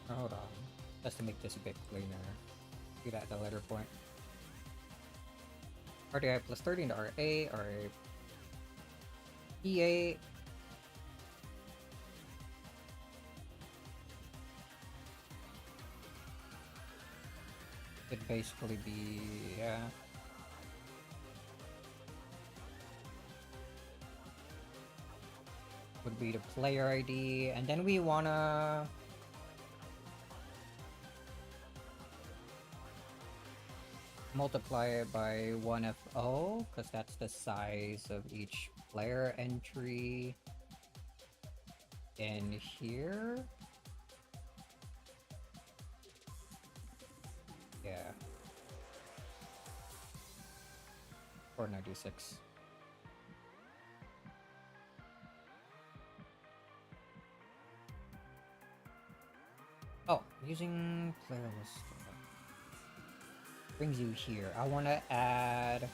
Oh, hold on. Just to make this a bit cleaner. Do that at the later point. RDI plus 30 into RA, RA E8. Would basically be, yeah. Would be the player ID, and then we wanna multiply it by 1FO, because that's the size of each player entry in here. Yeah. 496. Oh, using player list brings you here. I want to add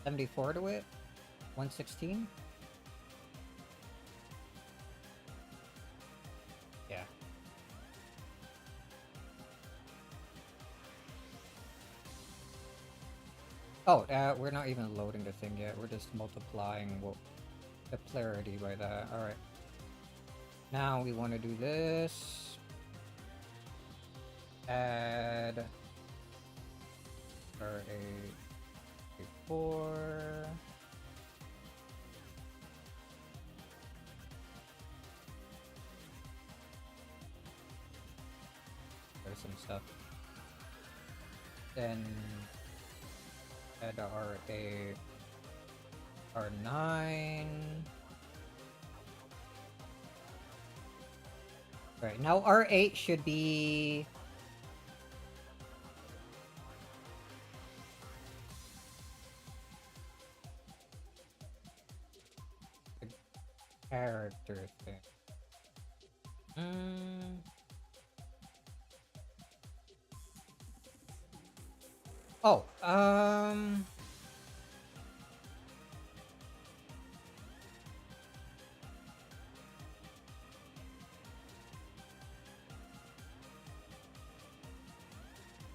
74 to it. 116. Yeah. Oh, we're not even loading the thing yet. We're just multiplying the player ID by that. All right. Now we want to do this. Add RA4. There's some stuff. Then add R9. Right, now R8 should be the character thing. Oh,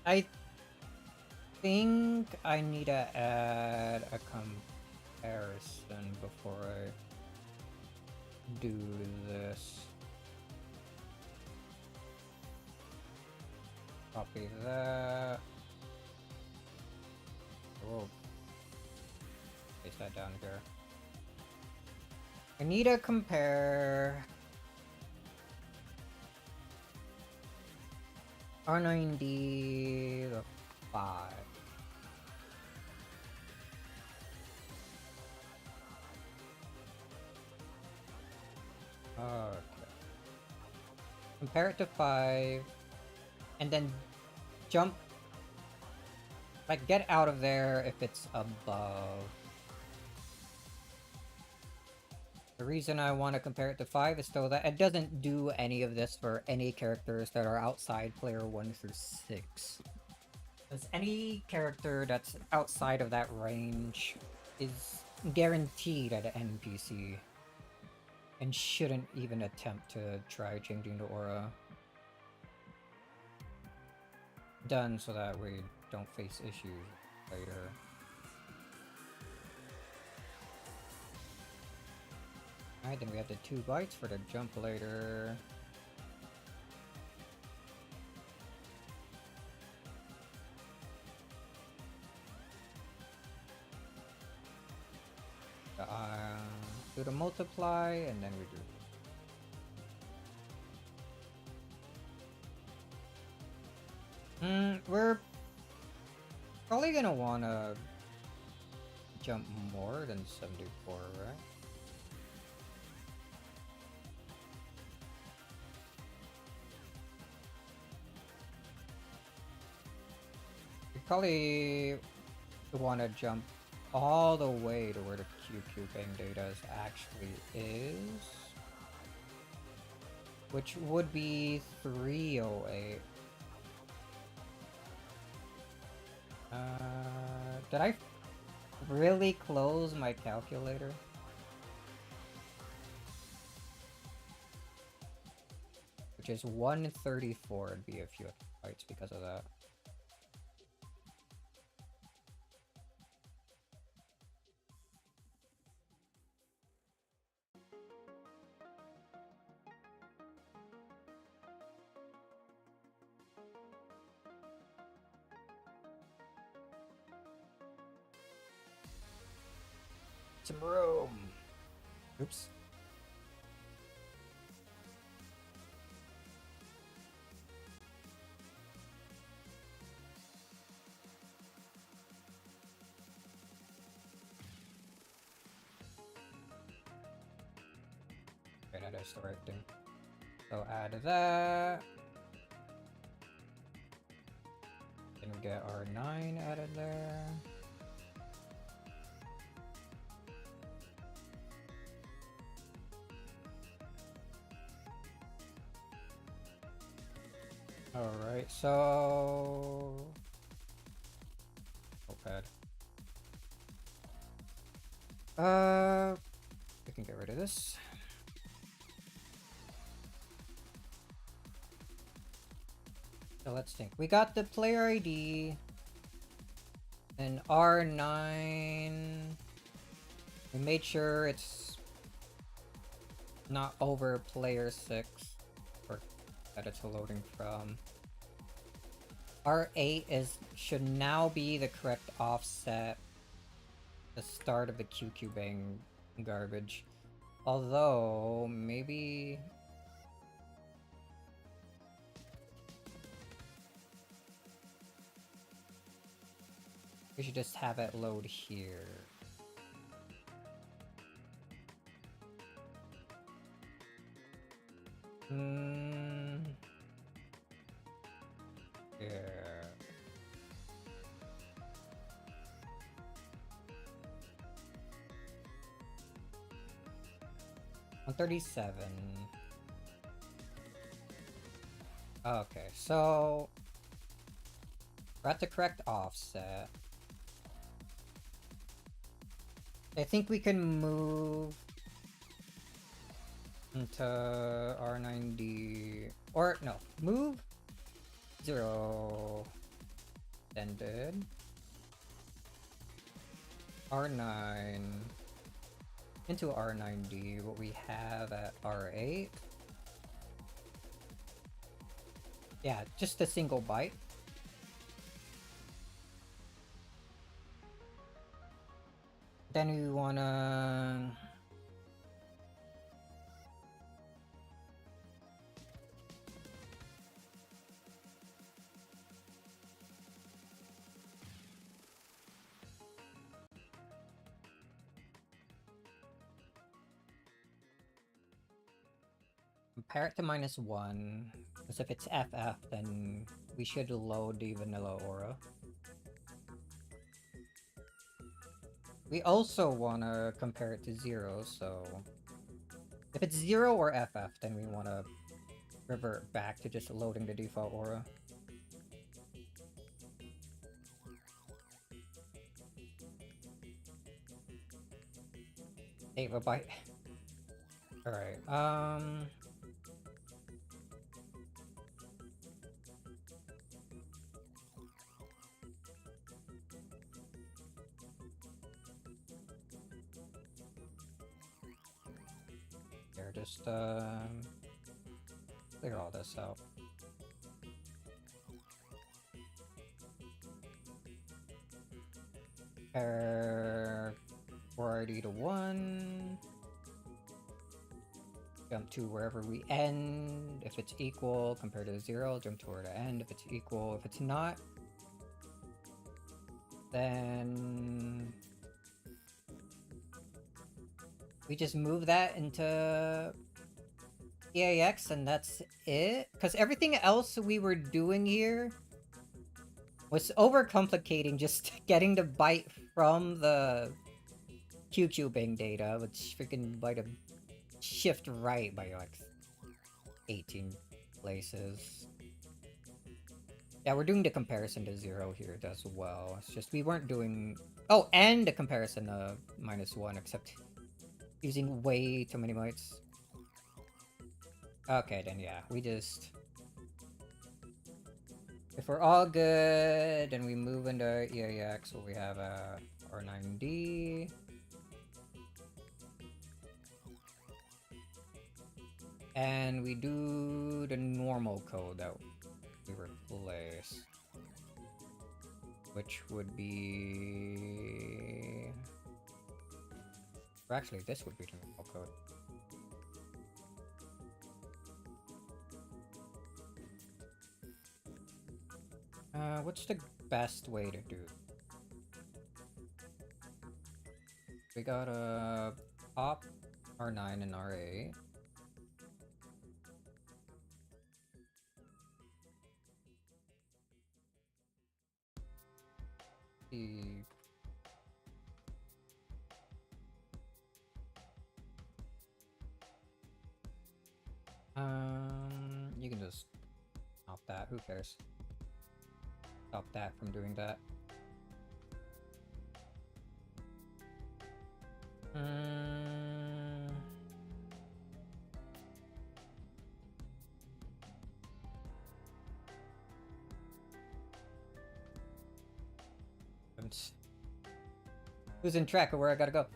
I think I need to add a comparison before I do this. Copy that. We'll paste that down here. I need to compare R9D the 5. Okay. Compare it to 5, and then jump, like, get out of there if it's above. The reason I want to compare it to 5 is so that it doesn't do any of this for any characters that are outside player 1 through 6. Because any character that's outside of that range is guaranteed at an NPC. And shouldn't even attempt to try changing the aura. Done so that we don't face issues later. Alright, then we have the 2 bytes for the jump later. Do the multiply, and then we do. We're probably gonna wanna jump more than 74, right? We probably wanna jump all the way to where the QQ bang data actually is, which would be 308. Did I really close my calculator? Which is 134, it'd be a few bytes because of that. Some room. Oops. Okay, that is the right thing. So add that. Then we get R9 added there. Alright, so... Oh, bad. We can get rid of this. So let's think. We got the player ID. And R9. We made sure it's not over player 6. Or that it's loading from. R8 should now be the correct offset. The start of the QQ bang garbage. Although, maybe... we should just have it load here. Yeah. 137. Okay, so we're at the correct offset. I think we can move into R9D, or no, move 0 ended R9 into R9D, what we have at R8. Yeah, just a single byte. Then we wanna... compare it to -1, because if it's FF, then we should load the vanilla aura. We also want to compare it to 0, so... if it's 0 or FF, then we want to revert back to just loading the default aura. Ava byte. Alright, here, just, clear all this out. Compare 4ID to 1. Jump to wherever we end. If it's equal, compare to 0. Jump to where to end. If it's equal, if it's not, then we just move that into EAX and that's it. Because everything else we were doing here was overcomplicating just getting the byte from the QQ-bing data, which freaking might have shift right by like 18 places. Yeah, we're doing the comparison to 0 here as well. It's just we weren't doing... oh, and the comparison to -1, except using way too many bytes. Okay, then yeah, we just... if we're all good, then we move into EAX, where we have R9D. And we do the normal code that we replace, which would be Or actually, this would be the normal code. What's the best way to do? We got a pop, R9 and R8. The you can just stop that. Who cares? Stop that from doing that. Who's in track of where I gotta go?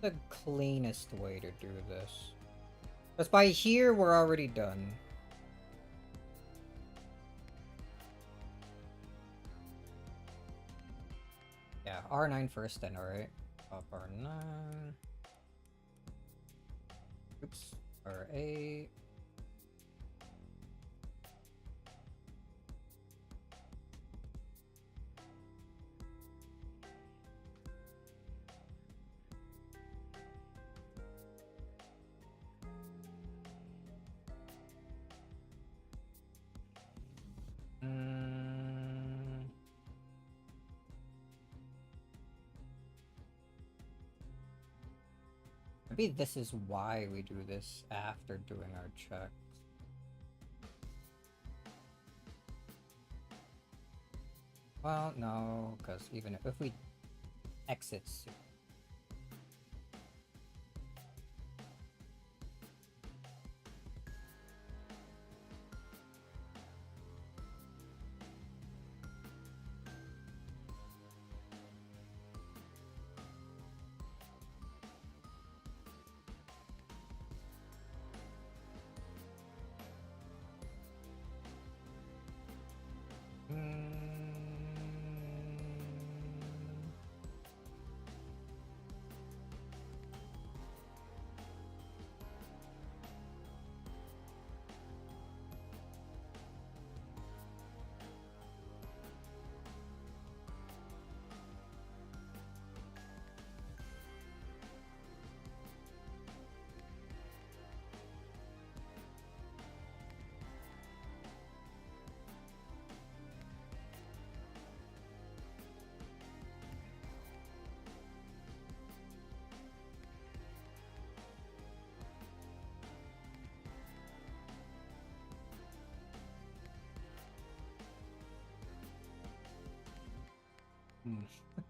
The cleanest way to do this. Because by here, we're already done. Yeah, R9 first then, alright. Up R9. Oops. R8. Maybe this is why we do this after doing our checks. Well, no, because even if we exit soon.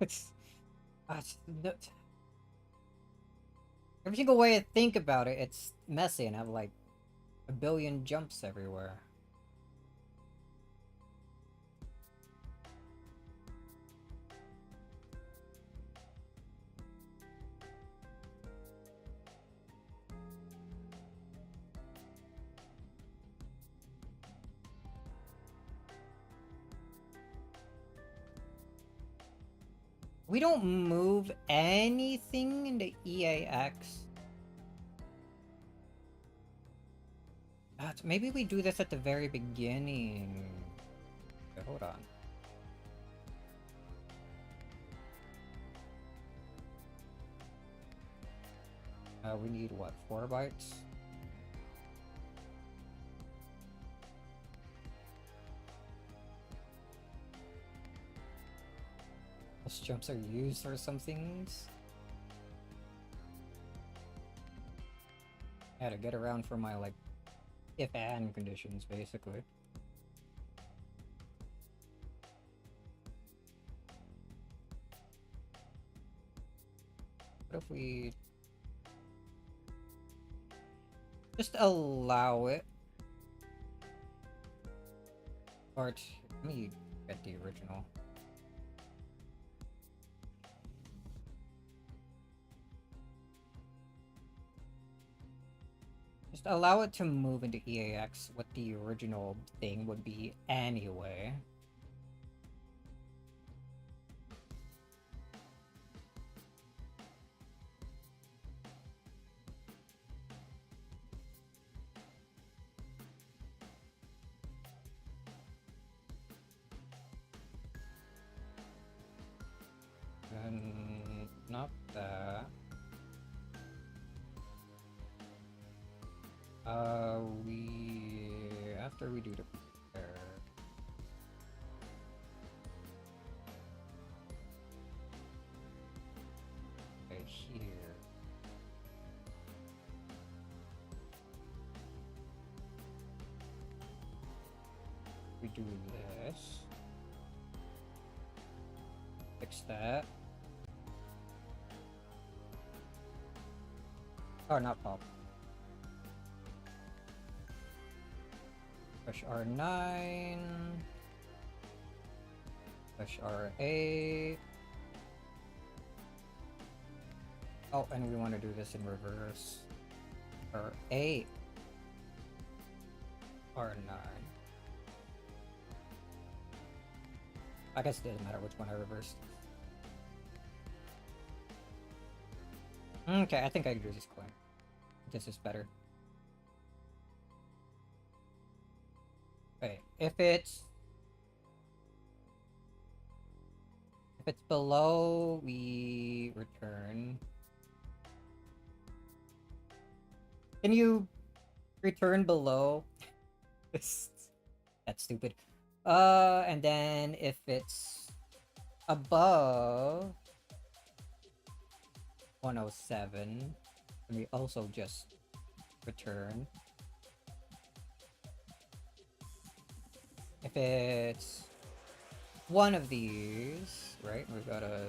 It's every single way I think about it, it's messy and I have like a billion jumps everywhere. We don't move anything in the EAX. Maybe we do this at the very beginning. Okay, hold on. We need what, 4 bytes? Those jumps are used for some things. I had to get around for my, like, if-and conditions, basically. What if we just allow it? Or let me get the original. Just allow it to move into EAX what the original thing would be anyway. And not that. After we do the prepare, right here, we do this, fix that. Oh, not pop. Push R9. Push R8. Oh, and we want to do this in reverse. R8. R9. I guess it doesn't matter which one I reversed. Okay, I think I can do this coin. This is better. Okay, if it's below, we return. Can you return below? That's stupid. And then if it's above 107, and we also just return. If it's one of these, right? We've got a...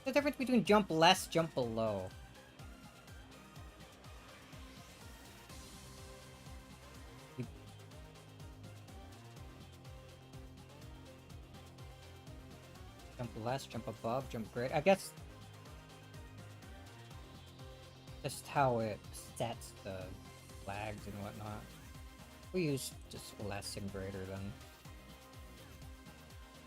The difference between jump less, jump below. Jump less, jump above, jump great. I guess just how it sets the flags and whatnot. We use just less and greater then.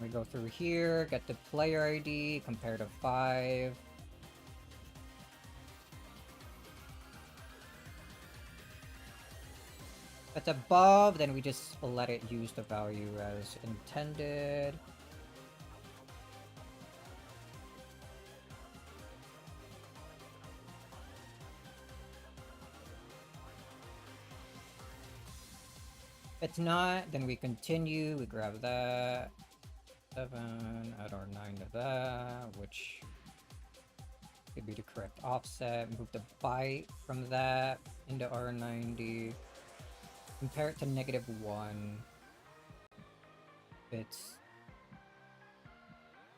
We go through here, get the player ID, compare to 5. If it's above, then we just let it use the value as intended. If it's not, then we continue, we grab that. 7, add our 9 to that, which could be the correct offset. Move the byte from that into R90. Compare it to -1. If it's...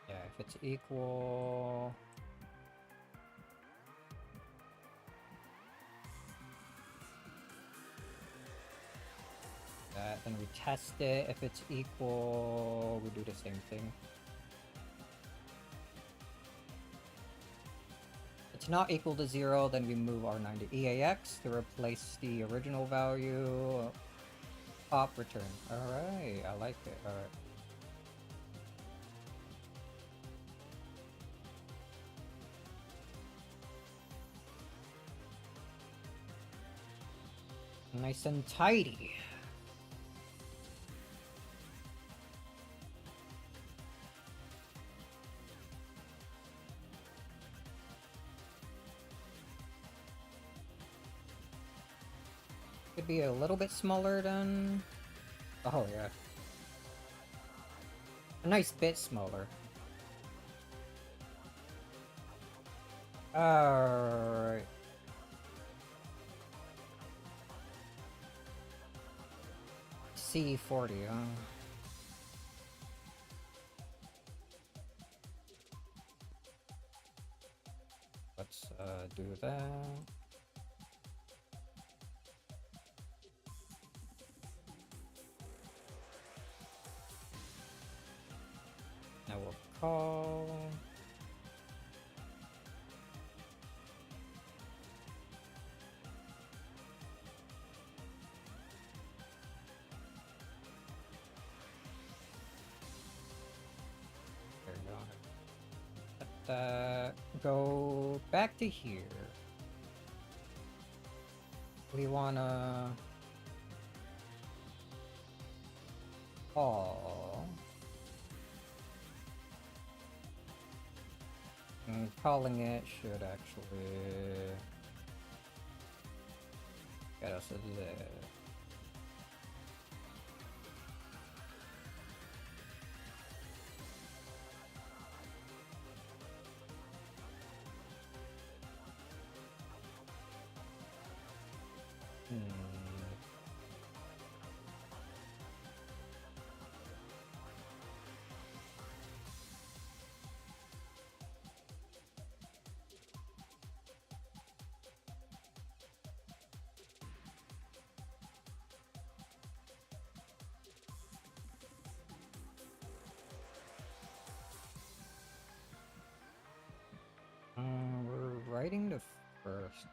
yeah, if it's equal... that, then we test it. If it's equal, we do the same thing. If it's not equal to 0, then we move R9 to EAX to replace the original value. Pop return. Alright, I like it. Alright. Nice and tidy. Could be a little bit smaller than... oh yeah. A nice bit smaller. Alright. C40, huh? Let's do that. Now we'll call. There we go. Go back to here. We wanna call. And calling it should actually get us a there. We're writing the first.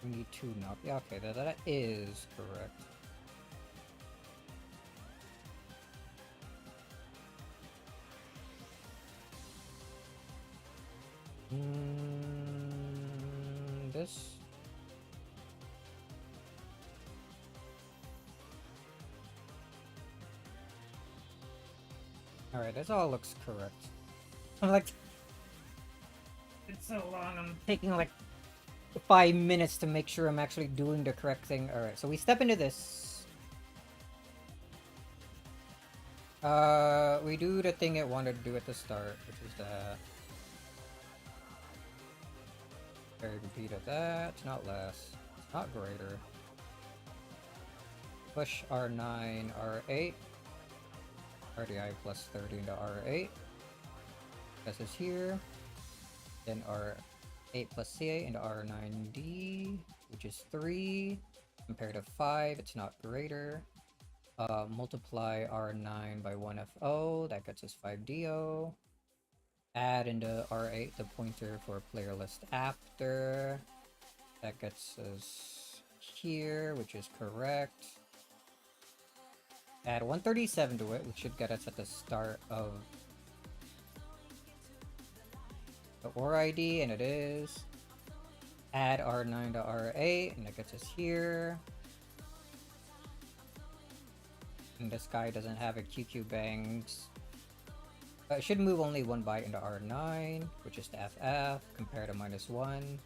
We need two now. Yeah, okay, that is correct. This. Alright, this all looks correct. I'm like, it's so long, I'm taking like 5 minutes to make sure I'm actually doing the correct thing. Alright, so we step into this. We do the thing it wanted to do at the start, which is that. Very repeat of that, not less, not greater. Push R9, R8. RDI plus 30 into R8. This is here. Then R8 plus C8 into R9D, which is 3. Compared to 5, it's not greater. Multiply R9 by 1FO, that gets us 5DO. Add into R8 the pointer for player list after. That gets us here, which is correct. Add 137 to it, which should get us at the start of the OR ID, and it is. Add R9 to R8, and that gets us here. And this guy doesn't have a QQ bangs. It should move only 1 byte into R9, which is the FF, compared to -1.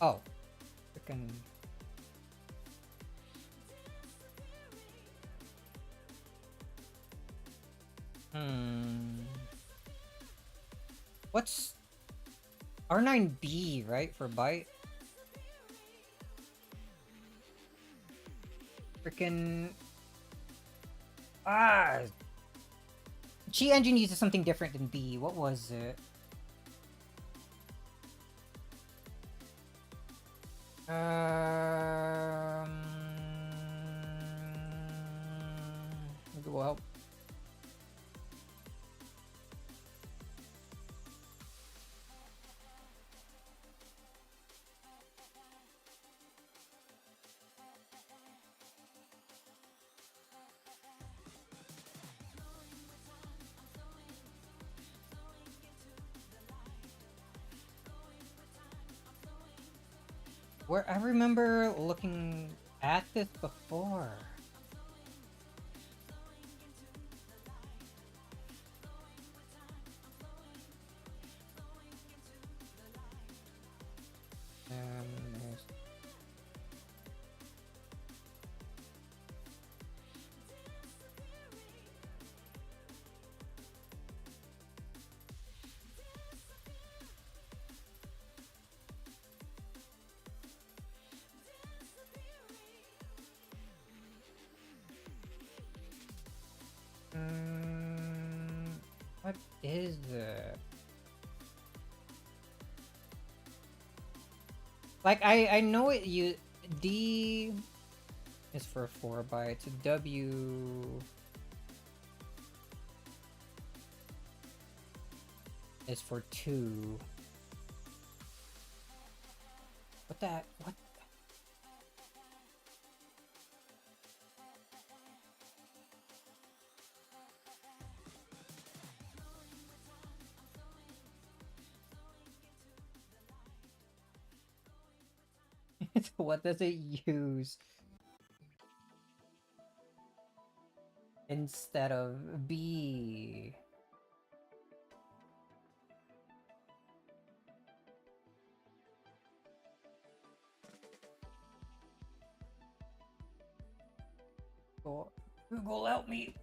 Oh. Frickin'. What's R9B, right, for byte? Frickin'. Chi Engine uses something different than B. What was it? Well. Where I remember looking at this before. is it? Like, I know it, D is for 4 bytes, W is for 2. What that? What? What does it use instead of B? Google, help me.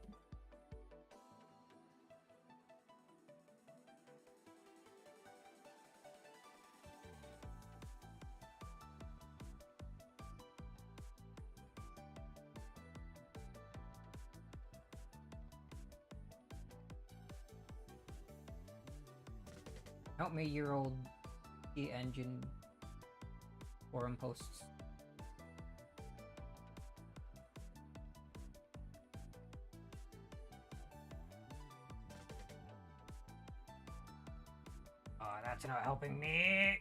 Help me, year old the engine forum posts. Oh, that's not helping me.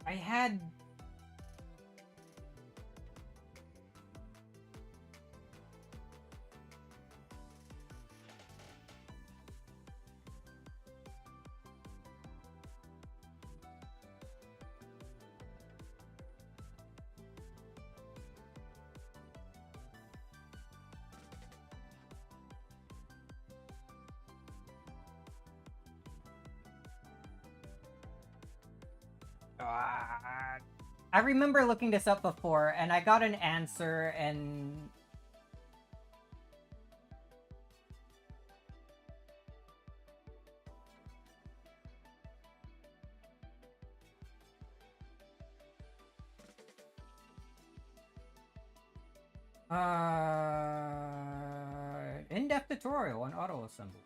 I had... I remember looking this up before, and I got an answer, and... in-depth tutorial on auto assembly.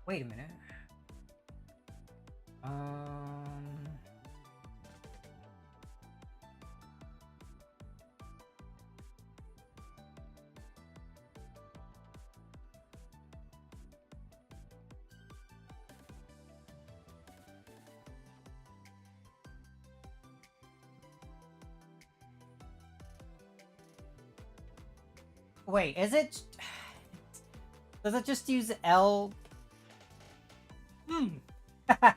Wait a minute. Wait, is it... Does it just use L?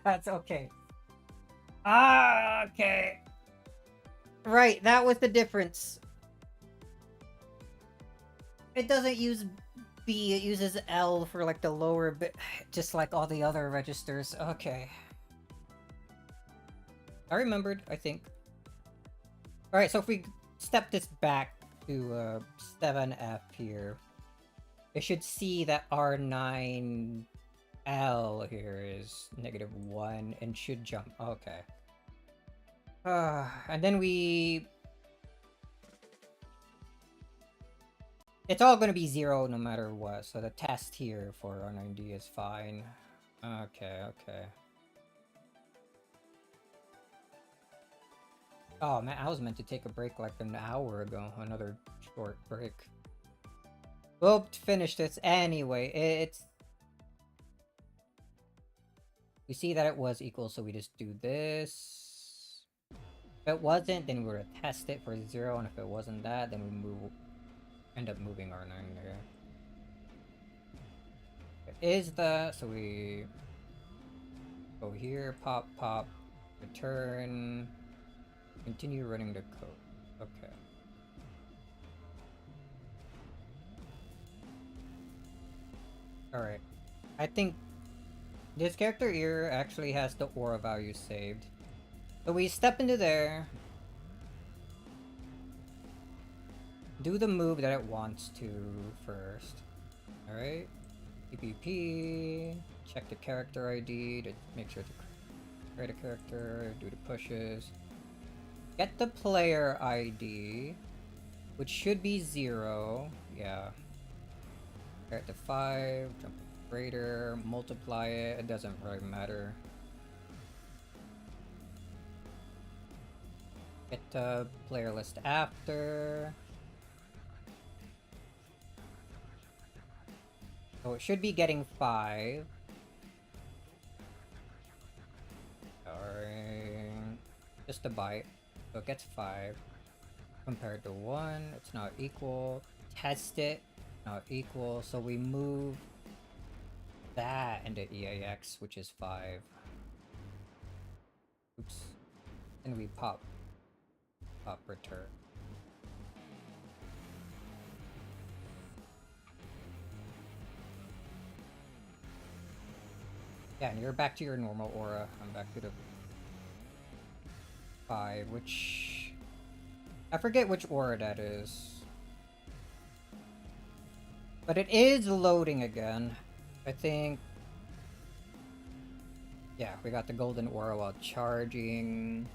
That's okay. Ah, okay. Right, that was the difference. It doesn't use B, it uses L for like the lower bit, just like all the other registers. Okay. I remembered, I think. Alright, so if we step this back to 7F here, it should see that R9L here is -1 and should jump. Okay. And then we... It's all going to be 0 no matter what, so the test here for R9D is fine. Okay, okay. Oh man, I was meant to take a break like an hour ago. Another short break. We'll finish this anyway. It's... We see that it was equal, so we just do this. If it wasn't, then we're gonna test it for 0, and if it wasn't that, then we end up moving R9 there. It is that, so we go here, pop, pop, return, continue running the code. Okay. Alright. I think this character here actually has the aura value saved. So we step into there. Do the move that it wants to first. Alright. PPP. Check the character ID to make sure to create a character. Do the pushes. Get the player ID, which should be 0. Yeah. Start to 5. Jump greater. Multiply it. It doesn't really matter. Get the player list after. So it should be getting 5. Alright. Just a bite. So it gets 5. Compared to 1, it's not equal. Test it. Not equal. So we move that into EAX, which is 5. Oops. And we pop return. Yeah, and you're back to your normal aura. I'm back to the 5, which... I forget which aura that is. But it is loading again. I think... Yeah, we got the golden aura while charging.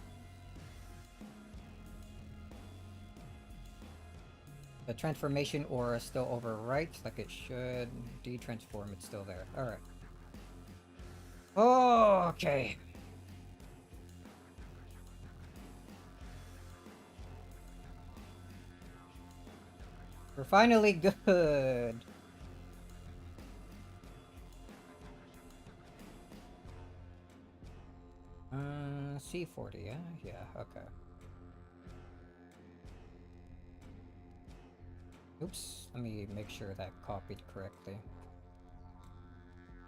The transformation aura still overwrites like it should. De-transform, it's still there. Alright. Oh, okay. We're finally good. C40, yeah? Yeah, okay. Oops, let me make sure that copied correctly.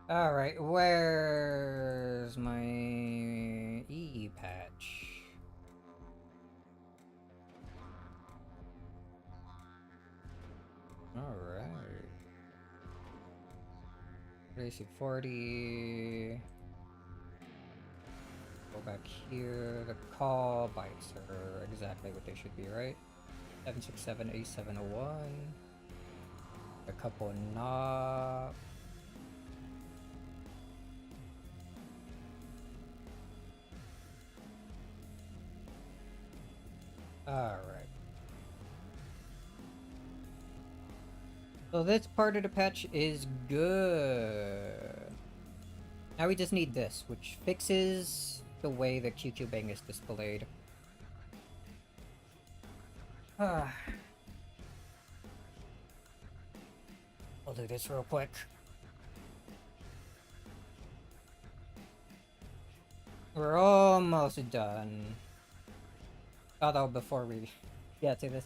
Alright, where's my E patch? Alright. Basic 40. Go back here. The call bites are exactly what they should be, right? 767 A701. A couple knob. Alright. So this part of the patch is good. Now we just need this, which fixes the way the QQ Bang is displayed. I'll do this real quick. We're almost done. Although before we get to this,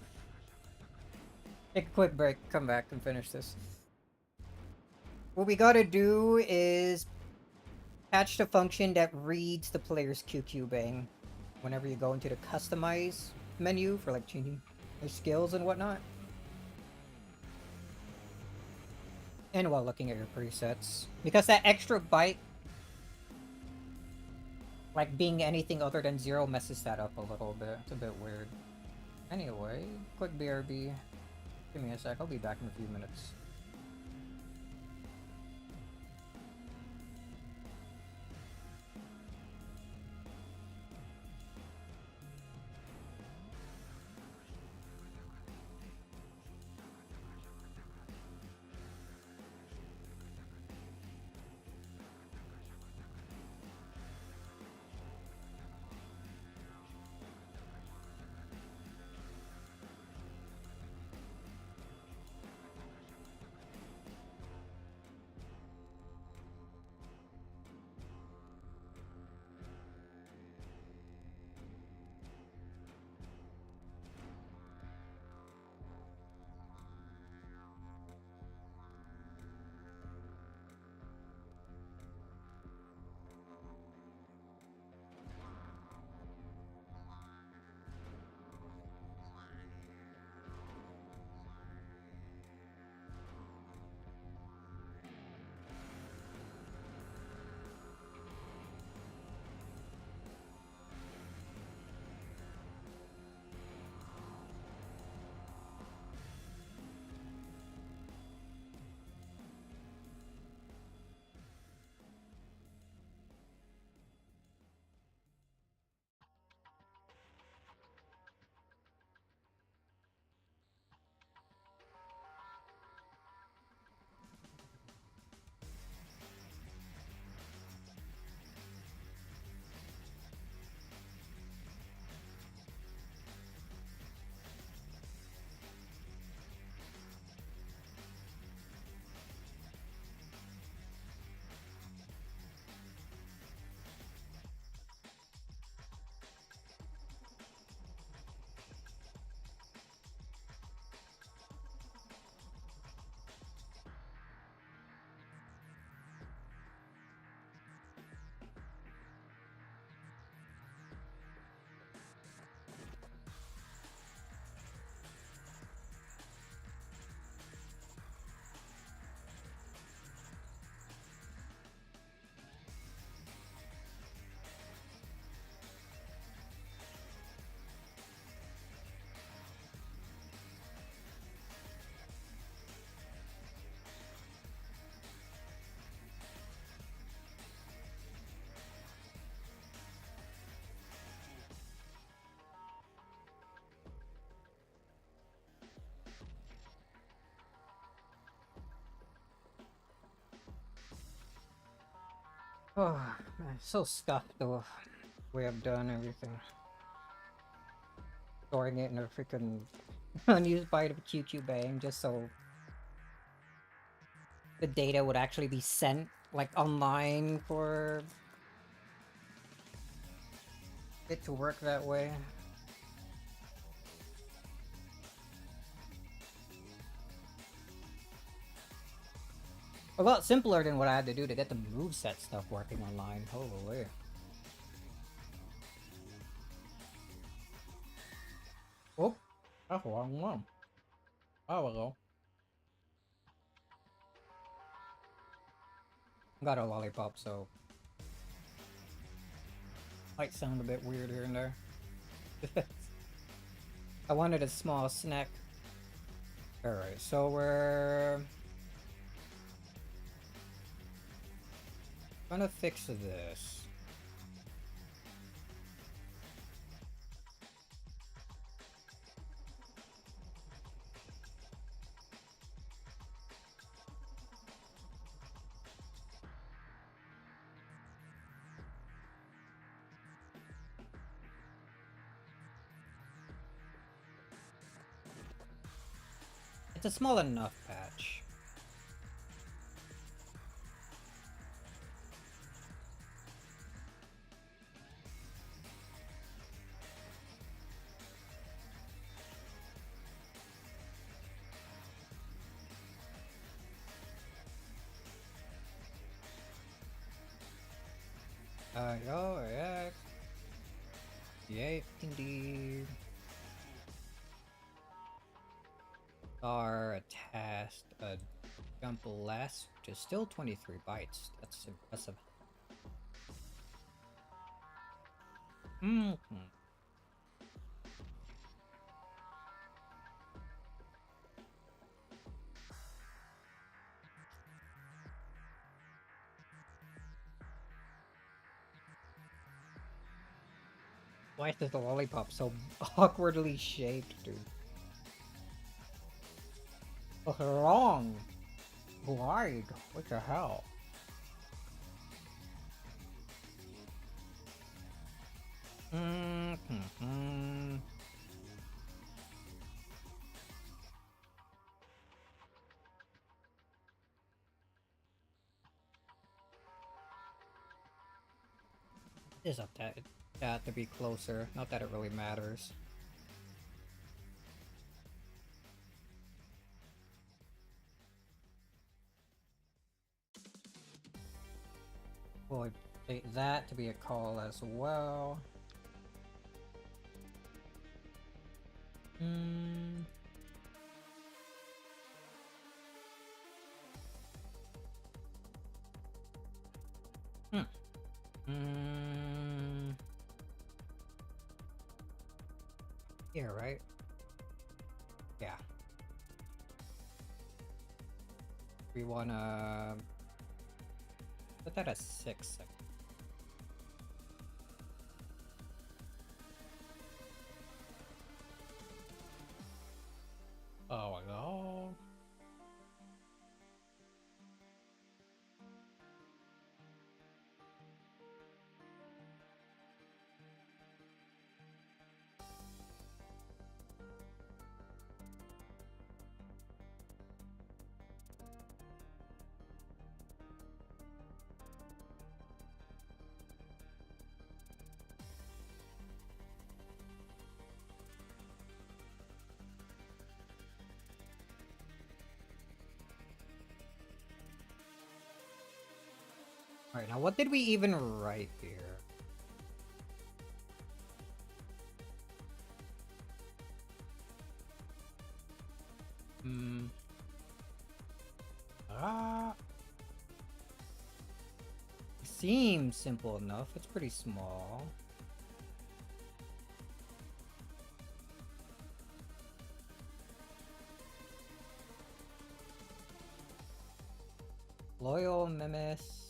take a quick break, come back and finish this. What we gotta do is patch the function that reads the player's QQ Bang whenever you go into the customize menu for like changing their skills and whatnot. And while looking at your presets. Because that extra byte, like being anything other than 0, messes that up a little bit. It's a bit weird. Anyway, quick BRB. Give me a sec, I'll be back in a few minutes. Oh man, so scuffed the way I've done everything. Storing it in a freaking unused byte of QQ Bang just so the data would actually be sent like online for it to work that way. A lot simpler than what I had to do to get the moveset stuff working online. Holy. Oh, that's the wrong one. Oh, hello. Got a lollipop, so might sound a bit weird here and there. I wanted a small snack. Alright, so we're gonna fix this. It's a small enough patch. Oh, yeah. Yay, indeed. Are a task, a jump less, which is still 23 bytes. That's impressive. Why is the lollipop so awkwardly shaped, dude? What's wrong? Why? What the hell? Is up that to be closer. Not that it really matters. We'll take that to be a call as well. Yeah, right? Yeah. We wanna put that at 6. Oh my god. Alright, now what did we even write here? Seems simple enough. It's pretty small. Loyal Memes.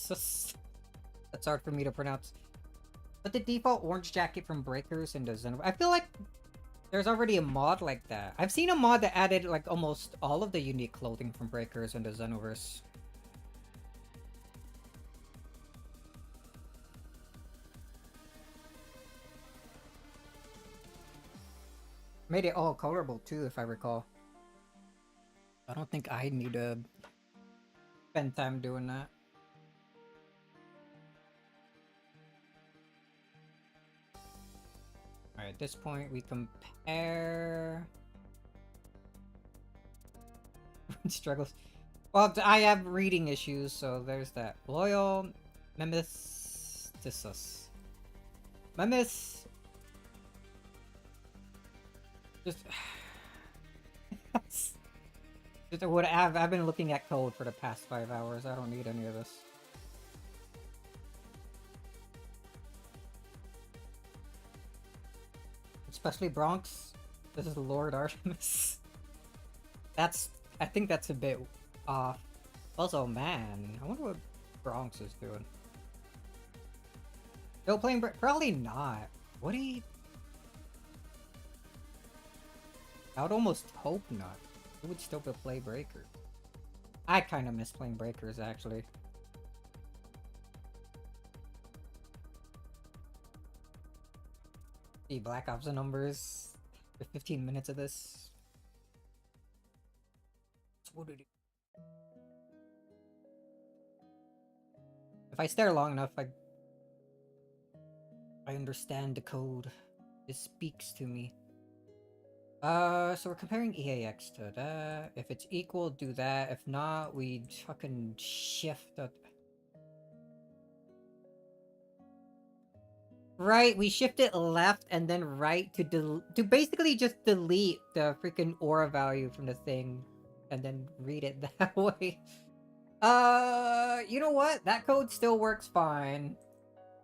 That's hard for me to pronounce. But the default orange jacket from Breakers and Xenoverse. I feel like there's already a mod like that. I've seen a mod that added like almost all of the unique clothing from Breakers and the Xenoverse. Made it all colorable too, if I recall. I don't think I need to spend time doing that. Alright, at this point we compare struggles. Well, I have reading issues, so there's that. Loyal Memisticus. Memis. Just. Just what I've been looking at code for the past 5 hours. I don't need any of this. Especially Bronx. This is Lord Artemis. I think that's a bit off. Also, man, I wonder what Bronx is doing. Still playing probably not. What do you... I would almost hope not. Who would still play Breakers? I kind of miss playing Breakers, actually. The Black Ops numbers. For 15 minutes of this. What did it... If I stare long enough, I understand the code. It speaks to me. So we're comparing EAX to that. If it's equal, do that. If not, we fucking shift it. Right, we shift it left and then right to basically just delete the freaking aura value from the thing and then read it that way. You know what? That code still works fine.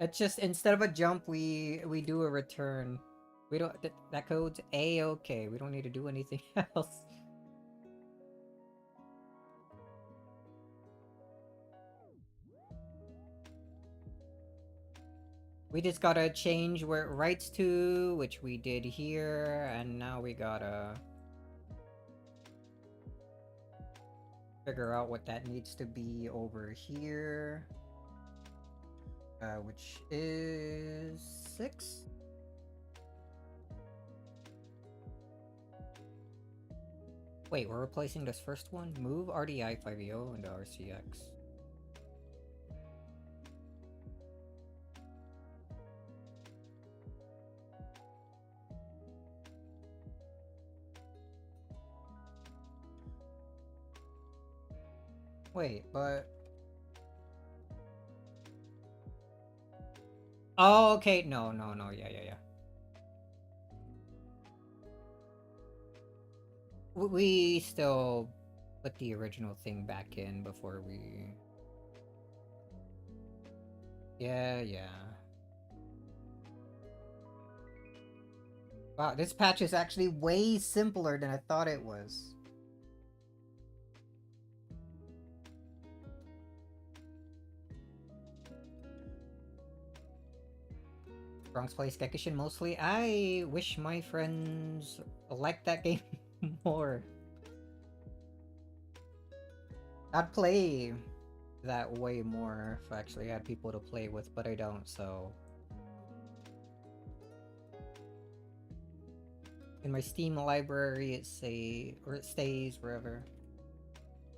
It's just instead of a jump, we do a return. We don't. That code's A-okay. We don't need to do anything else. We just gotta change where it writes to, which we did here, and now we gotta figure out what that needs to be over here. Which is 6. Wait, we're replacing this first one? Move RDI 5EO into RCX. Wait, but... Oh, okay. No. Yeah. We still put the original thing back in before we... Yeah. Wow, this patch is actually way simpler than I thought it was. Bronx plays Gekishin mostly. I wish my friends liked that game more. I'd play that way more if I actually had people to play with, but I don't, so... In my Steam library, it stays wherever.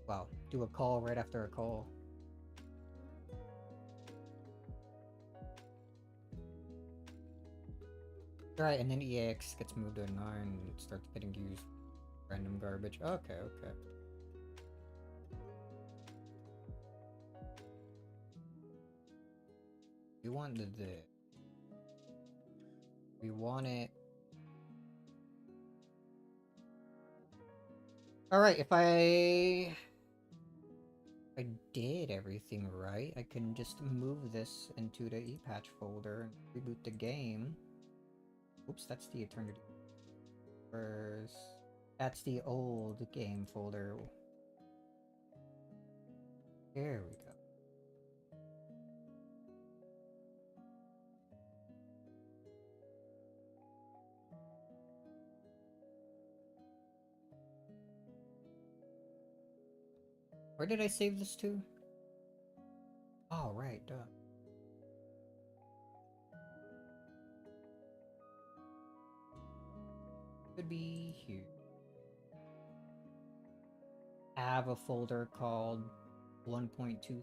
Wow, do a call right after a call. Right, and then EAX gets moved to 9 and it starts getting used. Random garbage. Okay. We wanted it. We want it. Alright, if I did everything right, I can just move this into the ePatch folder and reboot the game. Oops, that's the Eternity. That's the old game folder. There we go. Where did I save this to? Oh, right, duh. Could be here. I have a folder called 1.2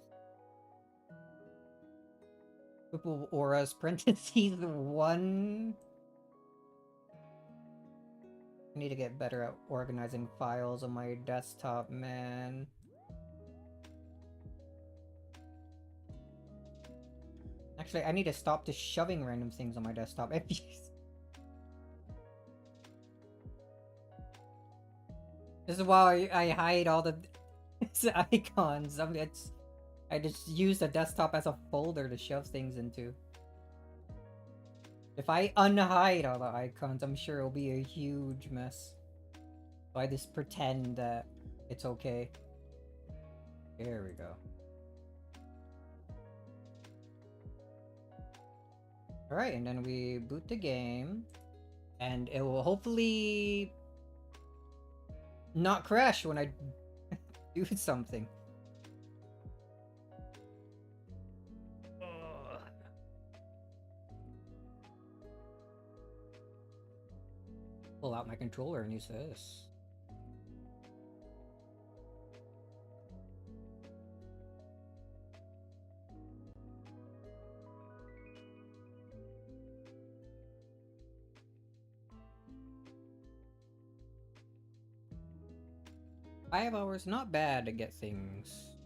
Triple Auras parentheses 1. I need to get better at organizing files on my desktop, man. Actually, I need to stop just shoving random things on my desktop. This is why I hide all the icons. I just use the desktop as a folder to shove things into. If I unhide all the icons, I'm sure it'll be a huge mess. So I just pretend that it's okay. There we go. Alright, and then we boot the game. And it will hopefully not crash when I do something. Pull out my controller and use this. Five hours, not bad to get things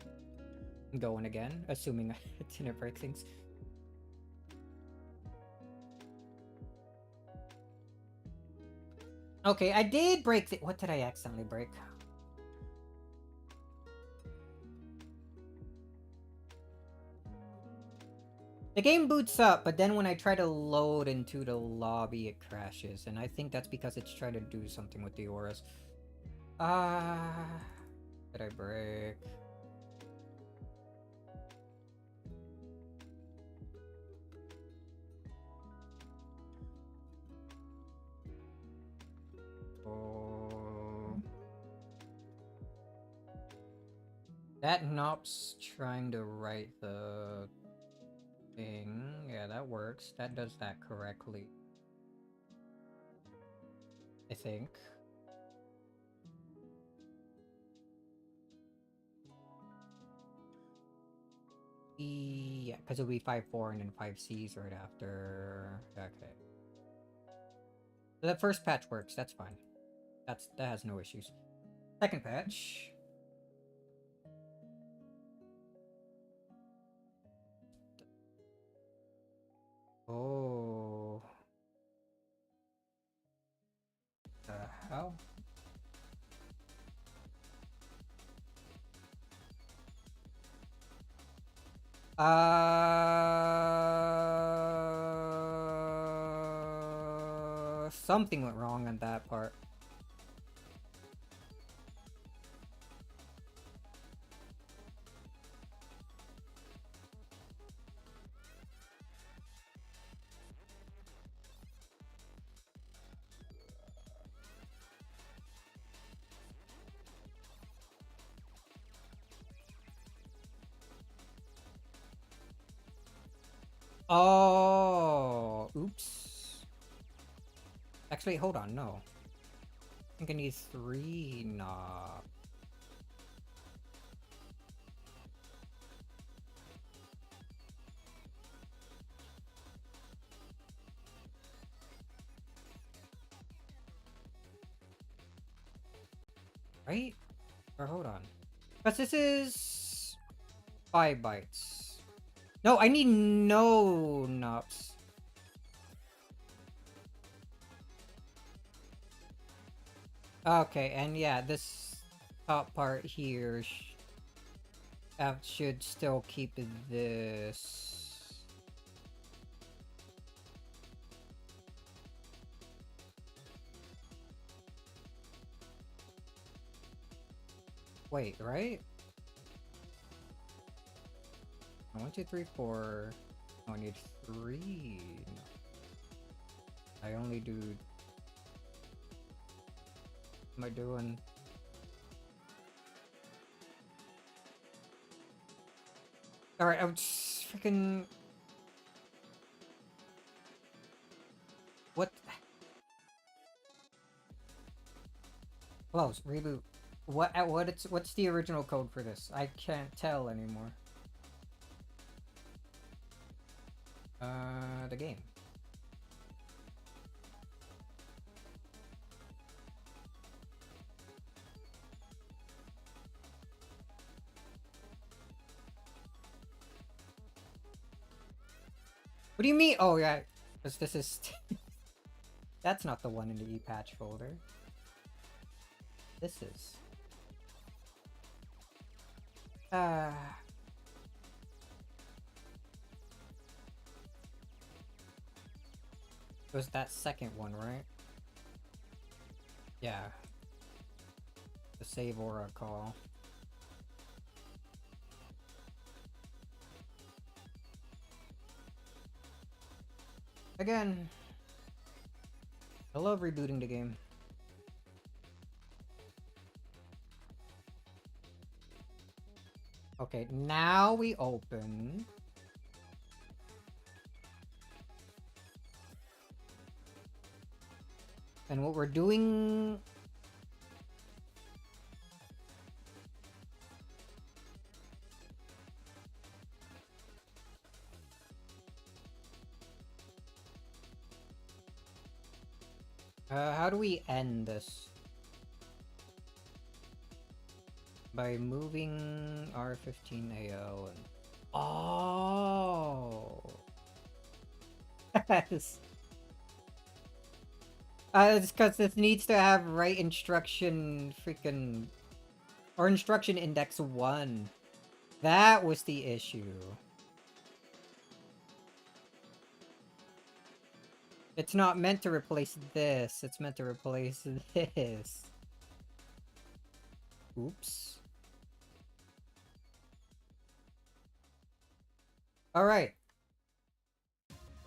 going again, assuming I didn't break things. Okay, I did break the— what did I accidentally break? The game boots up, but then when I try to load into the lobby, it crashes. And I think that's because it's trying to do something with the auras. Did I break? Oh. That Nop's trying to write the thing. Yeah, that works. That does that correctly. I think. Yeah, because it'll be 5-4 and then 5Cs right after. Okay. So that first patch works. That's fine. That has no issues. Second patch. Oh. The hell? Something went wrong on that part. Oh, oops. Actually, hold on, no. I think I need 3 knobs. Right? Or hold on. Because this is 5 bytes. No, I need no knobs. Okay, and yeah, this top part here should still keep this. Wait, right? 1, 2, 3, 4. Oh, I need 3. I only do. What am I doing? Alright, I'm just freaking. What? Close. Reboot. What's the original code for this? I can't tell anymore. The game. What do you mean? Oh yeah, because this is that's not the one in the ePatch folder. This is. It was that second one, right? Yeah. The save aura call. Again, I love rebooting the game. Okay, now we open. And what we're doing... how do we end this? By moving R15AO and... Oh! Yes. It's because this needs to have right instruction freaking... Or instruction index 1. That was the issue. It's not meant to replace this. It's meant to replace this. Oops. Alright.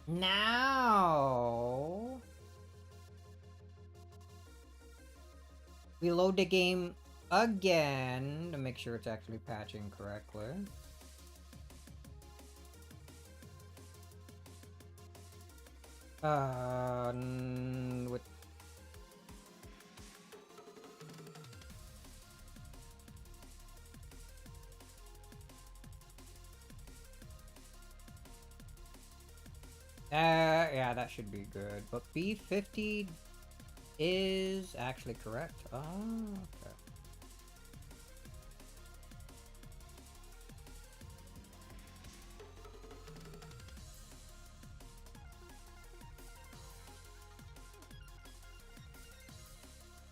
Now... we load the game again to make sure it's actually patching correctly. What? Yeah, that should be good. But B50 is actually correct. Oh, okay.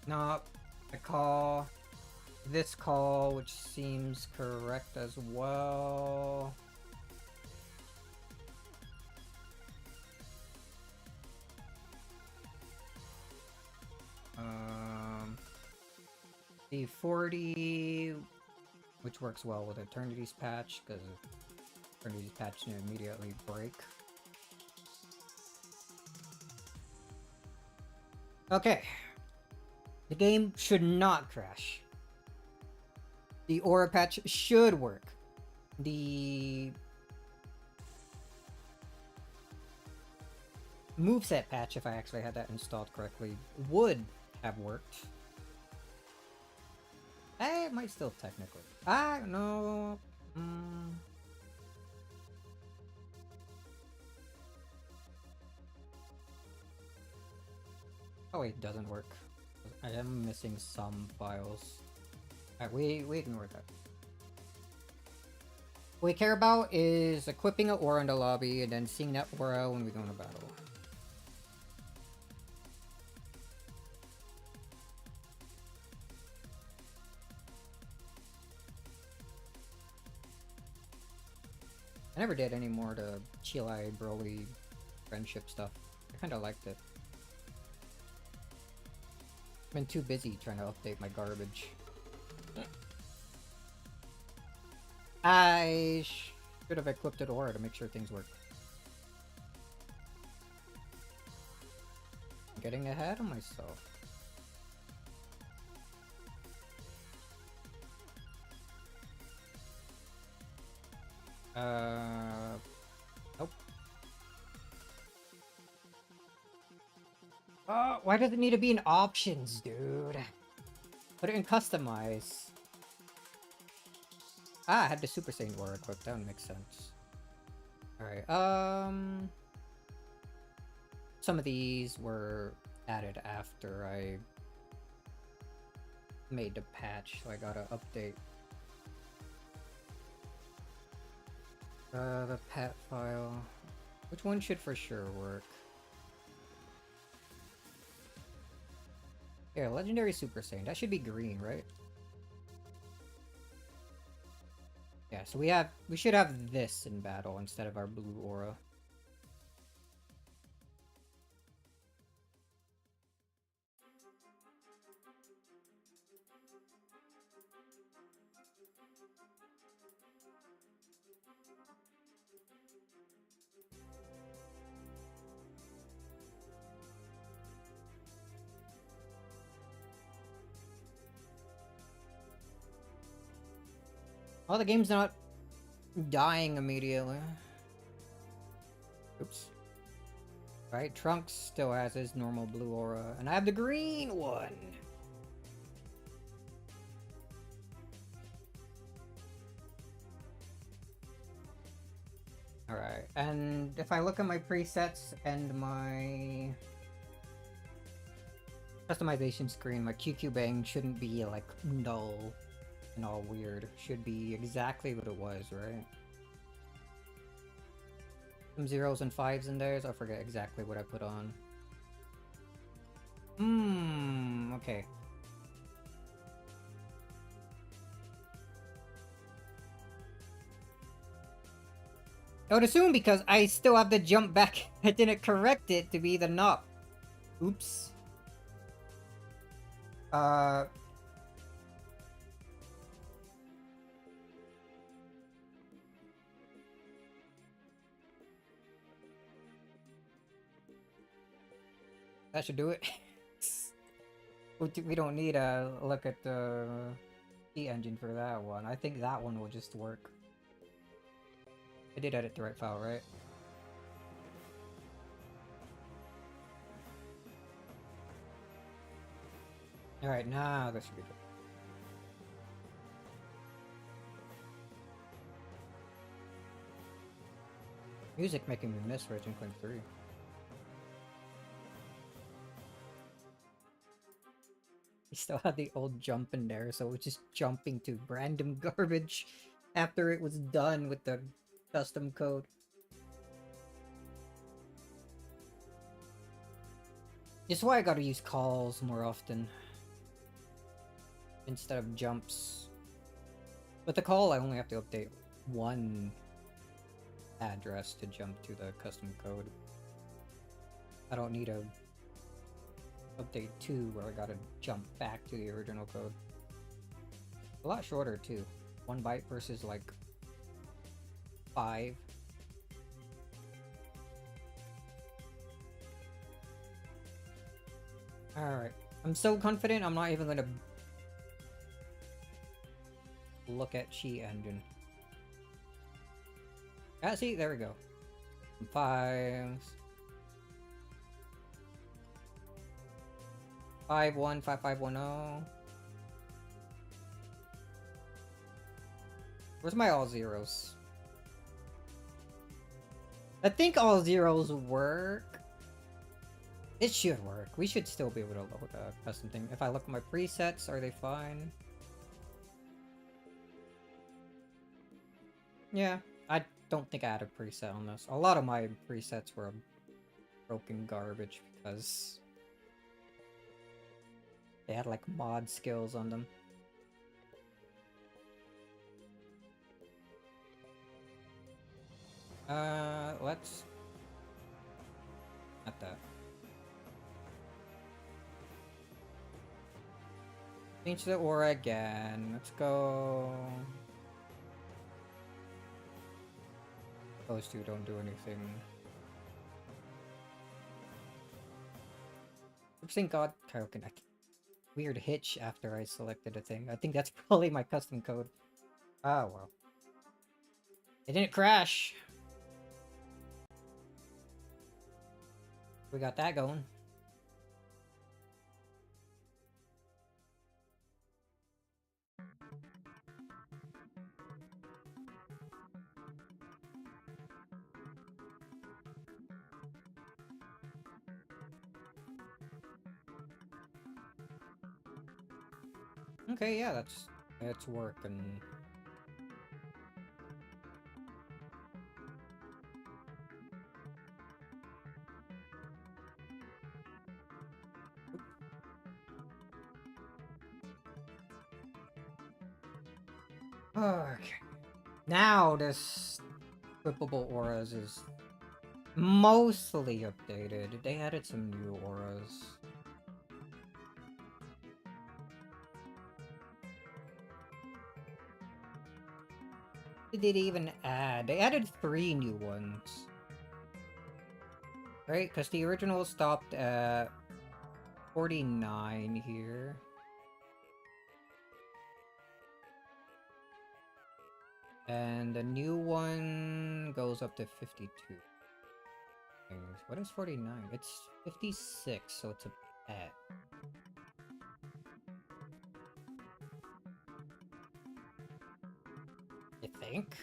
No, I call this call, which seems correct as well. D40, which works well with Eternity's patch, because Eternity's patch didn't immediately break. Okay. The game should not crash. The aura patch should work. The moveset patch, if I actually had that installed correctly, would have worked. It might still technically. No. Oh wait, it doesn't work. I am missing some files. Alright, we ignore that. What we care about is equipping an aura in the lobby and then seeing that aura when we go into battle. I never did any more to Chili Broly friendship stuff. I kinda liked it. I've been too busy trying to update my garbage. I should have equipped an aura to make sure things work. I'm getting ahead of myself. Nope. Oh, why does it need to be in options, dude? Put it in customize. Ah, I had the Super Saiyan Aura equipped. That would make sense. Alright, some of these were added after I made the patch, so I gotta update. The pet file. Which one should for sure work? Yeah, Legendary Super Saiyan. That should be green, right? Yeah, so we should have this in battle instead of our blue aura. Oh, the game's not dying immediately. Oops. Right, Trunks still has his normal blue aura, and I have the green one! Alright, and if I look at my presets and my customization screen, my QQ Bang shouldn't be like null and all weird. Should be exactly what it was, right? Some 0s and 5s in there, so I forget exactly what I put on. Okay. I would assume because I still have to jump back, I didn't correct it to be the knob. Oops. That should do it. We don't need a look at the key engine for that one. I think that one will just work. I did edit the right file, right? Alright, now this should be good. Music making me miss Ratchet & Clank 3. We still had the old jump in there, so it was just jumping to random garbage after it was done with the custom code. This is why I gotta use calls more often instead of jumps. With the call, I only have to update one address to jump to the custom code. I don't need a update 2 where I gotta jump back to the original code. A lot shorter too. 1 byte versus like 5. Alright. I'm so confident I'm not even gonna look at Chi engine. Ah, see, there we go. 5s. 515510. Where's my all zeros? I think all zeros work. It should work. We should still be able to load a custom thing. If I look at my presets, are they fine? Yeah, I don't think I had a preset on this. A lot of my presets were broken garbage because they had like mod skills on them. Let's... Not that. Change the aura again. Let's go... Those two don't do anything. Thank God Kaioken. Weird hitch after I selected a thing. I think that's probably my custom code. Oh well. It didn't crash. We got that going. Okay, yeah, that's working. Okay. Now this flippable auras is mostly updated. They added some new auras. What did they even add? They added 3 new ones. Right? Because the original stopped at 49 here. And the new one goes up to 52. What is 49? It's 56, so it's a pet. I think?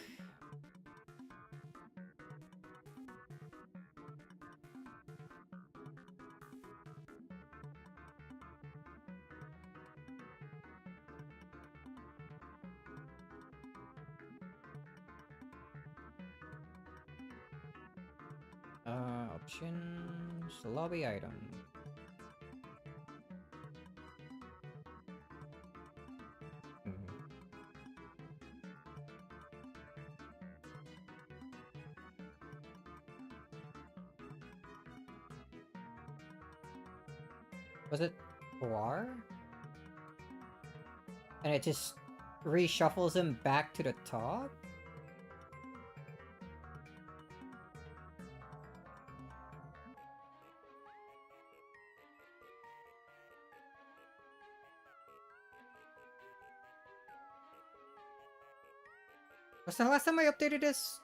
Options... Lobby item. Was it Poir? And it just reshuffles him back to the top? Was the last time I updated this?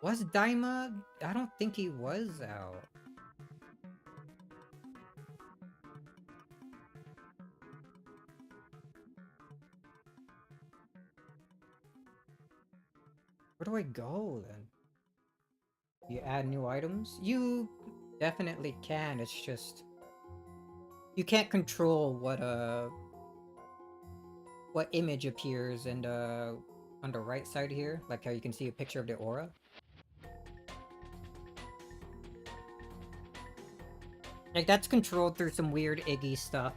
Was Daima? I don't think he was out. Where do I go then? You add new items? You definitely can, it's just... You can't control what image appears in on the right side here, like how you can see a picture of the aura. Like, that's controlled through some weird Iggy stuff.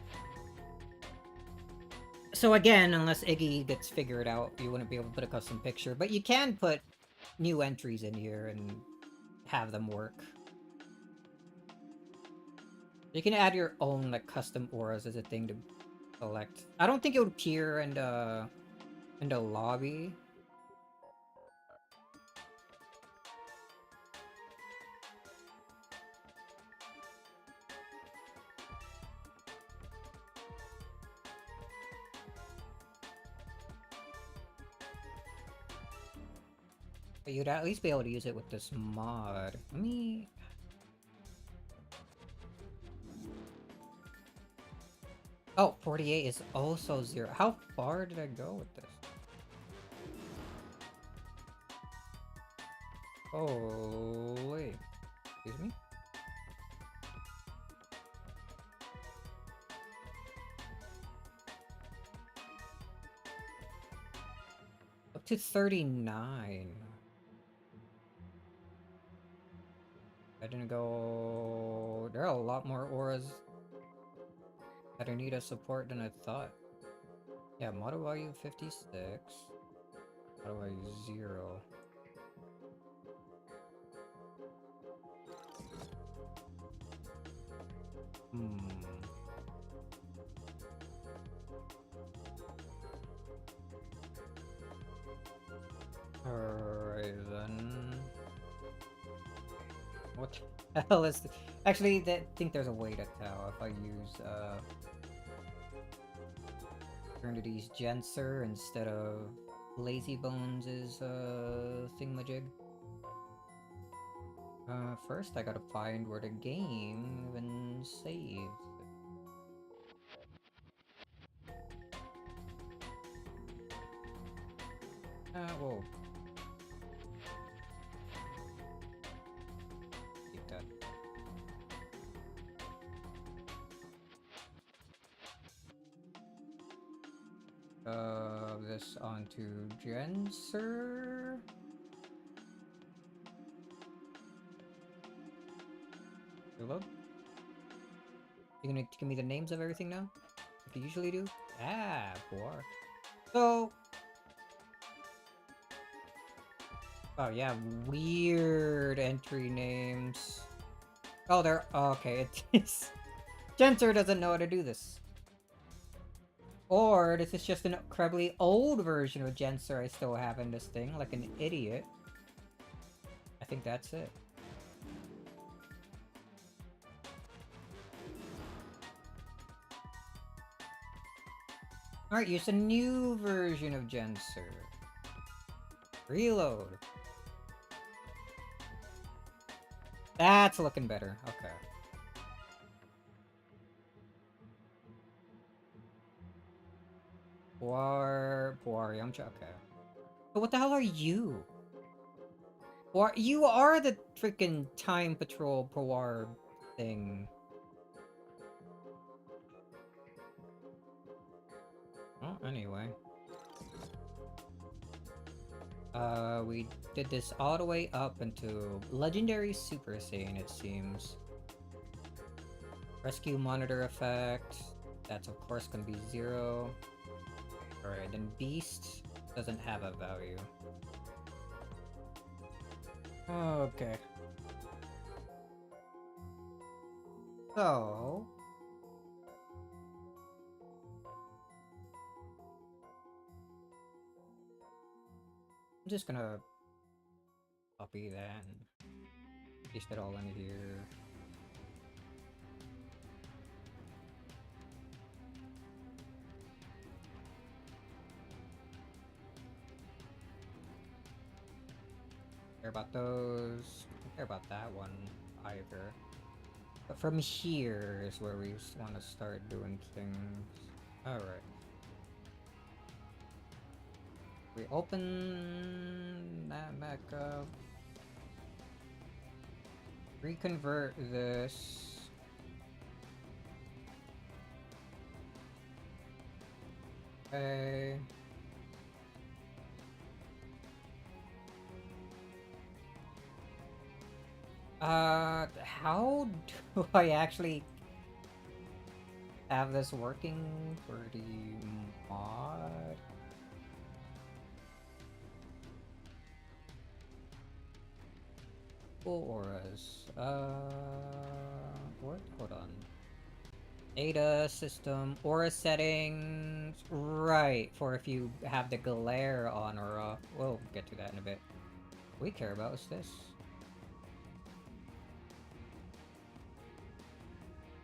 So again, unless Iggy gets figured out, you wouldn't be able to put a custom picture. But you can put new entries in here and have them work. You can add your own, like, custom auras as a thing to select. I don't think it would appear in the lobby. But you'd at least be able to use it with this mod. Let me... Oh, 48 is also 0. How far did I go with this? Oh, wait. Excuse me? Up to 39. I didn't go... There are a lot more auras that are need a support than I thought. Yeah, model value 56. Model value 0. Alright then. What the hell is this? Actually, I think there's a way to tell if I use Eternity's Genser instead of Lazy Bones' thingamajig. First I gotta find where the game even saves. Whoa. Keep that. this onto Genser. Reload. You gonna give me the names of everything now? Like you usually do? Ah, Boar. So... Oh yeah, weird entry names. Oh, they're... Oh, okay, it is... Genser doesn't know how to do this. Or this is just an incredibly old version of Genser I still have in this thing, like an idiot. I think that's it. Alright, use a new version of Genser. Reload. That's looking better. Okay. Yamcha. Okay. But what the hell are you? You are the freaking Time Patrol Powar thing. Well, anyway. We did this all the way up into Legendary Super Saiyan, it seems. Rescue Monitor effect. That's of course gonna be 0. Alright, then Beast doesn't have a value. Okay. So... I'm just gonna copy that and paste it all in here. Care about those. Don't care about that one either. But from here is where we want to start doing things. Alright. We open that back up. Reconvert this. Okay. How do I actually have this working for the mod? Full auras. What? Hold on. Data system aura settings. Right, for if you have the glare on or off. We'll get to that in a bit. What we care about is this.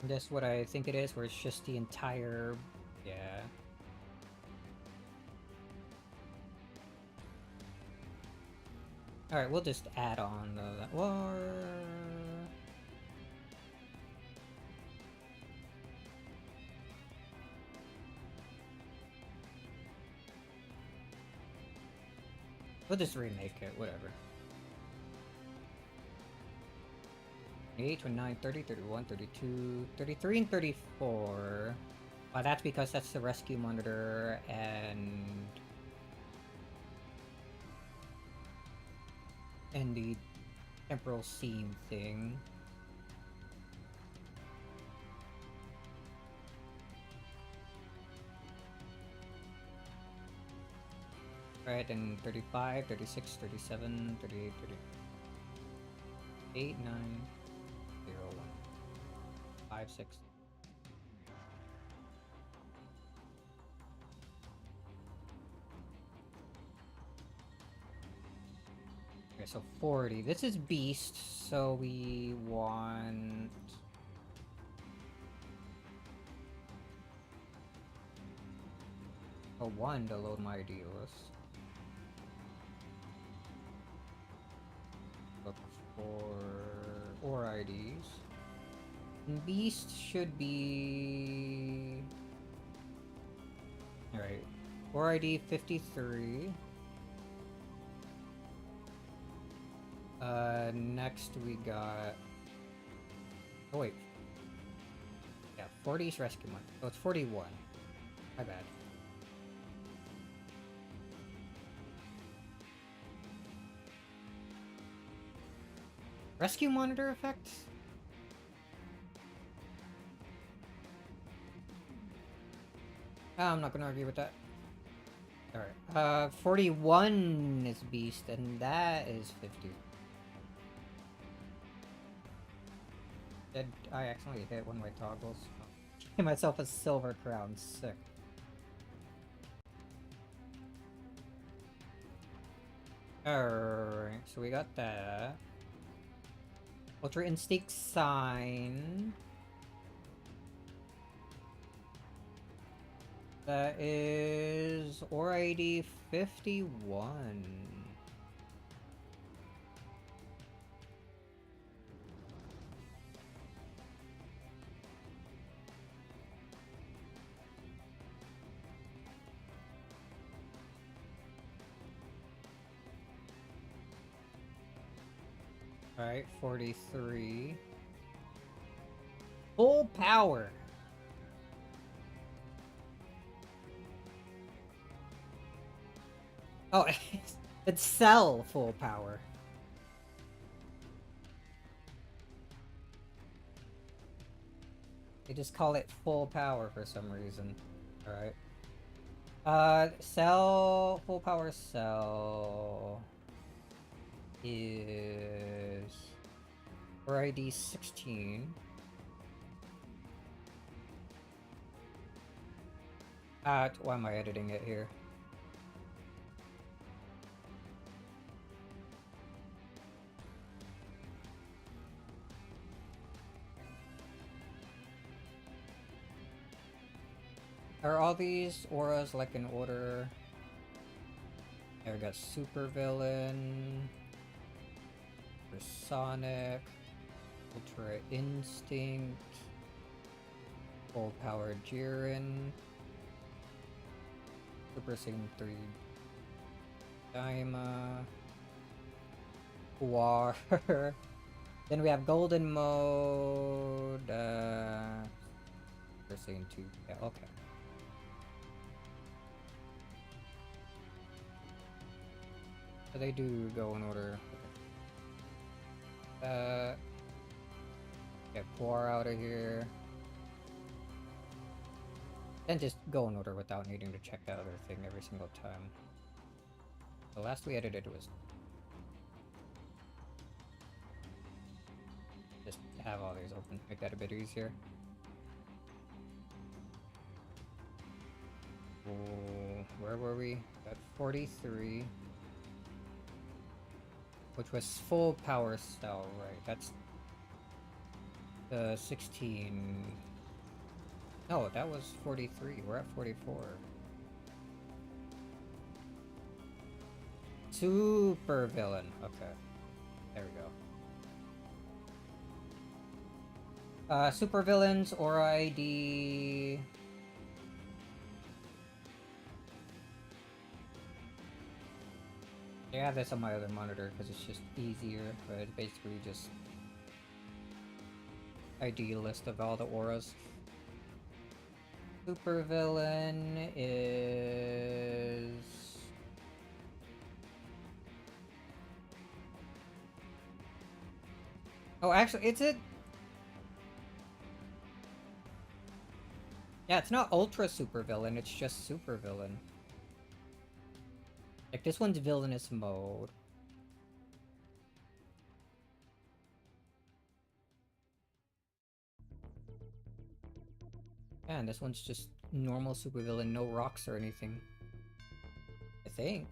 That's what I think it is, where it's just the entire... Yeah. Alright, we'll just add on the... War... We'll just remake it, whatever. 28, 29, 30, 31, 32, 33, and 34. That's because that's the rescue monitor and the temporal seam thing. Right, and 35, 36, 37, 38, 38, 9, 0, 1, 5, 6. Okay, so 40. This is Beast, so we want... a 1 to load my ID list. Look for ore IDs. And Beast should be... Alright. Ore ID 53. Next we got... Oh wait. Yeah, 40's rescue one. Oh, it's 41. My bad. Rescue monitor effect? I'm not gonna argue with that. Alright. 41 is beast, and that is 50. Did I accidentally hit one of my toggles? Gave myself a silver crown. Sick. Alright, so we got that. Ultra Instinct Sign. That is Aura ID 51. Alright, 43. Full power. Oh, it's Cell full power. They just call it full power for some reason. Alright. Cell full power Cell is for ID 16. Why am I editing it here? Are all these auras like in order? There we got Super Villain, Sonic, Ultra Instinct, Full Power Jiren, Super Saiyan 3 Daima, War. Then we have Golden Mode, Super Saiyan 2. Yeah, okay. So they do go in order. Get Quar out of here. Then just go in order without needing to check the other thing every single time. The last we edited was just have all these open, make that a bit easier. Ooh, where were we? At 43. Which was full power Cell, right? That's the 16. No, that was 43. We're at 44. Super Villain. Okay. There we go. Super Villains, Aura ID. I have this on my other monitor because it's just easier, but it's basically just ID list of all the auras. Super Villain is... Oh, actually, it's it. Yeah, it's not Ultra Super Villain, it's just Super Villain. Like, this one's Villainous Mode. Yeah, and this one's just normal Super Villain, no rocks or anything. I think.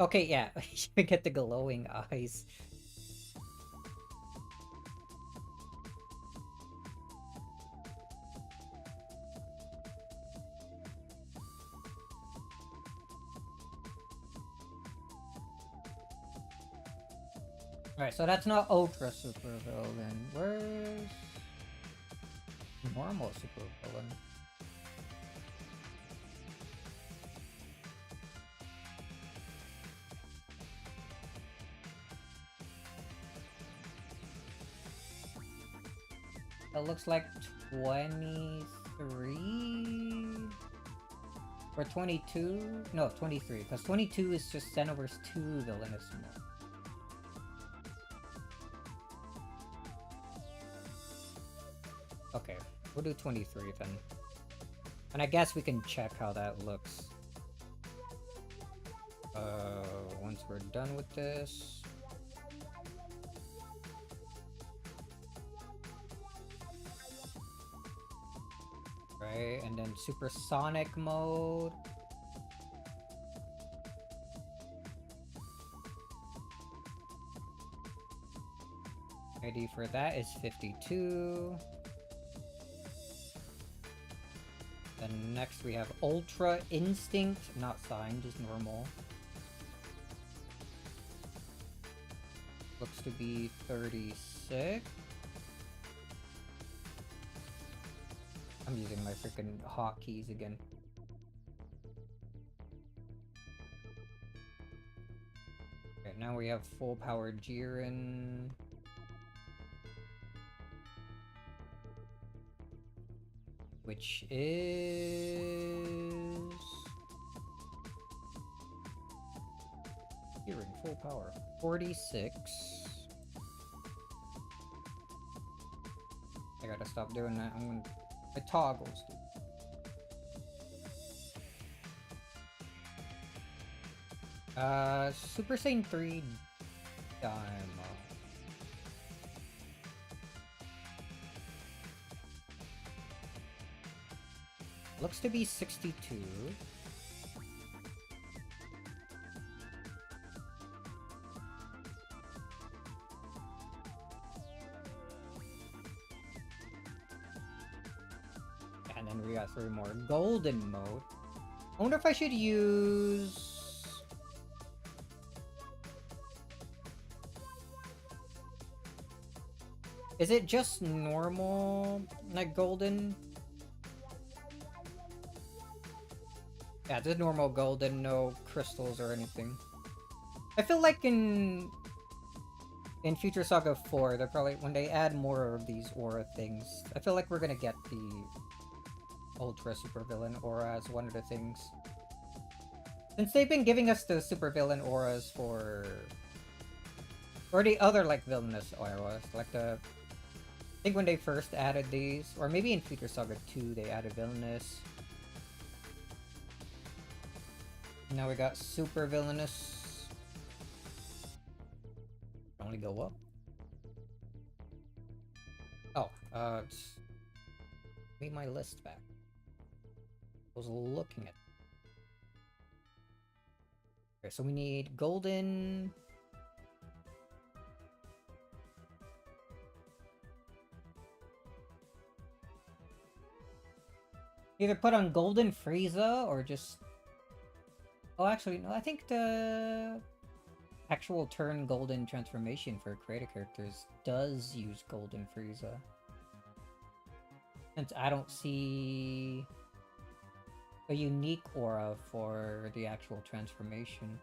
Okay, yeah, you get the glowing eyes. Alright, so that's not Ultra Super Villain. Where's normal Super Villain? It looks like 23. Or 22? No, 23. Because 22 is just Xenoverse 2 Villainous mode. Okay, we'll do 23 then. And I guess we can check how that looks. Once we're done with this. Right, and then supersonic mode. ID for that is 52. Then next we have Ultra Instinct, not signed, just normal. Looks to be 36. I'm using my freaking hotkeys again. Okay, now we have full power Jiren. Which is... Jiren, full power. 46. I gotta stop doing that. I'm gonna... The toggles, dude. Super Saiyan 3 Daima. Looks to be 62. And then we got 3 more. Golden mode. I wonder if I should use... Is it just normal, like, golden? Yeah, just normal golden, no crystals or anything. I feel like in Future Saga 4, they're probably, when they add more of these aura things, I feel like we're gonna get the Ultra Supervillain aura as one of the things. Since they've been giving us the supervillain auras for... Or the other, like, villainous auras, like the... I think when they first added these, or maybe in Future Saga 2 they added villainous. Now we got super villainous. Only go up. Oh, need my list back. I was looking at. Okay, so we need golden. Either put on golden Frieza or just... Oh, actually, no, I think the actual turn golden transformation for creative characters does use golden Frieza. Since I don't see a unique aura for the actual transformation.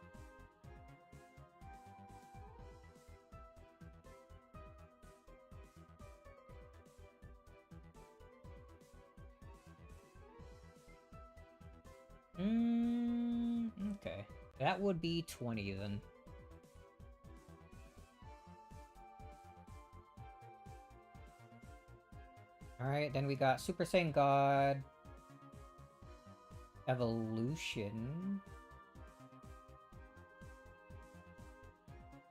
Okay. That would be 20 then. Alright, then we got Super Saiyan God Evolution.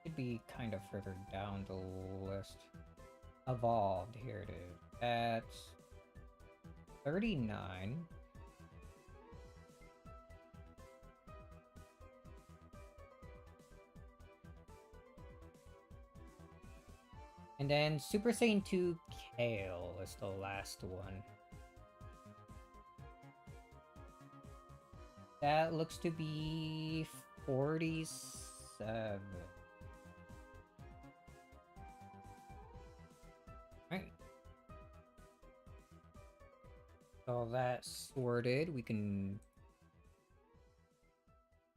Should be kind of further down the list. Evolved, here it is. That's 39. And then Super Saiyan 2 Kale is the last one. That looks to be 47. Right. So that's sorted. We can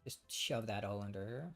just shove that all under here.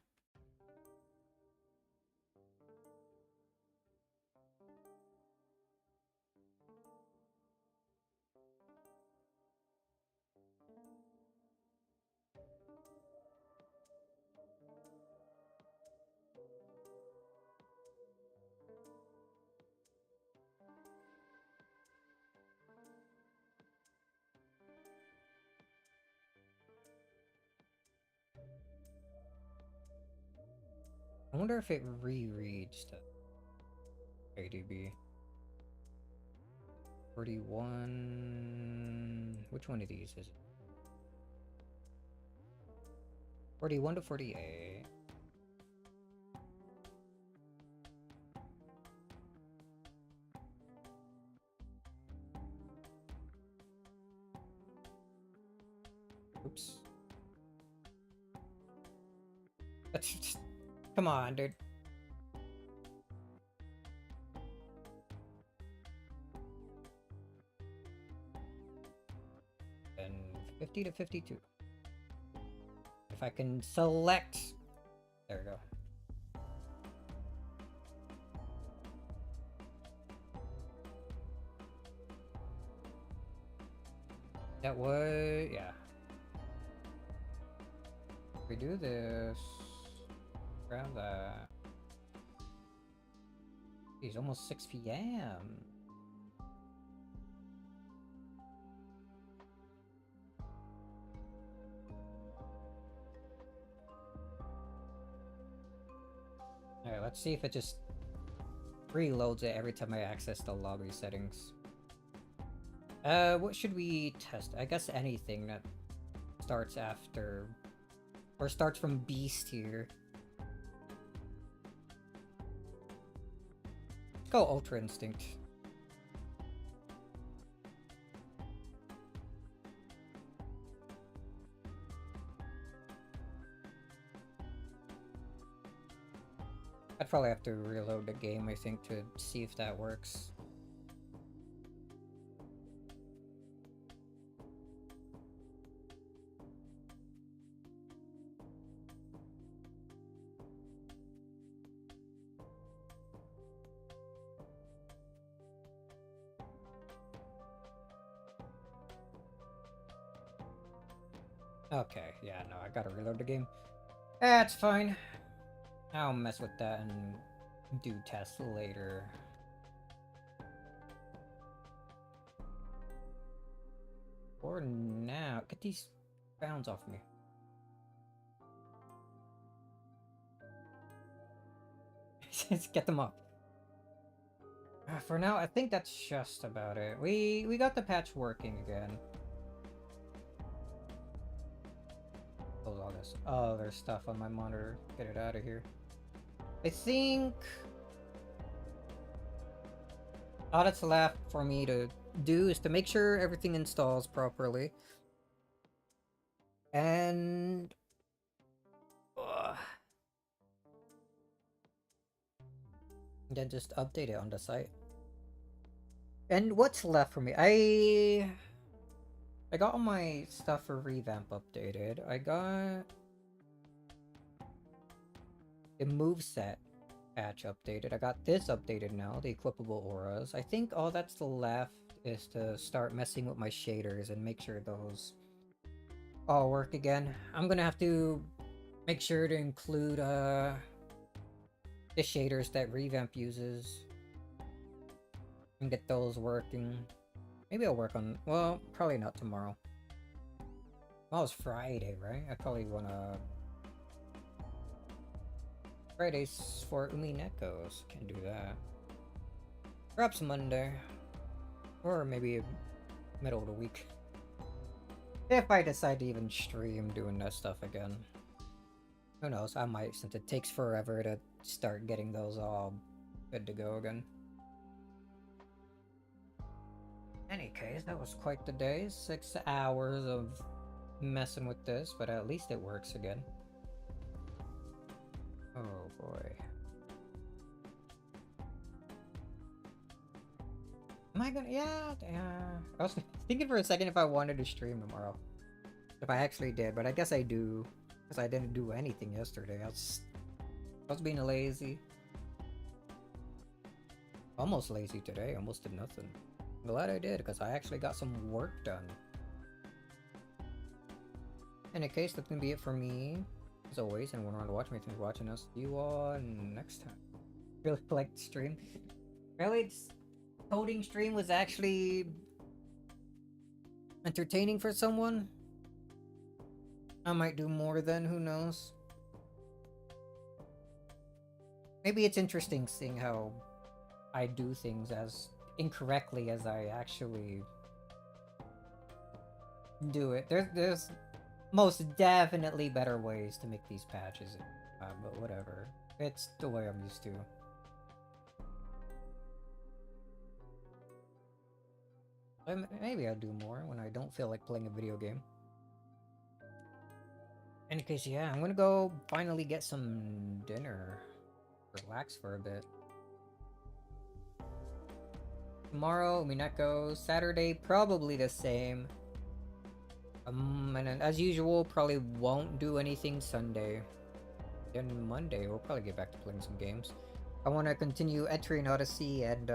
I wonder if it rereads the ADB. 41. Which one of these is it? 41 to 48. Oops. Come on, dude. And 50 to 52. If I can select... There we go. That was... yeah. If we do this... Grab that... It's almost 6 p.m. Alright, let's see if it just reloads it every time I access the lobby settings. What should we test? I guess anything that starts after... or starts from Beast here. Let's go Ultra Instinct. I'd probably have to reload the game, I think, to see if that works. Okay, yeah, no, I gotta reload the game. That's fine. I'll mess with that and do tests later. For now, get these rounds off me. Let's get them up. For now, I think that's just about it. We got the patch working again. Close all this other stuff on my monitor. Get it out of here. I think all that's left for me to do is to make sure everything installs properly. And then just update it on the site. And what's left for me? I got all my stuff for revamp updated. I got the moveset patch updated. I got this updated now, the equipable auras. I think all that's left is to start messing with my shaders and make sure those all work again. I'm gonna have to make sure to include the shaders that revamp uses and get those working. Maybe I'll work on, well, probably not tomorrow. Tomorrow's Friday, right? I probably wanna... Fridays for Uminekos. Can't do that. Perhaps Monday. Or maybe middle of the week. If I decide to even stream doing that stuff again. Who knows, I might, since it takes forever to start getting those all good to go again. Any case, that was quite the day. 6 hours of messing with this, but at least it works again. Oh boy. Am I gonna... yeah. I was thinking for a second if I wanted to stream tomorrow. If I actually did, but I guess I do. Because I didn't do anything yesterday. I was being lazy. Almost lazy today. Almost did nothing. I'm glad I did, because I actually got some work done. In any case, that's gonna be it for me. As always, and anyone around to watch me, thanks for watching us. See you all next time. Really liked the stream. Really, coding stream was actually entertaining for someone. I might do more then, who knows. maybe it's interesting seeing how I do things as incorrectly as I actually do it. There's most definitely better ways to make these patches, but whatever. It's the way I'm used to. Maybe I'll do more when I don't feel like playing a video game. In case, yeah, I'm gonna go finally get some dinner. Relax for a bit. Tomorrow, Minako. Saturday, probably the same. And then, as usual, probably won't do anything Sunday. Then Monday, we'll probably get back to playing some games. I want to continue Etrian Odyssey and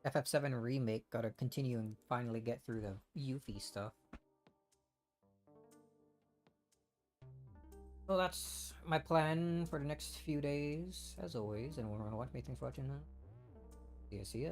FF7 Remake. Gotta continue and finally get through the Yuffie stuff. Well, that's my plan for the next few days, as always. And we're gonna watch me. Thanks for watching. See ya.